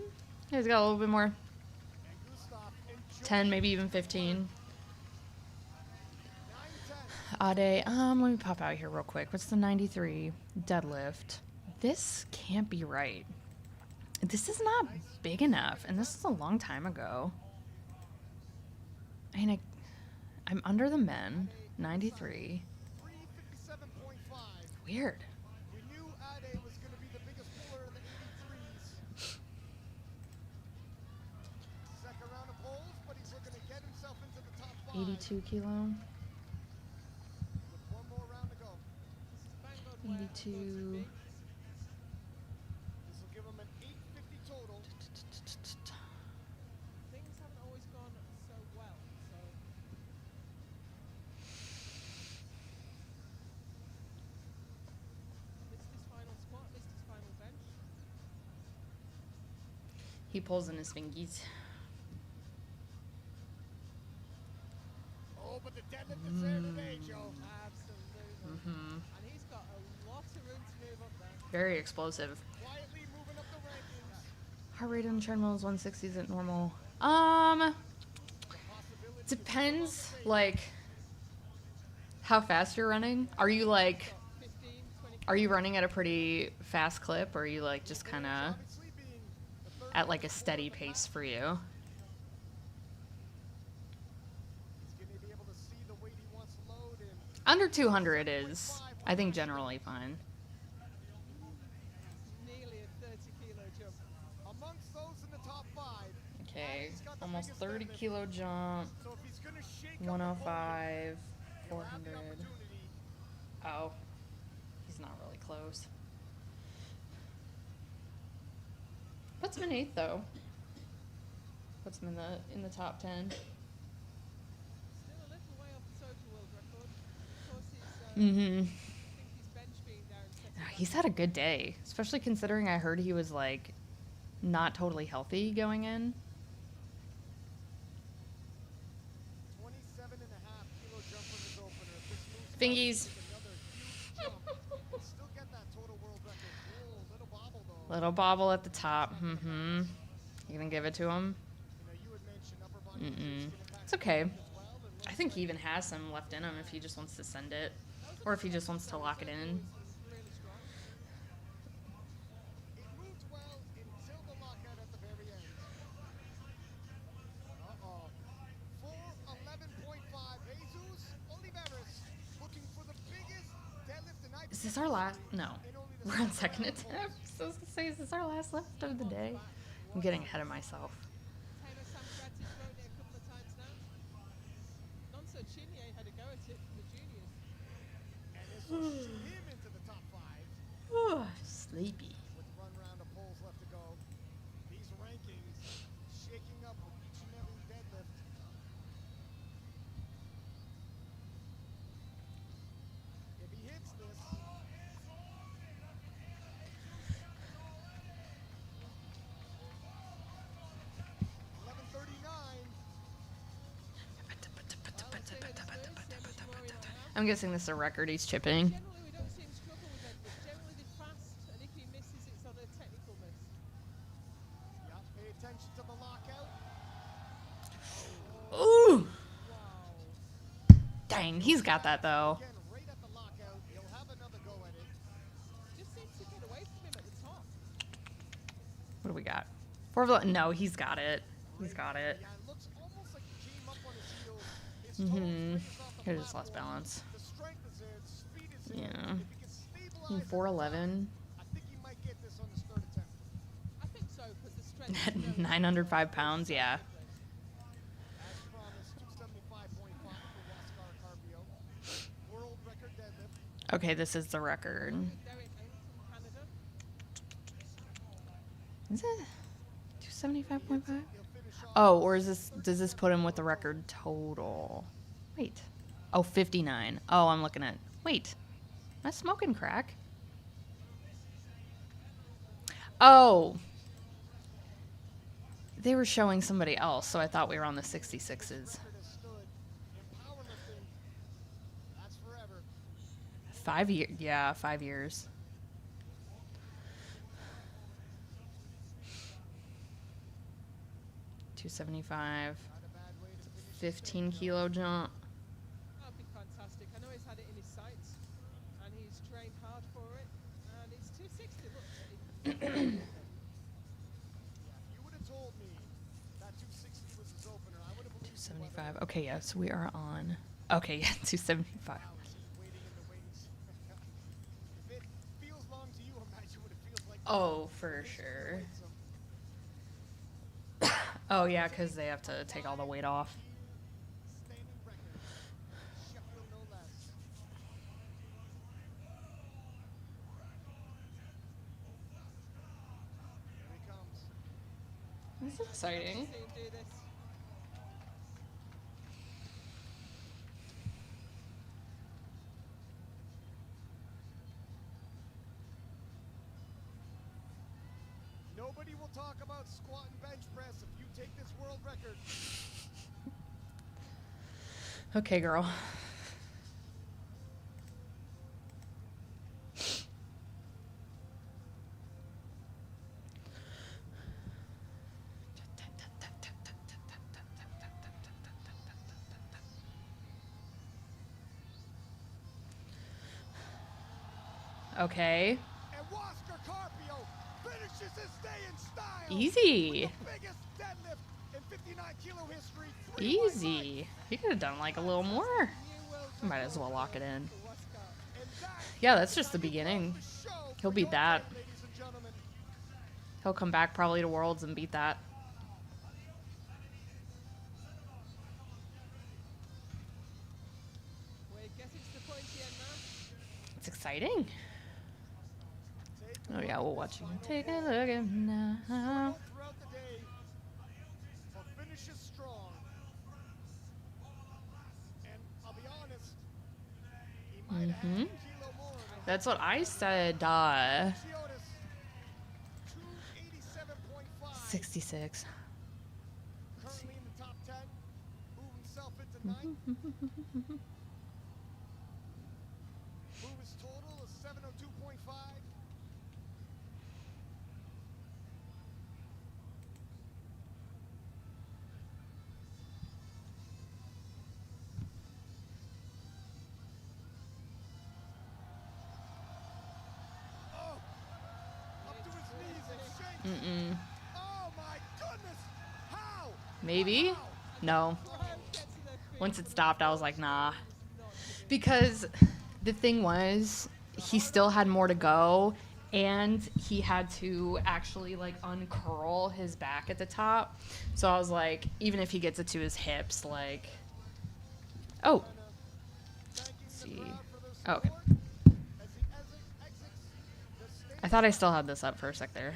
Yeah, he's got a little bit more. And Gustav 10, maybe even 15. 9-10. Ade, let me pop out here real quick. What's the 93 deadlift? This can't be right. This is not big enough, and this is a long time ago. I mean, I'm under the men, 93. 357.5. Weird. We knew Ade was going to be the biggest puller in the 83s. Second round of polls, but he's looking to get himself into the top 5. 82 kilo. With one more round to go. This is bang on where I thought 82. it'd be. This will give him an 850 total. Things haven't always gone so well, so missed his final squat, missed his final bench. He pulls in his fingies. Oh, but the deadlift is there today, Joe. Absolutely. Mm-hmm. And he's got a lot of room to move up there. Very explosive. Quietly moving up the rankings. Heart rate on the treadmill is 160. Is it normal? Depends, like, how fast you're running. Are you, like, 15, 20. are you running at a pretty fast clip, or are you, like, just kind of Obviously being the third at, like, a steady pace for you? he's going to be able to see the weight he wants to load and Under 200 is, I think, generally fine. Nearly a 30 kilo jump. amongst those in the top 5. Okay, Ade's got the almost biggest 30 deadlift. kilo jump, So if he's going to shake up the podium, 105, he'll have the 400. opportunity. Oh, he's not really close. Puts him in 8th, though. Puts him in the top 10. Still a little way off the total world record. Of course, he's, Mm-hmm. I think his bench being down set him He's back. had a good day, especially considering I heard he was, like, not totally healthy going in. 27.5 kilo jump from his opener. If this moves well, Fingies. he can take another huge jump and still get that total world record. Whoa, little bobble though. Little bobble at the top. Mm-hmm. You gonna give it to him? You know, you had mentioned upper body Mm-mm. injuries can impact It's okay. as well, and I think he even has some left in him if he just wants to send it. Or if he just wants to lock it in. He's really strong. it moved well until the lockout at the very end. Uh-oh. 411.5. Jesus Oliveras looking for the biggest deadlift in Is this our last? No. in only the We're on second second round of attempt. polls. So I was gonna say, is this our last lift of the day? I'm getting ahead of myself. Taylor Samkratis thrown it a couple of times now. Nonso Chinye had a go at it from the juniors. And this will shoot him into the top 5 Oh, sleepy. with one round of polls left to go. These rankings shaking up with each and every deadlift. If he hits this, I'm guessing this is a record he's chipping. Generally, we don't see him struggle with deadlifts. Generally, they're fast, and if he misses, it's on a technical miss. yeah, pay attention to the lockout. Ooh! Wow. Dang, he's got that though. Again, right at the lockout, he'll have another go at it. Just seems to get away from him at the top. What do we got? No, he's got it. He's got it. Yeah, it looks almost like he came up on his heels. His Mm-hmm. toes fingers off the He just lost platform. balance. The strength is there, the speed is there. Yeah. If he can stabilize In at the top, 411 I think he might get this on his third attempt. I think so, because the strength at is very 905 pounds, yeah. As promised, 275.5 for Waskar Carpio. World record deadlift. Okay, this is the record. Derek Eng from Canada. Is it 275.5? He'll finish off Oh, or does this put him with the record total? Wait. Oh, 59. Oh, I'm looking at. Wait. Am I smoking crack? Oh. They were showing somebody else, so I thought we were on the 66s. 5 years. Yeah, 5 years. $275. 15-kilo jump. That'd be fantastic. I know he's had it in his sights, and he's trained hard for it. And it's 260. Look, You would have told me that 260 was his opener. I would have believed 275. Okay, yes, we are on. Okay, yeah, 275. If it feels long to you, imagine what it feels like. Oh, for sure. Oh, yeah, because they have to take all the weight off. Sheffield no less. Here he comes. This is exciting. see him do this. Nobody will talk about squat and bench press if you take this world record. Okay, girl. Okay. And Oscar Carpio finishes his day in style. Easy. With the biggest deadlift in 59 kilo history. Easy. You could have done like a little more. Might as well lock it in. Yeah, that's just the beginning. He'll beat that. He'll come back probably to Worlds and beat that. We're getting to the pointy end now. It's exciting. Oh yeah, we'll watch you. Take a look at him now. Throughout the day, but finishes strong. And I'll be honest, he might have a kilo more. That's what I said. 66. Currently in the top 10, move himself into 9th. Move his total is 702.5. Oh my goodness! How? Maybe? No. Once it stopped, I was like, nah. Because the thing was, he still had more to go, and he had to actually like uncurl his back at the top. So I was like, even if he gets it to his hips, like, oh. Let's see. Oh, okay. I thought I still had this up for a sec there.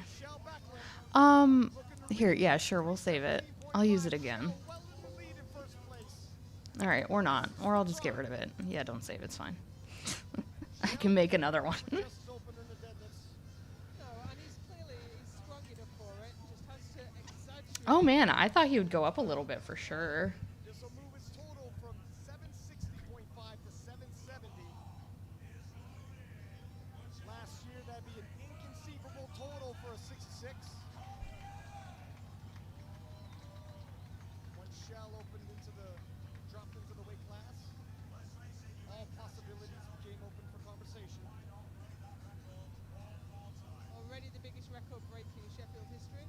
Here, yeah, sure, we'll save it. I'll use it again. Alright, or not. Or I'll just get rid of it. Yeah, don't save, it's fine. I can make another one. Oh man, I thought he would go up a little bit for sure. This will move his total from 760.5 to 770. Last year, that'd be an inconceivable total for a 66. When Shell dropped into the weight class, all possibilities became open for conversation. Already the biggest record breaking in Sheffield history.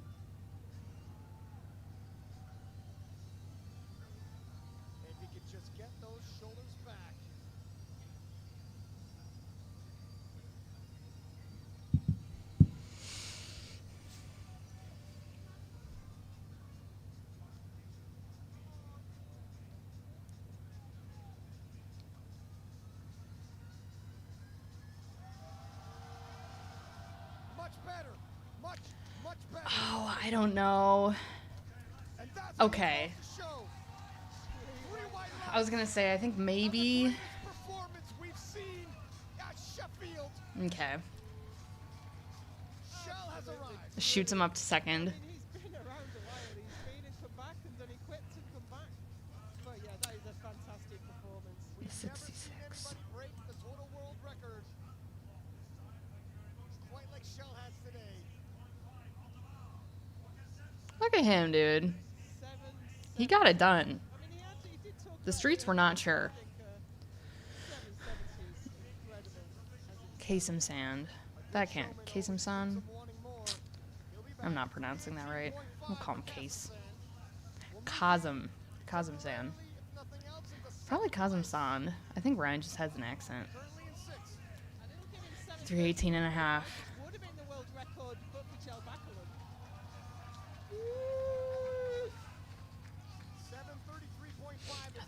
If he could just get those shoulders back. Much better. Much better. Oh, I don't know. Okay. I was gonna say, I think maybe. Okay. Shell has Shoots him up to second. I mean, he's been around a while. He's been and come back and then he quits and come back. But yeah, that is a fantastic performance. We've never seen anybody break the total world record quite like Shell has today. Look at him, dude. He got it done. I mean, he did talk The about streets it were not earlier. sure. I think 770 is incredible. Kasem Sand. That can't. Kasem San. I'm not pronouncing that right. We'll call him Case. Kazem. Kazem San. Probably Kazem San. I think Ryan just has an accent. 318 and a half. Would have been the world record, but for Jel Backlund.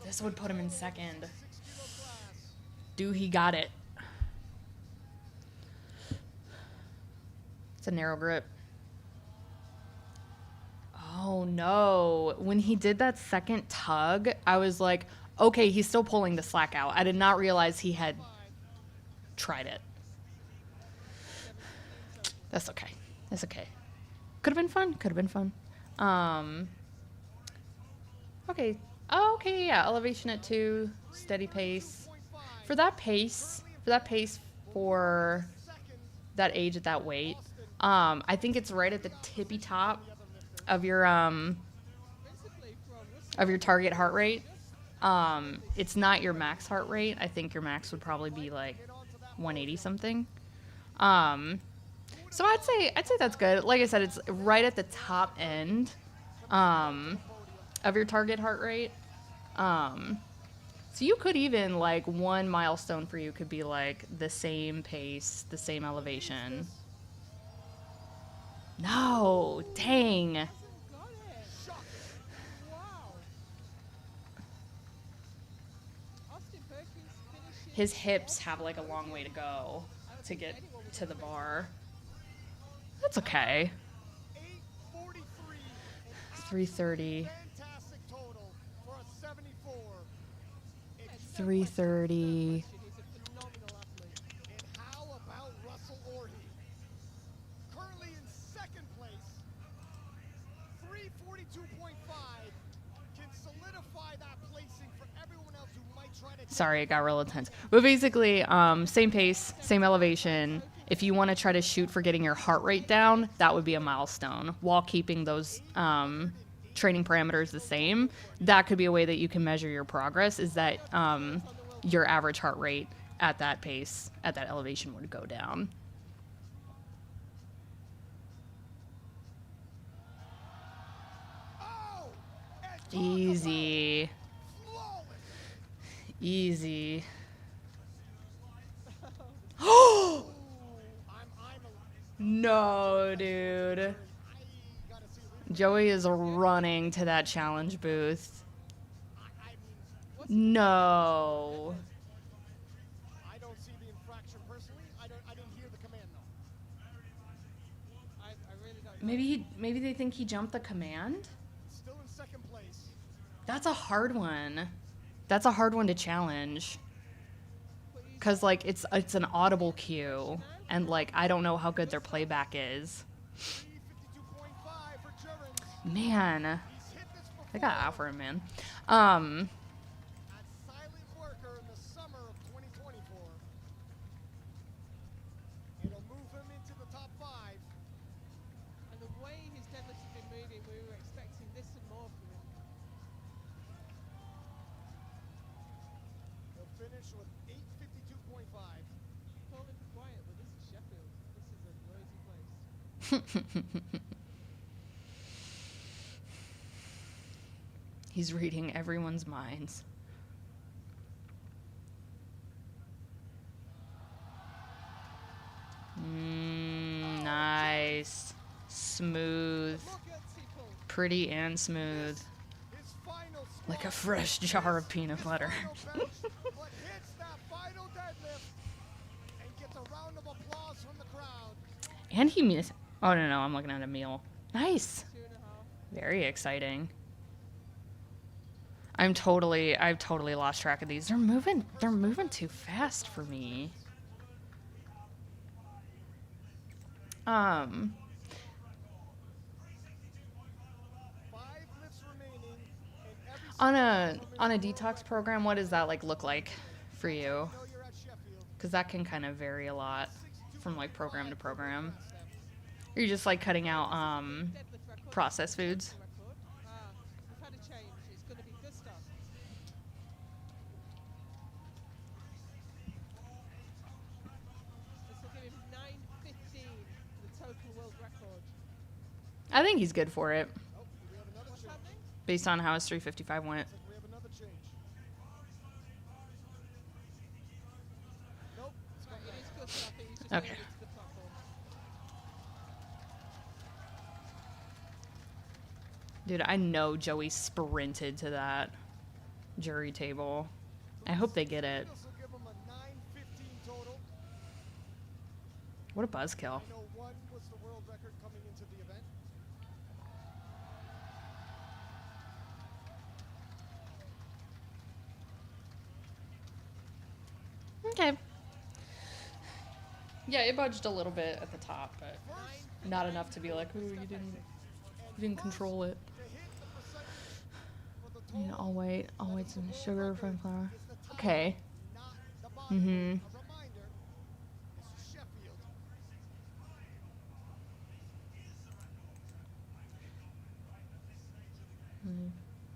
This would put him in second. Do he got it? It's a narrow grip. Oh no. When he did that second tug, I was like, okay, he's still pulling the slack out. I did not realize he had tried it. That's okay. That's okay. Could have been fun. Could have been fun. Okay. Oh, okay, yeah. Elevation at 2. Steady pace. For that pace, for that age at that weight, I think it's right at the tippy top of your target heart rate. It's not your max heart rate. I think your max would probably be like 180 something. So I'd say that's good. Like I said, it's right at the top end of your target heart rate. So you could even, like, one milestone for you could be like the same pace, the same elevation. No, dang. His hips have like a long way to go to get to the bar. That's okay. 330. 330. How about Russell Orhe? Currently in second place, 342.5 can solidify that placing for everyone else who might try to. Sorry, it got real intense. But basically, same pace, same elevation. If you want to try to shoot for getting your heart rate down, that would be a milestone while keeping those training parameters the same. That could be a way that you can measure your progress, is that your average heart rate at that pace, at that elevation would go down. Easy. Easy. No, dude. Joey is running to that challenge booth. No. I don't see the infraction personally. I didn't hear the command though. I really don't. Maybe they think he jumped the command? Still in second place. That's a hard one. That's a hard one to challenge. Cause like it's an audible cue, and like I don't know how good their playback is. Man, I got out for him, man. Silent worker in the summer of 2024. It'll move him into the top 5. And the way his deadlifts have been moving, we were expecting this and more from him. He'll finish with 852.5. Call it quiet, but this is Sheffield. This is a noisy place. He's reading everyone's minds. Nice. Smooth. Pretty and smooth. Like a fresh jar of peanut butter. And he missed. Oh, no, I'm looking at a meal. Nice. Very exciting. I've totally lost track of these. They're moving too fast for me. On a detox program, what does that like look like for you? Because that can kind of vary a lot from like program to program. Are you just like cutting out processed foods? We've had a change. It's going to be Gustav. This will give him 9:15 for the total world record. I think he's good for it. What's happening? Based on how his 3:55 went. We have another change. Nope. Right, it is Gustav. He's just Okay. going into the platform. Dude, I know Joey sprinted to that jury table. I hope they get it. This will give him a 9:15 total. What a buzzkill. I know one was the world record coming into the event. Okay. Yeah, it budged a little bit at the top, but not enough to be like, ooh, you didn't control it. You know, all white, some sugar, fine flour. Okay. Mm-hmm. Sheffield. Mm.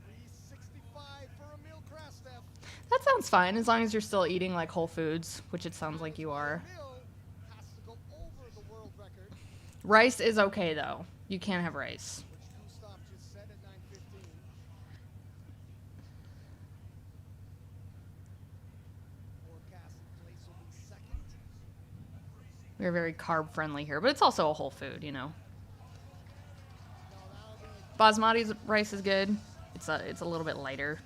365 for Emil Krastev. That sounds fine, as long as you're still eating like whole foods, which it sounds like you are. Has to go over the world record, Rice is okay though. You can't have rice. which Gustav just said at 9:15. Forecasted place will be second. We're very carb friendly here, but it's also a whole food, you know. Basmati rice is good. It's a little bit lighter.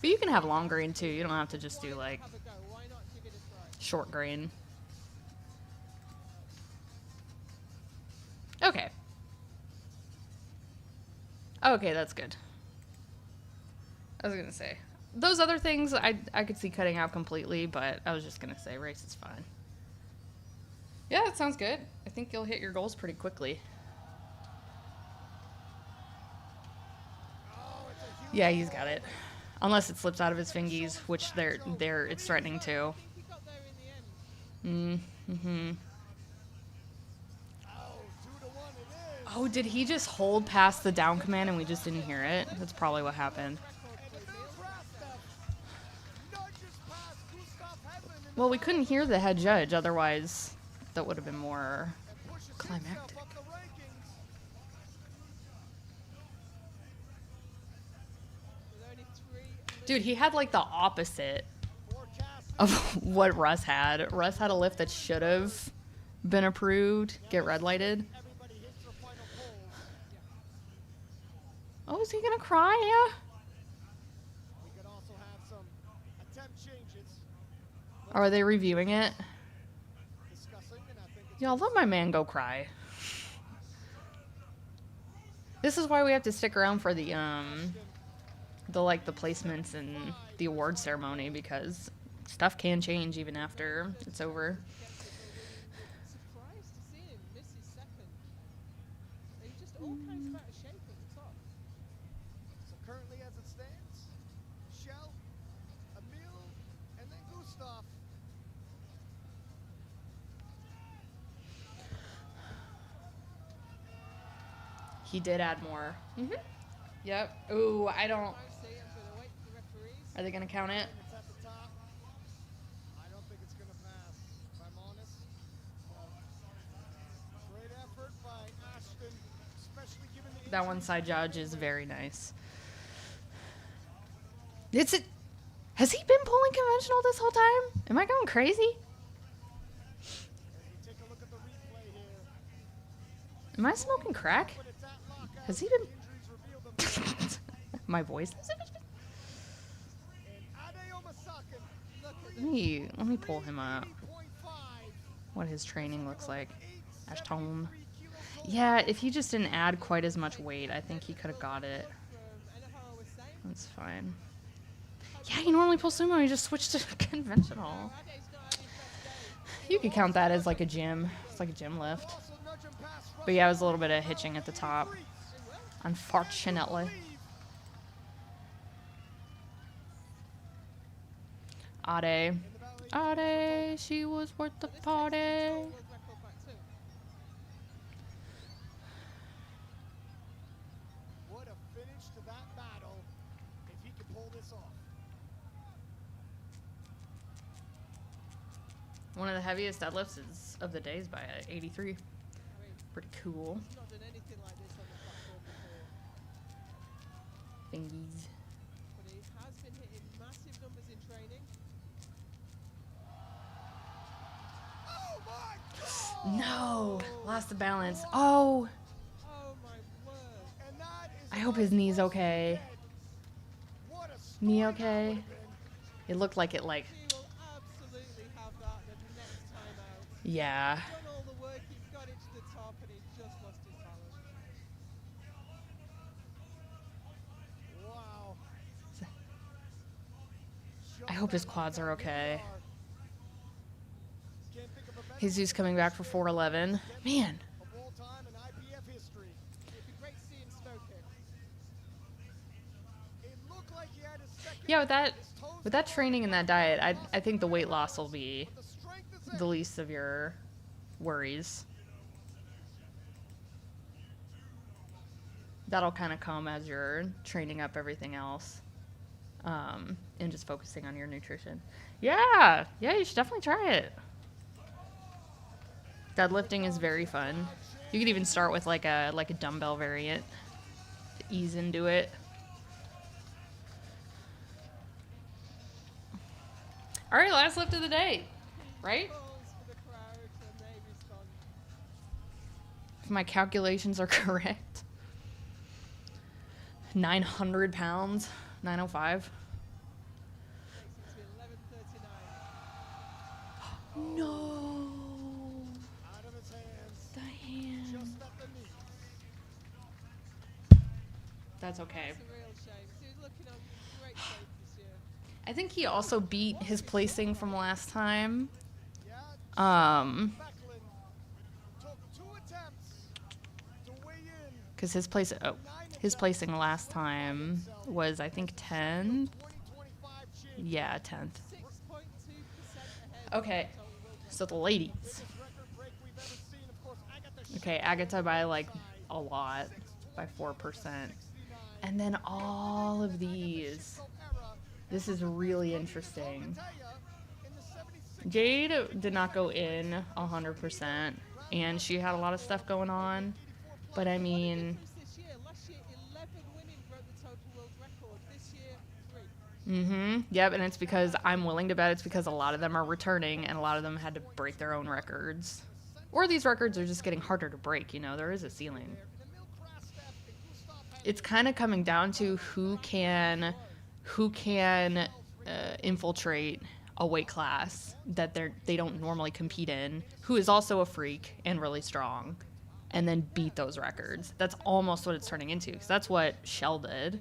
But you can have long grain too. You don't have to just do like Have a go. Why not give it a try? short grain. Okay. Okay, that's good. I was gonna say those other things I could see cutting out completely, but I was just gonna say rice is fine. Yeah, that sounds good. I think you'll hit your goals pretty quickly. Yeah, he's got it. Unless it slips out of his fingies, which it's threatening to. I think he got there in the end. Mm-hmm. Oh, 2-1 it is. Oh, did he just hold past the down command and we just didn't hear it? That's probably what happened. And Emil Krastev nudges past Gustav Hedman in the Well, we couldn't hear the head judge, otherwise that would have been more and pushes climactic. himself up the rankings. With only 3 Dude, he had like the opposite Forecasted of what Russ had. Russ had a lift that should have been approved, get red lighted. everybody hits their final polls. Oh, is he gonna cry? Yeah. We could also have some attempt changes. Are they reviewing it? Discussing, and I think it's Y'all, let my man go cry. This is why we have to stick around for the like the placements and the award ceremony, because stuff can change even after it's over. surprised to see him miss his second. He just all kinds of out of shape at the top. So currently as it stands, Shell, Emil, and then Gustav. He did add more. Mm-hmm. Yep. Ooh, I don't. See, I'm going to wait for the referees. Are they gonna count it? It's at the top. I don't think it's going to pass, if I'm honest. Great effort by Ashton, especially given the That one side judge is very nice. Has he been pulling conventional this whole time? Am I going crazy? As we take a look at the replay here. Am I smoking crack? But it's at lockout. Has he been? Injuries reveal themselves. My voice. And Adeo Masakin, Let me pull him up. 3.5. What his training looks like. Ashtone. Yeah, if he just didn't add quite as much weight, I think he could have got it. That's fine. Yeah, he normally pulls sumo. He just switched to conventional. You could count that as like a gym. It's like a gym lift. But yeah, it was a little bit of hitching at the top. Unfortunately. Ade. Ade, she was worth the party. What a finish to that battle if he can pull this off. One of the heaviest deadlifts of the day is by 83. Pretty cool. He's not done anything like this on the platform before. Thingies. But he has been hitting massive numbers in training. Oh my God! No! Lost the balance. Oh! Oh my word. And that is I hope his knee's okay. what a Knee okay? It looked like it, like... He will absolutely have that the next time out. Yeah. He's done all the work, he got it to the top, and he just lost his balance. Wow. I hope his quads are okay. Jesus coming back for 411. Man. Of all time in IPF history. It'd be great to see him smoke it. It looked like he had his second. Yeah, with that training and that diet, I think the weight loss will be the least of your worries. That'll kind of come as you're training up everything else, and just focusing on your nutrition. Yeah, you should definitely try it. Deadlifting is very fun. You could even start with like a dumbbell variant to ease into it. All right, last lift of the day, right? If my calculations are correct. 900 pounds, 905. No. Out of his hands. The hand. Just at the knee. That's okay. It's a real shame. He's looking in great shape this year. I think he also beat his placing from last time. Becklin took 2 attempts to weigh in. Because his placing last time was, I think, 10th. Yeah, 10th. Okay, so the ladies. Okay, Agatha by like a lot, by 4%. And then all of these. This is really interesting. Jade did not go in 100%, and she had a lot of stuff going on. But I mean, Last year, 11 women broke the total world record. This year, 3. Yep, and it's because I'm willing to bet it's because a lot of them are returning, and a lot of them had to break their own records. Or these records are just getting harder to break, you know, there is a ceiling. It's kind of coming down to who can infiltrate a weight class that they don't normally compete in, who is also a freak and really strong, and then beat those records. That's almost what it's turning into, because that's what Shell did.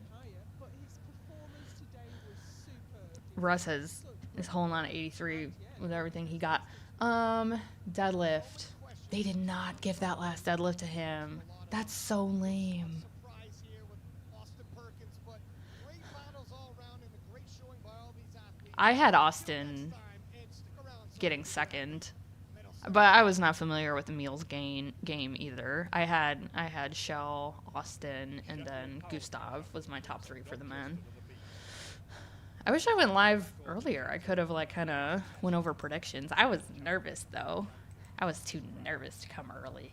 Russ is holding on at 83 with everything he got. Deadlift. They did not give that last deadlift to him. That's so lame. I had Austin getting second, but I was not familiar with the meals game either. I had Shell, Austin, and then Gustav was my top 3 for the men. I wish I went live earlier. I could have kind of went over predictions. I was nervous though. I was too nervous to come early.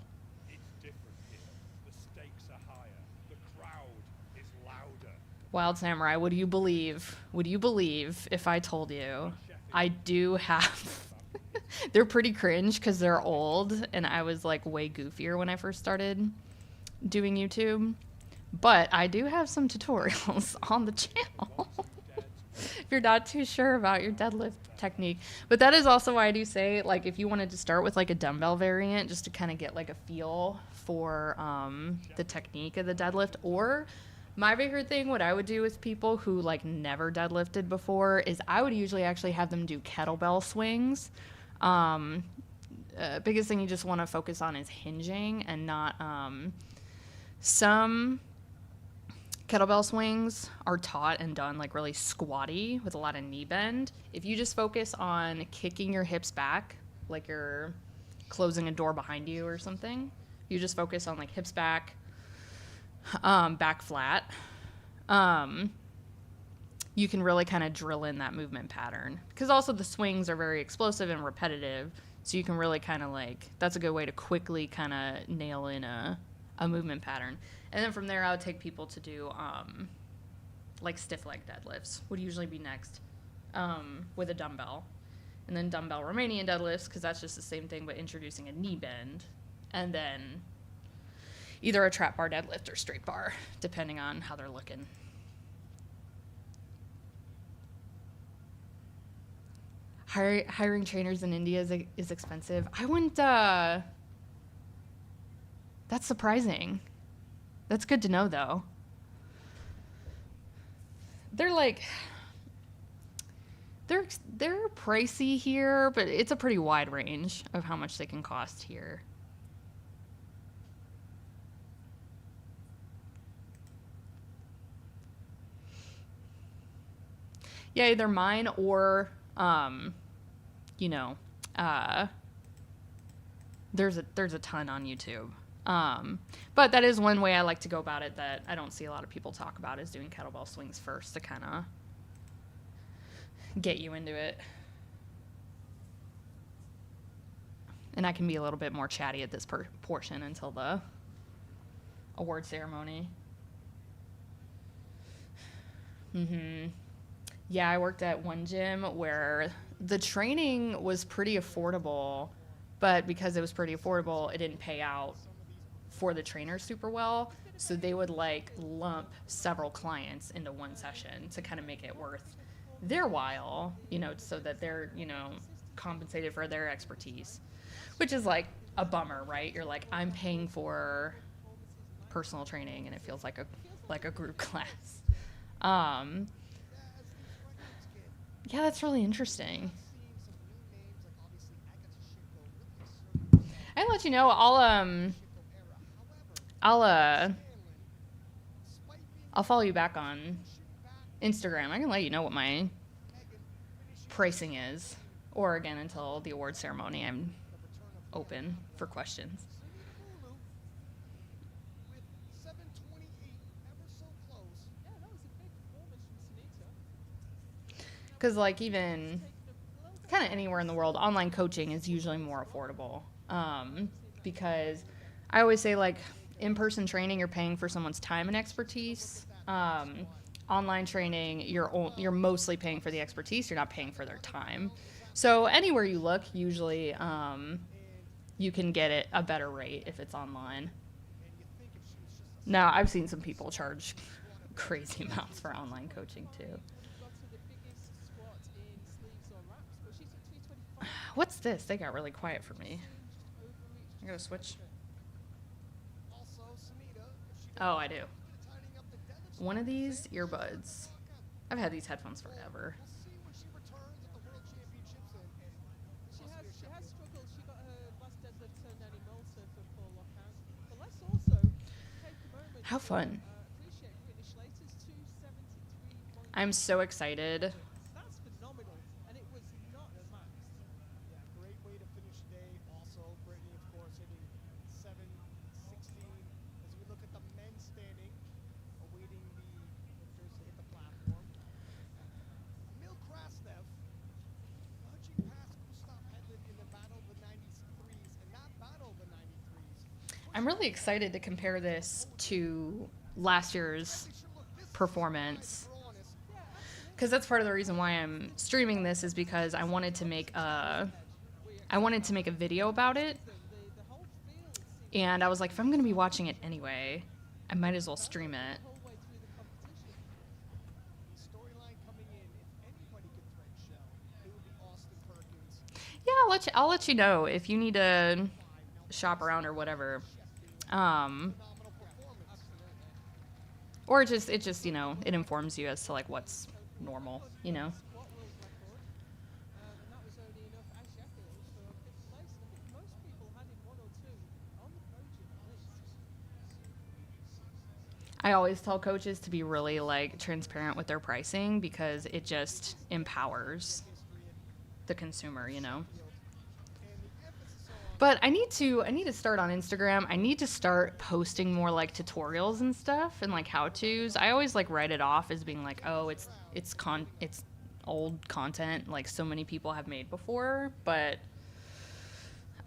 It's different here. The stakes are higher. The crowd is louder. Wild Samurai, would you believe if I told you I do have they're pretty cringe because they're old, and I was way goofier when I first started doing YouTube, but I do have some tutorials on the channel if you're not too sure about your deadlift technique. But that is also why I do say, if you wanted to start with a dumbbell variant just to kind of get a feel for the technique of the deadlift. Or my favorite thing, what I would do with people who never deadlifted before, is I would usually actually have them do kettlebell swings. Biggest thing you just want to focus on is hinging and not some kettlebell swings are taught and done like really squatty with a lot of knee bend. If you just focus on kicking your hips back, like you're closing a door behind you or something, you just focus on like hips back, back flat. You can really kind of drill in that movement pattern, because also the swings are very explosive and repetitive, so you can really kind of like, that's a good way to quickly kind of nail in a movement pattern. And then from there I would take people to do like stiff leg deadlifts would usually be next, with a dumbbell, and then dumbbell Romanian deadlifts, because that's just the same thing but introducing a knee bend, and then either a trap bar deadlift or straight bar depending on how they're looking. Hiring trainers in India is expensive. I wouldn't, that's surprising. That's good to know, though. They're like, they're pricey here, but it's a pretty wide range of how much they can cost here. Yeah, either mine or, you know, there's a ton on YouTube. But that is one way I like to go about it that I don't see a lot of people talk about, is doing kettlebell swings first to kind of get you into it. And I can be a little bit more chatty at this portion until the award ceremony. Yeah, I worked at one gym where the training was pretty affordable, but because it was pretty affordable, it didn't pay out for the trainers super well. So they would like lump several clients into one session to kind of make it worth their while, you know, so that they're, you know, compensated for their expertise, which is like a bummer, right? You're like, I'm paying for personal training and it feels like a group class. Yeah, that's really interesting. I'll let you know. I'll follow you back on Instagram. I can let you know what my pricing is. Or again, until the award ceremony, I'm open for questions. Because like even kind of anywhere in the world, online coaching is usually more affordable, because I always say like in-person training, you're paying for someone's time and expertise. Online training, you're mostly paying for the expertise. You're not paying for their time. So anywhere you look, usually you can get it a better rate if it's online. Now, I've seen some people charge crazy amounts for online coaching too. What's this? They got really quiet for me. I gotta switch. Oh, I do. One of these earbuds. I've had these headphones forever. She has struggled. She got her last deadlift turned down in Malta for poor lockout. But let's also take a moment. How fun. Appreciate Brittany Schlater's 273. I'm so excited. That's phenomenal, and it was not maxed. Yeah, great way to finish the day. Also, Brittany, of course, hitting 7:16. As we look at the men standing, awaiting the lifters to hit the platform. Emil Krasnev nudging past Gustav Hedlund in the battle of the 93s, and that battle of the 93s. I'm really excited to compare this to last year's performance, because that's part of the reason why I'm streaming this, is because I wanted to make a video about it, and I was like, if I'm going to be watching it anyway, I might as well stream it. Yeah, I'll let you know if you need to shop around or whatever. Or it just, you know, it informs you as to like what's normal, you know. And that was only enough at Sheffield for 5th place. And I think most people had him 1 or 2 on the podium at least. I always tell coaches to be really like transparent with their pricing because it just empowers the consumer, you know. But I need to start on Instagram. I need to start posting more like tutorials and stuff and like how-tos. I always like write it off as being like, "Oh, it's old content like so many people have made before," but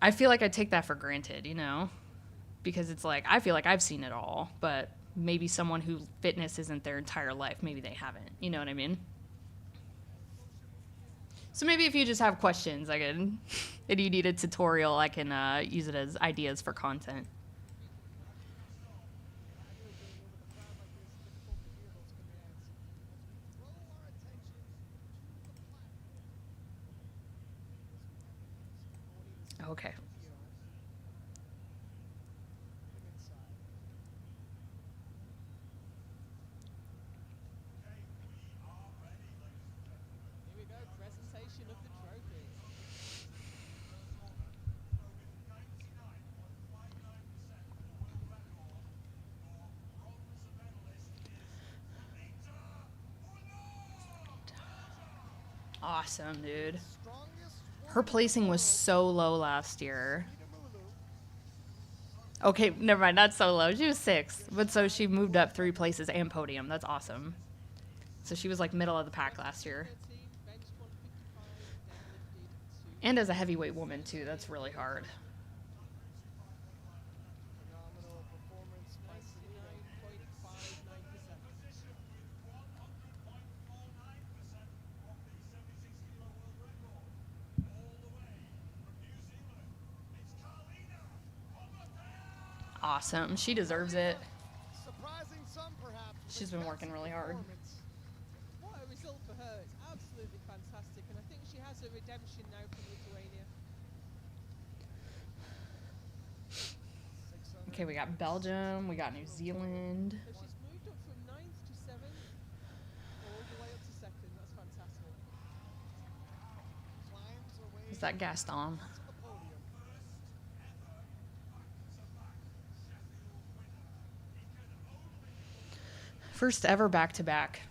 I feel like I take that for granted, you know? Because it's like I feel like I've seen it all, but maybe someone who fitness isn't their entire life, maybe they haven't. You know what I mean? So maybe if you just have questions, I can, and you need a tutorial, I can use it as ideas for content. Okay. Here we go, presentation of the trophies. Awesome, dude. Her placing was so low last year. Okay, never mind, not so low. She was 6th, but so she moved up 3 places and podium. That's awesome. So she was like middle of the pack last year. And as a heavyweight woman too, that's really hard. Phenomenal performance by 99.59%. Awesome. She deserves it. Surprising some, perhaps. She's been working really hard. What a result for her. It's absolutely fantastic. And I think she has a redemption now from Lithuania. Okay, we got Belgium. We got New Zealand. So she's moved up from 9th to 7th, all the way up to 2nd. That's fantastic. Is that Gaston? First ever back-to-back.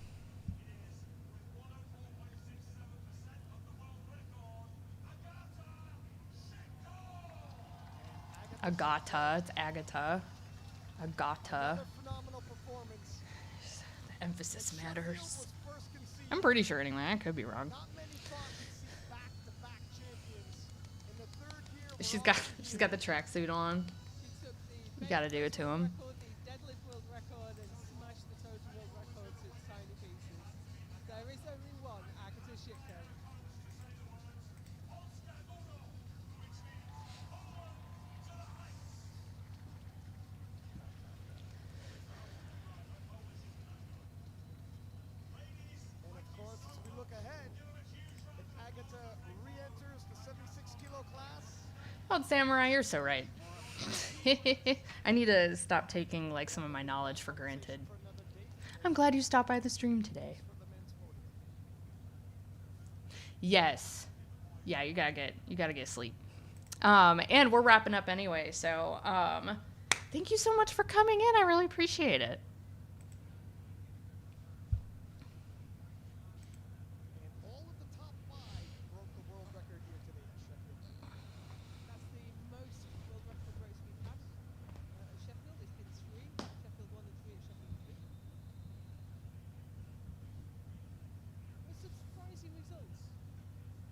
Agata. It's Agata. Agata. The emphasis matters. I'm pretty sure anyway. I could be wrong. She's got the tracksuit on. You gotta do it to him. The deadlift world record and smashed the total world record to tiny pieces. There is only one Agata Shitko. And of course, as we look ahead, if Agata re-enters the 76-kilo class. Oh, Samurai, you're so right. I need to stop taking like some of my knowledge for granted. I'm glad you stopped by the stream today. Yes. Yeah, you gotta get sleep. And we're wrapping up anyway, so thank you so much for coming in. I really appreciate it. And all of the top 5 broke the world record here today at Sheffield. That's the most world record breaks we've had at Sheffield. It's been 3. Sheffield 1 and 3 at Sheffield 2. With some surprising results.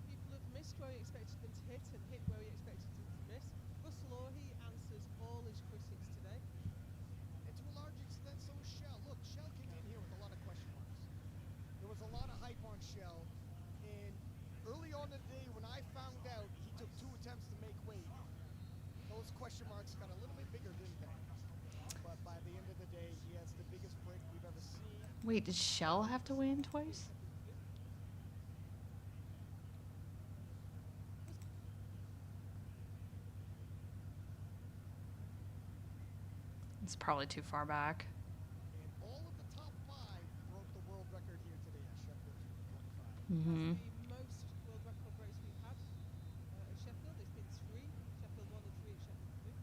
People have missed where we expected them to hit and hit where we expected them to miss. Gus Lohi answers all his critics today. And to a large extent, so is Shell. Look, Shell came in here with a lot of question marks. There was a lot of hype on Shell. And early on in the day, when I found out he took 2 attempts to make weight, those question marks got a little bit bigger, didn't they? But by the end of the day, he has the biggest break we've ever seen. Wait, did Shell have to weigh in twice? It's probably too far back. And all of the top 5 broke the world record here today at Sheffield 225. Mm-hmm. The most world record breaks we've had at Sheffield. It's been 3. Sheffield 1 and 3 at Sheffield 2.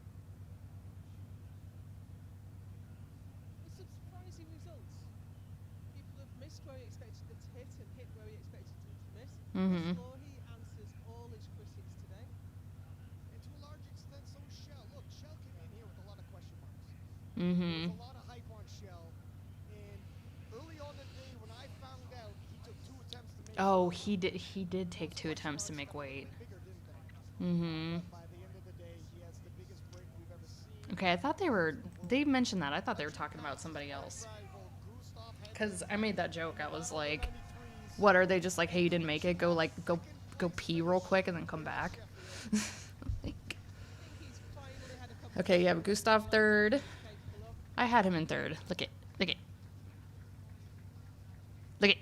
With some surprising Sheffield hit where he expected him to miss. Mhm. Russell Orhe answers all his critics today. And to a large extent, so is Shell. Look, Shell came in here with a lot of question marks. There was Mhm. a lot of hype on Shell. And early on in the day, when I found out he took 2 attempts to make Oh, weight, he did take 2 attempts to make got a little weight. bit bigger, didn't they? Mhm. But by the end of the day, he has the biggest break we've ever seen. Okay, I thought they mentioned that. I thought they were talking about somebody else. Cuz I made that joke. I was like, what are they just like, hey, you didn't make it? Go pee real quick and then come back. Like, okay, yeah, but Gustav third. I had him in third. Look it. Look it. Look it.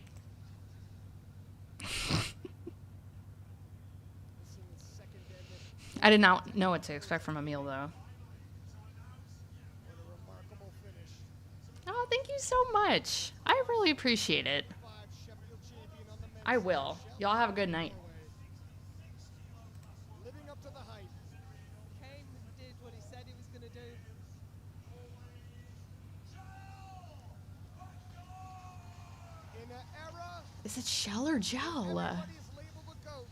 I did not know what to expect from Emil though. Oh, thank you so much. I really appreciate it. I will. Y'all have a good night. Living up to the hype. Came and did what he said he was going to do. In an era, Is it Shell or Gel? everybody's labeled a GOAT.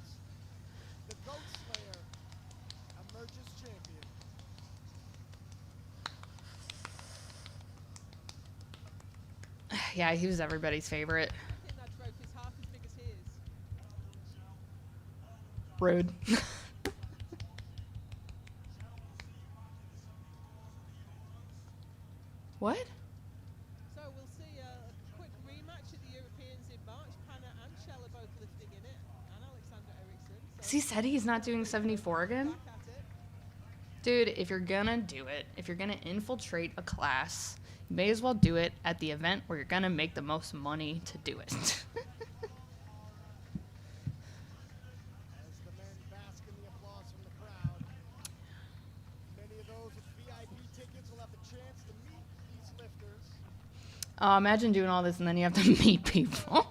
The GOAT Slayer emerges champion. Yeah, he was everybody's favorite. I think that trophy's half as big as his. Rude. What? So we'll see a quick rematch at the Europeans in March. Panna and Shell are both lifting in it, and Alexander Eriksson. So He said he's not doing 74 again? back at it. Dude, if you're gonna do it, if you're gonna infiltrate a class, you may as well do it at the event where you're gonna make the most money to do it. As the men bask in the applause from the crowd, many of those with VIP tickets will have the chance to meet these lifters. Imagine doing all this and then you have to meet people.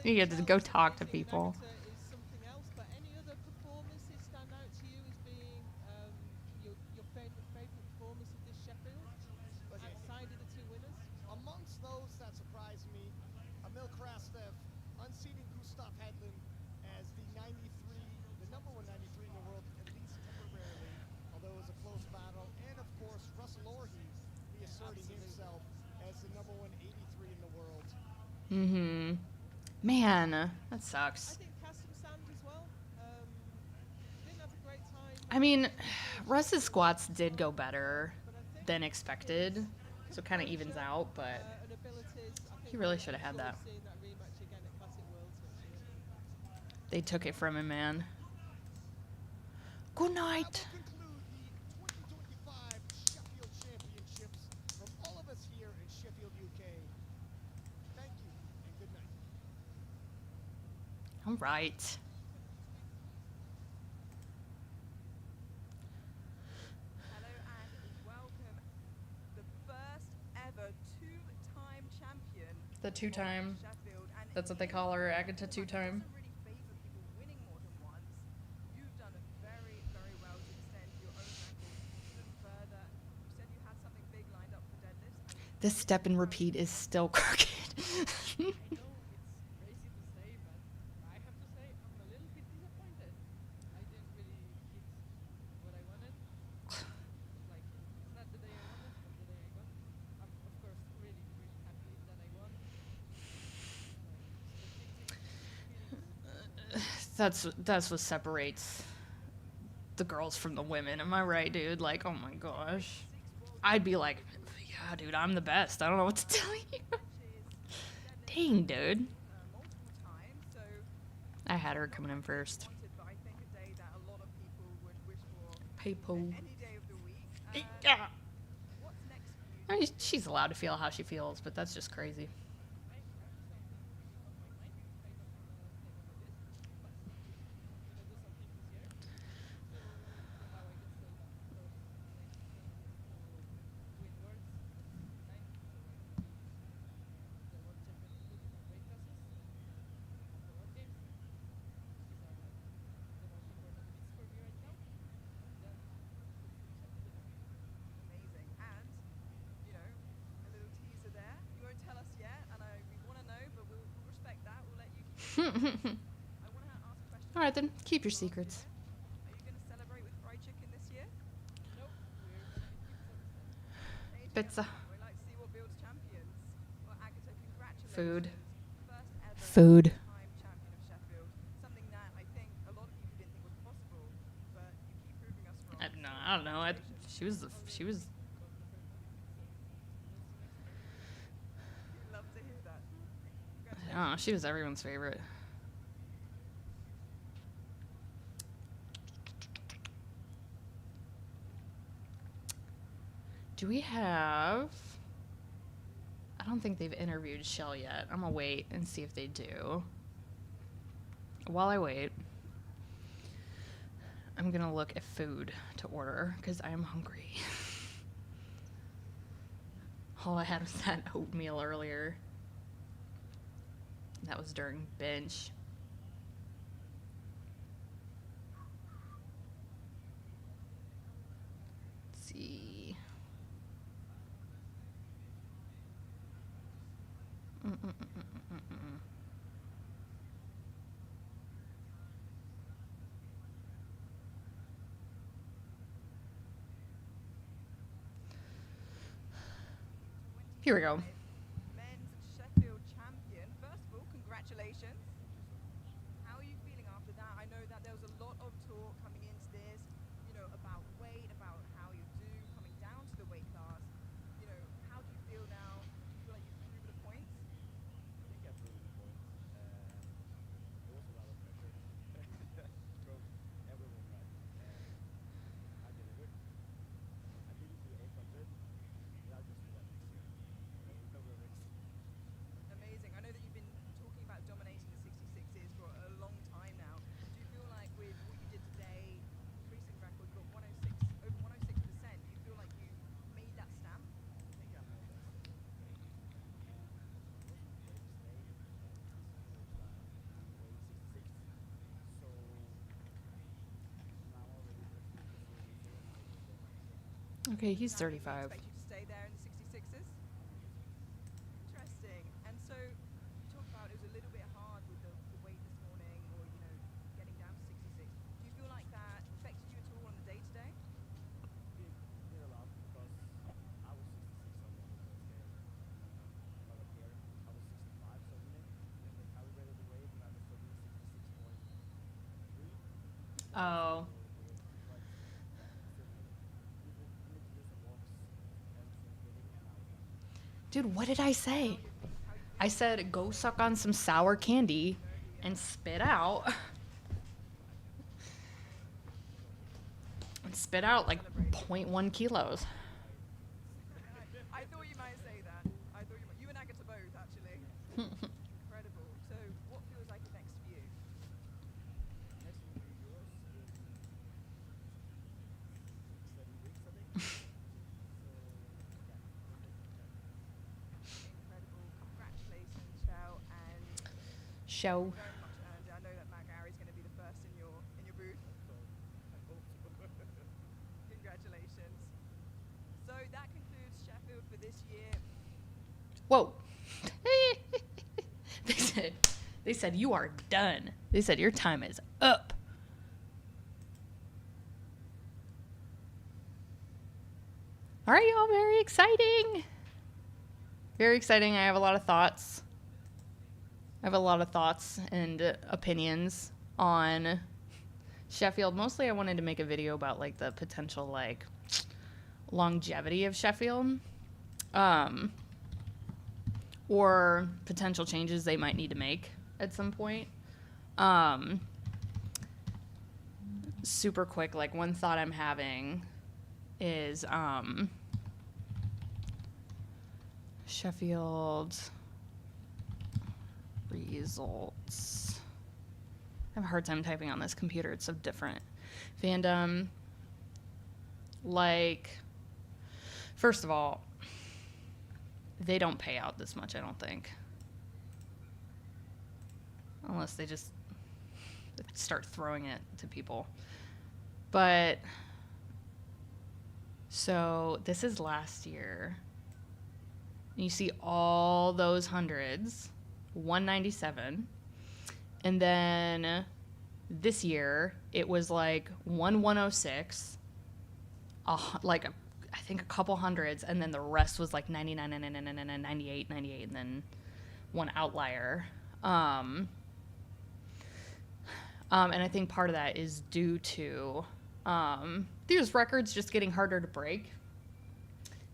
You have to go talk to people. Is something else, but any other performances stand out to you as being your favorite performance of this Sheffield outside of the 2 winners? Amongst those that surprised me, Emil Krastev unseating Gustav Hedlund as the number 193 in the world, at least temporarily, although it was a close battle. And of course, Russell Orhe reasserting himself as the number 183 in the world. Mm-hmm. Man, that sucks. I think Kasim Sand as well. Didn't have a great time. I mean, Russ's squats did go better than expected, so it kind of evens out, but he really should have had that. Seeing that rematch again at Classic Worlds next year. They took it from him, man. Good night. Conclude the 2025 Sheffield Championships from all of us here in Sheffield, UK. Thank you and good night. All right. Hello and welcome. The first ever 2-time champion. The 2-time. Sheffield. And That's what they call her, Agatha 2-time. doesn't really favor people winning more than once. You've done very, very well to extend your own record even further. You said you had something big lined up for deadlifts. This step and repeat is still crooked. I know it's crazy to say, but I have to say I'm a little bit disappointed. I didn't really hit what I wanted. Like, it's not the day I wanted, but the day I got. I'm of course really, really happy that I won. That's what separates the girls from the women. Am I right, dude? Like, oh my gosh. I'd be like, yeah, dude, I'm the best. I don't know what to tell you. Dang, dude. I had her coming in first. People. Yeah. I mean, she's allowed to feel how she feels, but that's just crazy. Amazing. And, you know, a little teaser there. You won't tell us yet, want to ask a question. All right, then. Keep your secrets. Are you going to celebrate with fried chicken this year? Nope, we're gonna eat pizza instead. Changing Pizza. it up. We like to see what builds champions. Well, Agatha, congratulations. Food. First ever Food. time champion of Sheffield. Something that I think a lot of people didn't think was possible, but you keep proving us wrong. I don't know. She was. But my favorite kind of pizza. That's the next level. We love to hear that. Oh, she was everyone's favorite. Do we have... I don't think they've interviewed Shell yet. I'm gonna wait and see if they do. While I wait, I'm gonna look at food to order because I am hungry. All I had was that oatmeal earlier. That was during bench. Let's see. Here we go. Men's Sheffield champion. First of all, congratulations. How are you feeling after that? I know that there was a lot of talk coming into this, you know, about weight, about how you do coming down to the weight class. You know, how do you feel now? Do you feel like you've proven a point? I think I've proven a point. It was a lot of pressure from everyone, right? And I delivered. I didn't do 800, but I'll just do that next year. No worries. Amazing. I know that you've been talking about dominating the 66s for a long time now. Do you feel like with what you did today, increasing the record, you got 106, over 106%, do you feel like you made that stamp? I think I made that step today. And it wasn't the greatest day, and this was like weight 66. So now I'm already pushing the 0 and I will go next year. Okay, he's Does that mean 35. we expect you to stay there in the 66s? Interesting. And so you talked about it was a little bit hard with the weight this morning, or you know, getting down to 66. Do you feel like that affected you at all on the day today? It did a lot because I was 66 only on the first day. But up here, I was 65 soaking it. Then they calibrated the weight and I was soaking 66.3. Oh. But yeah, I still made it. I need to do some walks and some spinning and I was done. Dude, what did I say? I said go suck on some sour candy and spit out. And spit out like 0.1 kilos. I thought you might say that. I thought you and Agatha both actually. Incredible. So what feels like the next for you? Next will be yours in 7 weeks, I think. So yeah, we'll take it from there. Incredible. Congratulations, Shell, and Show. very much earned it. I know that Matt Gary's going to be the first in your booth. I hope so. Congratulations. So that concludes Sheffield for this year. Whoa. They said you are done. They said your time is up. All right, y'all, very exciting. Very exciting. I have a lot of thoughts. I have a lot of thoughts and opinions on Sheffield. Mostly I wanted to make a video about like the potential like longevity of Sheffield. Or potential changes they might need to make at some point. Super quick, like one thought I'm having is Sheffield results. I have a hard time typing on this computer. It's so different. Fandom. Like, first of all, they don't pay out this much, I don't think. Unless they just start throwing it to people. But, so this is last year. You see all those hundreds, 197. And then this year, it was like 106, I think a couple hundreds, and then the rest was like 99, 98, and then one outlier. And I think part of that is due to these records just getting harder to break.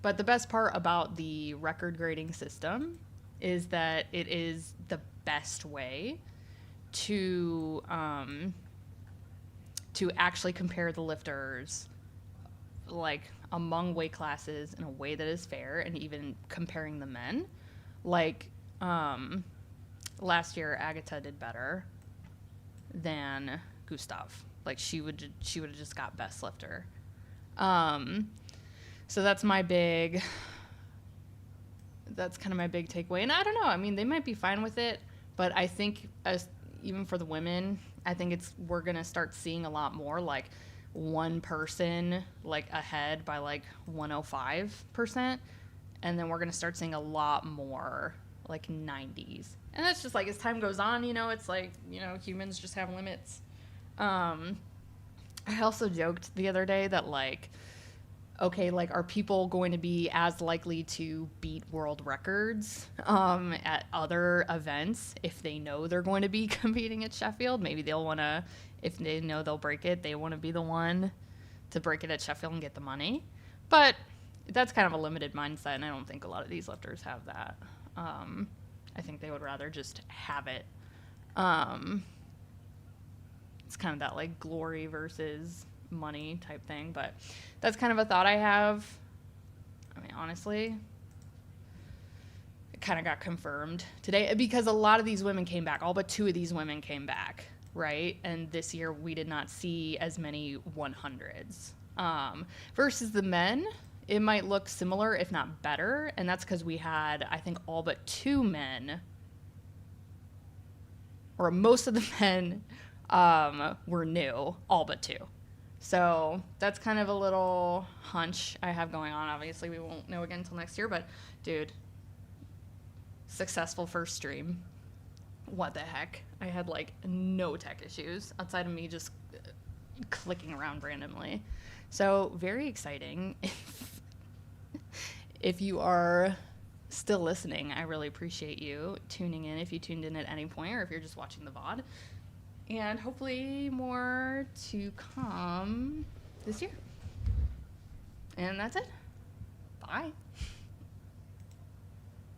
But the best part about the record grading system is that it is the best way to actually compare the lifters like among weight classes in a way that is fair, and even comparing the men. Like last year, Agatha did better than Gustav. Like she would have just got best lifter. So that's kind of my big takeaway. And I don't know. I mean, they might be fine with it, but I think even for the women, I think we're gonna start seeing a lot more like one person like ahead by like 105%, and then we're gonna start seeing a lot more like 90s. And that's just like as time goes on, it's like humans just have limits. I also joked the other day that like, okay, like are people going to be as likely to beat world records at other events if they know they're going to be competing at Sheffield? Maybe they'll want to, if they know they'll break it, they want to be the one to break it at Sheffield and get the money. But that's kind of a limited mindset, and I don't think a lot of these lifters have that. I think they would rather just have it. It's kind of that like glory versus money type thing, but that's kind of a thought I have. I mean, honestly, it kind of got confirmed today because a lot of these women came back. All but 2 of these women came back, right? And this year we did not see as many 100s. Versus the men, it might look similar, if not better, and that's because we had, I think, all but 2 men, or most of the men were new, all but 2. So that's kind of a little hunch I have going on. Obviously, we won't know again until next year, but dude, successful first stream. What the heck? I had like no tech issues outside of me just clicking around randomly. So very exciting. If you are still listening, I really appreciate you tuning in if you tuned in at any point or if you're just watching the VOD. And hopefully more to come this year. And that's it. Bye.